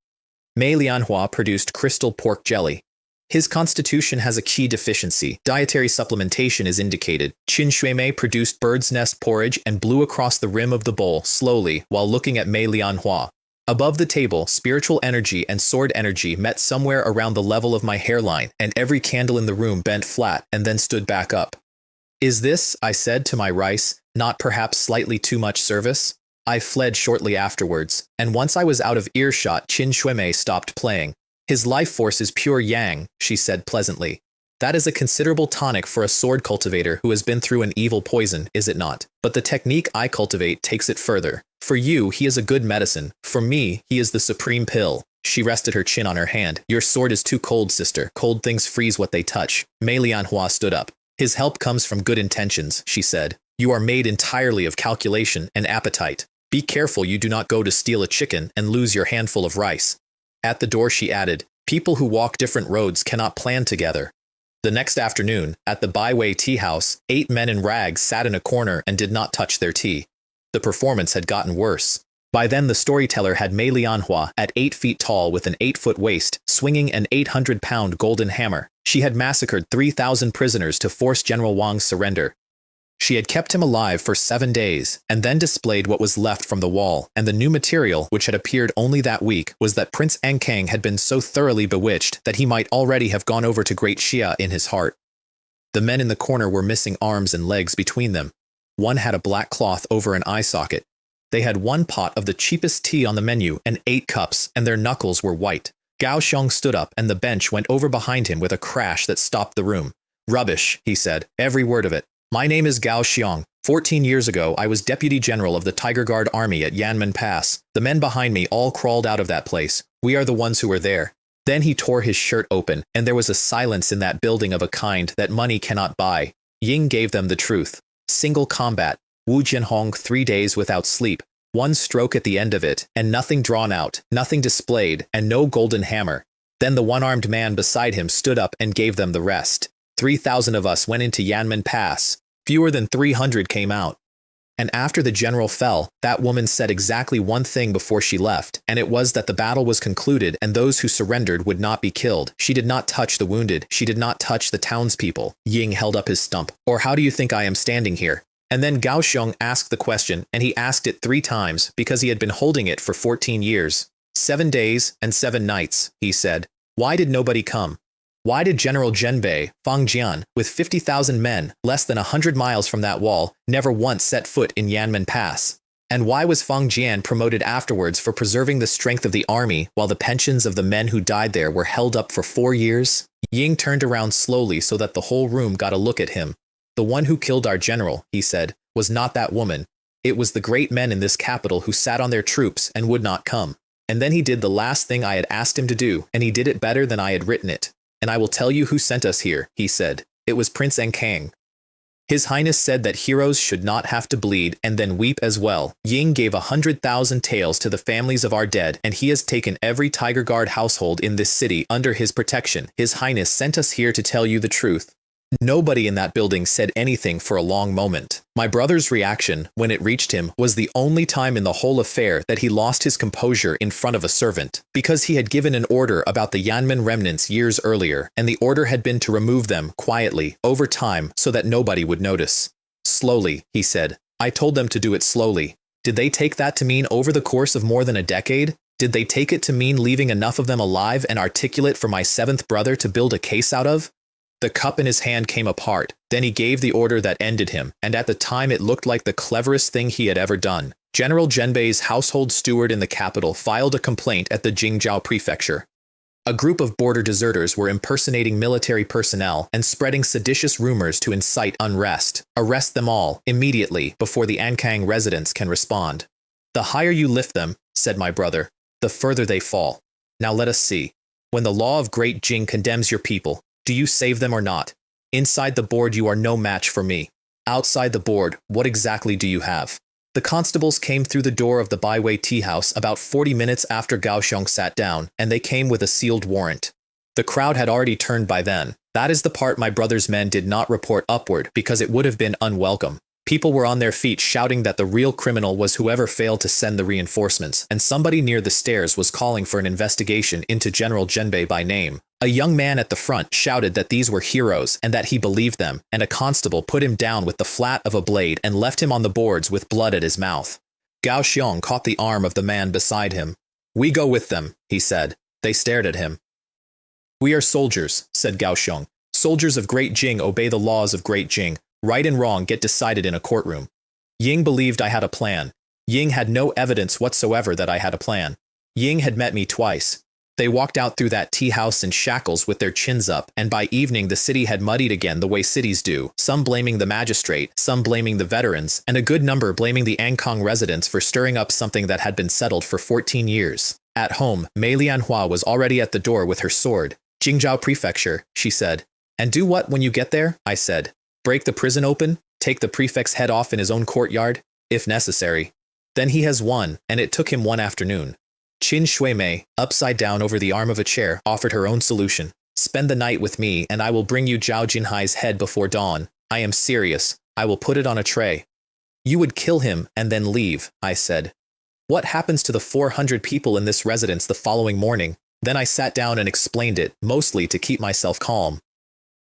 Mei Lianhua produced crystal pork jelly. His constitution has a key deficiency. Dietary supplementation is indicated. Qin Shuimei produced bird's nest porridge and blew across the rim of the bowl slowly while looking at Mei Lianhua. Above the table, spiritual energy and sword energy met somewhere around the level of my hairline, and every candle in the room bent flat and then stood back up. Is this, I said to my rice, not perhaps slightly too much service? I fled shortly afterwards, and once I was out of earshot, Qin Shuimei stopped playing. His life force is pure yang, she said pleasantly. That is a considerable tonic for a sword cultivator who has been through an evil poison, is it not? But the technique I cultivate takes it further. For you, he is a good medicine. For me, he is the supreme pill. She rested her chin on her hand. Your sword is too cold, sister. Cold things freeze what they touch. Mei Lianhua stood up. His help comes from good intentions, she said. You are made entirely of calculation and appetite. Be careful you do not go to steal a chicken and lose your handful of rice. At the door she added, people who walk different roads cannot plan together. The next afternoon, at the Byway tea house, 8 men in rags sat in a corner and did not touch their tea. The performance had gotten worse. By then the storyteller had Mei Lianhua at 8 feet tall with an 8-foot waist, swinging an 800-pound golden hammer. She had massacred 3,000 prisoners to force General Wang's surrender. She had kept him alive for 7 days, and then displayed what was left from the wall, and the new material, which had appeared only that week, was that Prince Ankang had been so thoroughly bewitched that he might already have gone over to Great Xia in his heart. The men in the corner were missing arms and legs between them. One had a black cloth over an eye socket. They had 1 pot of the cheapest tea on the menu and 8 cups, and their knuckles were white. Gao Xiong stood up, and the bench went over behind him with a crash that stopped the room. Rubbish, he said, every word of it. My name is Gao Xiong. 14 years ago, I was Deputy General of the Tiger Guard Army at Yanmen Pass. The men behind me all crawled out of that place. We are the ones who were there. Then he tore his shirt open, and there was a silence in that building of a kind that money cannot buy. Ying gave them the truth. Single combat. Wu Jianhong 3 days without sleep. 1 stroke at the end of it, and nothing drawn out, nothing displayed, and no golden hammer. Then the one-armed man beside him stood up and gave them the rest. 3,000 of us went into Yanmen Pass. Fewer than 300 came out. And after the general fell, that woman said exactly one thing before she left, and it was that the battle was concluded and those who surrendered would not be killed. She did not touch the wounded. She did not touch the townspeople. Ying held up his stump. Or how do you think I am standing here? And then Gao Xiong asked the question, and he asked it 3 times because he had been holding it for 14 years. 7 days and 7 nights, he said. Why did nobody come? Why did General Zhenbei, Fang Jian, with 50,000 men, less than 100 miles from that wall, never once set foot in Yanmen Pass? And why was Fang Jian promoted afterwards for preserving the strength of the army while the pensions of the men who died there were held up for 4 years? Ying turned around slowly so that the whole room got a look at him. The one who killed our general, he said, was not that woman. It was the great men in this capital who sat on their troops and would not come. And then he did the last thing I had asked him to do, and he did it better than I had written it. And I will tell you who sent us here, he said. It was Prince Ankang. His Highness said that heroes should not have to bleed and then weep as well. Ying gave 100,000 taels to the families of our dead, and he has taken every Tiger Guard household in this city under his protection. His Highness sent us here to tell you the truth. Nobody in that building said anything for a long moment. My brother's reaction, when it reached him, was the only time in the whole affair that he lost his composure in front of a servant, because he had given an order about the Yanmen remnants years earlier, and the order had been to remove them quietly, over time, so that nobody would notice. Slowly, he said. I told them to do it slowly. Did they take that to mean over the course of more than a decade? Did they take it to mean leaving enough of them alive and articulate for my 7th brother to build a case out of? The cup in his hand came apart. Then he gave the order that ended him, and at the time it looked like the cleverest thing he had ever done. General Zhenbei's household steward in the capital filed a complaint at the Jingzhou prefecture. A group of border deserters were impersonating military personnel and spreading seditious rumors to incite unrest. Arrest them all, immediately, before the Ankang residents can respond. The higher you lift them, said my brother, the further they fall. Now let us see. When the law of Great Jing condemns your people, do you save them or not? Inside the board you are no match for me. Outside the board, what exactly do you have? The constables came through the door of the Baiwei tea house about 40 minutes after Gao Xiong sat down, and they came with a sealed warrant. The crowd had already turned by then. That is the part my brother's men did not report upward because it would have been unwelcome. People were on their feet shouting that the real criminal was whoever failed to send the reinforcements, and somebody near the stairs was calling for an investigation into General Zhenbei by name. A young man at the front shouted that these were heroes and that he believed them, and a constable put him down with the flat of a blade and left him on the boards with blood at his mouth. Gao Xiong caught the arm of the man beside him. "We go with them," he said. They stared at him. "We are soldiers," said Gao Xiong. "Soldiers of Great Jing obey the laws of Great Jing. Right and wrong get decided in a courtroom." Ying believed I had a plan. Ying had no evidence whatsoever that I had a plan. Ying had met me twice. They walked out through that tea house in shackles with their chins up, and by evening the city had muddied again the way cities do, some blaming the magistrate, some blaming the veterans, and a good number blaming the Ankang residents for stirring up something that had been settled for 14 years. At home, Mei Lianhua was already at the door with her sword. "Jingzhou Prefecture," she said. "And do what when you get there?" I said. "Break the prison open? Take the prefect's head off in his own courtyard? If necessary. Then he has won, and it took him one afternoon." Qin Shuimei, upside down over the arm of a chair, offered her own solution. "Spend the night with me, and I will bring you Zhao Jinhai's head before dawn. I am serious. I will put it on a tray." "You would kill him and then leave," I said. "What happens to the 400 people in this residence the following morning?" Then I sat down and explained it, mostly to keep myself calm.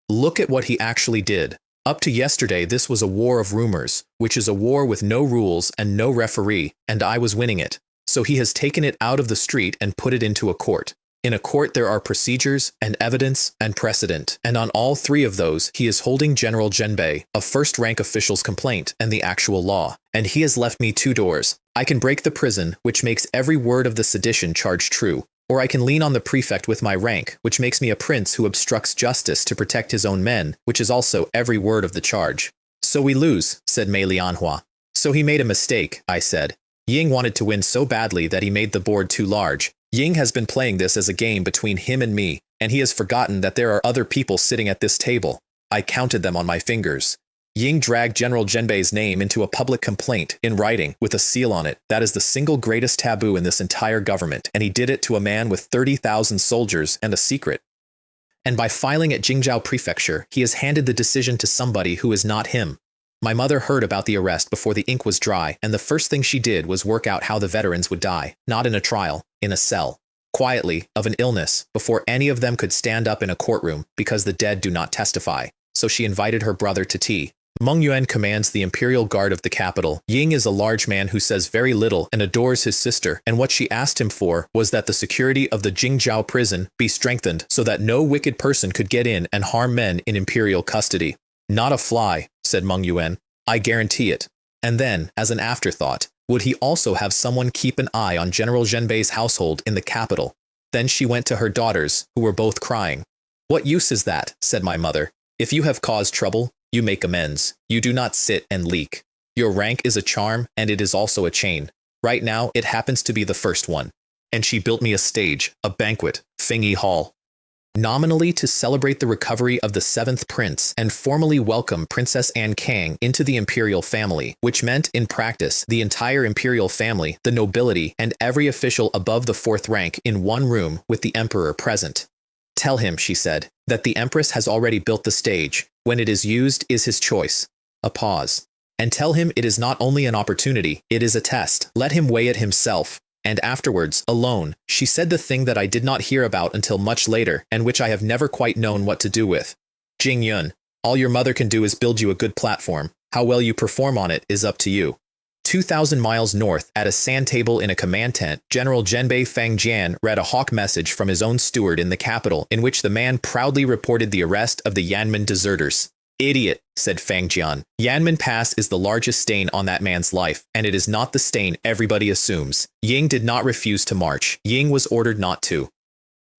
"Look at what he actually did. Up to yesterday this was a war of rumors, which is a war with no rules and no referee, and I was winning it. So he has taken it out of the street and put it into a court. In a court there are procedures and evidence and precedent, and on all three of those he is holding General Zhenbei, a first-rank official's complaint, and the actual law. And he has left me two doors. I can break the prison, which makes every word of the sedition charge true, or I can lean on the prefect with my rank, which makes me a prince who obstructs justice to protect his own men, which is also every word of the charge." "So we lose," said Mei Lianhua. "So he made a mistake," I said. "Ying wanted to win so badly that he made the board too large. Ying has been playing this as a game between him and me, and he has forgotten that there are other people sitting at this table. I counted them on my fingers. Ying dragged General Zhenbei's name into a public complaint, in writing, with a seal on it. That is the single greatest taboo in this entire government, and he did it to a man with 30,000 soldiers and a secret. And by filing at Jingzhou Prefecture, he has handed the decision to somebody who is not him. My mother heard about the arrest before the ink was dry, and the first thing she did was work out how the veterans would die, not in a trial, in a cell, quietly, of an illness, before any of them could stand up in a courtroom, because the dead do not testify. So she invited her brother to tea. Meng Yuan commands the imperial guard of the capital. Ying is a large man who says very little and adores his sister, and what she asked him for was that the security of the Jingzhou prison be strengthened so that no wicked person could get in and harm men in imperial custody. "Not a fly," said Meng Yuan. "I guarantee it." And then, as an afterthought, would he also have someone keep an eye on General Zhenbei's household in the capital? Then she went to her daughters, who were both crying. "What use is that?" said my mother. "If you have caused trouble, you make amends. You do not sit and leak. Your rank is a charm, and it is also a chain. Right now, it happens to be the first one." And she built me a stage, a banquet, Fengyi Hall. Nominally to celebrate the recovery of the 7th prince and formally welcome Princess Anne Kang into the imperial family, which meant, in practice, the entire imperial family, the nobility, and every official above the 4th rank in one room with the emperor present. "Tell him," she said, "that the empress has already built the stage. When it is used is his choice." A pause. "And tell him it is not only an opportunity, it is a test. Let him weigh it himself." And afterwards, alone, she said the thing that I did not hear about until much later, and which I have never quite known what to do with. "Jing Yun, all your mother can do is build you a good platform. How well you perform on it is up to you." 2,000 miles north, at a sand table in a command tent, General Zhenbei Fangjian read a hawk message from his own steward in the capital, in which the man proudly reported the arrest of the Yanmen deserters. Idiot, said Fang Jian. Yanmen Pass is the largest stain on that man's life, and it is not the stain everybody assumes. Ying did not refuse to march. Ying was ordered not to.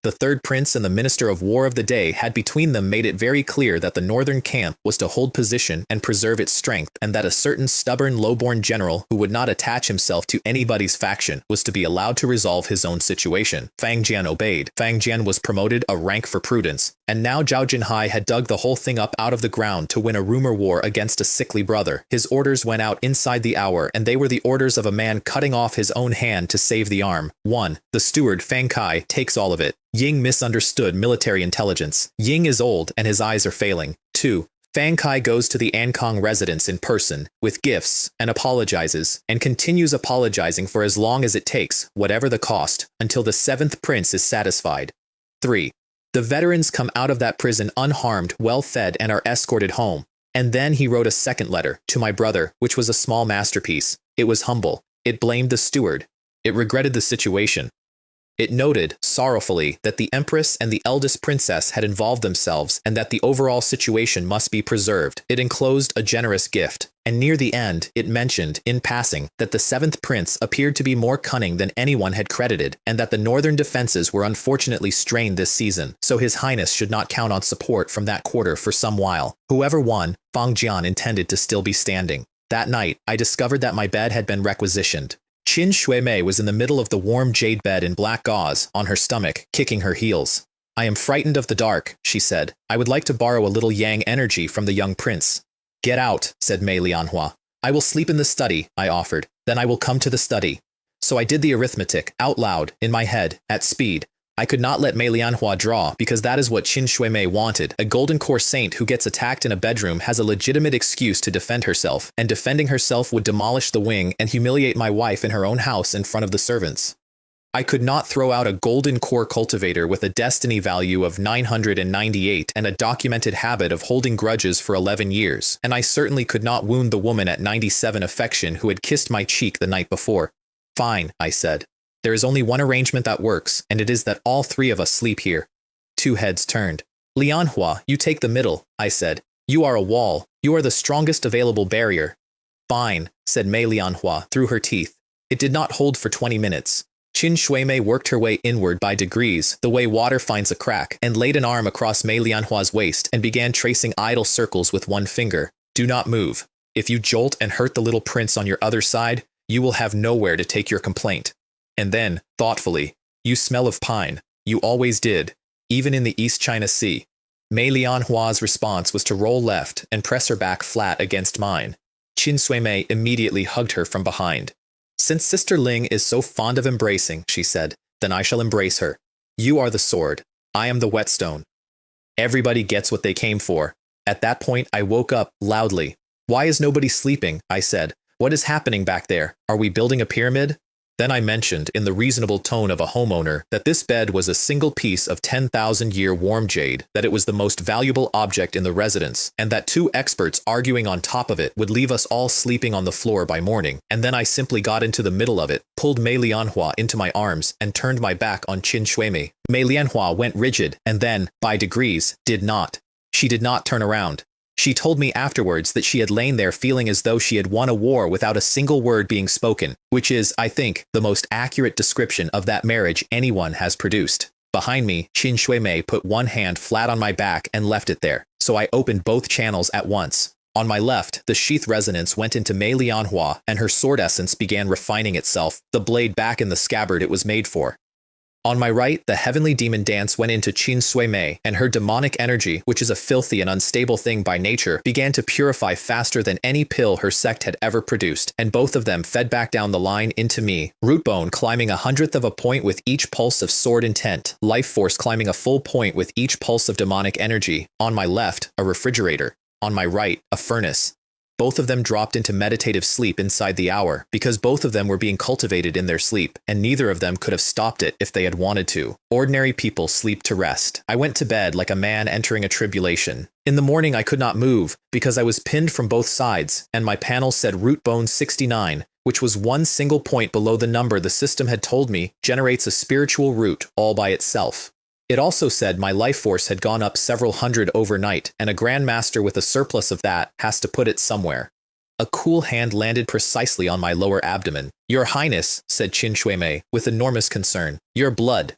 The third prince and the minister of war of the day had between them made it very clear that the northern camp was to hold position and preserve its strength, and that a certain stubborn low-born general who would not attach himself to anybody's faction was to be allowed to resolve his own situation. Fang Jian obeyed. Fang Jian was promoted a rank for prudence, and now Zhao Jinhai had dug the whole thing up out of the ground to win a rumor war against a sickly brother. His orders went out inside the hour, and they were the orders of a man cutting off his own hand to save the arm. 1. The steward, Fang Kai, takes all of it. Ying misunderstood military intelligence. Ying is old and his eyes are failing. 2. Fang Kai goes to the Ankong residence in person, with gifts, and apologizes, and continues apologizing for as long as it takes, whatever the cost, until the 7th prince is satisfied. 3. The veterans come out of that prison unharmed, well-fed, and are escorted home. And then he wrote a second letter, to my brother, which was a small masterpiece. It was humble. It blamed the steward. It regretted the situation. It noted, sorrowfully, that the empress and the eldest princess had involved themselves and that the overall situation must be preserved. It enclosed a generous gift, and near the end, it mentioned, in passing, that the 7th prince appeared to be more cunning than anyone had credited, and that the northern defenses were unfortunately strained this season, so His Highness should not count on support from that quarter for some while. Whoever won, Fang Jian intended to still be standing. That night, I discovered that my bed had been requisitioned. Qin Shuimei was in the middle of the warm jade bed in black gauze, on her stomach, kicking her heels. I am frightened of the dark, she said. I would like to borrow a little yang energy from the young prince. Get out, said Mei Lianhua. I will sleep in the study, I offered. Then I will come to the study. So I did the arithmetic, out loud, in my head, at speed. I could not let Mei Lianhua draw because that is what Qin Shuimei wanted. A golden core saint who gets attacked in a bedroom has a legitimate excuse to defend herself, and defending herself would demolish the wing and humiliate my wife in her own house in front of the servants. I could not throw out a golden core cultivator with a destiny value of 998 and a documented habit of holding grudges for 11 years, and I certainly could not wound the woman at 97 affection who had kissed my cheek the night before. Fine, I said. There is only one arrangement that works, and it is that all 3 of us sleep here. 2 heads turned. Lianhua, you take the middle, I said. You are a wall. You are the strongest available barrier. Fine, said Mei Lianhua through her teeth. It did not hold for 20 minutes. Qin Shuimei worked her way inward by degrees, the way water finds a crack, and laid an arm across Mei Lianhua's waist and began tracing idle circles with one finger. Do not move. If you jolt and hurt the little prince on your other side, you will have nowhere to take your complaint. And then, thoughtfully, you smell of pine. You always did, even in the East China Sea. Mei Lianhua's response was to roll left and press her back flat against mine. Qin Shuimei immediately hugged her from behind. Since Sister Ling is so fond of embracing, she said, then I shall embrace her. You are the sword. I am the whetstone. Everybody gets what they came for. At that point, I woke up loudly. Why is nobody sleeping? I said. What is happening back there? Are we building a pyramid? Then I mentioned, in the reasonable tone of a homeowner, that this bed was a single piece of 10,000-year warm jade, that it was the most valuable object in the residence, and that 2 experts arguing on top of it would leave us all sleeping on the floor by morning. And then I simply got into the middle of it, pulled Mei Lianhua into my arms, and turned my back on Qin Shuimei. Mei Lianhua went rigid, and then, by degrees, did not. She did not turn around. She told me afterwards that she had lain there feeling as though she had won a war without a single word being spoken, which is, I think, the most accurate description of that marriage anyone has produced. Behind me, Qin Shuimei put one hand flat on my back and left it there, so I opened both channels at once. On my left, the sheath resonance went into Mei Lianhua, and her sword essence began refining itself, the blade back in the scabbard it was made for. On my right, the heavenly demon dance went into Qin Shuimei, and her demonic energy, which is a filthy and unstable thing by nature, began to purify faster than any pill her sect had ever produced, and both of them fed back down the line into me, Rootbone climbing 1/100th of a point with each pulse of sword intent, Life Force climbing a full point with each pulse of demonic energy. On my left, a refrigerator. On my right, a furnace. Both of them dropped into meditative sleep inside the hour, because both of them were being cultivated in their sleep, and neither of them could have stopped it if they had wanted to. Ordinary people sleep to rest. I went to bed like a man entering a tribulation. In the morning I could not move, because I was pinned from both sides, and my panel said root bone 69, which was one single point below the number the system had told me generates a spiritual root all by itself. It also said my life force had gone up several hundred overnight, and a grandmaster with a surplus of that has to put it somewhere. A cool hand landed precisely on my lower abdomen. Your Highness, said Qin Shuimei, with enormous concern, your blood.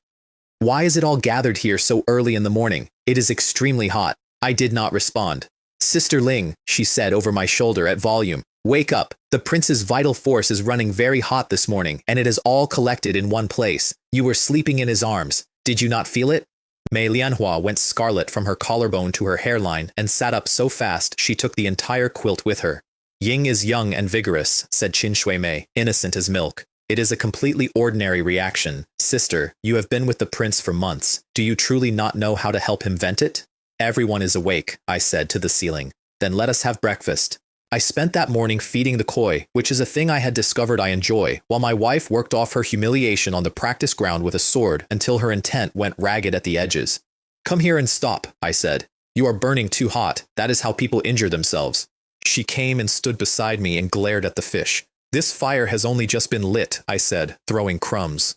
Why is it all gathered here so early in the morning? It is extremely hot. I did not respond. Sister Ling, she said over my shoulder at volume, wake up. The prince's vital force is running very hot this morning, and it is all collected in one place. You were sleeping in his arms. Did you not feel it? Mei Lianhua went scarlet from her collarbone to her hairline and sat up so fast she took the entire quilt with her. Ying is young and vigorous, said Qin Shuimei, innocent as milk. It is a completely ordinary reaction. Sister, you have been with the prince for months. Do you truly not know how to help him vent it? Everyone is awake, I said to the ceiling. Then let us have breakfast. I spent that morning feeding the koi, which is a thing I had discovered I enjoy, while my wife worked off her humiliation on the practice ground with a sword until her intent went ragged at the edges. Come here and stop, I said. You are burning too hot. That is how people injure themselves. She came and stood beside me and glared at the fish. This fire has only just been lit, I said, throwing crumbs.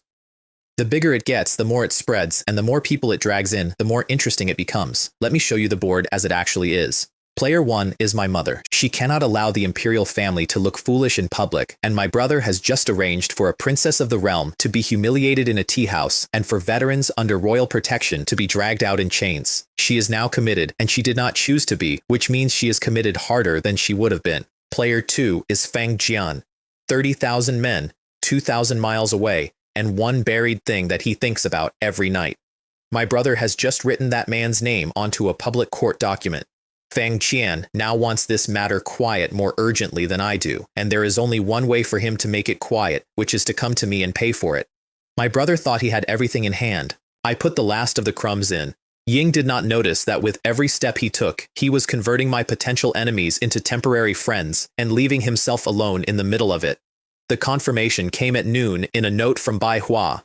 The bigger it gets, the more it spreads, and the more people it drags in, the more interesting it becomes. Let me show you the board as it actually is. Player 1 is my mother. She cannot allow the imperial family to look foolish in public, and my brother has just arranged for a princess of the realm to be humiliated in a tea house, and for veterans under royal protection to be dragged out in chains. She is now committed, and she did not choose to be, which means she is committed harder than she would have been. Player 2 is Fang Jian. 30,000 men, 2,000 miles away, and one buried thing that he thinks about every night. My brother has just written that man's name onto a public court document. Fang Qian now wants this matter quiet more urgently than I do, and there is only one way for him to make it quiet, which is to come to me and pay for it. My brother thought he had everything in hand. I put the last of the crumbs in. Ying did not notice that with every step he took, he was converting my potential enemies into temporary friends and leaving himself alone in the middle of it. The confirmation came at noon in a note from Bai Hua.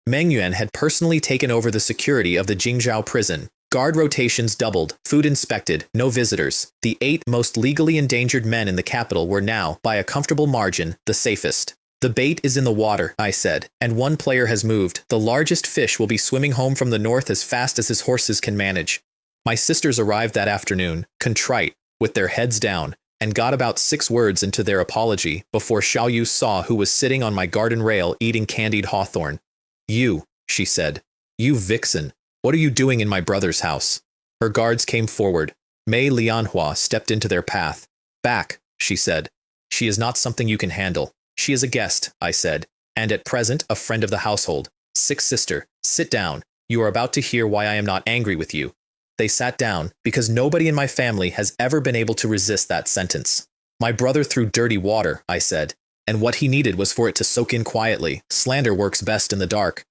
Meng Yuan had personally taken over the security of the Jingzhou prison. Guard rotations doubled, food inspected, no visitors. The 8 most legally endangered men in the capital were now, by a comfortable margin, the safest. The bait is in the water, I said, and one player has moved. The largest fish will be swimming home from the north as fast as his horses can manage. My sisters arrived that afternoon, contrite, with their heads down, and got about 6 words into their apology before Xiaoyu saw who was sitting on my garden rail eating candied hawthorn. You, she said. You vixen. What are you doing in my brother's house? Her guards came forward. Mei Lianhua stepped into their path. Back, she said. She is not something you can handle. She is a guest, I said, and at present a friend of the household. Sixth sister, sit down. You are about to hear why I am not angry with you. They sat down, because nobody in my family has ever been able to resist that sentence. My brother threw dirty water, I said, and what he needed was for it to soak in quietly. Slander works best in the dark.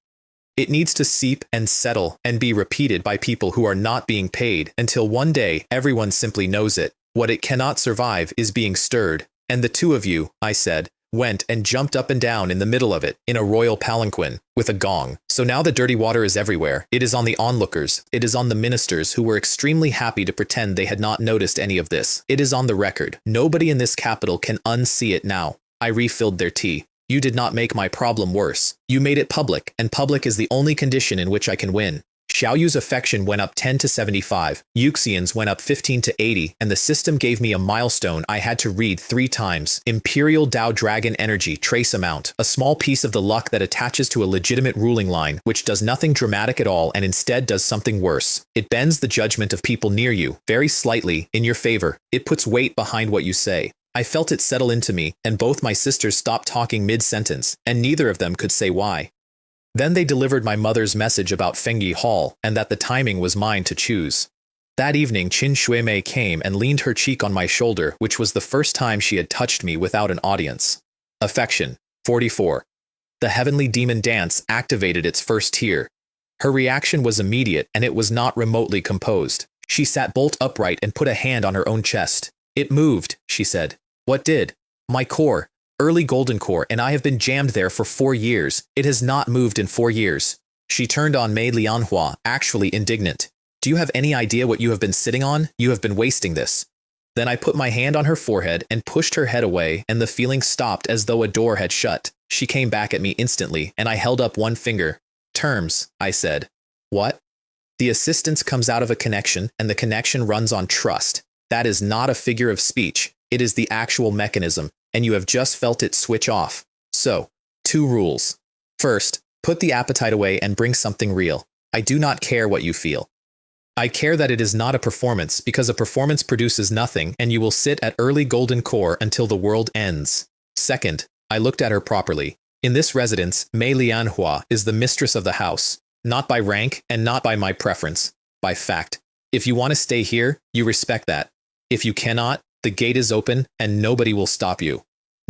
It needs to seep and settle and be repeated by people who are not being paid until one day everyone simply knows it. What it cannot survive is being stirred. And the 2 of you, I said, went and jumped up and down in the middle of it, in a royal palanquin, with a gong. So now the dirty water is everywhere. It is on the onlookers. It is on the ministers who were extremely happy to pretend they had not noticed any of this. It is on the record. Nobody in this capital can unsee it now. I refilled their tea. You did not make my problem worse. You made it public, and public is the only condition in which I can win. Xiaoyu's affection went up 10 to 75, Yuxian's went up 15 to 80, and the system gave me a milestone I had to read 3 times. Imperial Dao Dragon Energy Trace Amount, a small piece of the luck that attaches to a legitimate ruling line, which does nothing dramatic at all and instead does something worse. It bends the judgment of people near you, very slightly, in your favor. It puts weight behind what you say. I felt it settle into me, and both my sisters stopped talking mid-sentence, and neither of them could say why. Then they delivered my mother's message about Fengyi Hall, and that the timing was mine to choose. That evening Qin Shuimei came and leaned her cheek on my shoulder, which was the first time she had touched me without an audience. Affection. 44. The heavenly demon dance activated its first tier. Her reaction was immediate, and it was not remotely composed. She sat bolt upright and put a hand on her own chest. It moved, she said. What did? My core. Early golden core, and I have been jammed there for 4 years. It has not moved in 4 years. She turned on Mei Lianhua, actually indignant. Do you have any idea what you have been sitting on? You have been wasting this. Then I put my hand on her forehead and pushed her head away, and the feeling stopped as though a door had shut. She came back at me instantly, and I held up one finger. Terms, I said. What? The assistance comes out of a connection, and the connection runs on trust. That is not a figure of speech. It is the actual mechanism, and you have just felt it switch off. So, 2 rules. First, put the appetite away and bring something real. I do not care what you feel. I care that it is not a performance, because a performance produces nothing, and you will sit at early golden core until the world ends. Second, I looked at her properly. In this residence, Mei Lianhua is the mistress of the house, not by rank and not by my preference, by fact. If you want to stay here, you respect that. If you cannot, the gate is open and nobody will stop you.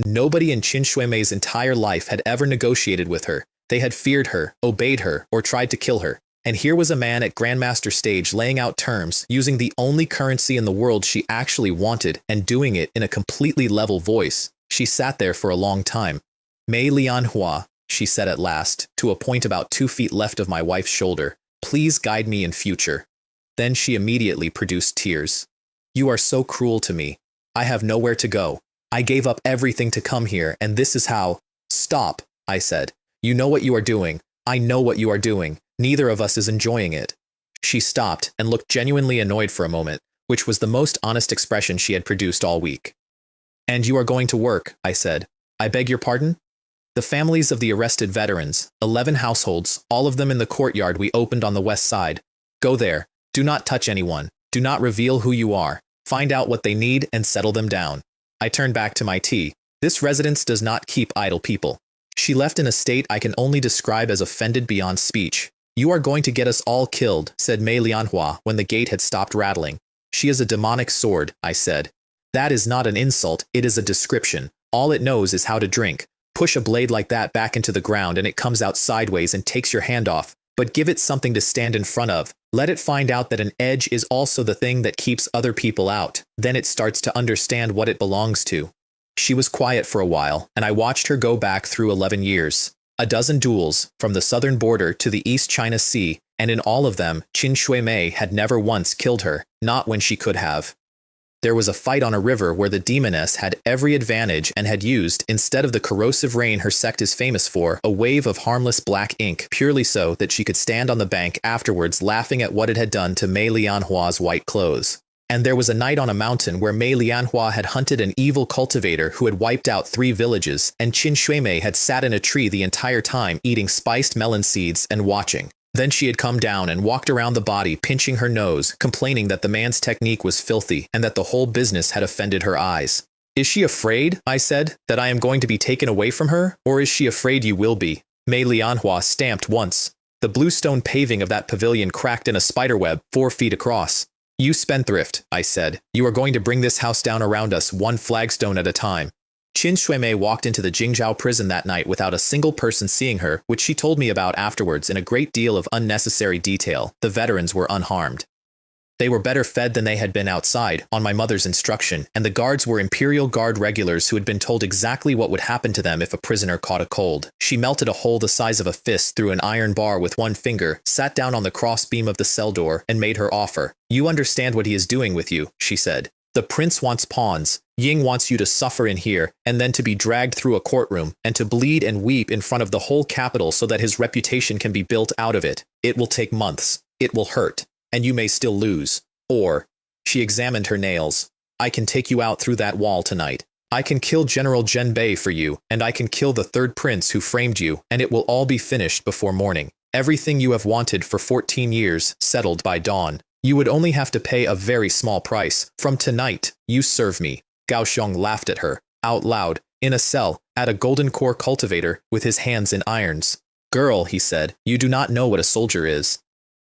Nobody in Qin Shuimei's entire life had ever negotiated with her. They had feared her, obeyed her, or tried to kill her. And here was a man at Grandmaster stage laying out terms, using the only currency in the world she actually wanted, and doing it in a completely level voice. She sat there for a long time. Mei Lianhua, she said at last, to a point about 2 feet left of my wife's shoulder, please guide me in future. Then she immediately produced tears. You are so cruel to me. I have nowhere to go. I gave up everything to come here, and this is how. Stop, I said. You know what you are doing. I know what you are doing. Neither of us is enjoying it. She stopped and looked genuinely annoyed for a moment, which was the most honest expression she had produced all week. And you are going to work, I said. I beg your pardon? The families of the arrested veterans, 11 households, all of them in the courtyard we opened on the west side. Go there. Do not touch anyone. Do not reveal who you are. Find out what they need and settle them down. I turned back to my tea. This residence does not keep idle people. She left in a state I can only describe as offended beyond speech. You are going to get us all killed, said Mei Lianhua when the gate had stopped rattling. She is a demonic sword, I said. That is not an insult, it is a description. All it knows is how to drink. Push a blade like that back into the ground and it comes out sideways and takes your hand off. But give it something to stand in front of. Let it find out that an edge is also the thing that keeps other people out. Then it starts to understand what it belongs to. She was quiet for a while, and I watched her go back through 11 years. A dozen duels, from the southern border to the East China Sea, and in all of them, Qin Shuimei had never once killed her, not when she could have. There was a fight on a river where the demoness had every advantage and had used, instead of the corrosive rain her sect is famous for, a wave of harmless black ink, purely so that she could stand on the bank afterwards laughing at what it had done to Mei Lianhua's white clothes. And there was a night on a mountain where Mei Lianhua had hunted an evil cultivator who had wiped out 3 villages, and Qin Shuimei had sat in a tree the entire time eating spiced melon seeds and watching. Then she had come down and walked around the body pinching her nose, complaining that the man's technique was filthy and that the whole business had offended her eyes. Is she afraid, I said, that I am going to be taken away from her, or is she afraid you will be? Mei Lianhua stamped once. The bluestone paving of that pavilion cracked in a spiderweb 4 feet across. You spendthrift, I said. You are going to bring this house down around us 1 flagstone at a time. Qin Shuimei walked into the Jingzhou prison that night without a single person seeing her, which she told me about afterwards in a great deal of unnecessary detail. The veterans were unharmed. They were better fed than they had been outside, on my mother's instruction, and the guards were Imperial Guard regulars who had been told exactly what would happen to them if a prisoner caught a cold. She melted a hole the size of a fist through an iron bar with 1 finger, sat down on the crossbeam of the cell door, and made her offer. You understand what he is doing with you, she said. The prince wants pawns. Ying wants you to suffer in here, and then to be dragged through a courtroom, and to bleed and weep in front of the whole capital so that his reputation can be built out of it. It will take months. It will hurt. And you may still lose. Or, she examined her nails, I can take you out through that wall tonight. I can kill General Zhenbei for you, and I can kill the 3rd prince who framed you, and it will all be finished before morning. Everything you have wanted for 14 years, settled by dawn. You would only have to pay a very small price. From tonight, you serve me. Gao Xiong laughed at her, out loud, in a cell, at a golden core cultivator, with his hands in irons. Girl, he said, you do not know what a soldier is.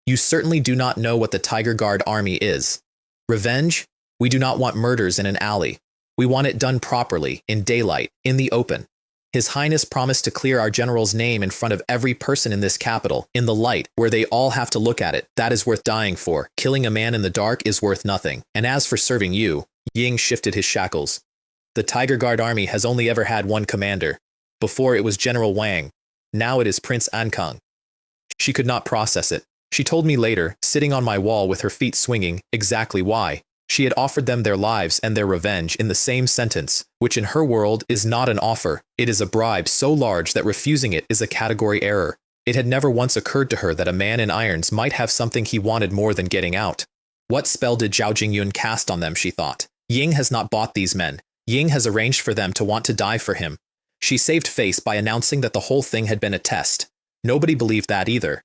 You certainly do not know what the Tiger Guard army is. Revenge? We do not want murders in an alley. We want it done properly, in daylight, in the open. His Highness promised to clear our general's name in front of every person in this capital, in the light, where they all have to look at it. That is worth dying for. Killing a man in the dark is worth nothing. And as for serving you, Ying shifted his shackles. The Tiger Guard army has only ever had 1 commander. Before it was General Wang. Now it is Prince Ankang. She could not process it. She told me later, sitting on my wall with her feet swinging, exactly why. She had offered them their lives and their revenge in the same sentence, which in her world is not an offer. It is a bribe so large that refusing it is a category error. It had never once occurred to her that a man in irons might have something he wanted more than getting out. What spell did Zhao Jingyun cast on them, she thought. Ying has not bought these men. Ying has arranged for them to want to die for him. She saved face by announcing that the whole thing had been a test. Nobody believed that either.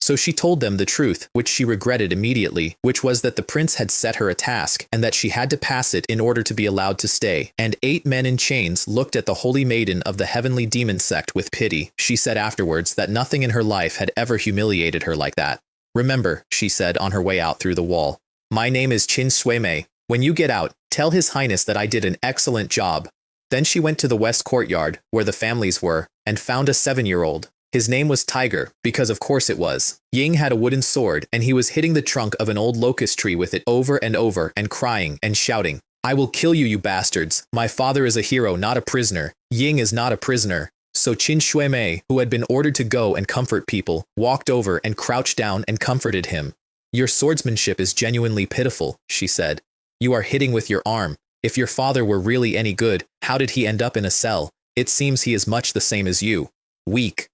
So she told them the truth, which she regretted immediately, which was that the prince had set her a task, and that she had to pass it in order to be allowed to stay. And 8 men in chains looked at the holy maiden of the heavenly demon sect with pity. She said afterwards that nothing in her life had ever humiliated her like that. Remember, she said on her way out through the wall, my name is Qin Shuimei. When you get out, tell His Highness that I did an excellent job. Then she went to the west courtyard, where the families were, and found a 7-year-old. His name was Tiger, because of course it was. Ying had a wooden sword, and he was hitting the trunk of an old locust tree with it over and crying and shouting, I will kill you, you bastards. My father is a hero, not a prisoner. Ying is not a prisoner. So Qin Shuimei, who had been ordered to go and comfort people, walked over and crouched down and comforted him. Your swordsmanship is genuinely pitiful, she said. You are hitting with your arm. If your father were really any good, how did he end up in a cell? It seems he is much the same as you. Weak.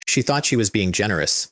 She thought she was being generous.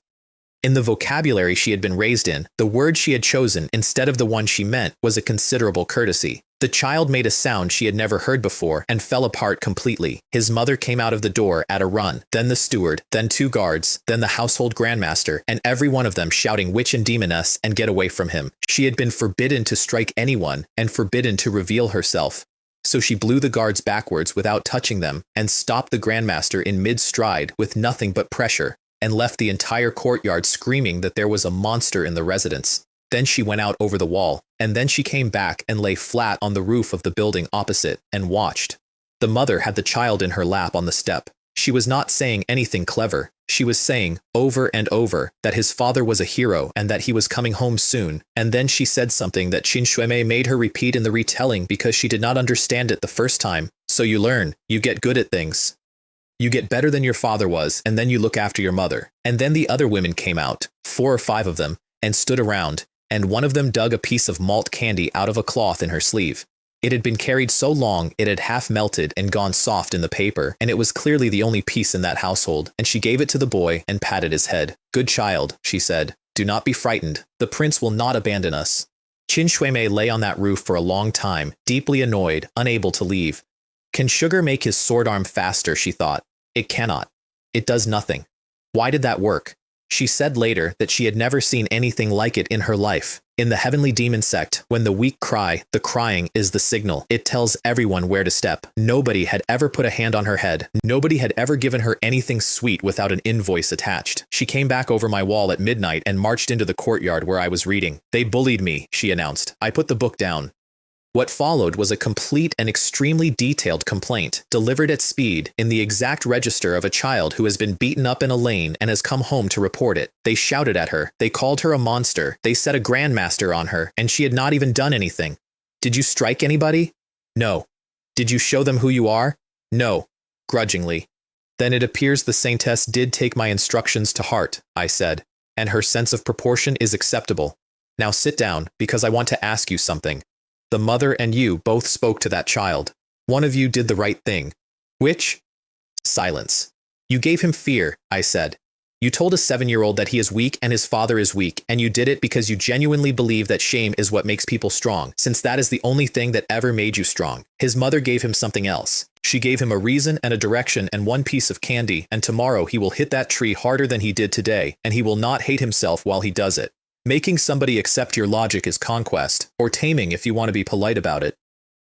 In the vocabulary she had been raised in, the word she had chosen instead of the one she meant was a considerable courtesy. The child made a sound she had never heard before and fell apart completely. His mother came out of the door at a run, then the steward, then 2 guards, then the household grandmaster, and every one of them shouting witch and demoness and get away from him. She had been forbidden to strike anyone and forbidden to reveal herself. So she blew the guards backwards without touching them and stopped the grandmaster in mid-stride with nothing but pressure and left the entire courtyard screaming that there was a monster in the residence. Then she went out over the wall, and then she came back and lay flat on the roof of the building opposite and watched. The mother had the child in her lap on the step. She was not saying anything clever. She was saying, over and over, that his father was a hero and that he was coming home soon. And then she said something that Qin Shuimei made her repeat in the retelling because she did not understand it the first time. So you learn, you get good at things. You get better than your father was, and then you look after your mother. And then the other women came out, 4 or 5 of them, and stood around, and one of them dug a piece of malt candy out of a cloth in her sleeve. It had been carried so long it had half melted and gone soft in the paper, and it was clearly the only piece in that household, and she gave it to the boy and patted his head. Good child, she said. Do not be frightened. The prince will not abandon us. Qin Shuimei lay on that roof for a long time, deeply annoyed, unable to leave. Can sugar make his sword arm faster, she thought. It cannot. It does nothing. Why did that work? She said later that she had never seen anything like it in her life. In the heavenly demon sect, when the weak cry, the crying is the signal. It tells everyone where to step. Nobody had ever put a hand on her head. Nobody had ever given her anything sweet without an invoice attached. She came back over my wall at midnight and marched into the courtyard where I was reading. They bullied me, she announced. I put the book down. What followed was a complete and extremely detailed complaint, delivered at speed, in the exact register of a child who has been beaten up in a lane and has come home to report it. They shouted at her, they called her a monster, they set a grandmaster on her, and she had not even done anything. Did you strike anybody? No. Did you show them who you are? No. Grudgingly. Then it appears the saintess did take my instructions to heart, I said, and her sense of proportion is acceptable. Now sit down, because I want to ask you something. The mother and you both spoke to that child. One of you did the right thing. Which? Silence. You gave him fear, I said. You told a 7-year-old that he is weak and his father is weak, and you did it because you genuinely believe that shame is what makes people strong, since that is the only thing that ever made you strong. His mother gave him something else. She gave him a reason and a direction and 1 piece of candy, and tomorrow he will hit that tree harder than he did today, and he will not hate himself while he does it. Making somebody accept your logic is conquest, or taming if you want to be polite about it.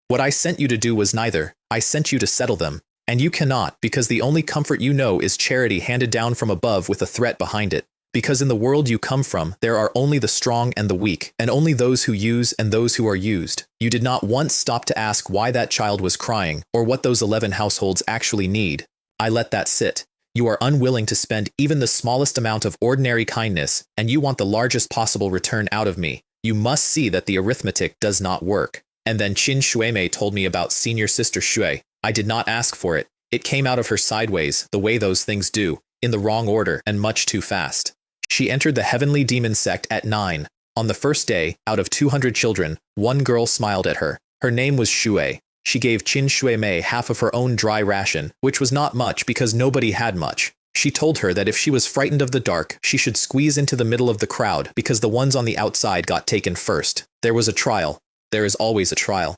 What I sent you to do was neither. I sent you to settle them. And you cannot, because the only comfort you know is charity handed down from above with a threat behind it. Because in the world you come from, there are only the strong and the weak, and only those who use and those who are used. You did not once stop to ask why that child was crying, or what those 11 households actually need. I let that sit. You are unwilling to spend even the smallest amount of ordinary kindness, and you want the largest possible return out of me. You must see that the arithmetic does not work. And then Qin Shuimei told me about senior sister Shui. I did not ask for it. It came out of her sideways, the way those things do, in the wrong order and much too fast. She entered the heavenly demon sect at 9. On the first day, out of 200 children, 1 girl smiled at her. Her name was Shui. She gave Qin Shuimei half of her own dry ration, which was not much because nobody had much. She told her that if she was frightened of the dark, she should squeeze into the middle of the crowd because the ones on the outside got taken first. There was a trial. There is always a trial.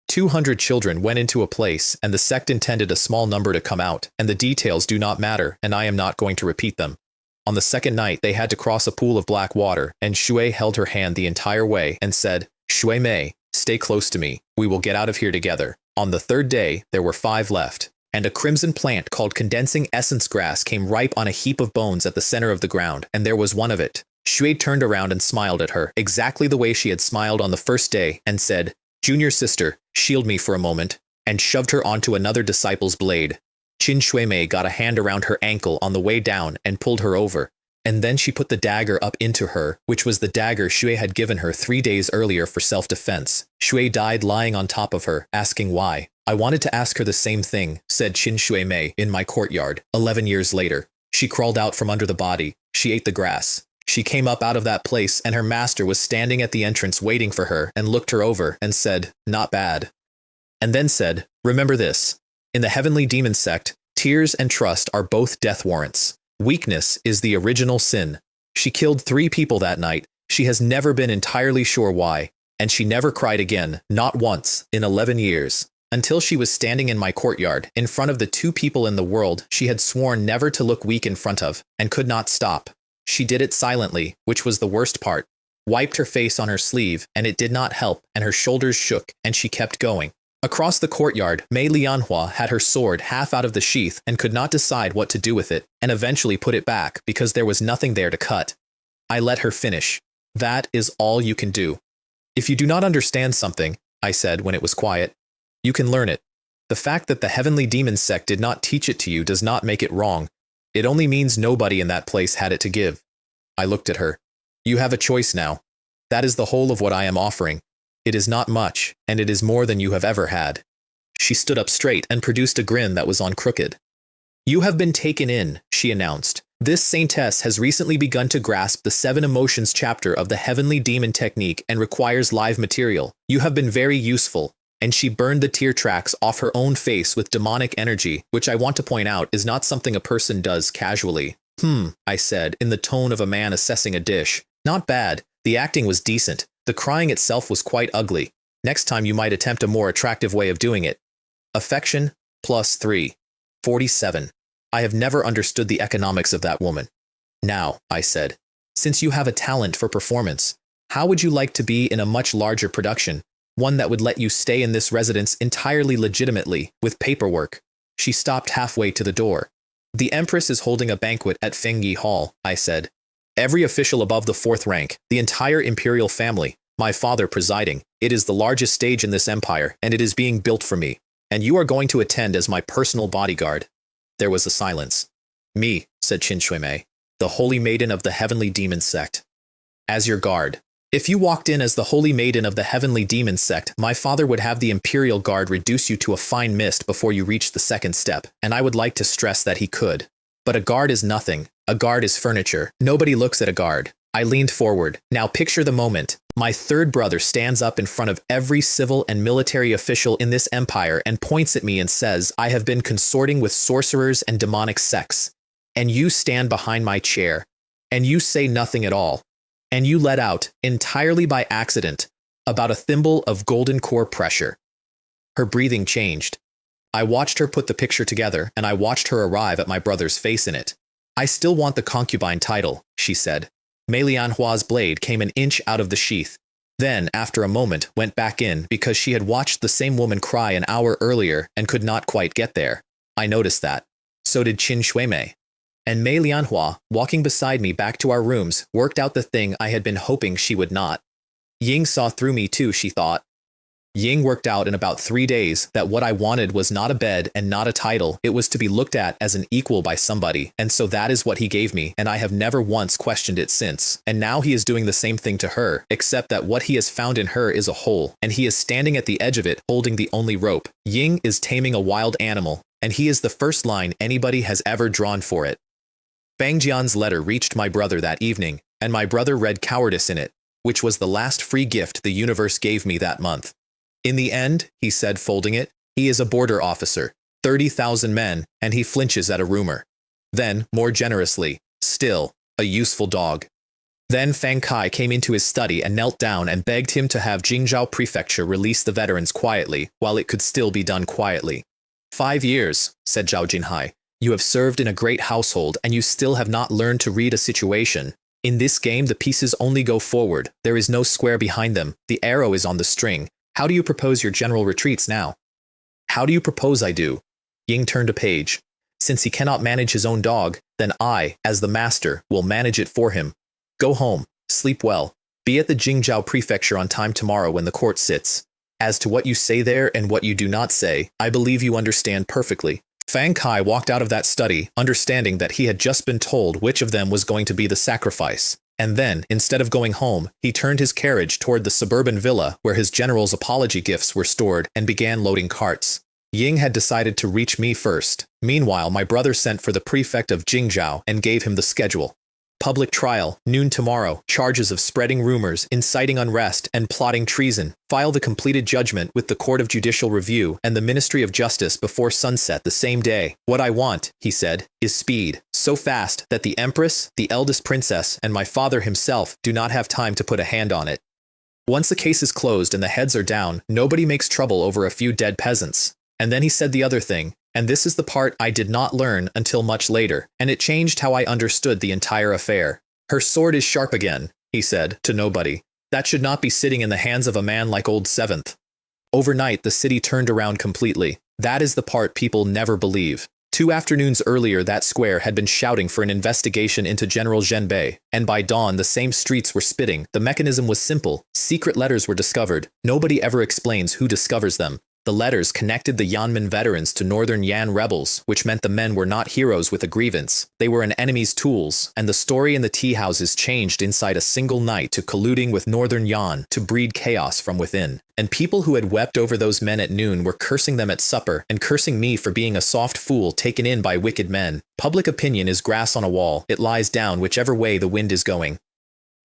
200 children went into a place, and the sect intended a small number to come out, and the details do not matter, and I am not going to repeat them. On the second night, they had to cross a pool of black water, and Shui held her hand the entire way and said, "Shui Mei, stay close to me. We will get out of here together." On the third day, there were 5 left, and a crimson plant called condensing essence grass came ripe on a heap of bones at the center of the ground, and there was one of it. Shui turned around and smiled at her, exactly the way she had smiled on the first day, and said, "Junior sister, shield me for a moment," and shoved her onto another disciple's blade. Qin Shuimei got a hand around her ankle on the way down and pulled her over, and then she put the dagger up into her, which was the dagger Shui had given her 3 days earlier for self-defense. Shui died lying on top of her, asking why. "I wanted to ask her the same thing," said Qin Shuimei in my courtyard. 11 years later, she crawled out from under the body. She ate the grass. She came up out of that place, and her master was standing at the entrance waiting for her and looked her over and said, "Not bad." And then said, "Remember this. In the heavenly demon sect, tears and trust are both death warrants. Weakness is the original sin." She killed 3 people that night. She has never been entirely sure why, and she never cried again, not once, in 11 years. Until she was standing in my courtyard, in front of the 2 people in the world she had sworn never to look weak in front of, and could not stop. She did it silently, which was the worst part. Wiped her face on her sleeve, and it did not help, and her shoulders shook, and she kept going. Across the courtyard, Mei Lianhua had her sword half out of the sheath and could not decide what to do with it, and eventually put it back because there was nothing there to cut. I let her finish. "That is all you can do. If you do not understand something," I said when it was quiet, "you can learn it. The fact that the heavenly demon sect did not teach it to you does not make it wrong. It only means nobody in that place had it to give." I looked at her. "You have a choice now. That is the whole of what I am offering. It is not much, and it is more than you have ever had." She stood up straight and produced a grin that was on crooked. "You have been taken in," she announced. "This saintess has recently begun to grasp the 7 emotions chapter of the heavenly demon technique and requires live material. You have been very useful." And she burned the tear tracks off her own face with demonic energy, which I want to point out is not something a person does casually. I said, in the tone of a man assessing a dish. "Not bad. The acting was decent. The crying itself was quite ugly. Next time you might attempt a more attractive way of doing it." Affection, +3. 47. I have never understood the economics of that woman. "Now," I said, "since you have a talent for performance, how would you like to be in a much larger production? One that would let you stay in this residence entirely legitimately, with paperwork." She stopped halfway to the door. "The Empress is holding a banquet at Fengyi Hall," I said. "Every official above the 4th rank, the entire imperial family, my father presiding. It is the largest stage in this empire, and it is being built for me. And you are going to attend as my personal bodyguard." There was a silence. "Me," said Qin Shuimei, "the holy maiden of the heavenly demon sect. As your guard. If you walked in as the holy maiden of the heavenly demon sect, my father would have the imperial guard reduce you to a fine mist before you reach the 2nd step, and I would like to stress that he could. But a guard is nothing. A guard is furniture. Nobody looks at a guard." I leaned forward. "Now picture the moment. My 3rd brother stands up in front of every civil and military official in this empire and points at me and says, 'I have been consorting with sorcerers and demonic sects.' And you stand behind my chair, and you say nothing at all. And you let out, entirely by accident, about a thimble of golden core pressure." Her breathing changed. I watched her put the picture together, and I watched her arrive at my brother's face in it. "I still want the concubine title," she said. Mei Lianhua's blade came an inch out of the sheath. Then, after a moment, went back in because she had watched the same woman cry an hour earlier and could not quite get there. I noticed that. So did Qin Shuimei. And Mei Lianhua, walking beside me back to our rooms, worked out the thing I had been hoping she would not. Ying saw through me too, she thought. Ying worked out in about 3 days that what I wanted was not a bed and not a title, it was to be looked at as an equal by somebody, and so that is what he gave me, and I have never once questioned it since. And now he is doing the same thing to her, except that what he has found in her is a hole, and he is standing at the edge of it, holding the only rope. Ying is taming a wild animal, and he is the first line anybody has ever drawn for it. Fang Jian's letter reached my brother that evening, and my brother read cowardice in it, which was the last free gift the universe gave me that month. In the end, he said, folding it, he is a border officer, 30,000 men, and he flinches at a rumor. Then, more generously, still, a useful dog. Then Fang Kai came into his study and knelt down and begged him to have Jingzhou Prefecture release the veterans quietly, while it could still be done quietly. 5 years, said Zhao Jinhai. You have served in a great household and you still have not learned to read a situation. In this game the pieces only go forward, there is no square behind them, the arrow is on the string. How do you propose your general retreats now? How do you propose I do? Ying turned a page. Since he cannot manage his own dog, then I, as the master, will manage it for him. Go home, sleep well, be at the Jingzhou Prefecture on time tomorrow when the court sits. As to what you say there and what you do not say, I believe you understand perfectly. Fang Kai walked out of that study, understanding that he had just been told which of them was going to be the sacrifice. And then, instead of going home, he turned his carriage toward the suburban villa where his general's apology gifts were stored and began loading carts. Ying had decided to reach me first. Meanwhile, my brother sent for the prefect of Jingzhou and gave him the schedule. Public trial, noon tomorrow, charges of spreading rumors, inciting unrest, and plotting treason. File the completed judgment with the Court of Judicial Review and the Ministry of Justice before sunset the same day. What I want, he said, is speed. So fast that the Empress, the eldest princess, and my father himself do not have time to put a hand on it. Once the case is closed and the heads are down, nobody makes trouble over a few dead peasants. And then he said the other thing. And this is the part I did not learn until much later, and it changed how I understood the entire affair. Her sword is sharp again, he said, to nobody. That should not be sitting in the hands of a man like old Seventh. Overnight, the city turned around completely. That is the part people never believe. 2 afternoons earlier, that square had been shouting for an investigation into General Zhenbei, and by dawn the same streets were spitting. The mechanism was simple. Secret letters were discovered. Nobody ever explains who discovers them. The letters connected the Yanmen veterans to Northern Yan rebels, which meant the men were not heroes with a grievance. They were an enemy's tools, and the story in the tea houses changed inside a single night to colluding with Northern Yan to breed chaos from within. And people who had wept over those men at noon were cursing them at supper and cursing me for being a soft fool taken in by wicked men. Public opinion is grass on a wall. It lies down whichever way the wind is going.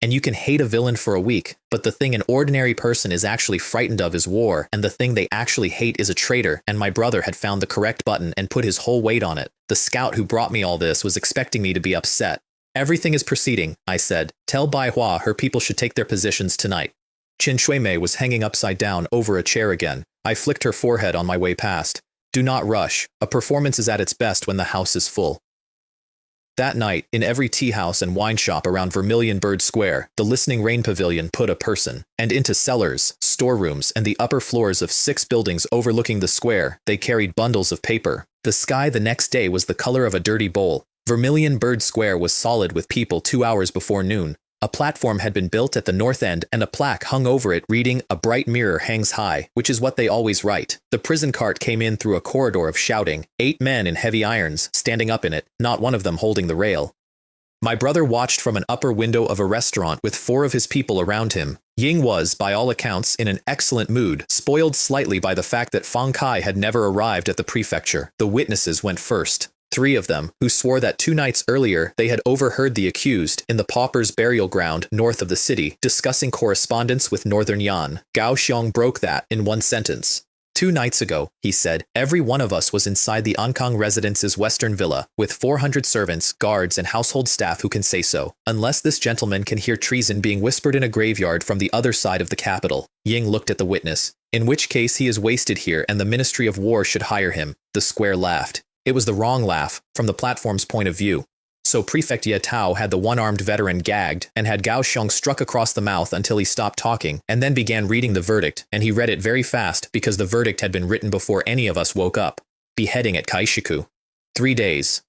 And you can hate a villain for a week, but the thing an ordinary person is actually frightened of is war, and the thing they actually hate is a traitor, and my brother had found the correct button and put his whole weight on it. The scout who brought me all this was expecting me to be upset. Everything is proceeding, I said. Tell Bai Hua her people should take their positions tonight. Qin Shuimei was hanging upside down over a chair again. I flicked her forehead on my way past. Do not rush. A performance is at its best when the house is full. That night, in every tea house and wine shop around Vermilion Bird Square, the Listening Rain Pavilion put a person. And into cellars, storerooms, and the upper floors of 6 buildings overlooking the square, they carried bundles of paper. The sky the next day was the color of a dirty bowl. Vermilion Bird Square was solid with people 2 hours before noon. A platform had been built at the north end and a plaque hung over it reading, "A bright mirror hangs high," which is what they always write. The prison cart came in through a corridor of shouting, 8 men in heavy irons, standing up in it, not one of them holding the rail. My brother watched from an upper window of a restaurant with 4 of his people around him. Ying was, by all accounts, in an excellent mood, spoiled slightly by the fact that Fang Kai had never arrived at the prefecture. The witnesses went first. 3 of them, who swore that 2 nights earlier they had overheard the accused in the pauper's burial ground north of the city discussing correspondence with Northern Yan. Gao Xiong broke that in 1 sentence. 2 nights ago, he said, every one of us was inside the Ankang residence's western villa, with 400 servants, guards, and household staff who can say so, unless this gentleman can hear treason being whispered in a graveyard from the other side of the capital. Ying looked at the witness. In which case he is wasted here and the Ministry of War should hire him. The square laughed. It was the wrong laugh, from the platform's point of view. So Prefect Ye Tao had the one-armed veteran gagged, and had Gao Xiong struck across the mouth until he stopped talking, and then began reading the verdict, and he read it very fast because the verdict had been written before any of us woke up. Beheading at Kaishiku. 3 days.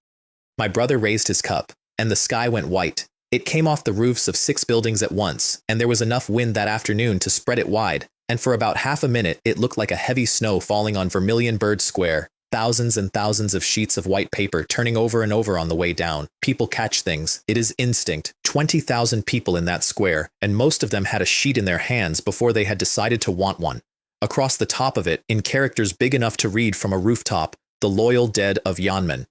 My brother raised his cup, and the sky went white. It came off the roofs of 6 buildings at once, and there was enough wind that afternoon to spread it wide, and for about half a minute it looked like a heavy snow falling on Vermilion Bird Square. Thousands and thousands of sheets of white paper turning over and over on the way down. People catch things. It is instinct. 20,000 people in that square, and most of them had a sheet in their hands before they had decided to want one. Across the top of it, in characters big enough to read from a rooftop, "The loyal dead of Yanmen."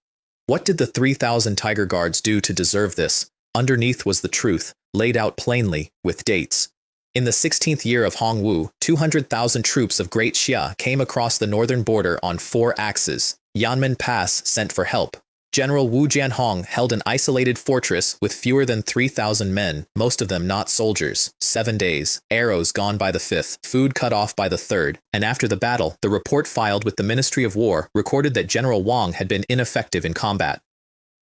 What did the 3,000 tiger guards do to deserve this? Underneath was the truth, laid out plainly, with dates. In the 16th year of Hongwu, 200,000 troops of Great Xia came across the northern border on 4 axes. Yanmen Pass sent for help. General Wu Jianhong held an isolated fortress with fewer than 3,000 men, most of them not soldiers. 7 days, arrows gone by the 5th, food cut off by the 3rd, and after the battle, the report filed with the Ministry of War recorded that General Wang had been ineffective in combat.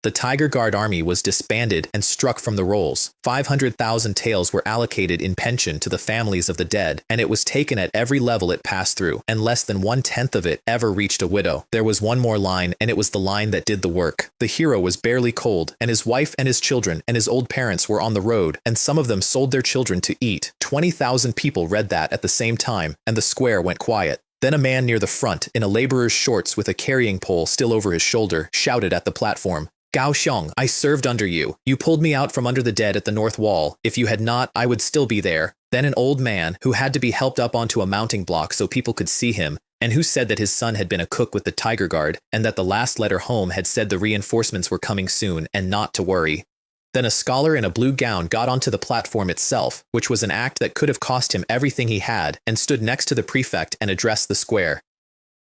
The Tiger Guard army was disbanded and struck from the rolls. 500,000 taels were allocated in pension to the families of the dead, and it was taken at every level it passed through, and less than 1/10 of it ever reached a widow. There was one more line, and it was the line that did the work. The hero was barely cold, and his wife and his children and his old parents were on the road, and some of them sold their children to eat. 20,000 people read that at the same time, and the square went quiet. Then a man near the front, in a laborer's shorts with a carrying pole still over his shoulder, shouted at the platform, "Gao Xiong, I served under you. You pulled me out from under the dead at the north wall. If you had not, I would still be there." Then an old man, who had to be helped up onto a mounting block so people could see him, and who said that his son had been a cook with the Tiger Guard, and that the last letter home had said the reinforcements were coming soon, and not to worry. Then a scholar in a blue gown got onto the platform itself, which was an act that could have cost him everything he had, and stood next to the prefect and addressed the square.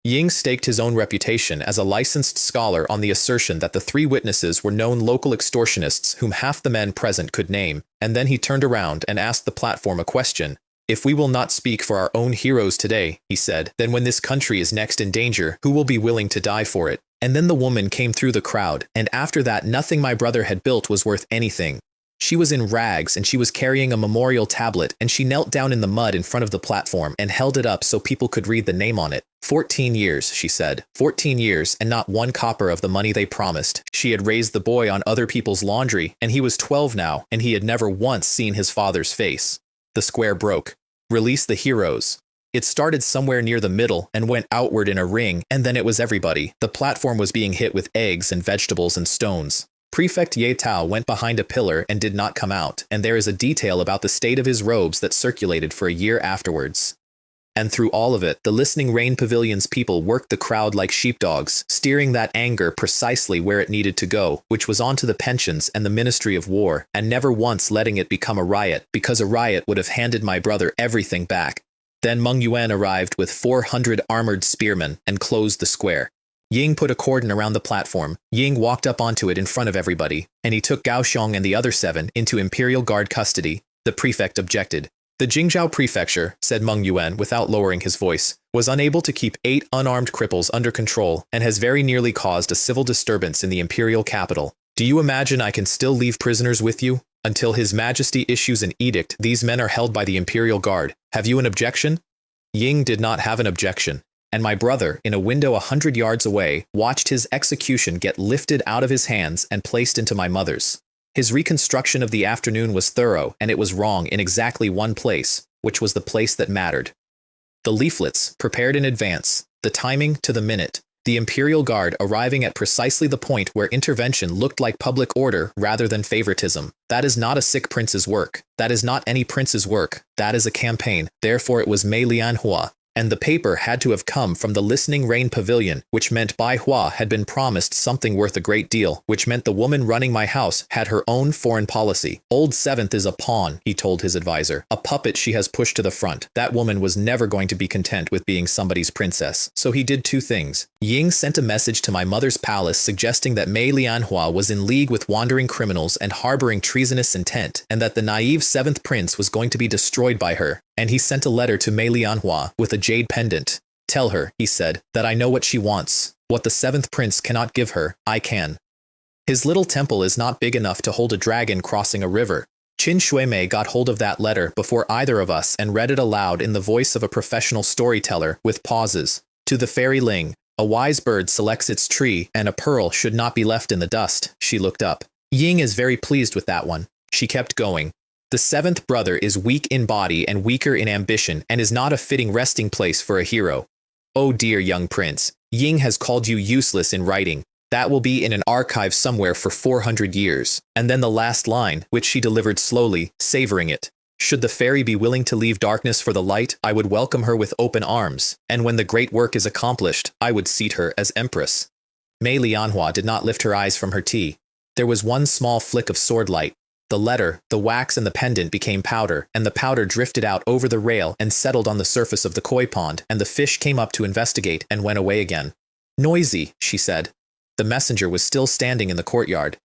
Ying staked his own reputation as a licensed scholar on the assertion that the 3 witnesses were known local extortionists whom half the men present could name, and then he turned around and asked the platform a question. "If we will not speak for our own heroes today," he said, "then when this country is next in danger, who will be willing to die for it?" And then the woman came through the crowd, and after that nothing my brother had built was worth anything. She was in rags, and she was carrying a memorial tablet, and she knelt down in the mud in front of the platform and held it up so people could read the name on it. 14 years, she said. 14 years, and not 1 copper of the money they promised. She had raised the boy on other people's laundry, and he was 12 now, and he had never once seen his father's face. The square broke. Release the heroes. It started somewhere near the middle and went outward in a ring, and then it was everybody. The platform was being hit with eggs and vegetables and stones. Prefect Ye Tao went behind a pillar and did not come out, and there is a detail about the state of his robes that circulated for a year afterwards. And through all of it, the listening Rain Pavilion's people worked the crowd like sheepdogs, steering that anger precisely where it needed to go, which was onto the pensions and the Ministry of War, and never once letting it become a riot, because a riot would have handed my brother everything back. Then Meng Yuan arrived with 400 armored spearmen and closed the square. Ying put a cordon around the platform. Ying walked up onto it in front of everybody, and he took Gao Xiong and the other 7 into Imperial Guard custody. The prefect objected. "The Jingzhou Prefecture," said Meng Yuan without lowering his voice, "was unable to keep 8 unarmed cripples under control and has very nearly caused a civil disturbance in the imperial capital. Do you imagine I can still leave prisoners with you? Until His Majesty issues an edict, these men are held by the Imperial Guard. Have you an objection?" Ying did not have an objection, and my brother, in a window 100 yards away, watched his execution get lifted out of his hands and placed into my mother's. His reconstruction of the afternoon was thorough, and it was wrong in exactly one place, which was the place that mattered. The leaflets, prepared in advance, the timing to the minute, the Imperial Guard arriving at precisely the point where intervention looked like public order rather than favoritism. That is not a sick prince's work. That is not any prince's work. That is a campaign. Therefore it was Mei Lianhua. And the paper had to have come from the Listening Rain Pavilion, which meant Bai Hua had been promised something worth a great deal, which meant the woman running my house had her own foreign policy. Old Seventh is a pawn, he told his advisor, a puppet she has pushed to the front. That woman was never going to be content with being somebody's princess. So he did 2 things. Ying sent a message to my mother's palace suggesting that Mei Lianhua was in league with wandering criminals and harboring treasonous intent, and that the naive 7th prince was going to be destroyed by her. And he sent a letter to Mei Lianhua with a jade pendant. "Tell her," he said, "that I know what she wants. What the 7th prince cannot give her, I can." His little temple is not big enough to hold a dragon crossing a river. Qin Shuimei got hold of that letter before either of us and read it aloud in the voice of a professional storyteller, with pauses. "To the fairy Ling, a wise bird selects its tree, and a pearl should not be left in the dust." She looked up. Ying is very pleased with that one. She kept going. "The 7th brother is weak in body and weaker in ambition, and is not a fitting resting place for a hero. Oh dear young prince, Ying has called you useless in writing. That will be in an archive somewhere for 400 years. And then the last line, which she delivered slowly, savoring it. "Should the fairy be willing to leave darkness for the light, I would welcome her with open arms, and when the great work is accomplished, I would seat her as empress." Mei Lianhua did not lift her eyes from her tea. There was one small flick of sword light. The letter, the wax and the pendant became powder, and the powder drifted out over the rail and settled on the surface of the koi pond, and the fish came up to investigate and went away again. "Noisy," she said. The messenger was still standing in the courtyard.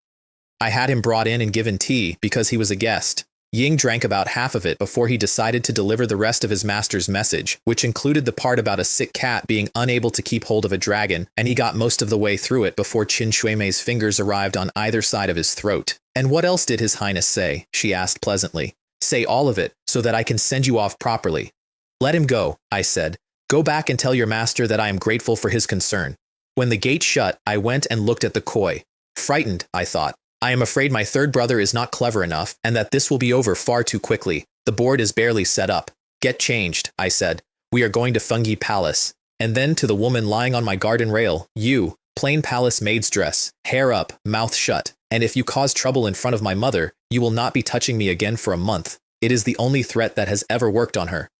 I had him brought in and given tea because he was a guest. Ying drank about half of it before he decided to deliver the rest of his master's message, which included the part about a sick cat being unable to keep hold of a dragon, and he got most of the way through it before Qin Shuimei's fingers arrived on either side of his throat. "And what else did His Highness say?" she asked pleasantly. "Say all of it, so that I can send you off properly." "Let him go," I said. "Go back and tell your master that I am grateful for his concern." When the gate shut, I went and looked at the koi. Frightened, I thought. I am afraid my third brother is not clever enough, and that this will be over far too quickly. The board is barely set up. "Get changed," I said. "We are going to Fungi Palace." And then to the woman lying on my garden rail, "You, plain palace maid's dress, hair up, mouth shut, and if you cause trouble in front of my mother, you will not be touching me again for a month." It is the only threat that has ever worked on her.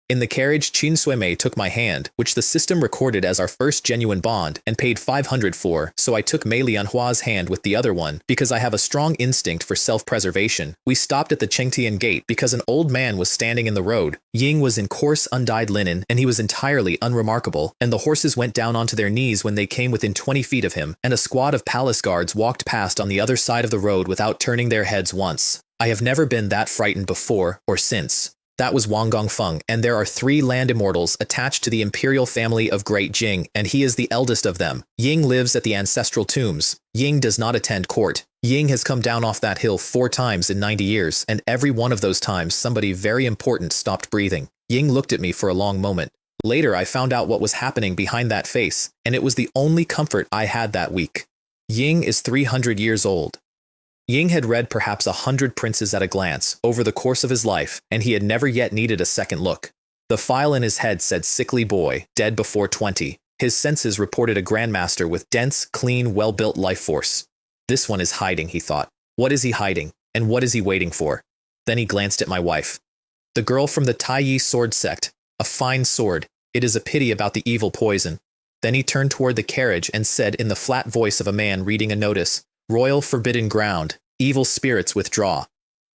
In the carriage, Qin Shuimei took my hand, which the system recorded as our first genuine bond, and paid 500 for, so I took Mei Lianhua's hand with the other one, because I have a strong instinct for self-preservation. We stopped at the Chengtian gate because an old man was standing in the road. Ying was in coarse, undyed linen, and he was entirely unremarkable, and the horses went down onto their knees when they came within 20 feet of him, and a squad of palace guards walked past on the other side of the road without turning their heads once. I have never been that frightened before or since. That was Wang Gongfeng, and there are 3 land immortals attached to the imperial family of Great Jing, and he is the eldest of them. Ying lives at the ancestral tombs. Ying does not attend court. Ying has come down off that hill 4 times in 90 years, and every one of those times somebody very important stopped breathing. Ying looked at me for a long moment. Later I found out what was happening behind that face, and it was the only comfort I had that week. Ying is 300 years old. Ying had read perhaps 100 princes at a glance over the course of his life, and he had never yet needed a second look. The file in his head said sickly boy, dead before 20. His senses reported a grandmaster with dense, clean, well-built life force. This one is hiding, he thought. What is he hiding, and what is he waiting for? Then he glanced at my wife. The girl from the Tai Yi sword sect. A fine sword. It is a pity about the evil poison. Then he turned toward the carriage and said in the flat voice of a man reading a notice, "Royal forbidden ground. Evil spirits withdraw."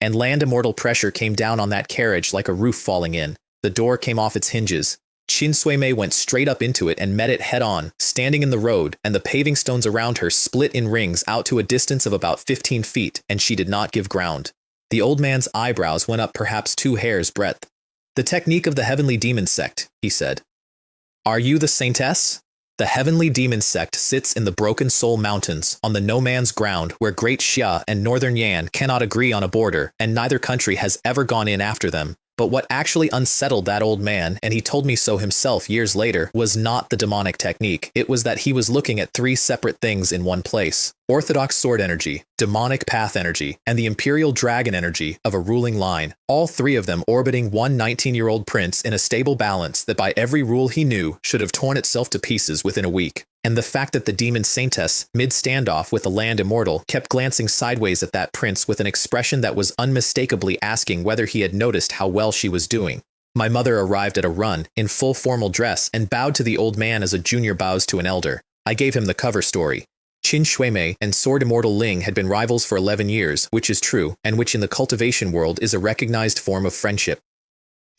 And land immortal pressure came down on that carriage like a roof falling in. The door came off its hinges. Qin Shuimei went straight up into it and met it head-on, standing in the road, and the paving stones around her split in rings out to a distance of about 15 feet, and she did not give ground. The old man's eyebrows went up perhaps 2 hairs' breadth. "The technique of the heavenly demon sect," he said. "Are you the saintess?" The heavenly demon sect sits in the Broken Soul Mountains, on the no man's ground where Great Xia and Northern Yan cannot agree on a border, and neither country has ever gone in after them. But what actually unsettled that old man, and he told me so himself years later, was not the demonic technique. It was that he was looking at 3 separate things in one place. Orthodox sword energy, demonic path energy, and the imperial dragon energy of a ruling line. All 3 of them orbiting one 19-year-old prince in a stable balance that by every rule he knew should have torn itself to pieces within a week. And the fact that the demon saintess, mid-standoff with the land immortal, kept glancing sideways at that prince with an expression that was unmistakably asking whether he had noticed how well she was doing. My mother arrived at a run, in full formal dress, and bowed to the old man as a junior bows to an elder. I gave him the cover story. Qin Shuimei and sword immortal Ling had been rivals for 11 years, which is true, and which in the cultivation world is a recognized form of friendship.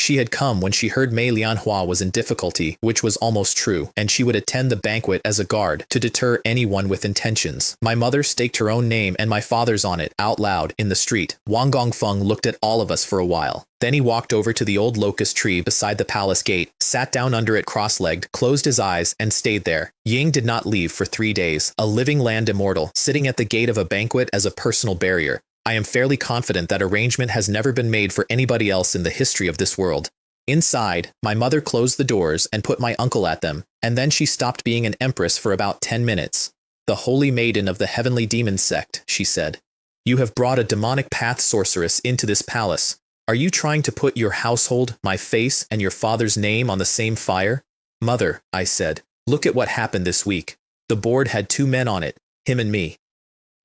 She had come when she heard Mei Lianhua was in difficulty, which was almost true, and she would attend the banquet as a guard to deter anyone with intentions. My mother staked her own name and my father's on it, out loud, in the street. Wang Gongfeng looked at all of us for a while. Then he walked over to the old locust tree beside the palace gate, sat down under it cross-legged, closed his eyes, and stayed there. Ying did not leave for 3 days, a living land immortal, sitting at the gate of a banquet as a personal barrier. I am fairly confident that arrangement has never been made for anybody else in the history of this world. Inside, my mother closed the doors and put my uncle at them, and then she stopped being an empress for about 10 minutes. "The holy maiden of the heavenly demon sect," she said. "You have brought a demonic path sorceress into this palace. Are you trying to put your household, my face, and your father's name on the same fire?" "Mother," I said, "look at what happened this week. The board had 2 men on it, him and me.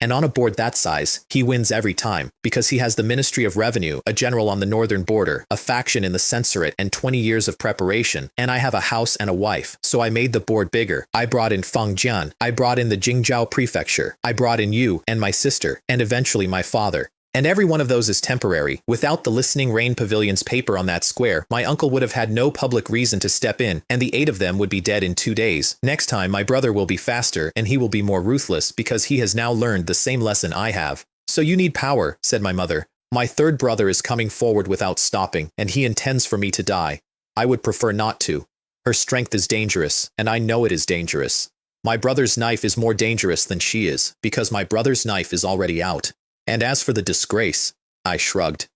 And on a board that size, he wins every time, because he has the Ministry of Revenue, a general on the northern border, a faction in the censorate, and 20 years of preparation, and I have a house and a wife, so I made the board bigger. I brought in Feng Jian, I brought in the Jingzhou prefecture, I brought in you and my sister, and eventually my father. And every one of those is temporary. Without the Listening Rain Pavilion's paper on that square, my uncle would have had no public reason to step in, and the 8 of them would be dead in 2 days. Next time, my brother will be faster, and he will be more ruthless because he has now learned the same lesson I have. So you need power, said my mother. My 3rd brother is coming forward without stopping, and he intends for me to die. I would prefer not to. Her strength is dangerous, and I know it is dangerous. My brother's knife is more dangerous than she is, because my brother's knife is already out. And as for the disgrace, I shrugged.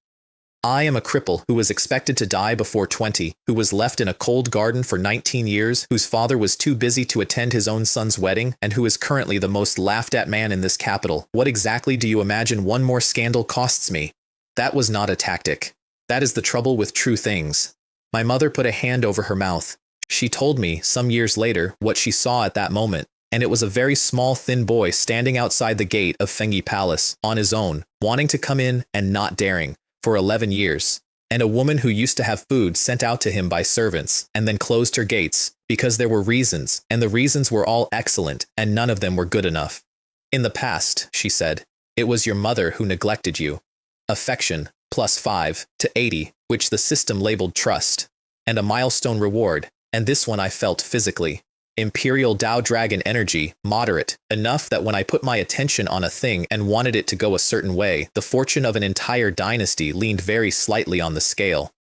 I am a cripple who was expected to die before 20, who was left in a cold garden for 19 years, whose father was too busy to attend his own son's wedding, and who is currently the most laughed-at man in this capital. What exactly do you imagine one more scandal costs me? That was not a tactic. That is the trouble with true things. My mother put a hand over her mouth. She told me, some years later, what she saw at that moment. And it was a very small, thin boy standing outside the gate of Fengi Palace, on his own, wanting to come in and not daring, for 11 years. And a woman who used to have food sent out to him by servants, and then closed her gates, because there were reasons, and the reasons were all excellent, and none of them were good enough. In the past, she said, it was your mother who neglected you. Affection, +5 to 80, which the system labeled trust, and a milestone reward, and this one I felt physically. Imperial Tao Dragon energy, moderate, enough that when I put my attention on a thing and wanted it to go a certain way, the fortune of an entire dynasty leaned very slightly on the scale.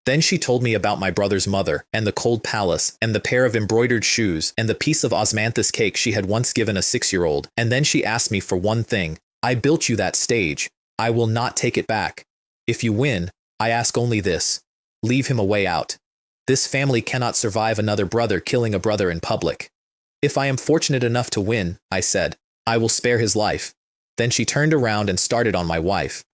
Then she told me about my brother's mother, and the cold palace, and the pair of embroidered shoes, and the piece of osmanthus cake she had once given a 6-year-old, and then she asked me for one thing. I built you that stage. I will not take it back. If you win, I ask only this. Leave him a way out. This family cannot survive another brother killing a brother in public. If I am fortunate enough to win, I said, I will spare his life. Then she turned around and started on my wife.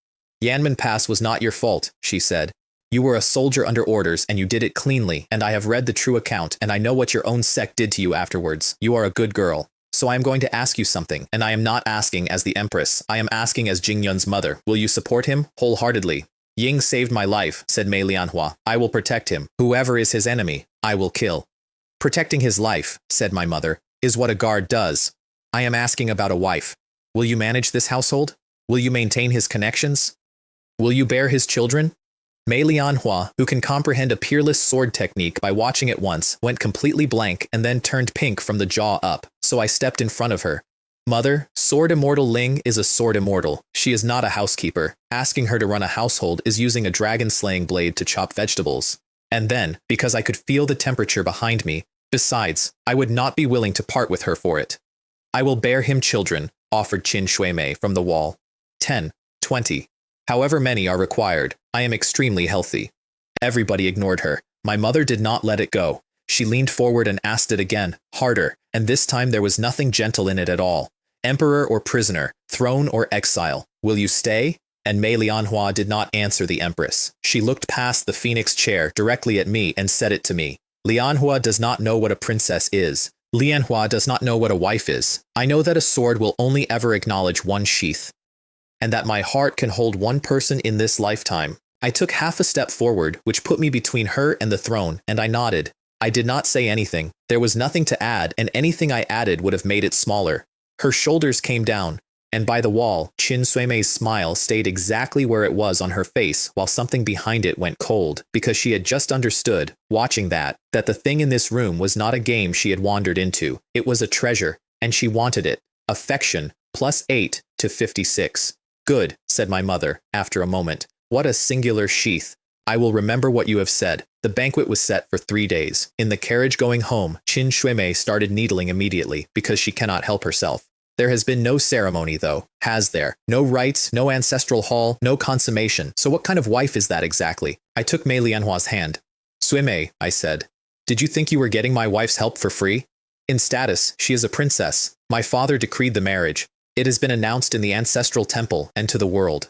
Yanman Pass was not your fault, she said. You were a soldier under orders and you did it cleanly, and I have read the true account and I know what your own sect did to you afterwards. You are a good girl. So I am going to ask you something, and I am not asking as the Empress. I am asking as Jingyun's mother. Will you support him wholeheartedly? Ying saved my life, said Mei Lianhua. I will protect him. Whoever is his enemy, I will kill. Protecting his life, said my mother, is what a guard does. I am asking about a wife. Will you manage this household? Will you maintain his connections? Will you bear his children? Mei Lianhua, who can comprehend a peerless sword technique by watching it once, went completely blank and then turned pink from the jaw up, so I stepped in front of her. Mother, Sword Immortal Ling is a sword immortal. She is not a housekeeper. Asking her to run a household is using a dragon-slaying blade to chop vegetables. And then, because I could feel the temperature behind me, besides, I would not be willing to part with her for it. I will bear him children, offered Qin Shuimei from the wall. 10, 20. However many are required. I am extremely healthy. Everybody ignored her. My mother did not let it go. She leaned forward and asked it again, harder, and this time there was nothing gentle in it at all. Emperor or prisoner, throne or exile, will you stay? And Mei Lianhua did not answer the Empress. She looked past the phoenix chair directly at me and said it to me. Lianhua does not know what a princess is. Lianhua does not know what a wife is. I know that a sword will only ever acknowledge one sheath, and that my heart can hold one person in this lifetime. I took half a step forward, which put me between her and the throne, and I nodded. I did not say anything. There was nothing to add, and anything I added would have made it smaller. Her shoulders came down, and by the wall, Qin Shuimei's smile stayed exactly where it was on her face while something behind it went cold, because she had just understood, watching that the thing in this room was not a game she had wandered into. It was a treasure, and she wanted it. Affection, +8 to 56. Good, said my mother, after a moment. What a singular sheath. I will remember what you have said. The banquet was set for 3 days. In the carriage going home, Qin Shuimei started needling immediately, because she cannot help herself. There has been no ceremony, though, has there? No rites, no ancestral hall, no consummation. So what kind of wife is that exactly? I took Mei Lianhua's hand. Shuimei, I said. Did you think you were getting my wife's help for free? In status, she is a princess. My father decreed the marriage. It has been announced in the ancestral temple and to the world.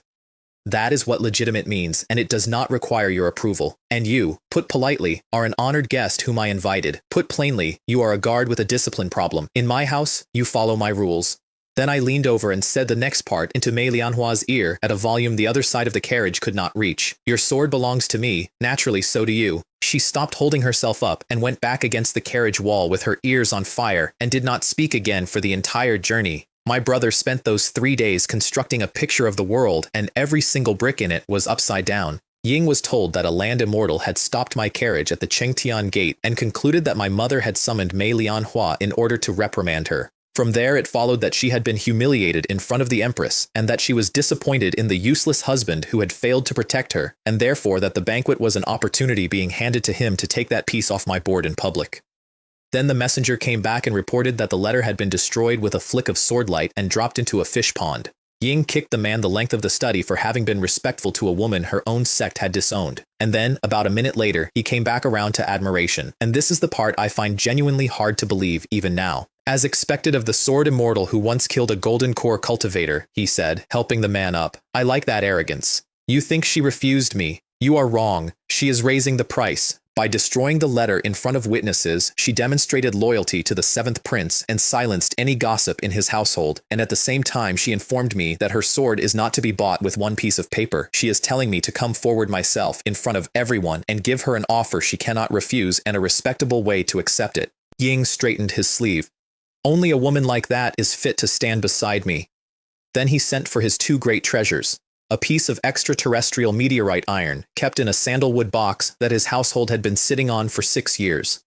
That is what legitimate means, and it does not require your approval. And you, put politely, are an honored guest whom I invited. Put plainly, you are a guard with a discipline problem. In my house, you follow my rules. Then I leaned over and said the next part into Mei Lianhua's ear at a volume the other side of the carriage could not reach. Your sword belongs to me, naturally so do you. She stopped holding herself up and went back against the carriage wall with her ears on fire and did not speak again for the entire journey. My brother spent those 3 days constructing a picture of the world, and every single brick in it was upside down. Ying was told that a land immortal had stopped my carriage at the Chengtian gate and concluded that my mother had summoned Mei Lianhua in order to reprimand her. From there it followed that she had been humiliated in front of the empress, and that she was disappointed in the useless husband who had failed to protect her, and therefore that the banquet was an opportunity being handed to him to take that piece off my board in public. Then the messenger came back and reported that the letter had been destroyed with a flick of swordlight and dropped into a fish pond. Ying kicked the man the length of the study for having been respectful to a woman her own sect had disowned. And then, about a minute later, he came back around to admiration. And this is the part I find genuinely hard to believe even now. As expected of the sword immortal who once killed a golden core cultivator, he said, helping the man up. I like that arrogance. You think she refused me? You are wrong. She is raising the price. By destroying the letter in front of witnesses, she demonstrated loyalty to the 7th prince and silenced any gossip in his household, and at the same time she informed me that her sword is not to be bought with one piece of paper. She is telling me to come forward myself in front of everyone and give her an offer she cannot refuse and a respectable way to accept it. Ying straightened his sleeve. Only a woman like that is fit to stand beside me. Then he sent for his 2 great treasures. A piece of extraterrestrial meteorite iron kept in a sandalwood box that his household had been sitting on for 6 years,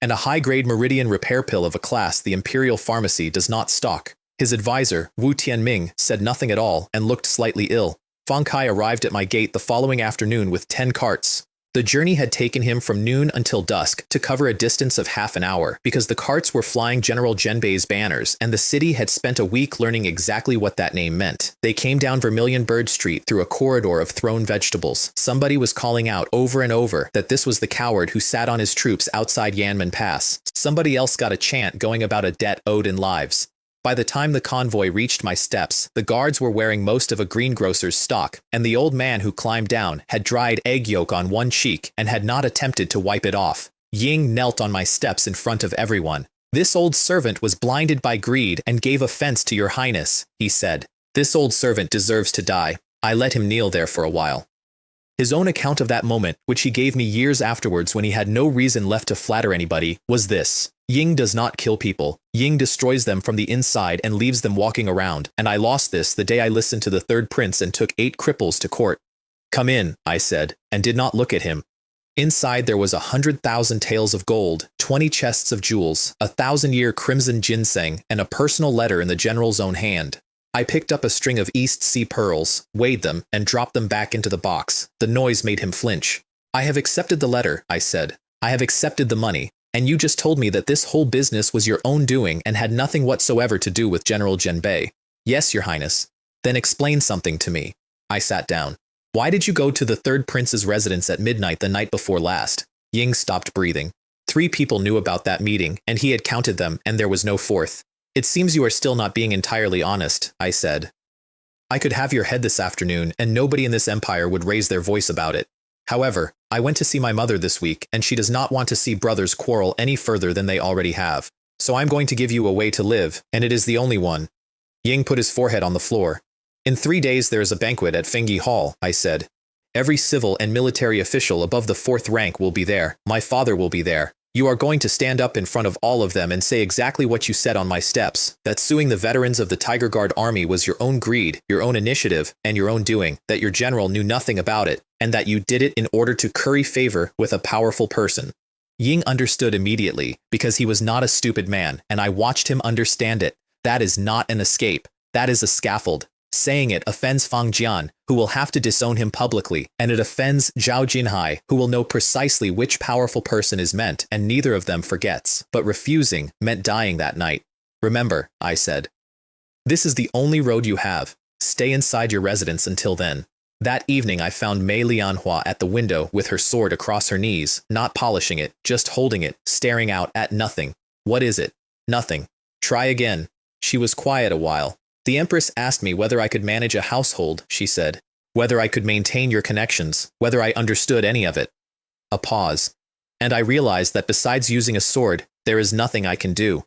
and a high-grade meridian repair pill of a class the Imperial Pharmacy does not stock. His advisor, Wu Tianming, said nothing at all and looked slightly ill. Fang Kai arrived at my gate the following afternoon with 10 carts. The journey had taken him from noon until dusk to cover a distance of half an hour because the carts were flying General Genbei's banners and the city had spent a week learning exactly what that name meant. They came down Vermilion Bird Street through a corridor of thrown vegetables. Somebody was calling out over and over that this was the coward who sat on his troops outside Yanmen Pass. Somebody else got a chant going about a debt owed in lives. By the time the convoy reached my steps, the guards were wearing most of a greengrocer's stock, and the old man who climbed down had dried egg yolk on one cheek and had not attempted to wipe it off. Ying knelt on my steps in front of everyone. This old servant was blinded by greed and gave offense to your highness, he said. This old servant deserves to die. I let him kneel there for a while. His own account of that moment, which he gave me years afterwards when he had no reason left to flatter anybody, was this. Ying does not kill people. Ying destroys them from the inside and leaves them walking around, and I lost this the day I listened to the 3rd prince and took 8 cripples to court. Come in, I said, and did not look at him. Inside there was 100,000 taels of gold, 20 chests of jewels, 1,000-year crimson ginseng, and a personal letter in the general's own hand. I picked up a string of East Sea pearls, weighed them, and dropped them back into the box. The noise made him flinch. I have accepted the letter, I said. I have accepted the money. And you just told me that this whole business was your own doing and had nothing whatsoever to do with General Genbei. Yes, your highness. Then explain something to me. I sat down. Why did you go to the 3rd prince's residence at midnight the night before last? Ying stopped breathing. 3 people knew about that meeting, and he had counted them, and there was no 4th. It seems you are still not being entirely honest, I said. I could have your head this afternoon, and nobody in this empire would raise their voice about it. However, I went to see my mother this week, and she does not want to see brothers quarrel any further than they already have. So I'm going to give you a way to live, and it is the only one. Ying put his forehead on the floor. In 3 days there is a banquet at Fengyi Hall, I said. Every civil and military official above the 4th rank will be there. My father will be there. You are going to stand up in front of all of them and say exactly what you said on my steps, that suing the veterans of the Tiger Guard army was your own greed, your own initiative, and your own doing, that your general knew nothing about it, and that you did it in order to curry favor with a powerful person. Ying understood immediately, because he was not a stupid man, and I watched him understand it. That is not an escape. That is a scaffold. Saying it offends Fang Jian, who will have to disown him publicly, and it offends Zhao Jinhai, who will know precisely which powerful person is meant, and neither of them forgets. But refusing meant dying that night. Remember, I said. This is the only road you have. Stay inside your residence until then. That evening I found Mei Lianhua at the window with her sword across her knees, not polishing it, just holding it, staring out at nothing. What is it? Nothing. Try again. She was quiet a while. The Empress asked me whether I could manage a household, she said. Whether I could maintain your connections, whether I understood any of it. A pause. And I realized that besides using a sword, there is nothing I can do.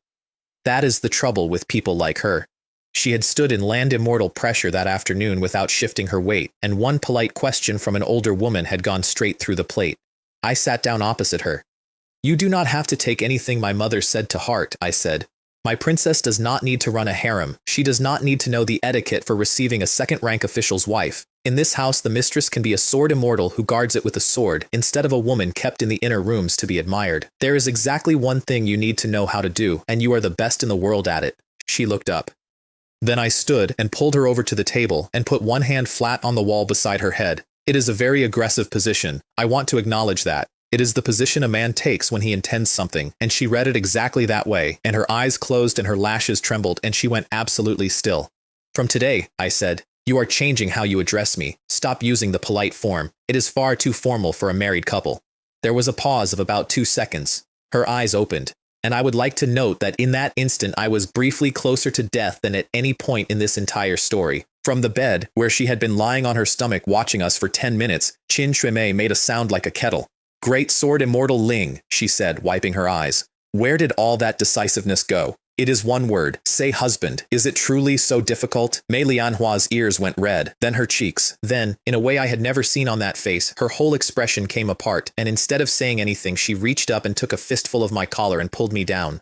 That is the trouble with people like her. She had stood in land immortal pressure that afternoon without shifting her weight, and one polite question from an older woman had gone straight through the plate. I sat down opposite her. You do not have to take anything my mother said to heart, I said. My princess does not need to run a harem. She does not need to know the etiquette for receiving a second-rank official's wife. In this house, the mistress can be a sword immortal who guards it with a sword, instead of a woman kept in the inner rooms to be admired. There is exactly one thing you need to know how to do, and you are the best in the world at it. She looked up. Then I stood and pulled her over to the table and put one hand flat on the wall beside her head. It is a very aggressive position. I want to acknowledge that. It is the position a man takes when he intends something, and she read it exactly that way, and her eyes closed and her lashes trembled, and she went absolutely still. From today, I said, you are changing how you address me. Stop using the polite form. It is far too formal for a married couple. There was a pause of about 2 seconds. Her eyes opened, and I would like to note that in that instant I was briefly closer to death than at any point in this entire story. From the bed, where she had been lying on her stomach watching us for 10 minutes, Qin Shuimei made a sound like a kettle. Great sword immortal Ling, she said, wiping her eyes. Where did all that decisiveness go? It is one word. Say husband. Is it truly so difficult? Mei Lianhua's ears went red, then her cheeks. Then, in a way I had never seen on that face, her whole expression came apart, and instead of saying anything, she reached up and took a fistful of my collar and pulled me down.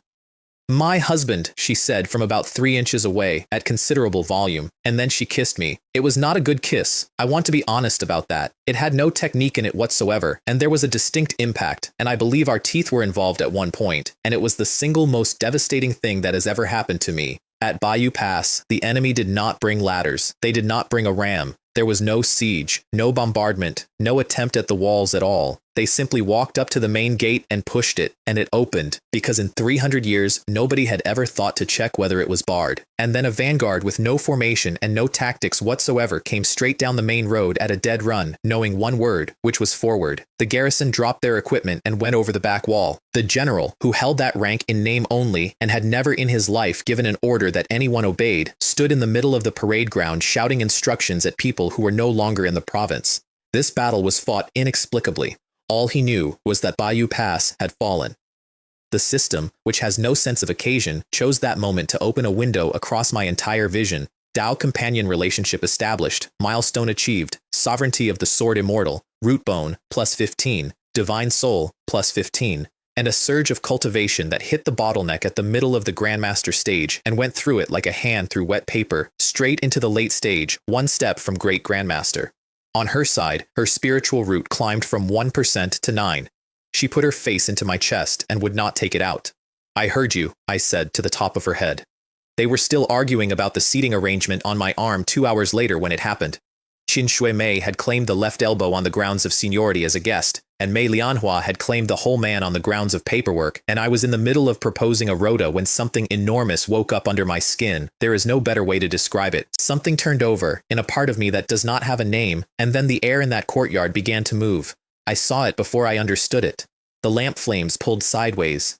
My husband, she said from about 3 inches away, at considerable volume, and then she kissed me. It was not a good kiss. I want to be honest about that. It had no technique in it whatsoever, and there was a distinct impact, and I believe our teeth were involved at one point, and it was the single most devastating thing that has ever happened to me. At Bayou Pass, the enemy did not bring ladders. They did not bring a ram. There was no siege, no bombardment, no attempt at the walls at all. They simply walked up to the main gate and pushed it, and it opened, because in 300 years, nobody had ever thought to check whether it was barred. And then a vanguard with no formation and no tactics whatsoever came straight down the main road at a dead run, knowing one word, which was forward. The garrison dropped their equipment and went over the back wall. The general, who held that rank in name only and had never in his life given an order that anyone obeyed, stood in the middle of the parade ground shouting instructions at people who were no longer in the province. This battle was fought inexplicably. All he knew was that Bayou Pass had fallen. The system, which has no sense of occasion, chose that moment to open a window across my entire vision. Dao companion relationship established, milestone achieved, sovereignty of the sword immortal, root bone, plus 15, divine soul, plus 15, and a surge of cultivation that hit the bottleneck at the middle of the Grandmaster stage and went through it like a hand through wet paper, straight into the late stage, one step from Great Grandmaster. On her side, her spiritual root climbed from 1% to 9. She put her face into my chest and would not take it out. I heard you, I said to the top of her head. They were still arguing about the seating arrangement on my arm 2 hours later when it happened. Qin Shuimei had claimed the left elbow on the grounds of seniority as a guest, and Mei Lianhua had claimed the whole man on the grounds of paperwork, and I was in the middle of proposing a rota when something enormous woke up under my skin. There is no better way to describe it. Something turned over, in a part of me that does not have a name, and then the air in that courtyard began to move. I saw it before I understood it. The lamp flames pulled sideways.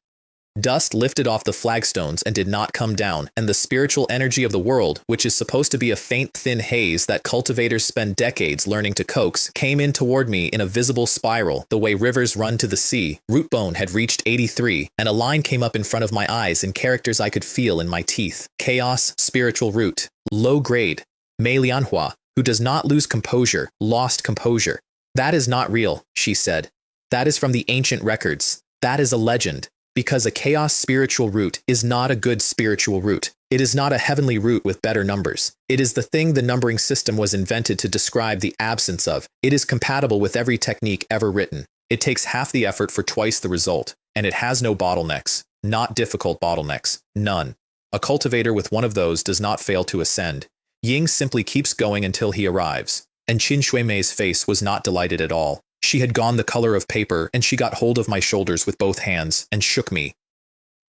Dust lifted off the flagstones and did not come down, and the spiritual energy of the world, which is supposed to be a faint, thin haze that cultivators spend decades learning to coax, came in toward me in a visible spiral, the way rivers run to the sea. Rootbone had reached 83, and a line came up in front of my eyes in characters I could feel in my teeth. Chaos, spiritual root. Low grade. Mei Lianhua, who does not lose composure, lost composure. That is not real, she said. That is from the ancient records. That is a legend. Because a chaos spiritual root is not a good spiritual root. It is not a heavenly root with better numbers. It is the thing the numbering system was invented to describe the absence of. It is compatible with every technique ever written. It takes half the effort for twice the result, and it has no bottlenecks. Not difficult bottlenecks. None. A cultivator with one of those does not fail to ascend. Ying simply keeps going until he arrives. And Qin Shuimei's face was not delighted at all. She had gone the color of paper, and she got hold of my shoulders with both hands and shook me.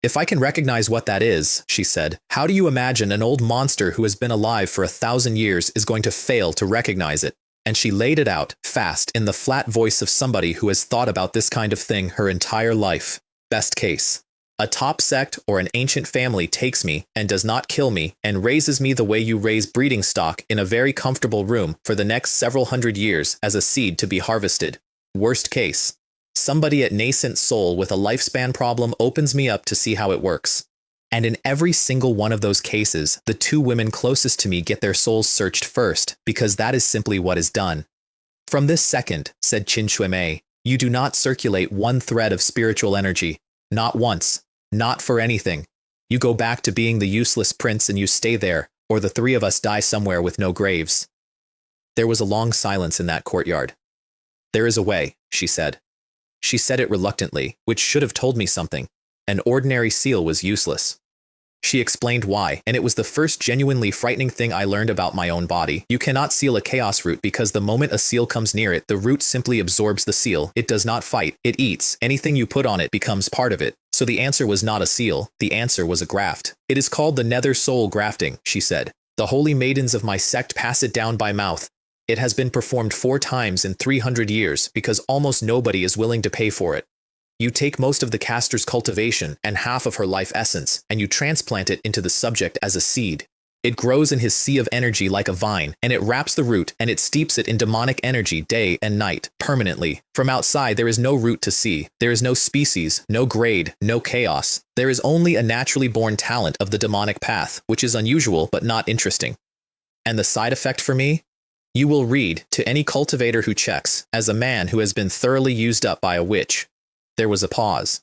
If I can recognize what that is, she said, how do you imagine an old monster who has been alive for 1,000 years is going to fail to recognize it? And she laid it out, fast, in the flat voice of somebody who has thought about this kind of thing her entire life. Best case. A top sect or an ancient family takes me and does not kill me and raises me the way you raise breeding stock in a very comfortable room for the next several hundred years as a seed to be harvested. Worst case. Somebody at nascent soul with a lifespan problem opens me up to see how it works. And in every single one of those cases, the 2 women closest to me get their souls searched first, because that is simply what is done. From this second, said Qin Shuimei, you do not circulate one thread of spiritual energy. Not once. Not for anything. You go back to being the useless prince and you stay there, or the three of us die somewhere with no graves." There was a long silence in that courtyard. "There is a way," she said. She said it reluctantly, which should have told me something. An ordinary seal was useless. She explained why, and it was the first genuinely frightening thing I learned about my own body. You cannot seal a chaos root because the moment a seal comes near it, the root simply absorbs the seal. It does not fight, it eats. Anything you put on it becomes part of it. So the answer was not a seal, the answer was a graft. "It is called the nether soul grafting," she said. "The holy maidens of my sect pass it down by mouth. It has been performed 4 times in 300 years because almost nobody is willing to pay for it. You take most of the caster's cultivation and half of her life essence, and you transplant it into the subject as a seed. It grows in his sea of energy like a vine, and it wraps the root and it steeps it in demonic energy day and night, permanently. From outside there is no root to see, there is no species, no grade, no chaos. There is only a naturally born talent of the demonic path, which is unusual but not interesting. And the side effect for me? You will read, to any cultivator who checks, as a man who has been thoroughly used up by a witch." There was a pause.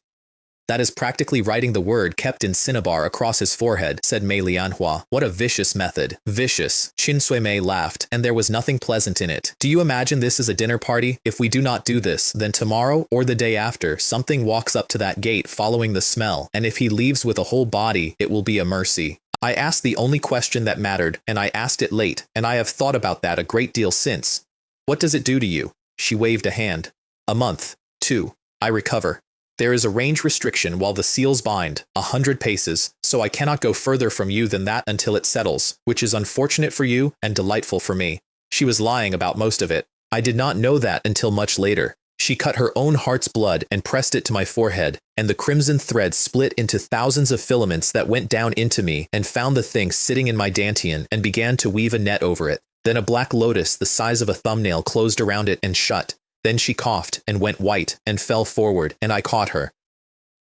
"That is practically writing the word kept in cinnabar across his forehead," said Mei Lianhua. "What a vicious method." "Vicious," Qin Sui-mei laughed, and there was nothing pleasant in it. "Do you imagine this is a dinner party? If we do not do this, then tomorrow or the day after, something walks up to that gate following the smell, and if he leaves with a whole body, it will be a mercy." I asked the only question that mattered, and I asked it late, and I have thought about that a great deal since. "What does it do to you?" She waved a hand. "A month. 2. I recover. There is a range restriction while the seals bind, 100 paces, so I cannot go further from you than that until it settles, which is unfortunate for you and delightful for me." She was lying about most of it. I did not know that until much later. She cut her own heart's blood and pressed it to my forehead, and the crimson thread split into thousands of filaments that went down into me and found the thing sitting in my dantian and began to weave a net over it. Then a black lotus the size of a thumbnail closed around it and shut. Then she coughed and went white and fell forward, and I caught her.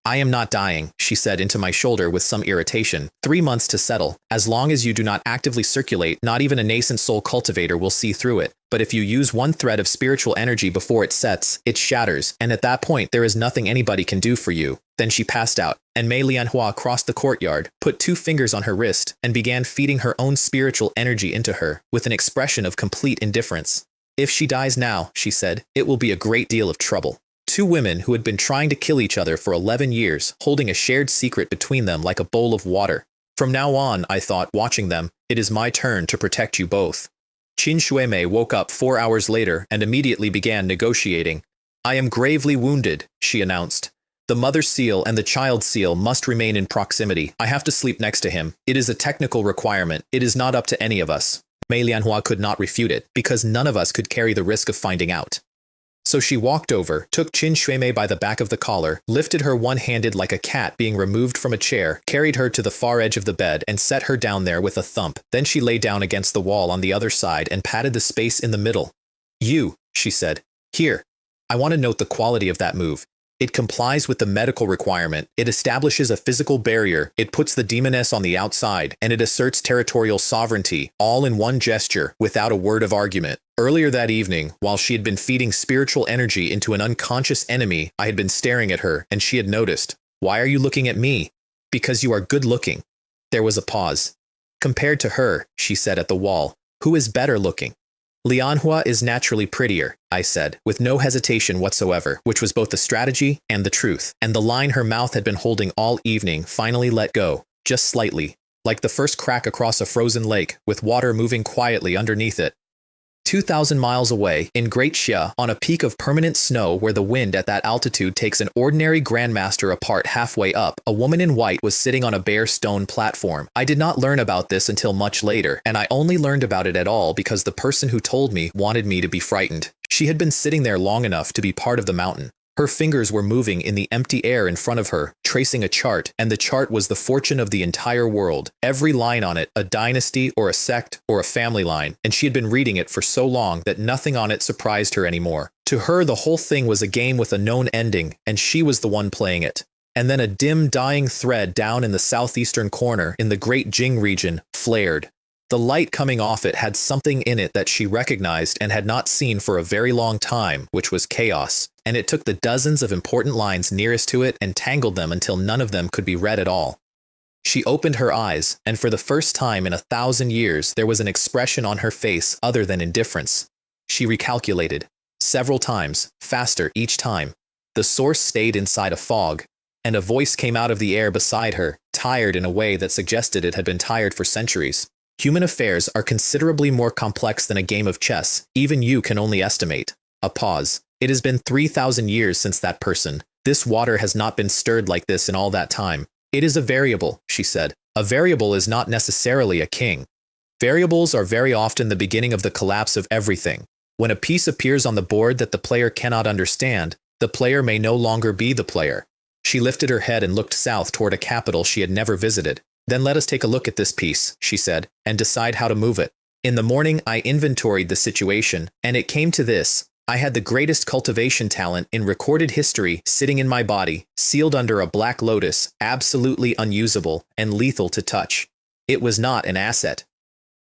"I am not dying," she said into my shoulder with some irritation. 3 months to settle. As long as you do not actively circulate, not even a nascent soul cultivator will see through it. But if you use one thread of spiritual energy before it sets, it shatters, and at that point there is nothing anybody can do for you." Then she passed out, and Mei Lianhua crossed the courtyard, put 2 fingers on her wrist, and began feeding her own spiritual energy into her, with an expression of complete indifference. "If she dies now," she said, "it will be a great deal of trouble." 2 women who had been trying to kill each other for 11 years, holding a shared secret between them like a bowl of water. From now on, I thought, watching them, it is my turn to protect you both. Qin Sui-mei woke up 4 hours later and immediately began negotiating. "I am gravely wounded," she announced. "The mother seal and the child seal must remain in proximity. I have to sleep next to him. It is a technical requirement. It is not up to any of us." Mei Lianhua could not refute it, because none of us could carry the risk of finding out. So she walked over, took Qin Sui-mei by the back of the collar, lifted her one-handed like a cat being removed from a chair, carried her to the far edge of the bed, and set her down there with a thump. Then she lay down against the wall on the other side and patted the space in the middle. "You," she said. "Here. I want to note the quality of that move. It complies with the medical requirement, it establishes a physical barrier, it puts the demoness on the outside, and it asserts territorial sovereignty, all in one gesture, without a word of argument." Earlier that evening, while she had been feeding spiritual energy into an unconscious enemy, I had been staring at her, and she had noticed. "Why are you looking at me?" "Because you are good looking." There was a pause. "Compared to her," she said at the wall, "who is better looking?" "Lianhua is naturally prettier," I said, with no hesitation whatsoever, which was both the strategy and the truth. And the line her mouth had been holding all evening finally let go, just slightly, like the first crack across a frozen lake, with water moving quietly underneath it. 2,000 miles away, in Great Xia, on a peak of permanent snow where the wind at that altitude takes an ordinary grandmaster apart halfway up, a woman in white was sitting on a bare stone platform. I did not learn about this until much later, and I only learned about it at all because the person who told me wanted me to be frightened. She had been sitting there long enough to be part of the mountain. Her fingers were moving in the empty air in front of her, tracing a chart, and the chart was the fortune of the entire world. Every line on it, a dynasty or a sect or a family line, and she had been reading it for so long that nothing on it surprised her anymore. To her, the whole thing was a game with a known ending, and she was the one playing it. And then a dim, dying thread down in the southeastern corner, in the Great Jing region, flared. The light coming off it had something in it that she recognized and had not seen for a very long time, which was chaos. And it took the dozens of important lines nearest to it and tangled them until none of them could be read at all. She opened her eyes, and for the first time in 1,000 years there was an expression on her face other than indifference. She recalculated. Several times, faster each time. The source stayed inside a fog, and a voice came out of the air beside her, tired in a way that suggested it had been tired for centuries. Human affairs are considerably more complex than a game of chess, even you can only estimate. A pause. It has been 3,000 years since that person. This water has not been stirred like this in all that time. It is a variable, she said. A variable is not necessarily a king. Variables are very often the beginning of the collapse of everything. When a piece appears on the board that the player cannot understand, the player may no longer be the player. She lifted her head and looked south toward a capital she had never visited. Then let us take a look at this piece, she said, and decide how to move it. In the morning I inventoried the situation, and it came to this. I had the greatest cultivation talent in recorded history sitting in my body, sealed under a black lotus, absolutely unusable and lethal to touch. It was not an asset.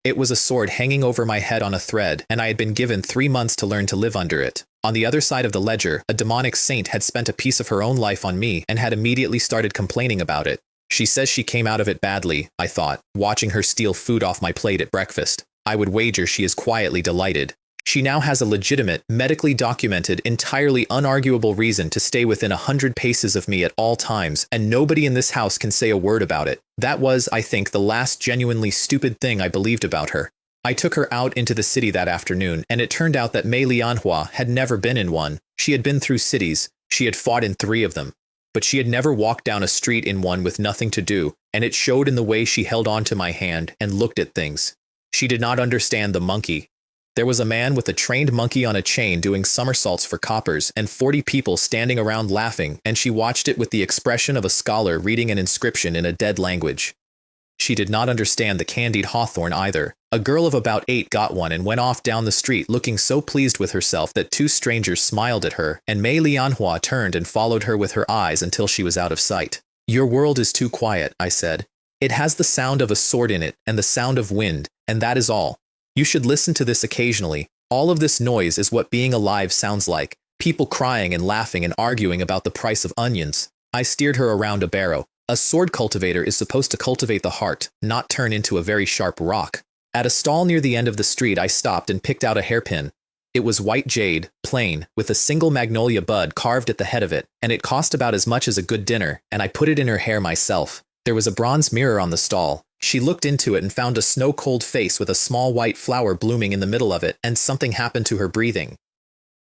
It was a sword hanging over my head on a thread, and I had been given 3 months to learn to live under it. On the other side of the ledger, a demonic saint had spent a piece of her own life on me and had immediately started complaining about it. She says she came out of it badly, I thought, watching her steal food off my plate at breakfast. I would wager she is quietly delighted. She now has a legitimate, medically documented, entirely unarguable reason to stay within 100 paces of me at all times, and nobody in this house can say a word about it. That was, I think, the last genuinely stupid thing I believed about her. I took her out into the city that afternoon, and it turned out that Mei Lianhua had never been in one. She had been through cities. She had fought in 3 of them. But she had never walked down a street in one with nothing to do, and it showed in the way she held onto my hand and looked at things. She did not understand the monkey. There was a man with a trained monkey on a chain doing somersaults for coppers and 40 people standing around laughing, and she watched it with the expression of a scholar reading an inscription in a dead language. She did not understand the candied hawthorn either. A girl of about 8 got one and went off down the street looking so pleased with herself that 2 strangers smiled at her, and Mei Lianhua turned and followed her with her eyes until she was out of sight. Your world is too quiet, I said. It has the sound of a sword in it and the sound of wind, and that is all. You should listen to this occasionally. All of this noise is what being alive sounds like. People crying and laughing and arguing about the price of onions. I steered her around a barrow. A sword cultivator is supposed to cultivate the heart, not turn into a very sharp rock. At a stall near the end of the street I stopped and picked out a hairpin. It was white jade, plain, with a single magnolia bud carved at the head of it, and it cost about as much as a good dinner, and I put it in her hair myself. There was a bronze mirror on the stall. She looked into it and found a snow-cold face with a small white flower blooming in the middle of it, and something happened to her breathing.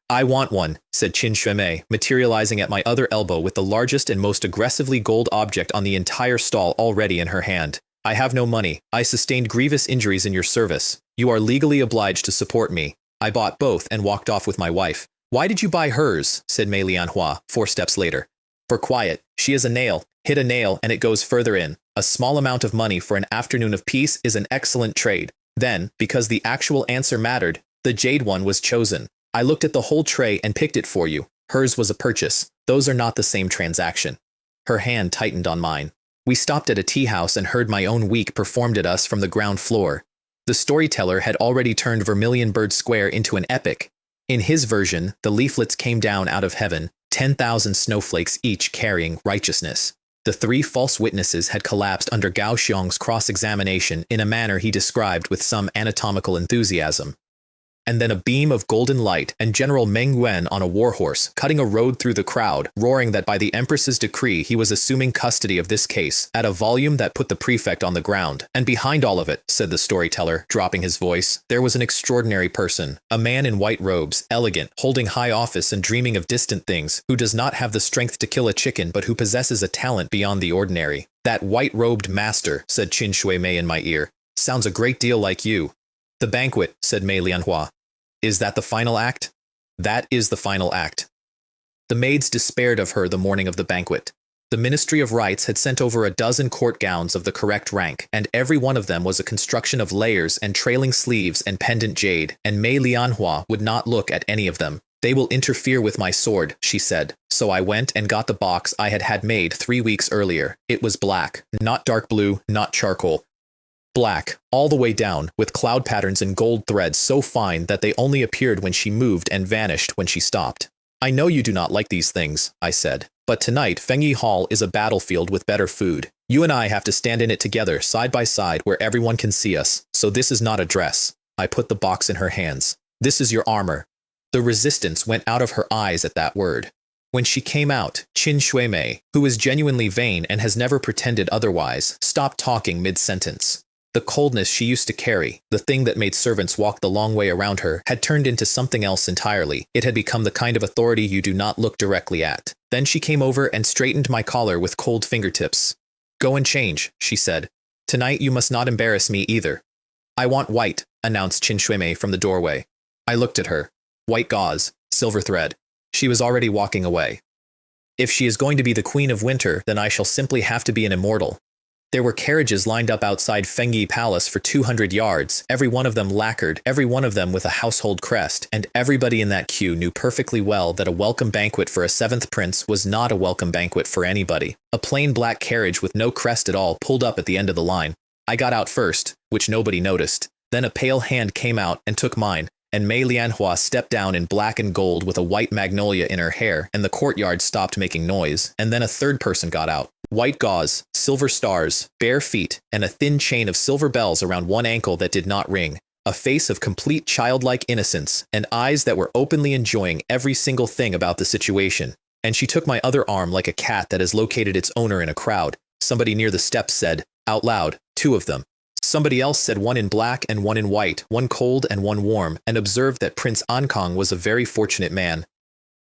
I want one, said Qin Shuimei, materializing at my other elbow with the largest and most aggressively gold object on the entire stall already in her hand. I have no money. I sustained grievous injuries in your service. You are legally obliged to support me. I bought both and walked off with my wife. Why did you buy hers? Said Mei Lianhua, 4 steps later. For quiet. She is a nail. Hit a nail and it goes further in. A small amount of money for an afternoon of peace is an excellent trade. Then, because the actual answer mattered, the jade one was chosen. I looked at the whole tray and picked it for you. Hers was a purchase. Those are not the same transaction. Her hand tightened on mine. We stopped at a tea house and heard my own week performed at us from the ground floor. The storyteller had already turned Vermilion Bird Square into an epic. In his version, the leaflets came down out of heaven, 10,000 snowflakes each carrying righteousness. The 3 false witnesses had collapsed under Gao Xiong's cross-examination in a manner he described with some anatomical enthusiasm. And then a beam of golden light and General Meng Yuan on a warhorse, cutting a road through the crowd, roaring that by the Empress's decree he was assuming custody of this case, at a volume that put the prefect on the ground. And behind all of it, said the storyteller, dropping his voice, there was an extraordinary person, a man in white robes, elegant, holding high office and dreaming of distant things, who does not have the strength to kill a chicken but who possesses a talent beyond the ordinary. That white-robed master, said Qin Shuimei in my ear, sounds a great deal like you. The banquet, said Mei Lianhua. Is that the final act? That is the final act. The maids despaired of her the morning of the banquet. The Ministry of Rites had sent over a dozen court gowns of the correct rank, and every one of them was a construction of layers and trailing sleeves and pendant jade, and Mei Lianhua would not look at any of them. They will interfere with my sword, she said. So I went and got the box I had had made 3 weeks earlier. It was black, not dark blue, not charcoal. Black, all the way down, with cloud patterns and gold threads so fine that they only appeared when she moved and vanished when she stopped. I know you do not like these things, I said, but tonight Fengyi Hall is a battlefield with better food. You and I have to stand in it together, side by side, where everyone can see us. So this is not a dress. I put the box in her hands. This is your armor. The resistance went out of her eyes at that word. When she came out, Qin Shuimei, who is genuinely vain and has never pretended otherwise, stopped talking mid-sentence. The coldness she used to carry, the thing that made servants walk the long way around her, had turned into something else entirely. It had become the kind of authority you do not look directly at. Then she came over and straightened my collar with cold fingertips. Go and change, she said. Tonight you must not embarrass me either. I want white, announced Qin Shuimei from the doorway. I looked at her. White gauze, silver thread. She was already walking away. If she is going to be the Queen of Winter, then I shall simply have to be an immortal. There were carriages lined up outside Fengyi Palace for 200 yards, every one of them lacquered, every one of them with a household crest, and everybody in that queue knew perfectly well that a welcome banquet for a seventh prince was not a welcome banquet for anybody. A plain black carriage with no crest at all pulled up at the end of the line. I got out first, which nobody noticed. Then a pale hand came out and took mine, and Mei Lianhua stepped down in black and gold with a white magnolia in her hair, and the courtyard stopped making noise, and then a third person got out. White gauze, silver stars, bare feet, and a thin chain of silver bells around one ankle that did not ring, a face of complete childlike innocence, and eyes that were openly enjoying every single thing about the situation. And she took my other arm like a cat that has located its owner in a crowd. Somebody near the steps said, out loud, 2 of them. Somebody else said 1 in black and 1 in white, 1 cold and 1 warm, and observed that Prince Ankong was a very fortunate man.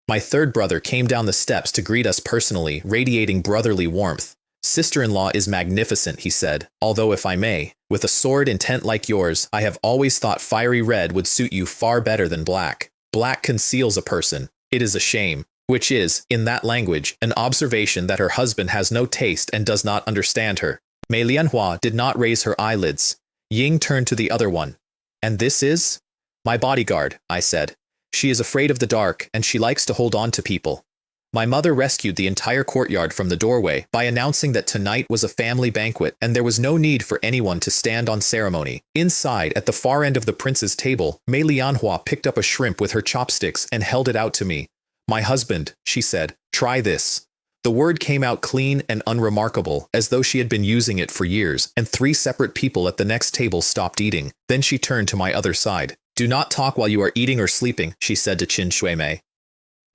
My third brother came down the steps to greet us personally, radiating brotherly warmth. Sister-in-law is magnificent, he said, although if I may, with a sword intent like yours, I have always thought fiery red would suit you far better than black. Black conceals a person. It is a shame. Which is, in that language, an observation that her husband has no taste and does not understand her. Mei Lianhua did not raise her eyelids. Ying turned to the other one. And this is? My bodyguard, I said. She is afraid of the dark, and she likes to hold on to people. My mother rescued the entire courtyard from the doorway by announcing that tonight was a family banquet and there was no need for anyone to stand on ceremony. Inside, at the far end of the prince's table, Mei Lianhua picked up a shrimp with her chopsticks and held it out to me. My husband, she said, try this. The word came out clean and unremarkable, as though she had been using it for years, and 3 separate people at the next table stopped eating. Then she turned to my other side. Do not talk while you are eating or sleeping, she said to Qin Shuimei.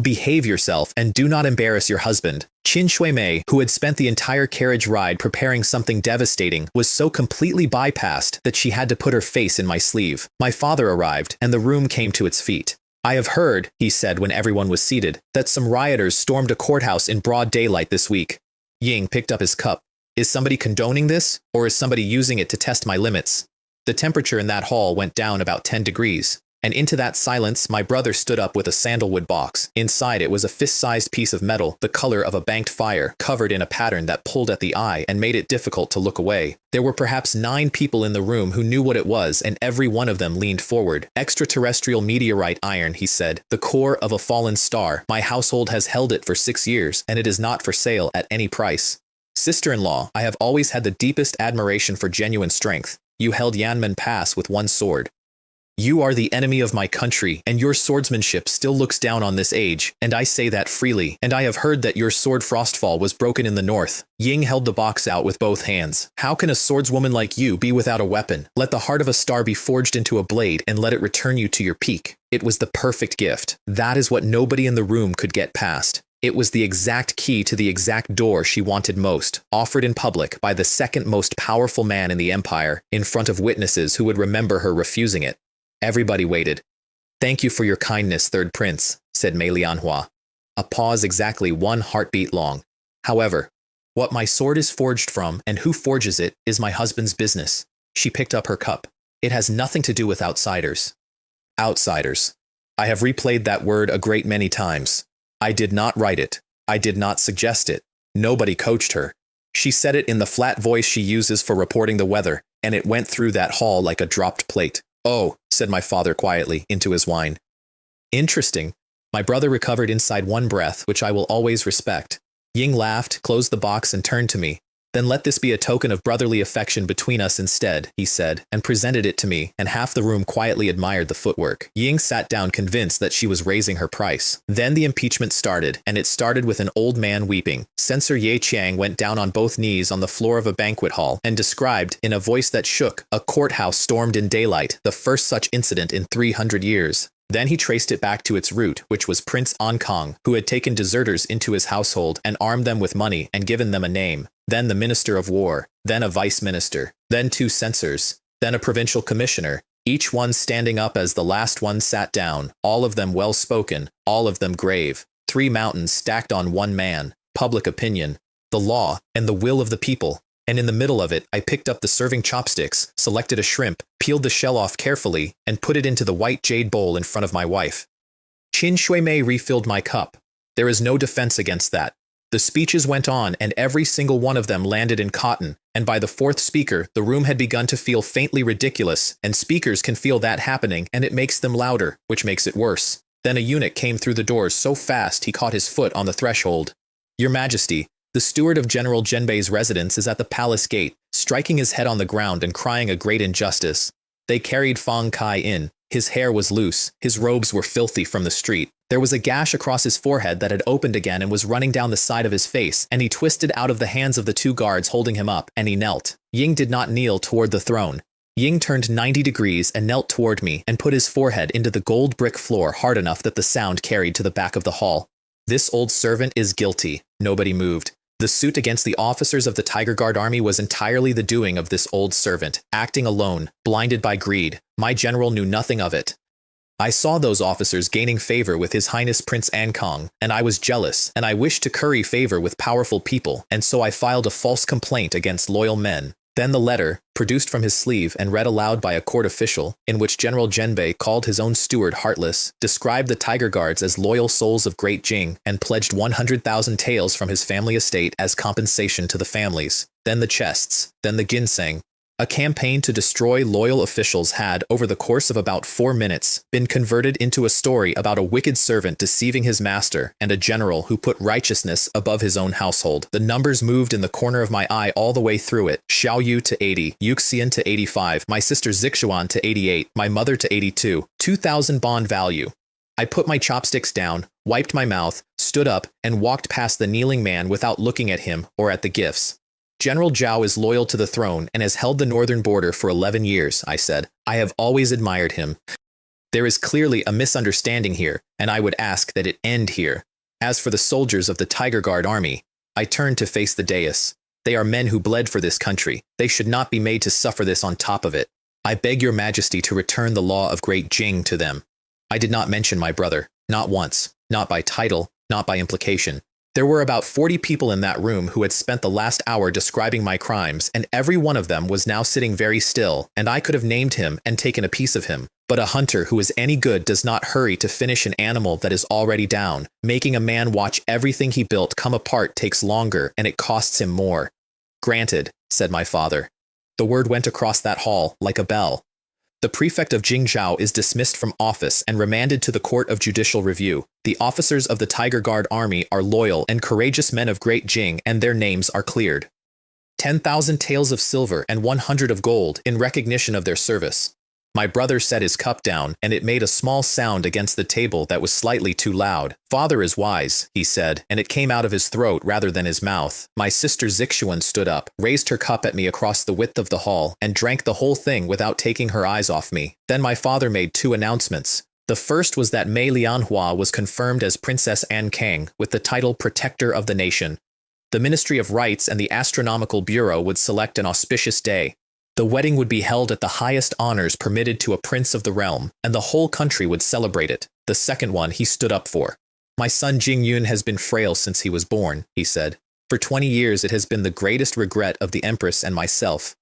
Behave yourself and do not embarrass your husband. Qin Shuimei, who had spent the entire carriage ride preparing something devastating, was so completely bypassed that she had to put her face in my sleeve. My father arrived, and the room came to its feet. I have heard, he said when everyone was seated, that some rioters stormed a courthouse in broad daylight this week. Ying picked up his cup. Is somebody condoning this, or is somebody using it to test my limits? The temperature in that hall went down about 10 degrees, and into that silence my brother stood up with a sandalwood box. Inside it was a fist-sized piece of metal, the color of a banked fire, covered in a pattern that pulled at the eye and made it difficult to look away. There were perhaps 9 people in the room who knew what it was, and every one of them leaned forward. Extraterrestrial meteorite iron, he said, the core of a fallen star. My household has held it for 6 years, and it is not for sale at any price. Sister-in-law, I have always had the deepest admiration for genuine strength. You held Yanmen Pass with 1 sword. You are the enemy of my country, and your swordsmanship still looks down on this age, and I say that freely, and I have heard that your sword Frostfall was broken in the north. Ying held the box out with both hands. How can a swordswoman like you be without a weapon? Let the heart of a star be forged into a blade, and let it return you to your peak. It was the perfect gift. That is what nobody in the room could get past. It was the exact key to the exact door she wanted most, offered in public by the second most powerful man in the empire, in front of witnesses who would remember her refusing it. Everybody waited. Thank you for your kindness, third prince, said Mei Lianhua. A pause exactly 1 heartbeat long. However, what my sword is forged from and who forges it is my husband's business. She picked up her cup. It has nothing to do with outsiders. Outsiders. I have replayed that word a great many times. I did not write it. I did not suggest it. Nobody coached her. She said it in the flat voice she uses for reporting the weather, and it went through that hall like a dropped plate. Oh, said my father quietly into his wine. Interesting. My brother recovered inside one breath, which I will always respect. Ying laughed, closed the box, and turned to me. Then let this be a token of brotherly affection between us instead, he said, and presented it to me, and half the room quietly admired the footwork. Ying sat down convinced that she was raising her price. Then the impeachment started, and it started with an old man weeping. Censor Ye Qiang went down on both knees on the floor of a banquet hall and described, in a voice that shook, a courthouse stormed in daylight, the first such incident in 300 years. Then he traced it back to its root, which was Prince An Kong, who had taken deserters into his household and armed them with money and given them a name. Then the minister of war, then a vice minister, then 2 censors, then a provincial commissioner, each one standing up as the last one sat down, all of them well-spoken, all of them grave. 3 mountains stacked on one man, public opinion, the law, and the will of the people. And in the middle of it, I picked up the serving chopsticks, selected a shrimp, peeled the shell off carefully, and put it into the white jade bowl in front of my wife. Qin Shuimei refilled my cup. There is no defense against that. The speeches went on, and every single one of them landed in cotton, and by the 4th speaker, the room had begun to feel faintly ridiculous, and speakers can feel that happening, and it makes them louder, which makes it worse. Then a eunuch came through the doors so fast he caught his foot on the threshold. Your Majesty, the steward of General Zhenbei's residence is at the palace gate, striking his head on the ground and crying a great injustice. They carried Fang Kai in. His hair was loose, his robes were filthy from the street. There was a gash across his forehead that had opened again and was running down the side of his face, and he twisted out of the hands of the 2 guards holding him up, and he knelt. Ying did not kneel toward the throne. Ying turned 90 degrees and knelt toward me and put his forehead into the gold brick floor hard enough that the sound carried to the back of the hall. This old servant is guilty. Nobody moved. The suit against the officers of the Tiger Guard army was entirely the doing of this old servant, acting alone, blinded by greed. My general knew nothing of it. I saw those officers gaining favor with His Highness Prince An Kong, and I was jealous, and I wished to curry favor with powerful people, and so I filed a false complaint against loyal men. Then the letter, produced from his sleeve and read aloud by a court official, in which General Zhenbei called his own steward heartless, described the Tiger Guards as loyal souls of Great Jing, and pledged 100,000 taels from his family estate as compensation to the families. Then the chests, then the ginseng. A campaign to destroy loyal officials had, over the course of about 4 minutes, been converted into a story about a wicked servant deceiving his master and a general who put righteousness above his own household. The numbers moved in the corner of my eye all the way through it. Xiao Yu to 80, Yuxian to 85, my sister Zixuan to 88, my mother to 82, 2,000 bond value. I put my chopsticks down, wiped my mouth, stood up, and walked past the kneeling man without looking at him or at the gifts. General Zhao is loyal to the throne and has held the northern border for 11 years, I said. I have always admired him. There is clearly a misunderstanding here, and I would ask that it end here. As for the soldiers of the Tiger Guard army, I turned to face the dais. They are men who bled for this country. They should not be made to suffer this on top of it. I beg your majesty to return the law of Great Jing to them. I did not mention my brother, not once, not by title, not by implication. There were about 40 people in that room who had spent the last hour describing my crimes, and every one of them was now sitting very still, and I could have named him and taken a piece of him. But a hunter who is any good does not hurry to finish an animal that is already down. Making a man watch everything he built come apart takes longer, and it costs him more. Granted, said my father. The word went across that hall like a bell. The prefect of Jingzhou is dismissed from office and remanded to the Court of Judicial Review. The officers of the Tiger Guard army are loyal and courageous men of Great Jing, and their names are cleared. 10,000 taels of silver and 100 of gold in recognition of their service. My brother set his cup down, and it made a small sound against the table that was slightly too loud. Father is wise, he said, and it came out of his throat rather than his mouth. My sister Zixuan stood up, raised her cup at me across the width of the hall, and drank the whole thing without taking her eyes off me. Then my father made 2 announcements. The first was that Mei Lianhua was confirmed as Princess An Kang with the title Protector of the Nation. The Ministry of Rites and the Astronomical Bureau would select an auspicious day. The wedding would be held at the highest honors permitted to a prince of the realm, and the whole country would celebrate it. The second one he stood up for. My son Jingyun has been frail since he was born, he said. For 20 years it has been the greatest regret of the Empress and myself.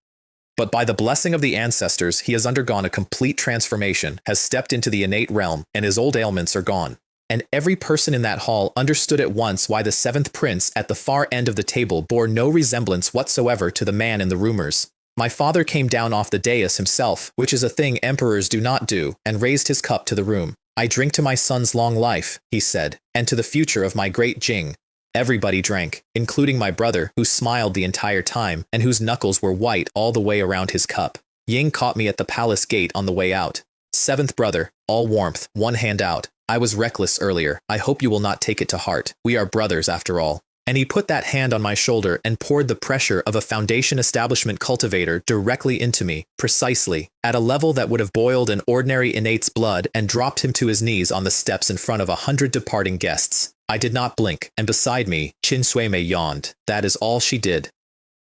But by the blessing of the ancestors, he has undergone a complete transformation, has stepped into the innate realm, and his old ailments are gone. And every person in that hall understood at once why the 7th prince at the far end of the table bore no resemblance whatsoever to the man in the rumors. My father came down off the dais himself, which is a thing emperors do not do, and raised his cup to the room. I drink to my son's long life, he said, and to the future of my great Jing. Everybody drank, including my brother, who smiled the entire time and whose knuckles were white all the way around his cup. Ying caught me at the palace gate on the way out. Seventh brother, all warmth, one hand out. I was reckless earlier. I hope you will not take it to heart. We are brothers after all. And he put that hand on my shoulder and poured the pressure of a foundation establishment cultivator directly into me, precisely, at a level that would have boiled an ordinary innate's blood and dropped him to his knees on the steps in front of 100 departing guests. I did not blink, and beside me, Qin Shuimei yawned. That is all she did.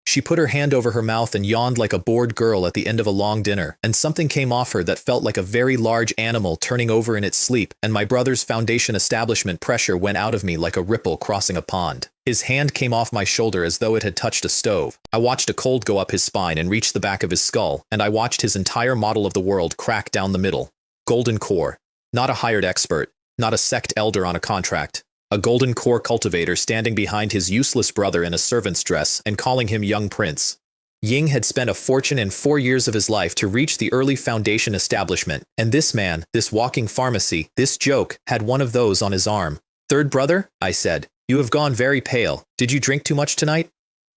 She put her hand over her mouth and yawned like a bored girl at the end of a long dinner, and something came off her that felt like a very large animal turning over in its sleep, and my brother's foundation establishment pressure went out of me like a ripple crossing a pond. His hand came off my shoulder as though it had touched a stove. I watched a cold go up his spine and reach the back of his skull, and I watched his entire model of the world crack down the middle. Golden core. Not a hired expert. Not a sect elder on a contract. A golden core cultivator standing behind his useless brother in a servant's dress and calling him young prince. Ying had spent a fortune in 4 years of his life to reach the early foundation establishment, and this man, this walking pharmacy, this joke, had one of those on his arm. Third brother, I said, you have gone very pale. Did you drink too much tonight?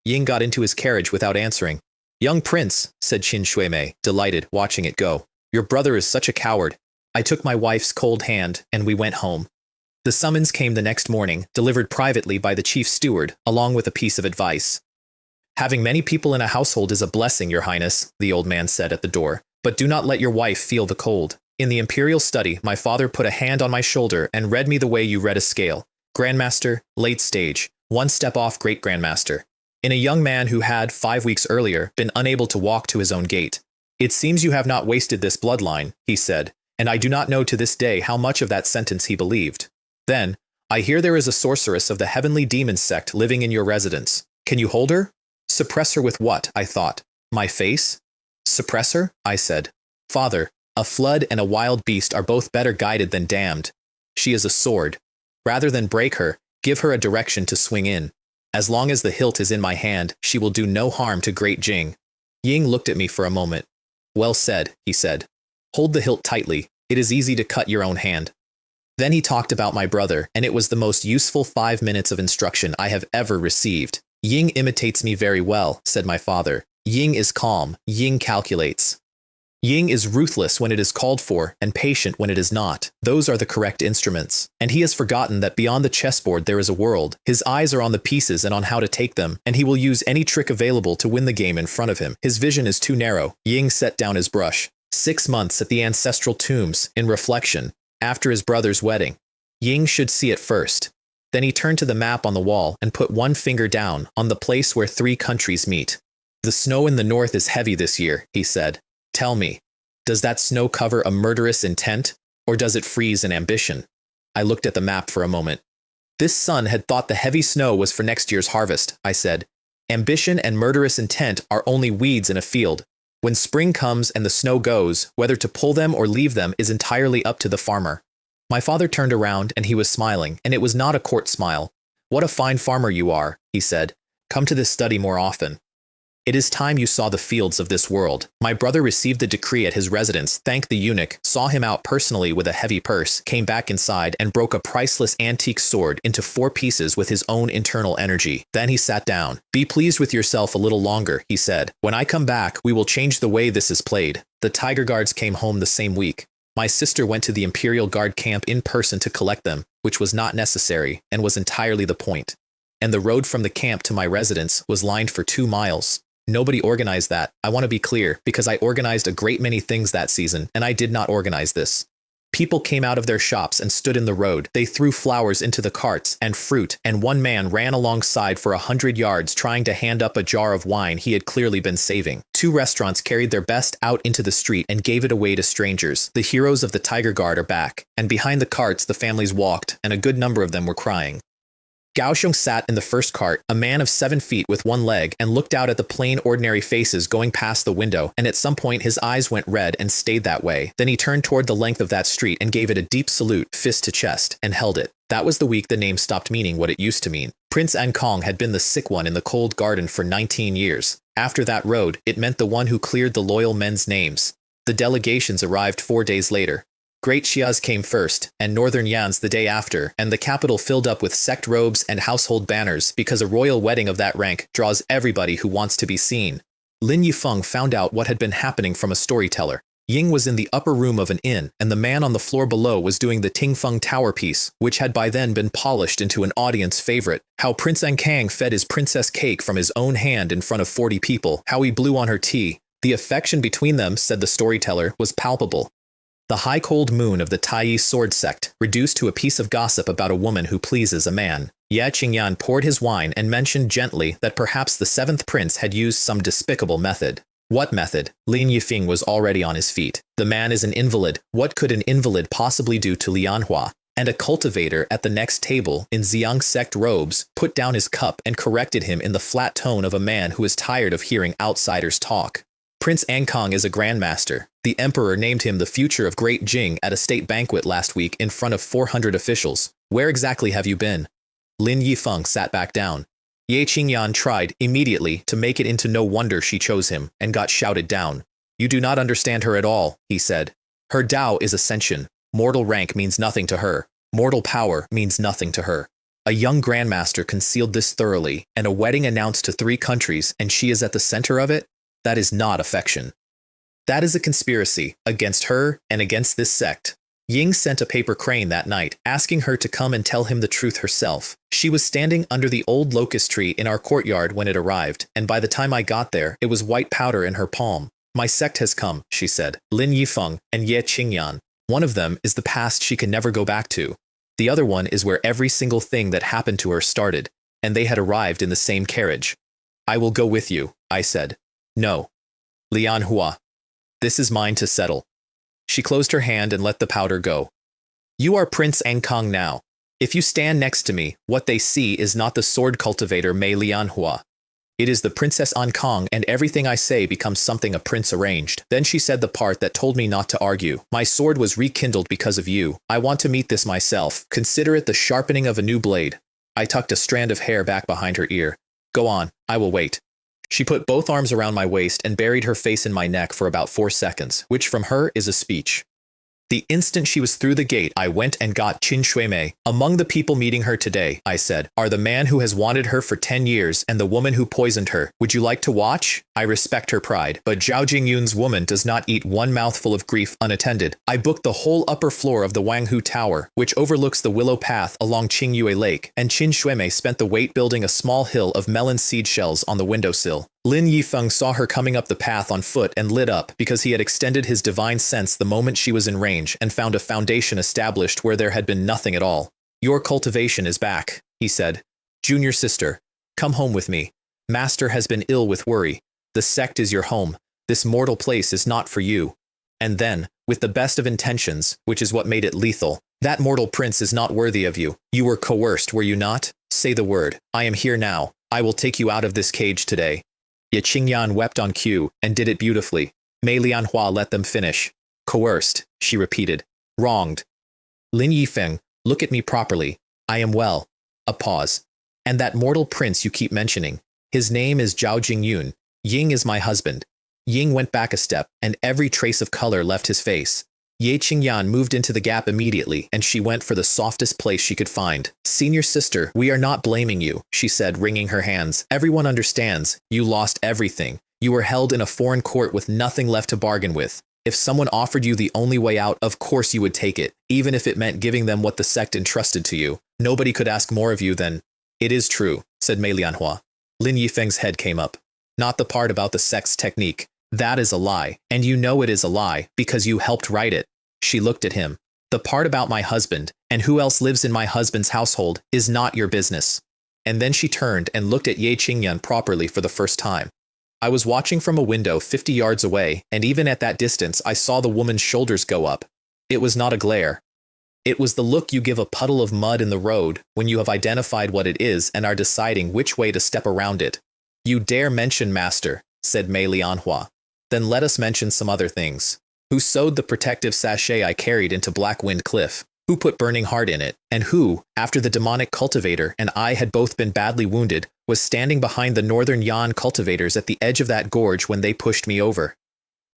Ying got into his carriage without answering. Young prince, said Qin Shuimei, delighted, watching it go. Your brother is such a coward. I took my wife's cold hand, and we went home. The summons came the next morning, delivered privately by the chief steward, along with a piece of advice. Having many people in a household is a blessing, your highness, the old man said at the door, but do not let your wife feel the cold. In the imperial study, my father put a hand on my shoulder and read me the way you read a scale. Grandmaster, late stage, 1 step off great grandmaster. In a young man who had, 5 weeks earlier, been unable to walk to his own gate. It seems you have not wasted this bloodline, he said, and I do not know to this day how much of that sentence he believed. Then, I hear there is a sorceress of the heavenly demon sect living in your residence. Can you hold her? Suppress her with what, I thought. My face? Suppress her? I said. Father, a flood and a wild beast are both better guided than damned. She is a sword. Rather than break her, give her a direction to swing in. As long as the hilt is in my hand, she will do no harm to great Jing. Ying looked at me for a moment. Well said, he said. Hold the hilt tightly. It is easy to cut your own hand. Then he talked about my brother, and it was the most useful 5 minutes of instruction I have ever received. Ying imitates me very well, said my father. Ying is calm. Ying calculates. Ying is ruthless when it is called for, and patient when it is not. Those are the correct instruments. And he has forgotten that beyond the chessboard there is a world. His eyes are on the pieces and on how to take them, and he will use any trick available to win the game in front of him. His vision is too narrow. Ying set down his brush. 6 months at the ancestral tombs, in reflection. After his brother's wedding. Ying should see it first. Then he turned to the map on the wall and put 1 finger down on the place where 3 countries meet. The snow in the north is heavy this year, he said. Tell me, does that snow cover a murderous intent, or does it freeze an ambition? I looked at the map for a moment. This son had thought the heavy snow was for next year's harvest, I said. Ambition and murderous intent are only weeds in a field. When spring comes and the snow goes, whether to pull them or leave them is entirely up to the farmer. My father turned around and he was smiling, and it was not a court smile. What a fine farmer you are, he said. Come to this study more often. It is time you saw the fields of this world. My brother received the decree at his residence, thanked the eunuch, saw him out personally with a heavy purse, came back inside and broke a priceless antique sword into 4 pieces with his own internal energy. Then he sat down. Be pleased with yourself a little longer, he said. When I come back, we will change the way this is played. The Tiger Guards came home the same week. My sister went to the Imperial Guard camp in person to collect them, which was not necessary and was entirely the point. And the road from the camp to my residence was lined for 2 miles. Nobody organized that. I want to be clear, because I organized a great many things that season, and I did not organize this. People came out of their shops and stood in the road. They threw flowers into the carts and fruit, and one man ran alongside for 100 yards trying to hand up a jar of wine he had clearly been saving. 2 restaurants carried their best out into the street and gave it away to strangers. The heroes of the Tiger Guard are back, and behind the carts the families walked, and a good number of them were crying. Gaoxiong sat in the first cart, a man of 7 feet with 1 leg, and looked out at the plain ordinary faces going past the window, and at some point his eyes went red and stayed that way. Then he turned toward the length of that street and gave it a deep salute, fist to chest, and held it. That was the week the name stopped meaning what it used to mean. Prince Ankong had been the sick one in the cold garden for 19 years. After that road, it meant the one who cleared the loyal men's names. The delegations arrived 4 days later. Great Xias came first, and Northern Yans the day after, and the capital filled up with sect robes and household banners because a royal wedding of that rank draws everybody who wants to be seen. Lin Yifeng found out what had been happening from a storyteller. Ying was in the upper room of an inn, and the man on the floor below was doing the Tingfeng Tower piece, which had by then been polished into an audience favorite. How Prince Ankang fed his princess cake from his own hand in front of 40 people, how he blew on her tea. The affection between them, said the storyteller, was palpable. The high cold moon of the Taiyi sword sect, reduced to a piece of gossip about a woman who pleases a man. Ye Qingyan poured his wine and mentioned gently that perhaps the seventh prince had used some despicable method. What method? Lin Yifeng was already on his feet. The man is an invalid. What could an invalid possibly do to Manhwa? And a cultivator at the next table, in Xiang sect robes, put down his cup and corrected him in the flat tone of a man who is tired of hearing outsiders talk. Prince Ankang is a grandmaster. The emperor named him the future of Great Jing at a state banquet last week in front of 400 officials. Where exactly have you been? Lin Yifeng sat back down. Ye Qingyan tried, immediately, to make it into no wonder she chose him, and got shouted down. You do not understand her at all, he said. Her Tao is ascension. Mortal rank means nothing to her. Mortal power means nothing to her. A young grandmaster concealed this thoroughly, and a wedding announced to 3 countries, and she is at the center of it? That is not affection. That is a conspiracy, against her and against this sect. Ying sent a paper crane that night, asking her to come and tell him the truth herself. She was standing under the old locust tree in our courtyard when it arrived, and by the time I got there, it was white powder in her palm. My sect has come, she said. Lin Yifeng and Ye Qingyan. One of them is the past she can never go back to. The other one is where every single thing that happened to her started, and they had arrived in the same carriage. I will go with you, I said. No. Lian Hua. This is mine to settle. She closed her hand and let the powder go. You are Prince Ankang now. If you stand next to me, what they see is not the sword cultivator Mei Lianhua. It is the Princess Ankang, and everything I say becomes something a prince arranged. Then she said the part that told me not to argue. My sword was rekindled because of you. I want to meet this myself. Consider it the sharpening of a new blade. I tucked a strand of hair back behind her ear. Go on, I will wait. She put both arms around my waist and buried her face in my neck for about 4 seconds, which from her is a speech. The instant she was through the gate, I went and got Qin Shuimei. Among the people meeting her today, I said, are the man who has wanted her for 10 years and the woman who poisoned her. Would you like to watch? I respect her pride, but Zhao Jingyun's woman does not eat one mouthful of grief unattended. I booked the whole upper floor of the Wanghu Tower, which overlooks the Willow Path along Qingyue Lake, and Qin Shuimei spent the weight building a small hill of melon seed shells on the windowsill. Lin Yifeng saw her coming up the path on foot and lit up because he had extended his divine sense the moment she was in range and found a foundation established where there had been nothing at all. Your cultivation is back, he said. Junior sister, come home with me. Master has been ill with worry. The sect is your home. This mortal place is not for you. And then, with the best of intentions, which is what made it lethal, that mortal prince is not worthy of you. You were coerced, were you not? Say the word. I am here now. I will take you out of this cage today. Ye Qingyan wept on cue, and did it beautifully. Mei Lianhua let them finish. Coerced, she repeated. Wronged. Lin Yifeng, look at me properly. I am well. A pause. And that mortal prince you keep mentioning. His name is Zhao Jingyun. Ying is my husband. Ying went back a step, and every trace of color left his face. Ye Qingyan moved into the gap immediately, and she went for the softest place she could find. Senior sister, we are not blaming you, she said, wringing her hands. Everyone understands. You lost everything. You were held in a foreign court with nothing left to bargain with. If someone offered you the only way out, of course you would take it, even if it meant giving them what the sect entrusted to you. Nobody could ask more of you than... It is true, said Mei Lianhua. Lin Yifeng's head came up. Not the part about the sect's technique. That is a lie, and you know it is a lie, because you helped write it. She looked at him. The part about my husband, and who else lives in my husband's household, is not your business. And then she turned and looked at Ye Qingyan properly for the first time. I was watching from a window 50 yards away, and even at that distance I saw the woman's shoulders go up. It was not a glare. It was the look you give a puddle of mud in the road when you have identified what it is and are deciding which way to step around it. You dare mention master, said Mei Lianhua. Then let us mention some other things. Who sewed the protective sachet I carried into Blackwind Cliff? Who put Burning Heart in it? And who, after the demonic cultivator and I had both been badly wounded, was standing behind the Northern Yan cultivators at the edge of that gorge when they pushed me over?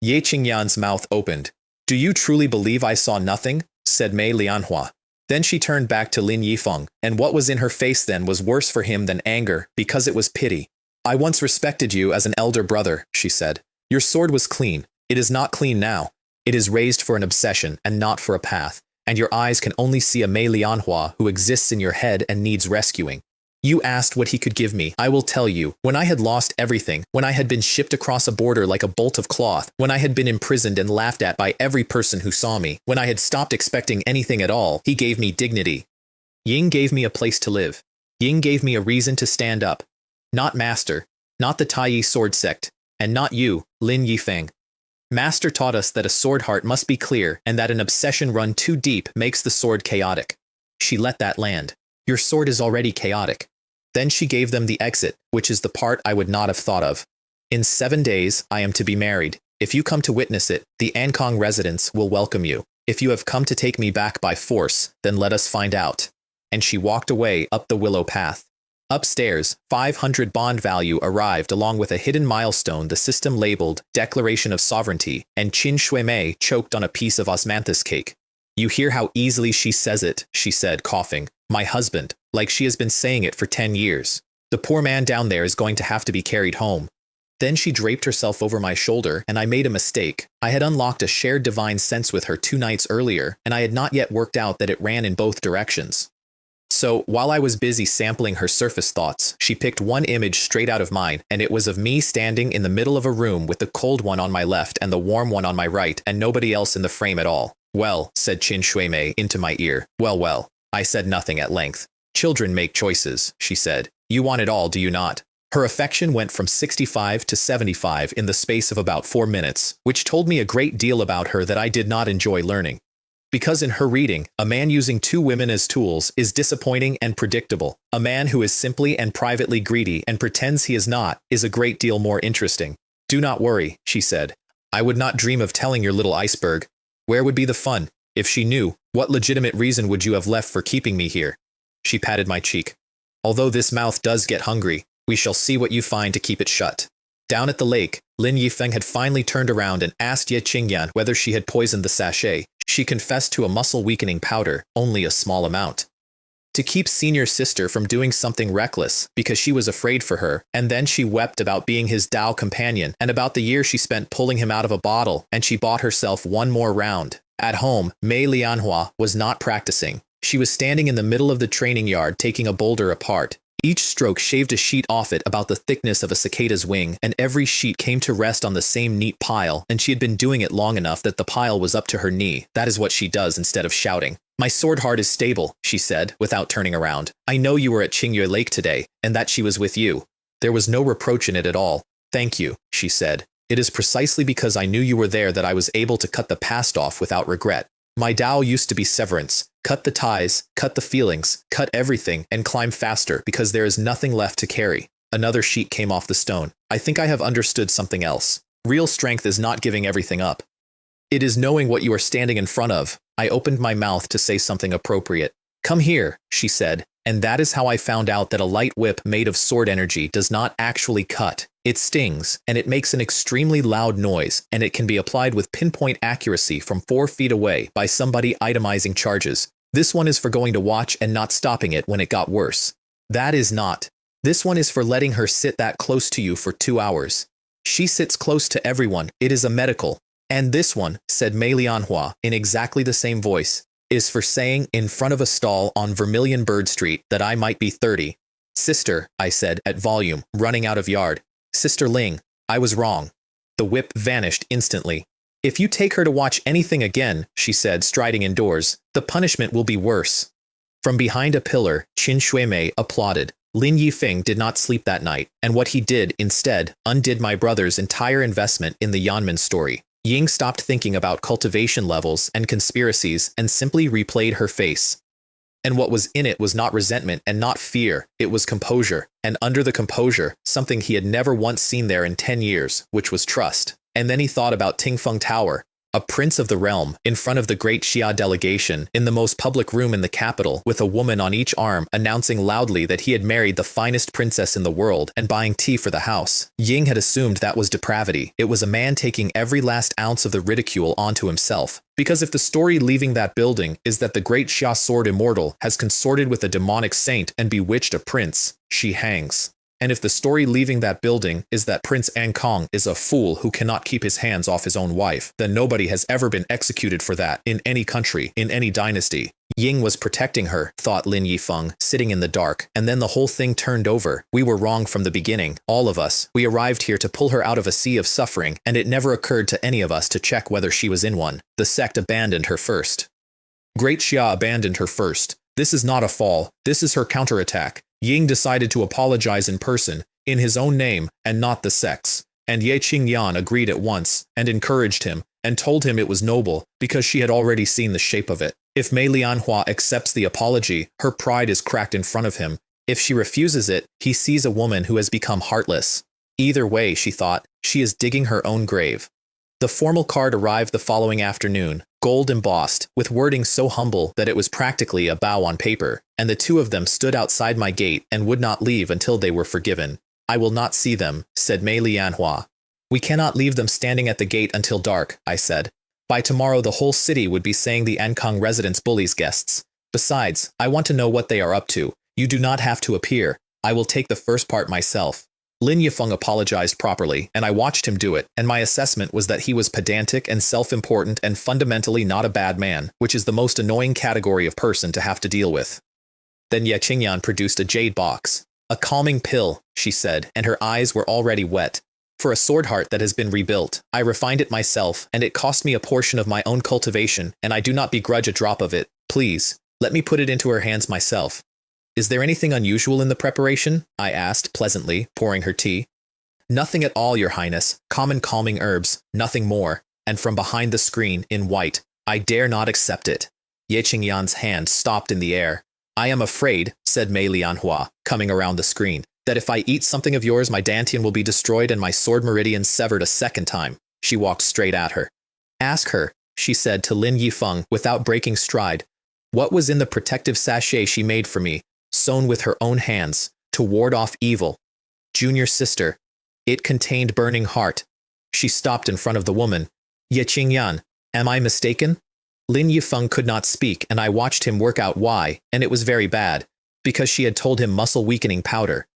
Ye Qingyan's mouth opened. Do you truly believe I saw nothing? Said Mei Lianhua. Then she turned back to Lin Yifeng, and what was in her face then was worse for him than anger, because it was pity. I once respected you as an elder brother, she said. Your sword was clean. It is not clean now. It is raised for an obsession and not for a path, and your eyes can only see a Mei Lianhua who exists in your head and needs rescuing. You asked what he could give me. I will tell you, when I had lost everything, when I had been shipped across a border like a bolt of cloth, when I had been imprisoned and laughed at by every person who saw me, when I had stopped expecting anything at all, he gave me dignity. Ying gave me a place to live. Ying gave me a reason to stand up. Not Master, not the Taiyi sword sect, and not you, Lin Yifeng. Master taught us that a sword heart must be clear and that an obsession run too deep makes the sword chaotic. She let that land. Your sword is already chaotic. Then she gave them the exit, which is the part I would not have thought of. In 7 days, I am to be married. If you come to witness it, the Ankong residents will welcome you. If you have come to take me back by force, then let us find out. And she walked away up the willow path. Upstairs, 500 bond value arrived along with a hidden milestone the system labeled Declaration of Sovereignty, and Qin Shuimei choked on a piece of osmanthus cake. You hear how easily she says it, she said, coughing. My husband, like she has been saying it for 10 years. The poor man down there is going to have to be carried home. Then she draped herself over my shoulder, and I made a mistake. I had unlocked a shared divine sense with her 2 nights earlier, and I had not yet worked out that it ran in both directions. So, while I was busy sampling her surface thoughts, she picked one image straight out of mine, and it was of me standing in the middle of a room with the cold one on my left and the warm one on my right, and nobody else in the frame at all. Well, said Qin Shuimei into my ear. Well. I said nothing at length. Children make choices, she said. You want it all, do you not? Her affection went from 65 to 75 in the space of about 4 minutes, which told me a great deal about her that I did not enjoy learning. Because in her reading, a man using 2 women as tools is disappointing and predictable. A man who is simply and privately greedy and pretends he is not is a great deal more interesting. Do not worry, she said. I would not dream of telling your little iceberg. Where would be the fun? If she knew, what legitimate reason would you have left for keeping me here? She patted my cheek. Although this mouth does get hungry, we shall see what you find to keep it shut. Down at the lake, Lin Yifeng had finally turned around and asked Ye Qingyan whether she had poisoned the sachet. She confessed to a muscle-weakening powder, only a small amount. To keep senior sister from doing something reckless, because she was afraid for her, and then she wept about being his Tao companion, and about the year she spent pulling him out of a bottle, and she bought herself one more round. At home, Mei Lianhua was not practicing. She was standing in the middle of the training yard taking a boulder apart. Each stroke shaved a sheet off it about the thickness of a cicada's wing, and every sheet came to rest on the same neat pile, and she had been doing it long enough that the pile was up to her knee. That is what she does instead of shouting. My sword heart is stable, she said, without turning around. I know you were at Qingyue Lake today, and that she was with you. There was no reproach in it at all. Thank you, she said. It is precisely because I knew you were there that I was able to cut the past off without regret. My Tao used to be severance. Cut the ties, cut the feelings, cut everything, and climb faster because there is nothing left to carry. Another sheet came off the stone. I think I have understood something else. Real strength is not giving everything up. It is knowing what you are standing in front of. I opened my mouth to say something appropriate. Come here, she said, and that is how I found out that a light whip made of sword energy does not actually cut. It stings, and it makes an extremely loud noise, and it can be applied with pinpoint accuracy from 4 feet away by somebody itemizing charges. This one is for going to watch and not stopping it when it got worse. That is not. This one is for letting her sit that close to you for 2 hours. She sits close to everyone. It is a medical. And this one, said Mei Lianhua in exactly the same voice, is for saying in front of a stall on Vermilion Bird Street that I might be 30. Sister, I said at volume, running out of yard. Sister Ling, I was wrong. The whip vanished instantly. If you take her to watch anything again, she said, striding indoors, the punishment will be worse. From behind a pillar, Qin Shuimei applauded. Lin Yifeng did not sleep that night, and what he did, instead, undid my brother's entire investment in the Yanmen story. Ying stopped thinking about cultivation levels and conspiracies and simply replayed her face. And what was in it was not resentment and not fear, it was composure, and under the composure, something he had never once seen there in 10 years, which was trust. And then he thought about Tingfeng Tower. A prince of the realm, in front of the great Xia delegation, in the most public room in the capital, with a woman on each arm, announcing loudly that he had married the finest princess in the world and buying tea for the house. Ying had assumed that was depravity. It was a man taking every last ounce of the ridicule onto himself. Because if the story leaving that building is that the great Xia sword Immortal has consorted with a demonic saint and bewitched a prince, she hangs. And if the story leaving that building is that Prince Ankong is a fool who cannot keep his hands off his own wife, then nobody has ever been executed for that in any country, in any dynasty. Ying was protecting her, thought Lin Yifeng, sitting in the dark, and then the whole thing turned over. We were wrong from the beginning, all of us. We arrived here to pull her out of a sea of suffering, and it never occurred to any of us to check whether she was in one. The sect abandoned her first. Great Xia abandoned her first. This is not a fall, this is her counterattack. Ying decided to apologize in person, in his own name, and not the sect's. And Ye Qingyan agreed at once, and encouraged him, and told him it was noble, because she had already seen the shape of it. If Mei Lianhua accepts the apology, her pride is cracked in front of him. If she refuses it, he sees a woman who has become heartless. Either way, she thought, she is digging her own grave. The formal card arrived the following afternoon, gold embossed, with wording so humble that it was practically a bow on paper, and the two of them stood outside my gate and would not leave until they were forgiven. I will not see them, said Mei Lianhua. We cannot leave them standing at the gate until dark, I said. By tomorrow the whole city would be saying the Ankong residence bullies guests. Besides, I want to know what they are up to. You do not have to appear. I will take the first part myself. Lin Yifeng apologized properly, and I watched him do it, and my assessment was that he was pedantic and self-important and fundamentally not a bad man, which is the most annoying category of person to have to deal with. Then Ye Qingyan produced a jade box. A calming pill, she said, and her eyes were already wet. For a sword heart that has been rebuilt, I refined it myself, and it cost me a portion of my own cultivation, and I do not begrudge a drop of it. Please, let me put it into her hands myself. Is there anything unusual in the preparation? I asked pleasantly, pouring her tea. Nothing at all, Your Highness. Common calming herbs, nothing more. And from behind the screen, in white, I dare not accept it. Ye Qingyan's hand stopped in the air. I am afraid, said Mei Lianhua, coming around the screen, that if I eat something of yours, my dantian will be destroyed and my sword meridian severed a second time. She walked straight at her. Ask her, she said to Lin Yifeng without breaking stride, what was in the protective sachet she made for me, sewn with her own hands, to ward off evil. Junior sister. It contained burning heart. She stopped in front of the woman. Ye Qingyan, am I mistaken? Lin Yifeng could not speak, and I watched him work out why, and it was very bad, because she had told him muscle-weakening powder.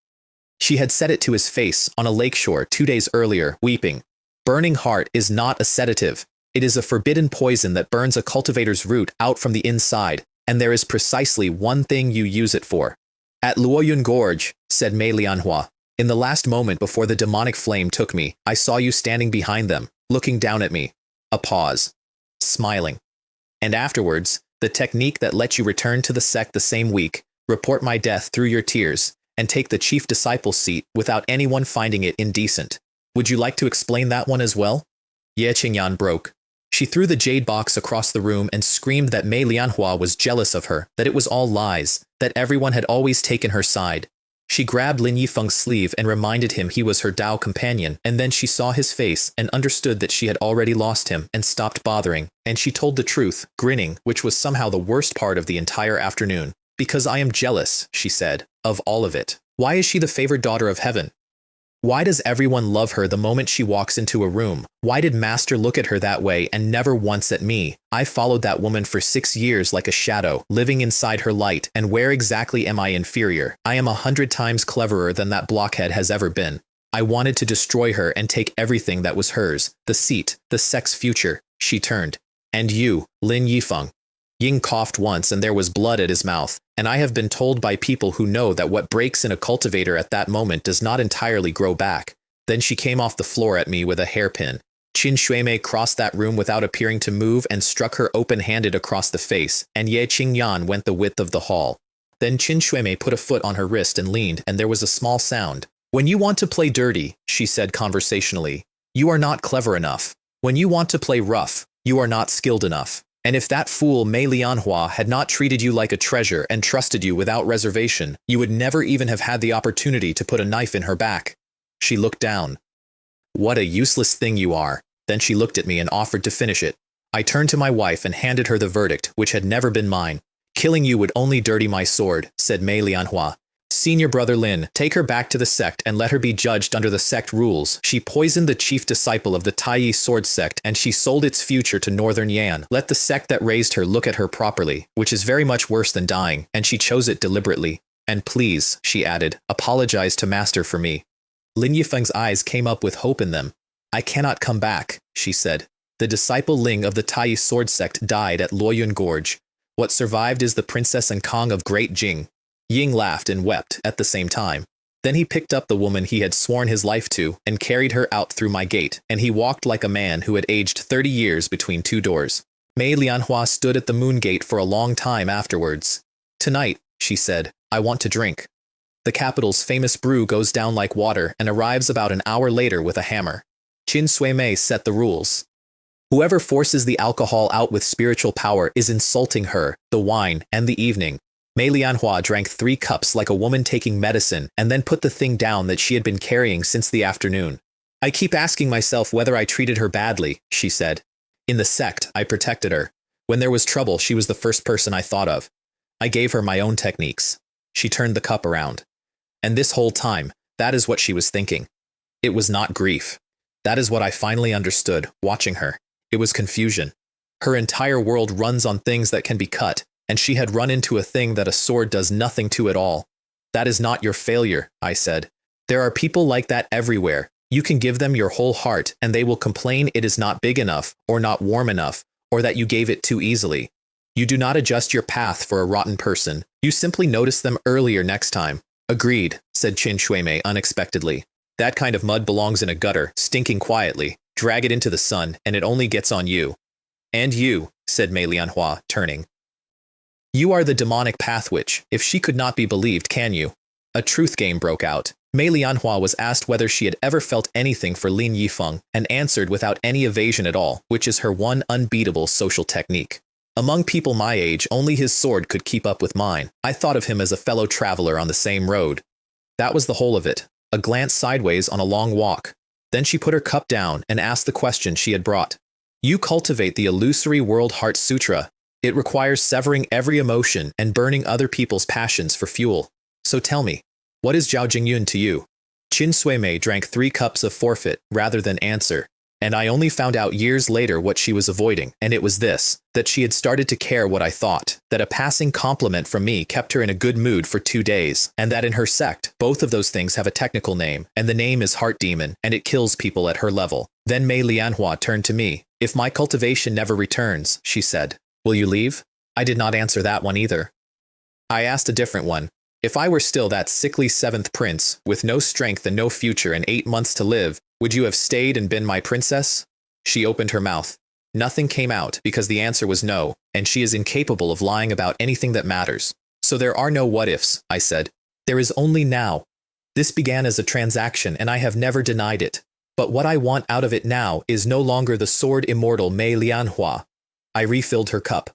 She had said it to his face on a lakeshore 2 days earlier, weeping. Burning heart is not a sedative. It is a forbidden poison that burns a cultivator's root out from the inside. And there is precisely one thing you use it for. At Luoyun Gorge, said Mei Lianhua, in the last moment before the demonic flame took me, I saw you standing behind them, looking down at me. A pause. Smiling. And afterwards, the technique that let you return to the sect the same week, report my death through your tears, and take the chief disciple's seat without anyone finding it indecent. Would you like to explain that one as well? Ye Qingyan broke. She threw the jade box across the room and screamed that Mei Lianhua was jealous of her, that it was all lies, that everyone had always taken her side. She grabbed Lin Yifeng's sleeve and reminded him he was her Dao companion, and then she saw his face and understood that she had already lost him and stopped bothering, and she told the truth, grinning, which was somehow the worst part of the entire afternoon. Because I am jealous, she said, of all of it. Why is she the favored daughter of heaven? Why does everyone love her the moment she walks into a room? Why did Master look at her that way and never once at me? I followed that woman for 6 years like a shadow, living inside her light, and where exactly am I inferior? I am 100 times cleverer than that blockhead has ever been. I wanted to destroy her and take everything that was hers, the seat, the sect's future. She turned. And you, Lin Yifeng. Ying coughed once and there was blood at his mouth, and I have been told by people who know that what breaks in a cultivator at that moment does not entirely grow back. Then she came off the floor at me with a hairpin. Qin Shuimei crossed that room without appearing to move and struck her open-handed across the face, and Ye Qingyan went the width of the hall. Then Qin Shuimei put a foot on her wrist and leaned, and there was a small sound. When you want to play dirty, she said conversationally, you are not clever enough. When you want to play rough, you are not skilled enough. And if that fool Mei Lianhua had not treated you like a treasure and trusted you without reservation, you would never even have had the opportunity to put a knife in her back. She looked down. What a useless thing you are. Then she looked at me and offered to finish it. I turned to my wife and handed her the verdict, which had never been mine. Killing you would only dirty my sword, said Mei Lianhua. Senior brother Lin, take her back to the sect and let her be judged under the sect rules. She poisoned the chief disciple of the Taiyi sword sect and she sold its future to Northern Yan. Let the sect that raised her look at her properly, which is very much worse than dying, and she chose it deliberately. And please, she added, apologize to master for me. Lin Yifeng's eyes came up with hope in them. I cannot come back, she said. The disciple Ling of the Taiyi sword sect died at Luoyun Gorge. What survived is the princess and Kong of Great Jing. Ying laughed and wept at the same time. Then he picked up the woman he had sworn his life to and carried her out through my gate, and he walked like a man who had aged 30 years between two doors. Mei Lianhua stood at the moon gate for a long time afterwards. Tonight, she said, I want to drink. The capital's famous brew goes down like water and arrives about an hour later with a hammer. Qin Sui Mei set the rules. Whoever forces the alcohol out with spiritual power is insulting her, the wine, and the evening. Mei Lianhua drank 3 cups like a woman taking medicine and then put the thing down that she had been carrying since the afternoon. I keep asking myself whether I treated her badly, she said. In the sect, I protected her. When there was trouble, she was the first person I thought of. I gave her my own techniques. She turned the cup around. And this whole time, that is what she was thinking. It was not grief. That is what I finally understood, watching her. It was confusion. Her entire world runs on things that can be cut, and she had run into a thing that a sword does nothing to at all. That is not your failure, I said. There are people like that everywhere. You can give them your whole heart, and they will complain it is not big enough, or not warm enough, or that you gave it too easily. You do not adjust your path for a rotten person. You simply notice them earlier next time. Agreed, said Qin Shuimei unexpectedly. That kind of mud belongs in a gutter, stinking quietly. Drag it into the sun, and it only gets on you. And you, said Mei Lianhua, turning. You are the demonic path witch. If she could not be believed, can you? A truth game broke out. Mei Lianhua was asked whether she had ever felt anything for Lin Yifeng, and answered without any evasion at all, which is her one unbeatable social technique. Among people my age, only his sword could keep up with mine. I thought of him as a fellow traveler on the same road. That was the whole of it. A glance sideways on a long walk. Then she put her cup down and asked the question she had brought. You cultivate the illusory World Heart Sutra. It requires severing every emotion and burning other people's passions for fuel. So tell me, what is Zhao Jingyun to you? Qin Suimei drank 3 cups of forfeit rather than answer. And I only found out years later what she was avoiding, and it was this, that she had started to care what I thought, that a passing compliment from me kept her in a good mood for 2 days, and that in her sect, both of those things have a technical name, and the name is Heart Demon, and it kills people at her level. Then Mei Lianhua turned to me. If my cultivation never returns, she said, will you leave? I did not answer that one either. I asked a different one. If I were still that sickly 7th prince, with no strength and no future and 8 months to live, would you have stayed and been my princess? She opened her mouth. Nothing came out because the answer was no, and she is incapable of lying about anything that matters. So there are no what-ifs, I said. There is only now. This began as a transaction and I have never denied it. But what I want out of it now is no longer the sword immortal Mei Lianhua. I refilled her cup.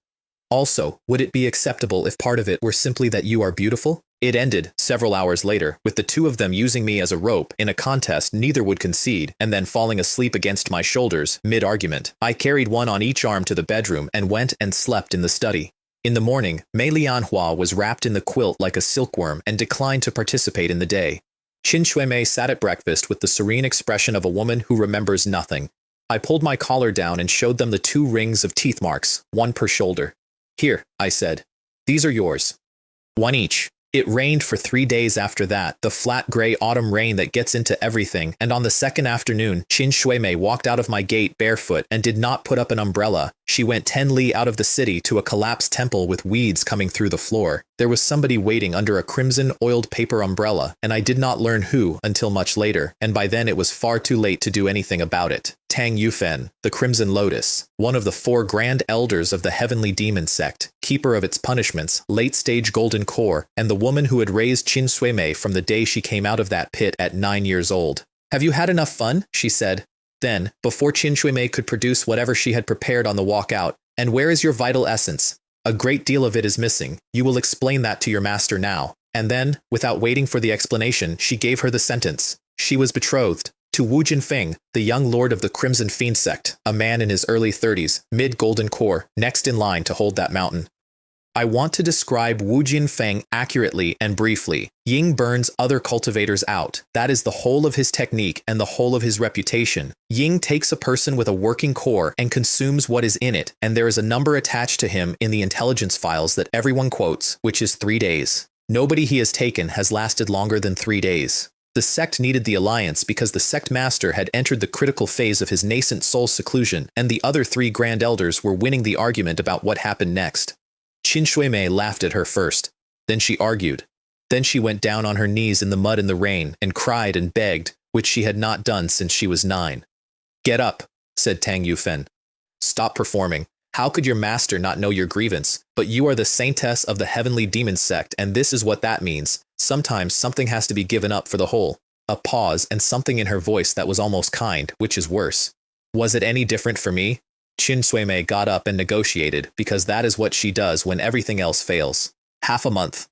Also, would it be acceptable if part of it were simply that you are beautiful? It ended, several hours later, with the 2 of them using me as a rope in a contest neither would concede, and then falling asleep against my shoulders, mid-argument. I carried one on each arm to the bedroom and went and slept in the study. In the morning, Mei Lianhua was wrapped in the quilt like a silkworm and declined to participate in the day. Qin Shuimei sat at breakfast with the serene expression of a woman who remembers nothing. I pulled my collar down and showed them the 2 rings of teeth marks, 1 per shoulder. Here, I said. These are yours. 1 each. It rained for 3 days after that, the flat gray autumn rain that gets into everything, and on the second afternoon, Qin Shuimei walked out of my gate barefoot and did not put up an umbrella. She went 10 li out of the city to a collapsed temple with weeds coming through the floor. There was somebody waiting under a crimson oiled paper umbrella, and I did not learn who until much later, and by then it was far too late to do anything about it. Tang Yufen, the Crimson Lotus, one of the 4 grand elders of the Heavenly Demon sect, keeper of its punishments, late-stage golden core, and the woman who had raised Qin Suimei from the day she came out of that pit at 9 years old. Have you had enough fun? She said. Then, before Qin Shuimei could produce whatever she had prepared on the walk out, and where is your vital essence? A great deal of it is missing. You will explain that to your master now. And then, without waiting for the explanation, she gave her the sentence. She was betrothed. To Wu Jinfeng, the young lord of the Crimson Fiend sect, a man in his early 30s, mid-golden core, next in line to hold that mountain. I want to describe Wu Jinfeng accurately and briefly. Ying burns other cultivators out. That is the whole of his technique and the whole of his reputation. Ying takes a person with a working core and consumes what is in it, and there is a number attached to him in the intelligence files that everyone quotes, which is 3 days. Nobody he has taken has lasted longer than 3 days. The sect needed the alliance because the sect master had entered the critical phase of his nascent soul seclusion, and the other 3 grand elders were winning the argument about what happened next. Qin Shuimei laughed at her first. Then she argued. Then she went down on her knees in the mud and the rain and cried and begged, which she had not done since she was 9. Get up, said Tang Yufen. Stop performing. How could your master not know your grievance? But you are the saintess of the heavenly demon sect, and this is what that means. Sometimes something has to be given up for the whole. A pause and something in her voice that was almost kind, which is worse. Was it any different for me? Qin Shuimei got up and negotiated, because that is what she does when everything else fails. Half a month.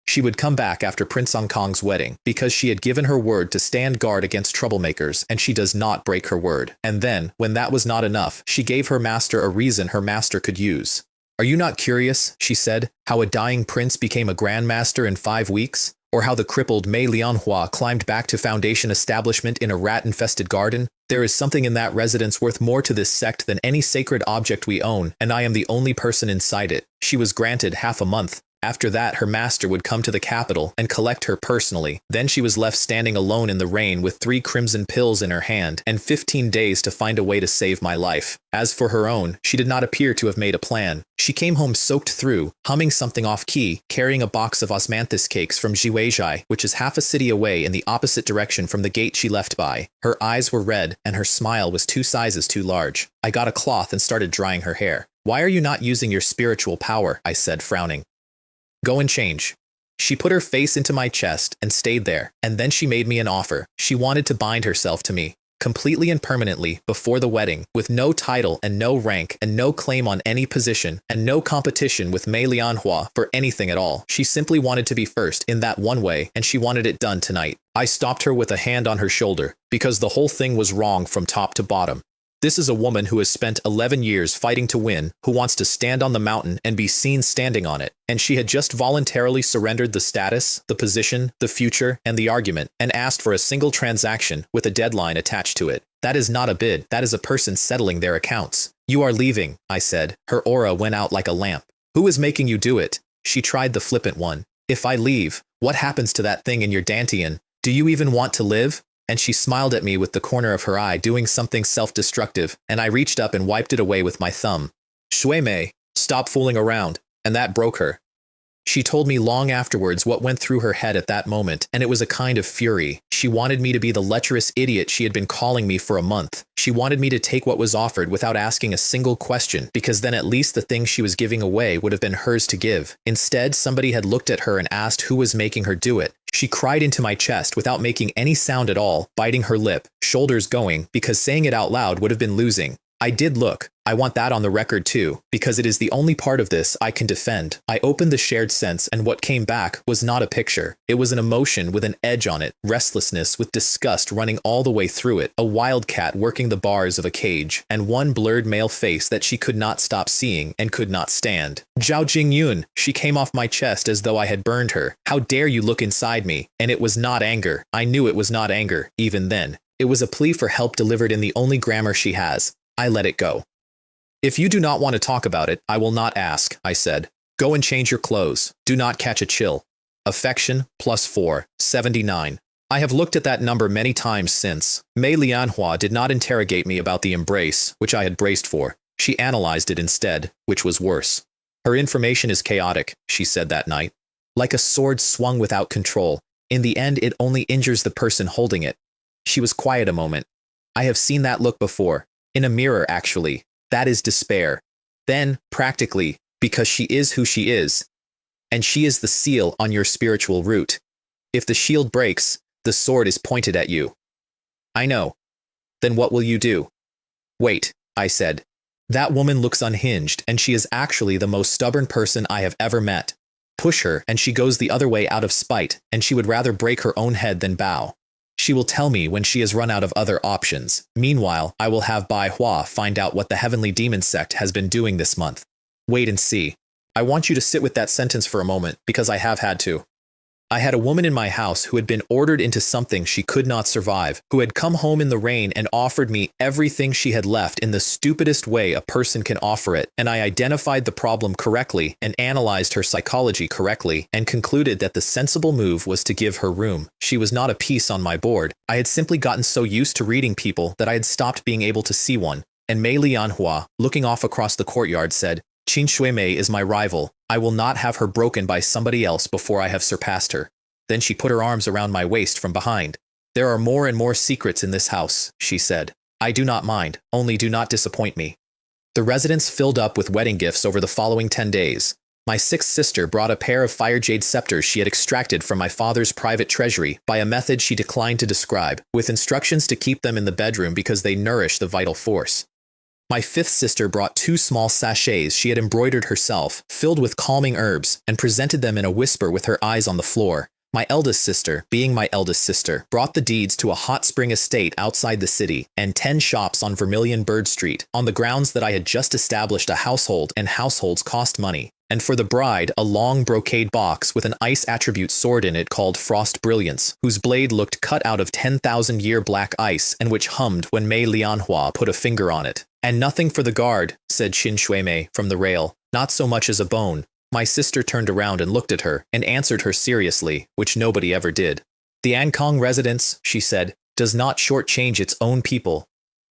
She would come back after Prince Song Kong's wedding, because she had given her word to stand guard against troublemakers, and she does not break her word. And then, when that was not enough, she gave her master a reason her master could use. Are you not curious, she said, how a dying prince became a grandmaster in 5 weeks? Or how the crippled Mei Lianhua climbed back to Foundation establishment in a rat-infested garden? There is something in that residence worth more to this sect than any sacred object we own, and I am the only person inside it. She was granted half a month. After that, her master would come to the capital and collect her personally. Then she was left standing alone in the rain with 3 crimson pills in her hand and 15 days to find a way to save my life. As for her own, she did not appear to have made a plan. She came home soaked through, humming something off-key, carrying a box of osmanthus cakes from Jiweizhai, which is half a city away in the opposite direction from the gate she left by. Her eyes were red, and her smile was 2 sizes too large. I got a cloth and started drying her hair. Why are you not using your spiritual power? I said, frowning. Go and change. She put her face into my chest and stayed there, and then she made me an offer. She wanted to bind herself to me, completely and permanently, before the wedding, with no title and no rank and no claim on any position, and no competition with Mei Lianhua for anything at all. She simply wanted to be first in that one way, and she wanted it done tonight. I stopped her with a hand on her shoulder, because the whole thing was wrong from top to bottom. This is a woman who has spent 11 years fighting to win, who wants to stand on the mountain and be seen standing on it, and she had just voluntarily surrendered the status, the position, the future, and the argument, and asked for a single transaction with a deadline attached to it. That is not a bid, that is a person settling their accounts. You are leaving, I said. Her aura went out like a lamp. Who is making you do it? She tried the flippant one. If I leave, what happens to that thing in your dantian? Do you even want to live? And she smiled at me with the corner of her eye doing something self-destructive, and I reached up and wiped it away with my thumb. Shuimei, stop fooling around, and that broke her. She told me long afterwards what went through her head at that moment, and it was a kind of fury. She wanted me to be the lecherous idiot she had been calling me for a month. She wanted me to take what was offered without asking a single question, because then at least the thing she was giving away would have been hers to give. Instead, somebody had looked at her and asked who was making her do it. She cried into my chest without making any sound at all, biting her lip, shoulders going, because saying it out loud would have been losing. I did look. I want that on the record too, because it is the only part of this I can defend. I opened the shared sense, and what came back was not a picture. It was an emotion with an edge on it, restlessness with disgust running all the way through it, a wildcat working the bars of a cage, and one blurred male face that she could not stop seeing and could not stand. Zhao Jingyun, she came off my chest as though I had burned her. How dare you look inside me? And it was not anger. I knew it was not anger, even then. It was a plea for help delivered in the only grammar she has. I let it go. If you do not want to talk about it, I will not ask, I said. Go and change your clothes. Do not catch a chill. Affection, +4, 79. I have looked at that number many times since. Mei Lianhua did not interrogate me about the embrace, which I had braced for. She analyzed it instead, which was worse. Her information is chaotic, she said that night. Like a sword swung without control. In the end, it only injures the person holding it. She was quiet a moment. I have seen that look before. In a mirror, actually. That is despair. Then, practically, because she is who she is. And she is the seal on your spiritual route. If the shield breaks, the sword is pointed at you. I know. Then what will you do? Wait, I said. That woman looks unhinged, and she is actually the most stubborn person I have ever met. Push her, and she goes the other way out of spite, and she would rather break her own head than bow. She will tell me when she has run out of other options. Meanwhile, I will have Bai Hua find out what the heavenly demon sect has been doing this month. Wait and see. I want you to sit with that sentence for a moment, because I have had to. I had a woman in my house who had been ordered into something she could not survive, who had come home in the rain and offered me everything she had left in the stupidest way a person can offer it, and I identified the problem correctly and analyzed her psychology correctly and concluded that the sensible move was to give her room. She was not a piece on my board. I had simply gotten so used to reading people that I had stopped being able to see one, and Mei Lianhua, looking off across the courtyard, said, Qin Shuimei is my rival. I will not have her broken by somebody else before I have surpassed her. Then she put her arms around my waist from behind. There are more and more secrets in this house, she said. I do not mind, only do not disappoint me. The residence filled up with wedding gifts over the following 10 days. My sixth sister brought a pair of fire jade scepters she had extracted from my father's private treasury by a method she declined to describe, with instructions to keep them in the bedroom because they nourish the vital force. My fifth sister brought 2 small sachets she had embroidered herself, filled with calming herbs, and presented them in a whisper with her eyes on the floor. My eldest sister, being my eldest sister, brought the deeds to a hot spring estate outside the city and 10 shops on Vermilion Bird Street, on the grounds that I had just established a household and households cost money. And for the bride, a long brocade box with an ice attribute sword in it called Frost Brilliance, whose blade looked cut out of 10,000-year black ice and which hummed when Mei Lianhua put a finger on it. And nothing for the guard, said Qin Shuimei from the rail, not so much as a bone. My sister turned around and looked at her and answered her seriously, which nobody ever did. The Ankong residence, she said, does not shortchange its own people.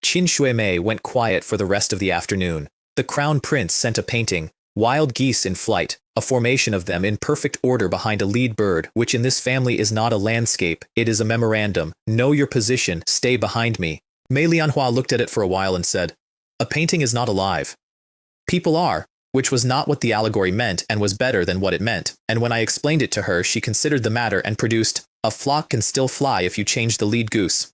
Qin Shuimei went quiet for the rest of the afternoon. The crown prince sent a painting, wild geese in flight, a formation of them in perfect order behind a lead bird, which in this family is not a landscape, it is a memorandum. Know your position, stay behind me. Mei Lianhua looked at it for a while and said, a painting is not alive. People are, which was not what the allegory meant and was better than what it meant, and when I explained it to her she considered the matter and produced, a flock can still fly if you change the lead goose.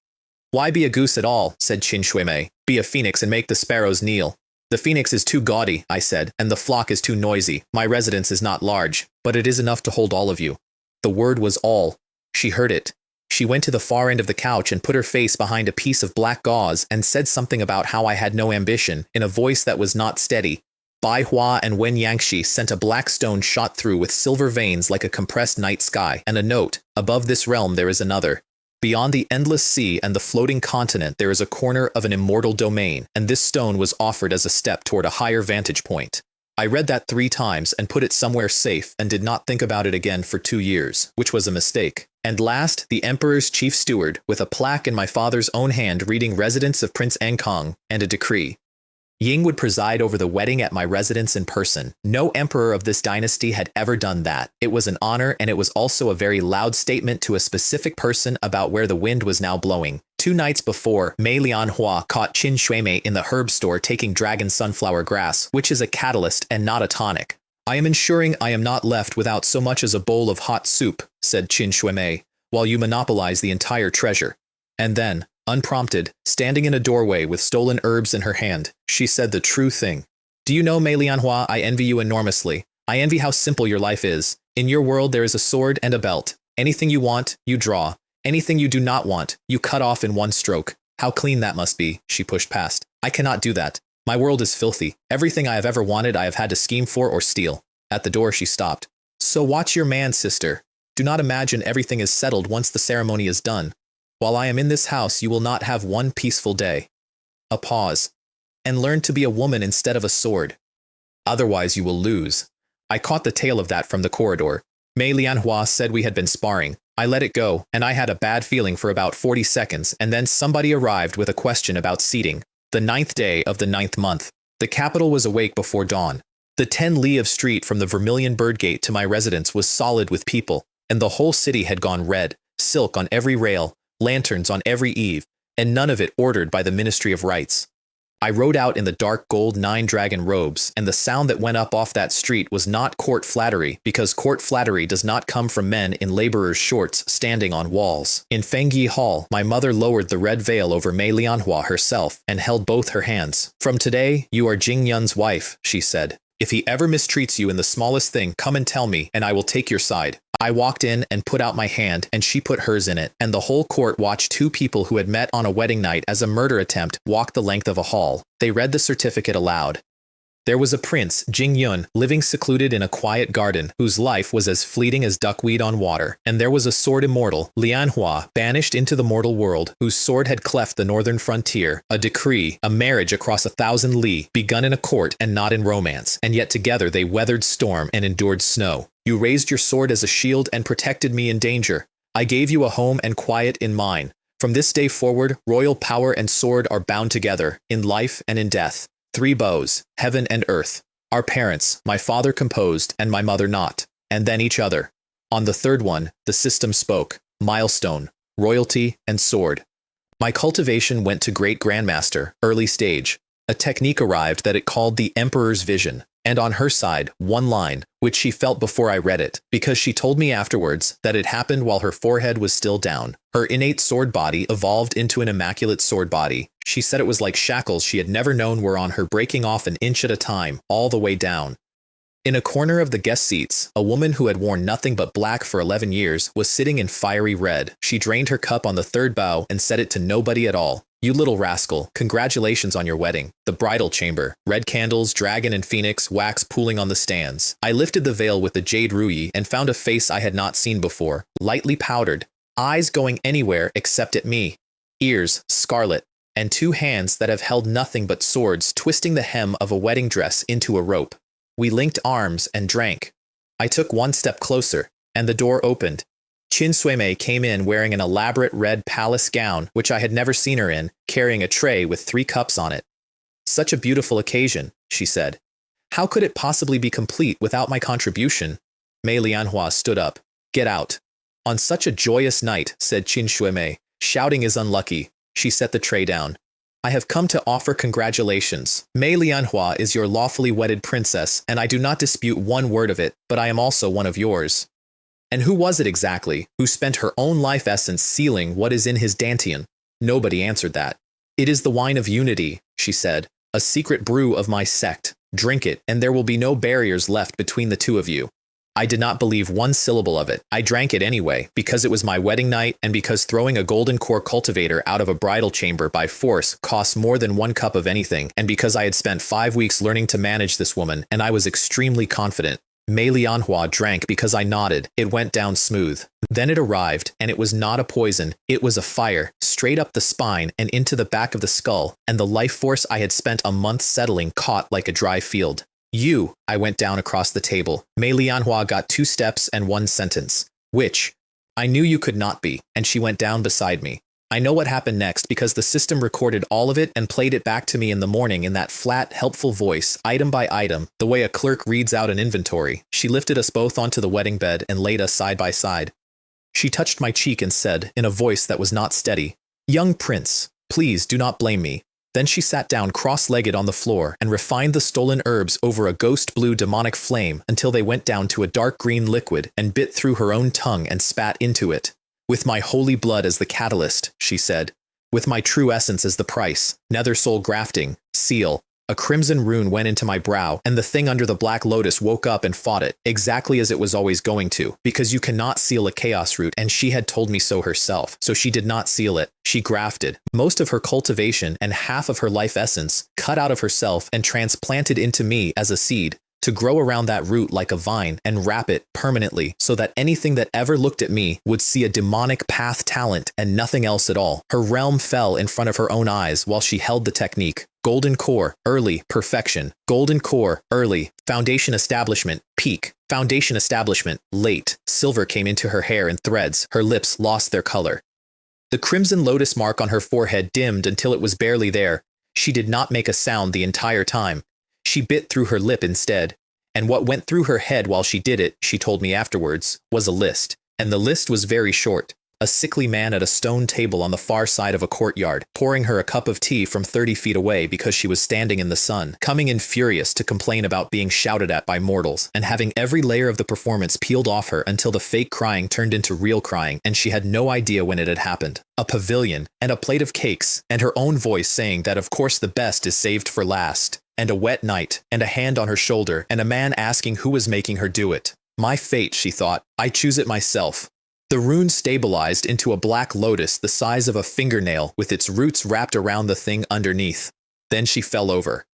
Why be a goose at all, said Qin Shuimei. Be a phoenix and make the sparrows kneel. The phoenix is too gaudy, I said, and the flock is too noisy. My residence is not large, but it is enough to hold all of you. The word was all. She heard it. She went to the far end of the couch and put her face behind a piece of black gauze and said something about how I had no ambition, in a voice that was not steady. Bai Hua and Wen Yangshi sent a black stone shot through with silver veins like a compressed night sky, and a note, above this realm there is another. Beyond the endless sea and the floating continent there is a corner of an immortal domain, and this stone was offered as a step toward a higher vantage point. I read that 3 times and put it somewhere safe and did not think about it again for 2 years, which was a mistake. And last, the Emperor's chief steward, with a plaque in my father's own hand reading Residence of Prince Ankong, and a decree. Ying would preside over the wedding at my residence in person. No emperor of this dynasty had ever done that. It was an honor, and it was also a very loud statement to a specific person about where the wind was now blowing. 2 nights before, Mei Lianhua caught Qin Shuimei in the herb store taking dragon sunflower grass, which is a catalyst and not a tonic. I am ensuring I am not left without so much as a bowl of hot soup, said Qin Shuimei, while you monopolize the entire treasure. And then, unprompted, standing in a doorway with stolen herbs in her hand, she said the true thing. Do you know, Mei Lianhua, I envy you enormously. I envy how simple your life is. In your world there is a sword and a belt. Anything you want, you draw. Anything you do not want, you cut off in one stroke. How clean that must be, she pushed past. I cannot do that. My world is filthy. Everything I have ever wanted I have had to scheme for or steal. At the door she stopped. So watch your man, sister. Do not imagine everything is settled once the ceremony is done. While I am in this house, you will not have one peaceful day. A pause. And learn to be a woman instead of a sword. Otherwise you will lose. I caught the tail of that from the corridor. Mei Lianhua said we had been sparring. I let it go, and I had a bad feeling for about 40 seconds, and then somebody arrived with a question about seating. The 9th day of the 9th month. The capital was awake before dawn. The 10 li of street from the Vermilion Bird Gate to my residence was solid with people, and the whole city had gone red, silk on every rail, lanterns on every eave, and none of it ordered by the Ministry of Rights. I rode out in the dark gold 9-dragon robes, and the sound that went up off that street was not court flattery, because court flattery does not come from men in laborers' shorts standing on walls. In Fengyi Hall, my mother lowered the red veil over Mei Lianhua herself and held both her hands. From today, you are Jing Yun's wife, she said. If he ever mistreats you in the smallest thing, come and tell me, and I will take your side. I walked in and put out my hand, and she put hers in it, and the whole court watched two people who had met on a wedding night as a murder attempt walk the length of a hall. They read the certificate aloud. There was a prince, Jing Yun, living secluded in a quiet garden, whose life was as fleeting as duckweed on water. And there was a sword immortal, Manhwa, banished into the mortal world, whose sword had cleft the northern frontier. A decree, a marriage across 1,000 li, begun in a court and not in romance, and yet together they weathered storm and endured snow. You raised your sword as a shield and protected me in danger. I gave you a home and quiet in mine. From this day forward, royal power and sword are bound together, in life and in death. 3 bows, heaven and earth. Our parents, my father composed and my mother not, and then each other. On the third one, the system spoke, milestone, royalty, and sword. My cultivation went to great grandmaster, early stage. A technique arrived that it called the Emperor's Vision, and on her side, one line, which she felt before I read it, because she told me afterwards that it happened while her forehead was still down. Her innate sword body evolved into an immaculate sword body. She said it was like shackles she had never known were on her, breaking off an inch at a time, all the way down. In a corner of the guest seats, a woman who had worn nothing but black for 11 years was sitting in fiery red. She drained her cup on the third bow and said it to nobody at all. You little rascal, congratulations on your wedding. The bridal chamber, red candles, dragon and phoenix, wax pooling on the stands. I lifted the veil with the jade ruyi and found a face I had not seen before, lightly powdered, eyes going anywhere except at me, ears scarlet, and 2 hands that have held nothing but swords twisting the hem of a wedding dress into a rope. We linked arms and drank. I took 1 step closer, and the door opened. Qin Suimei came in wearing an elaborate red palace gown, which I had never seen her in, carrying a tray with 3 cups on it. Such a beautiful occasion, she said. How could it possibly be complete without my contribution? Mei Lianhua stood up. Get out. On such a joyous night, said Qin Suimei, shouting is unlucky. She set the tray down. I have come to offer congratulations. Mei Lianhua is your lawfully wedded princess, and I do not dispute 1 word of it, but I am also one of yours. And who was it exactly who spent her own life essence sealing what is in his dantian? Nobody answered that. It is the wine of unity, she said, a secret brew of my sect. Drink it, and there will be no barriers left between the 2 of you. I did not believe 1 syllable of it. I drank it anyway, because it was my wedding night and because throwing a golden core cultivator out of a bridal chamber by force costs more than 1 cup of anything, and because I had spent 5 weeks learning to manage this woman, and I was extremely confident. Mei Lianhua drank because I nodded. It went down smooth. Then it arrived, and it was not a poison. It was a fire, straight up the spine and into the back of the skull, and the life force I had spent a month settling caught like a dry field. You, I went down across the table. Mei Lianhua got 2 steps and 1 sentence. Which? I knew you could not be, and she went down beside me. I know what happened next because the system recorded all of it and played it back to me in the morning in that flat, helpful voice, item by item, the way a clerk reads out an inventory. She lifted us both onto the wedding bed and laid us side by side. She touched my cheek and said, in a voice that was not steady, "Young prince, please do not blame me." Then she sat down cross-legged on the floor and refined the stolen herbs over a ghost blue demonic flame until they went down to a dark green liquid and bit through her own tongue and spat into it. With my holy blood as the catalyst, she said. With my true essence as the price, nether soul grafting, seal. A crimson rune went into my brow, and the thing under the black lotus woke up and fought it, exactly as it was always going to, because you cannot seal a chaos root, and she had told me so herself, so she did not seal it. She grafted most of her cultivation and half of her life essence, cut out of herself and transplanted into me as a seed, to grow around that root like a vine and wrap it permanently so that anything that ever looked at me would see a demonic path talent and nothing else at all. Her realm fell in front of her own eyes while she held the technique. Golden core, early, perfection. Golden core, early, foundation establishment, peak. Foundation establishment, late. Silver came into her hair in threads. Her lips lost their color. The crimson lotus mark on her forehead dimmed until it was barely there. She did not make a sound the entire time. She bit through her lip instead, and what went through her head while she did it, she told me afterwards, was a list, and the list was very short. A sickly man at a stone table on the far side of a courtyard, pouring her a cup of tea from 30 feet away because she was standing in the sun, coming in furious to complain about being shouted at by mortals, and having every layer of the performance peeled off her until the fake crying turned into real crying, and she had no idea when it had happened. A pavilion, and a plate of cakes, and her own voice saying that of course the best is saved for last. And a wet night, and a hand on her shoulder, and a man asking who was making her do it. My fate, she thought. I choose it myself. The rune stabilized into a black lotus the size of a fingernail with its roots wrapped around the thing underneath. Then she fell over.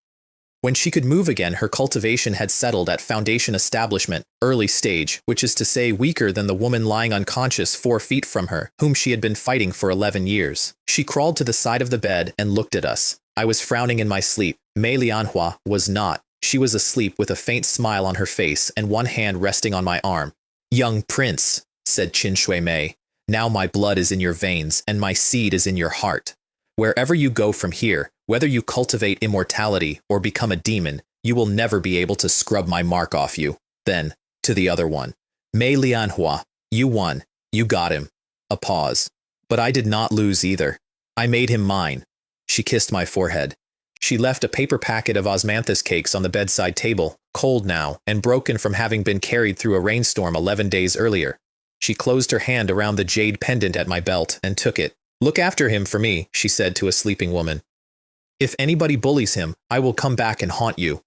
When she could move again, her cultivation had settled at foundation establishment, early stage, which is to say weaker than the woman lying unconscious 4 feet from her, whom she had been fighting for 11 years. She crawled to the side of the bed and looked at us. I was frowning in my sleep. Manhwa was not. She was asleep with a faint smile on her face and one hand resting on my arm. "Young prince," said Qin Shui Mei, "now my blood is in your veins and my seed is in your heart. Wherever you go from here, whether you cultivate immortality or become a demon, you will never be able to scrub my mark off you." Then, to the other one, "Mei Lianhua, you won. You got him." A pause. But I did not lose either. I made him mine. She kissed my forehead. She left a paper packet of osmanthus cakes on the bedside table, cold now, and broken from having been carried through a rainstorm 11 days earlier. She closed her hand around the jade pendant at my belt and took it. "Look after him for me," she said to a sleeping woman. "If anybody bullies him, I will come back and haunt you."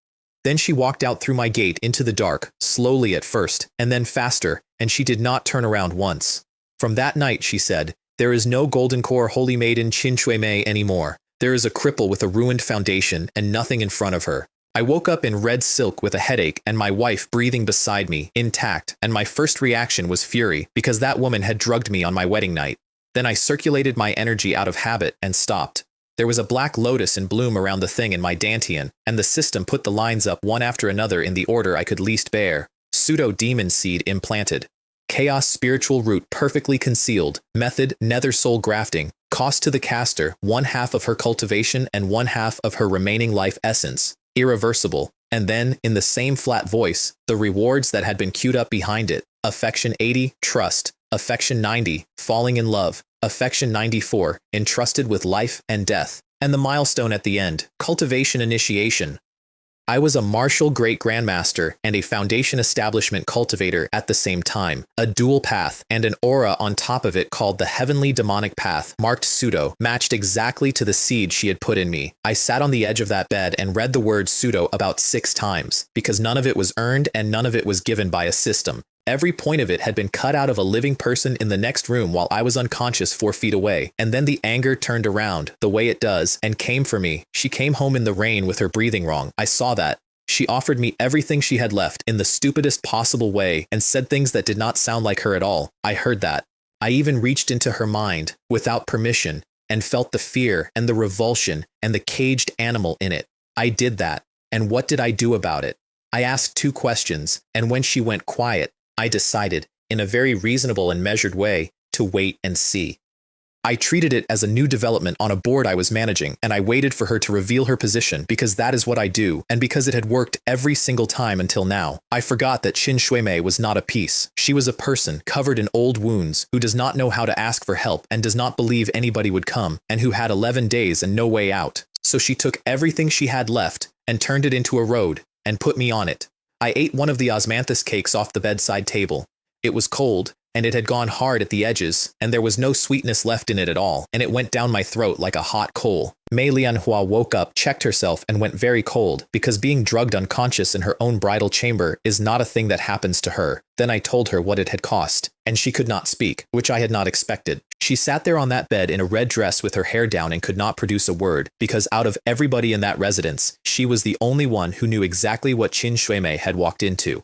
Then she walked out through my gate into the dark, slowly at first, and then faster, and she did not turn around once. "From that night," she said, "there is no golden core holy maiden Qin Shui Mei anymore. There is a cripple with a ruined foundation and nothing in front of her." I woke up in red silk with a headache and my wife breathing beside me, intact, and my first reaction was fury because that woman had drugged me on my wedding night. Then I circulated my energy out of habit and stopped. There was a black lotus in bloom around the thing in my dantian, and the system put the lines up one after another in the order I could least bear. Pseudo-demon seed implanted. Chaos spiritual root perfectly concealed. Method nether soul grafting. Cost to the caster 1/2 of her cultivation and 1/2 of her remaining life essence. Irreversible. And then, in the same flat voice, the rewards that had been queued up behind it. Affection 80, trust. Affection 90, falling in love. Affection 94, entrusted with life and death. And the milestone at the end, cultivation initiation. I was a martial great-grandmaster and a foundation establishment cultivator at the same time, a dual path, and an aura on top of it called the heavenly demonic path, marked pseudo, matched exactly to the seed she had put in me. I sat on the edge of that bed and read the word pseudo about 6 times, because none of it was earned and none of it was given by a system. Every point of it had been cut out of a living person in the next room while I was unconscious 4 feet away. And then the anger turned around, the way it does, and came for me. She came home in the rain with her breathing wrong. I saw that. She offered me everything she had left in the stupidest possible way and said things that did not sound like her at all. I heard that. I even reached into her mind, without permission, and felt the fear and the revulsion and the caged animal in it. I did that. And what did I do about it? I asked 2 questions, and when she went quiet, I decided, in a very reasonable and measured way, to wait and see. I treated it as a new development on a board I was managing, and I waited for her to reveal her position because that is what I do, and because it had worked every single time until now. I forgot that Qin Shui Mei was not a piece. She was a person covered in old wounds who does not know how to ask for help and does not believe anybody would come, and who had 11 days and no way out. So she took everything she had left and turned it into a road and put me on it. I ate one of the osmanthus cakes off the bedside table. It was cold, and it had gone hard at the edges, and there was no sweetness left in it at all, and it went down my throat like a hot coal. Mei Lianhua woke up, checked herself, and went very cold, because being drugged unconscious in her own bridal chamber is not a thing that happens to her. Then I told her what it had cost, and she could not speak, which I had not expected. She sat there on that bed in a red dress with her hair down and could not produce a word, because out of everybody in that residence, she was the only one who knew exactly what Qin Shui Mei had walked into.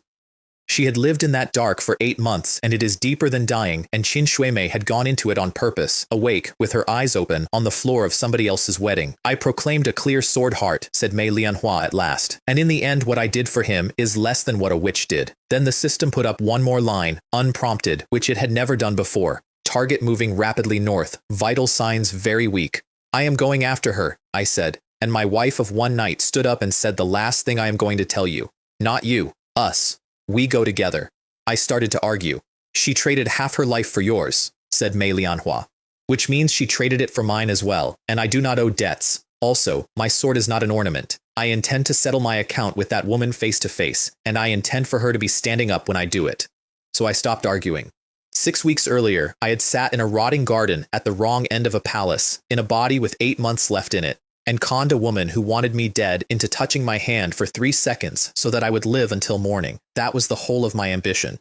She had lived in that dark for 8 months, and it is deeper than dying, and Qin Shui Mei had gone into it on purpose, awake, with her eyes open, on the floor of somebody else's wedding. "I proclaimed a clear sword heart," said Mei Lianhua at last, "and in the end what I did for him is less than what a witch did." Then the system put up one more line, unprompted, which it had never done before. "Target moving rapidly north, vital signs very weak." "I am going after her," I said, and my wife of one night stood up and said the last thing I am going to tell you. "Not you, us. We go together." I started to argue. "She traded half her life for yours," said Mei Lianhua. "Which means she traded it for mine as well, and I do not owe debts. Also, my sword is not an ornament. I intend to settle my account with that woman face to face, and I intend for her to be standing up when I do it." So I stopped arguing. 6 weeks earlier, I had sat in a rotting garden at the wrong end of a palace, in a body with 8 months left in it. and conned a woman who wanted me dead into touching my hand for 3 seconds so that I would live until morning. That was the whole of my ambition.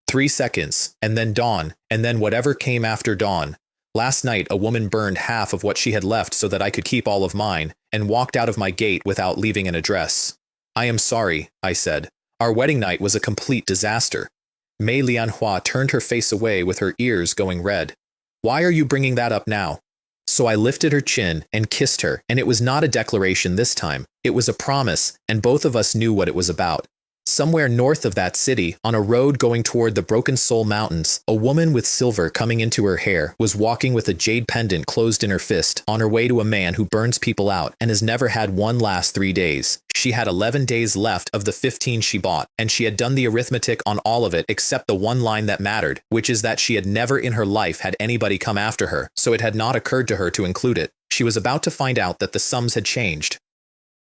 3 seconds, and then dawn, and then whatever came after dawn. Last night, a woman burned half of what she had left so that I could keep all of mine, and walked out of my gate without leaving an address. I am sorry, I said. Our wedding night was a complete disaster. Mei Lianhua turned her face away with her ears going red. Why are you bringing that up now? So I lifted her chin and kissed her, and it was not a declaration this time. It was a promise, and both of us knew what it was about. Somewhere north of that city, on a road going toward the Broken Soul Mountains, a woman with silver coming into her hair was walking with a jade pendant closed in her fist on her way to a man who burns people out and has never had one last 3 days. She had 11 days left of the 15 she bought, and she had done the arithmetic on all of it except the one line that mattered, which is that she had never in her life had anybody come after her, so it had not occurred to her to include it. She was about to find out that the sums had changed.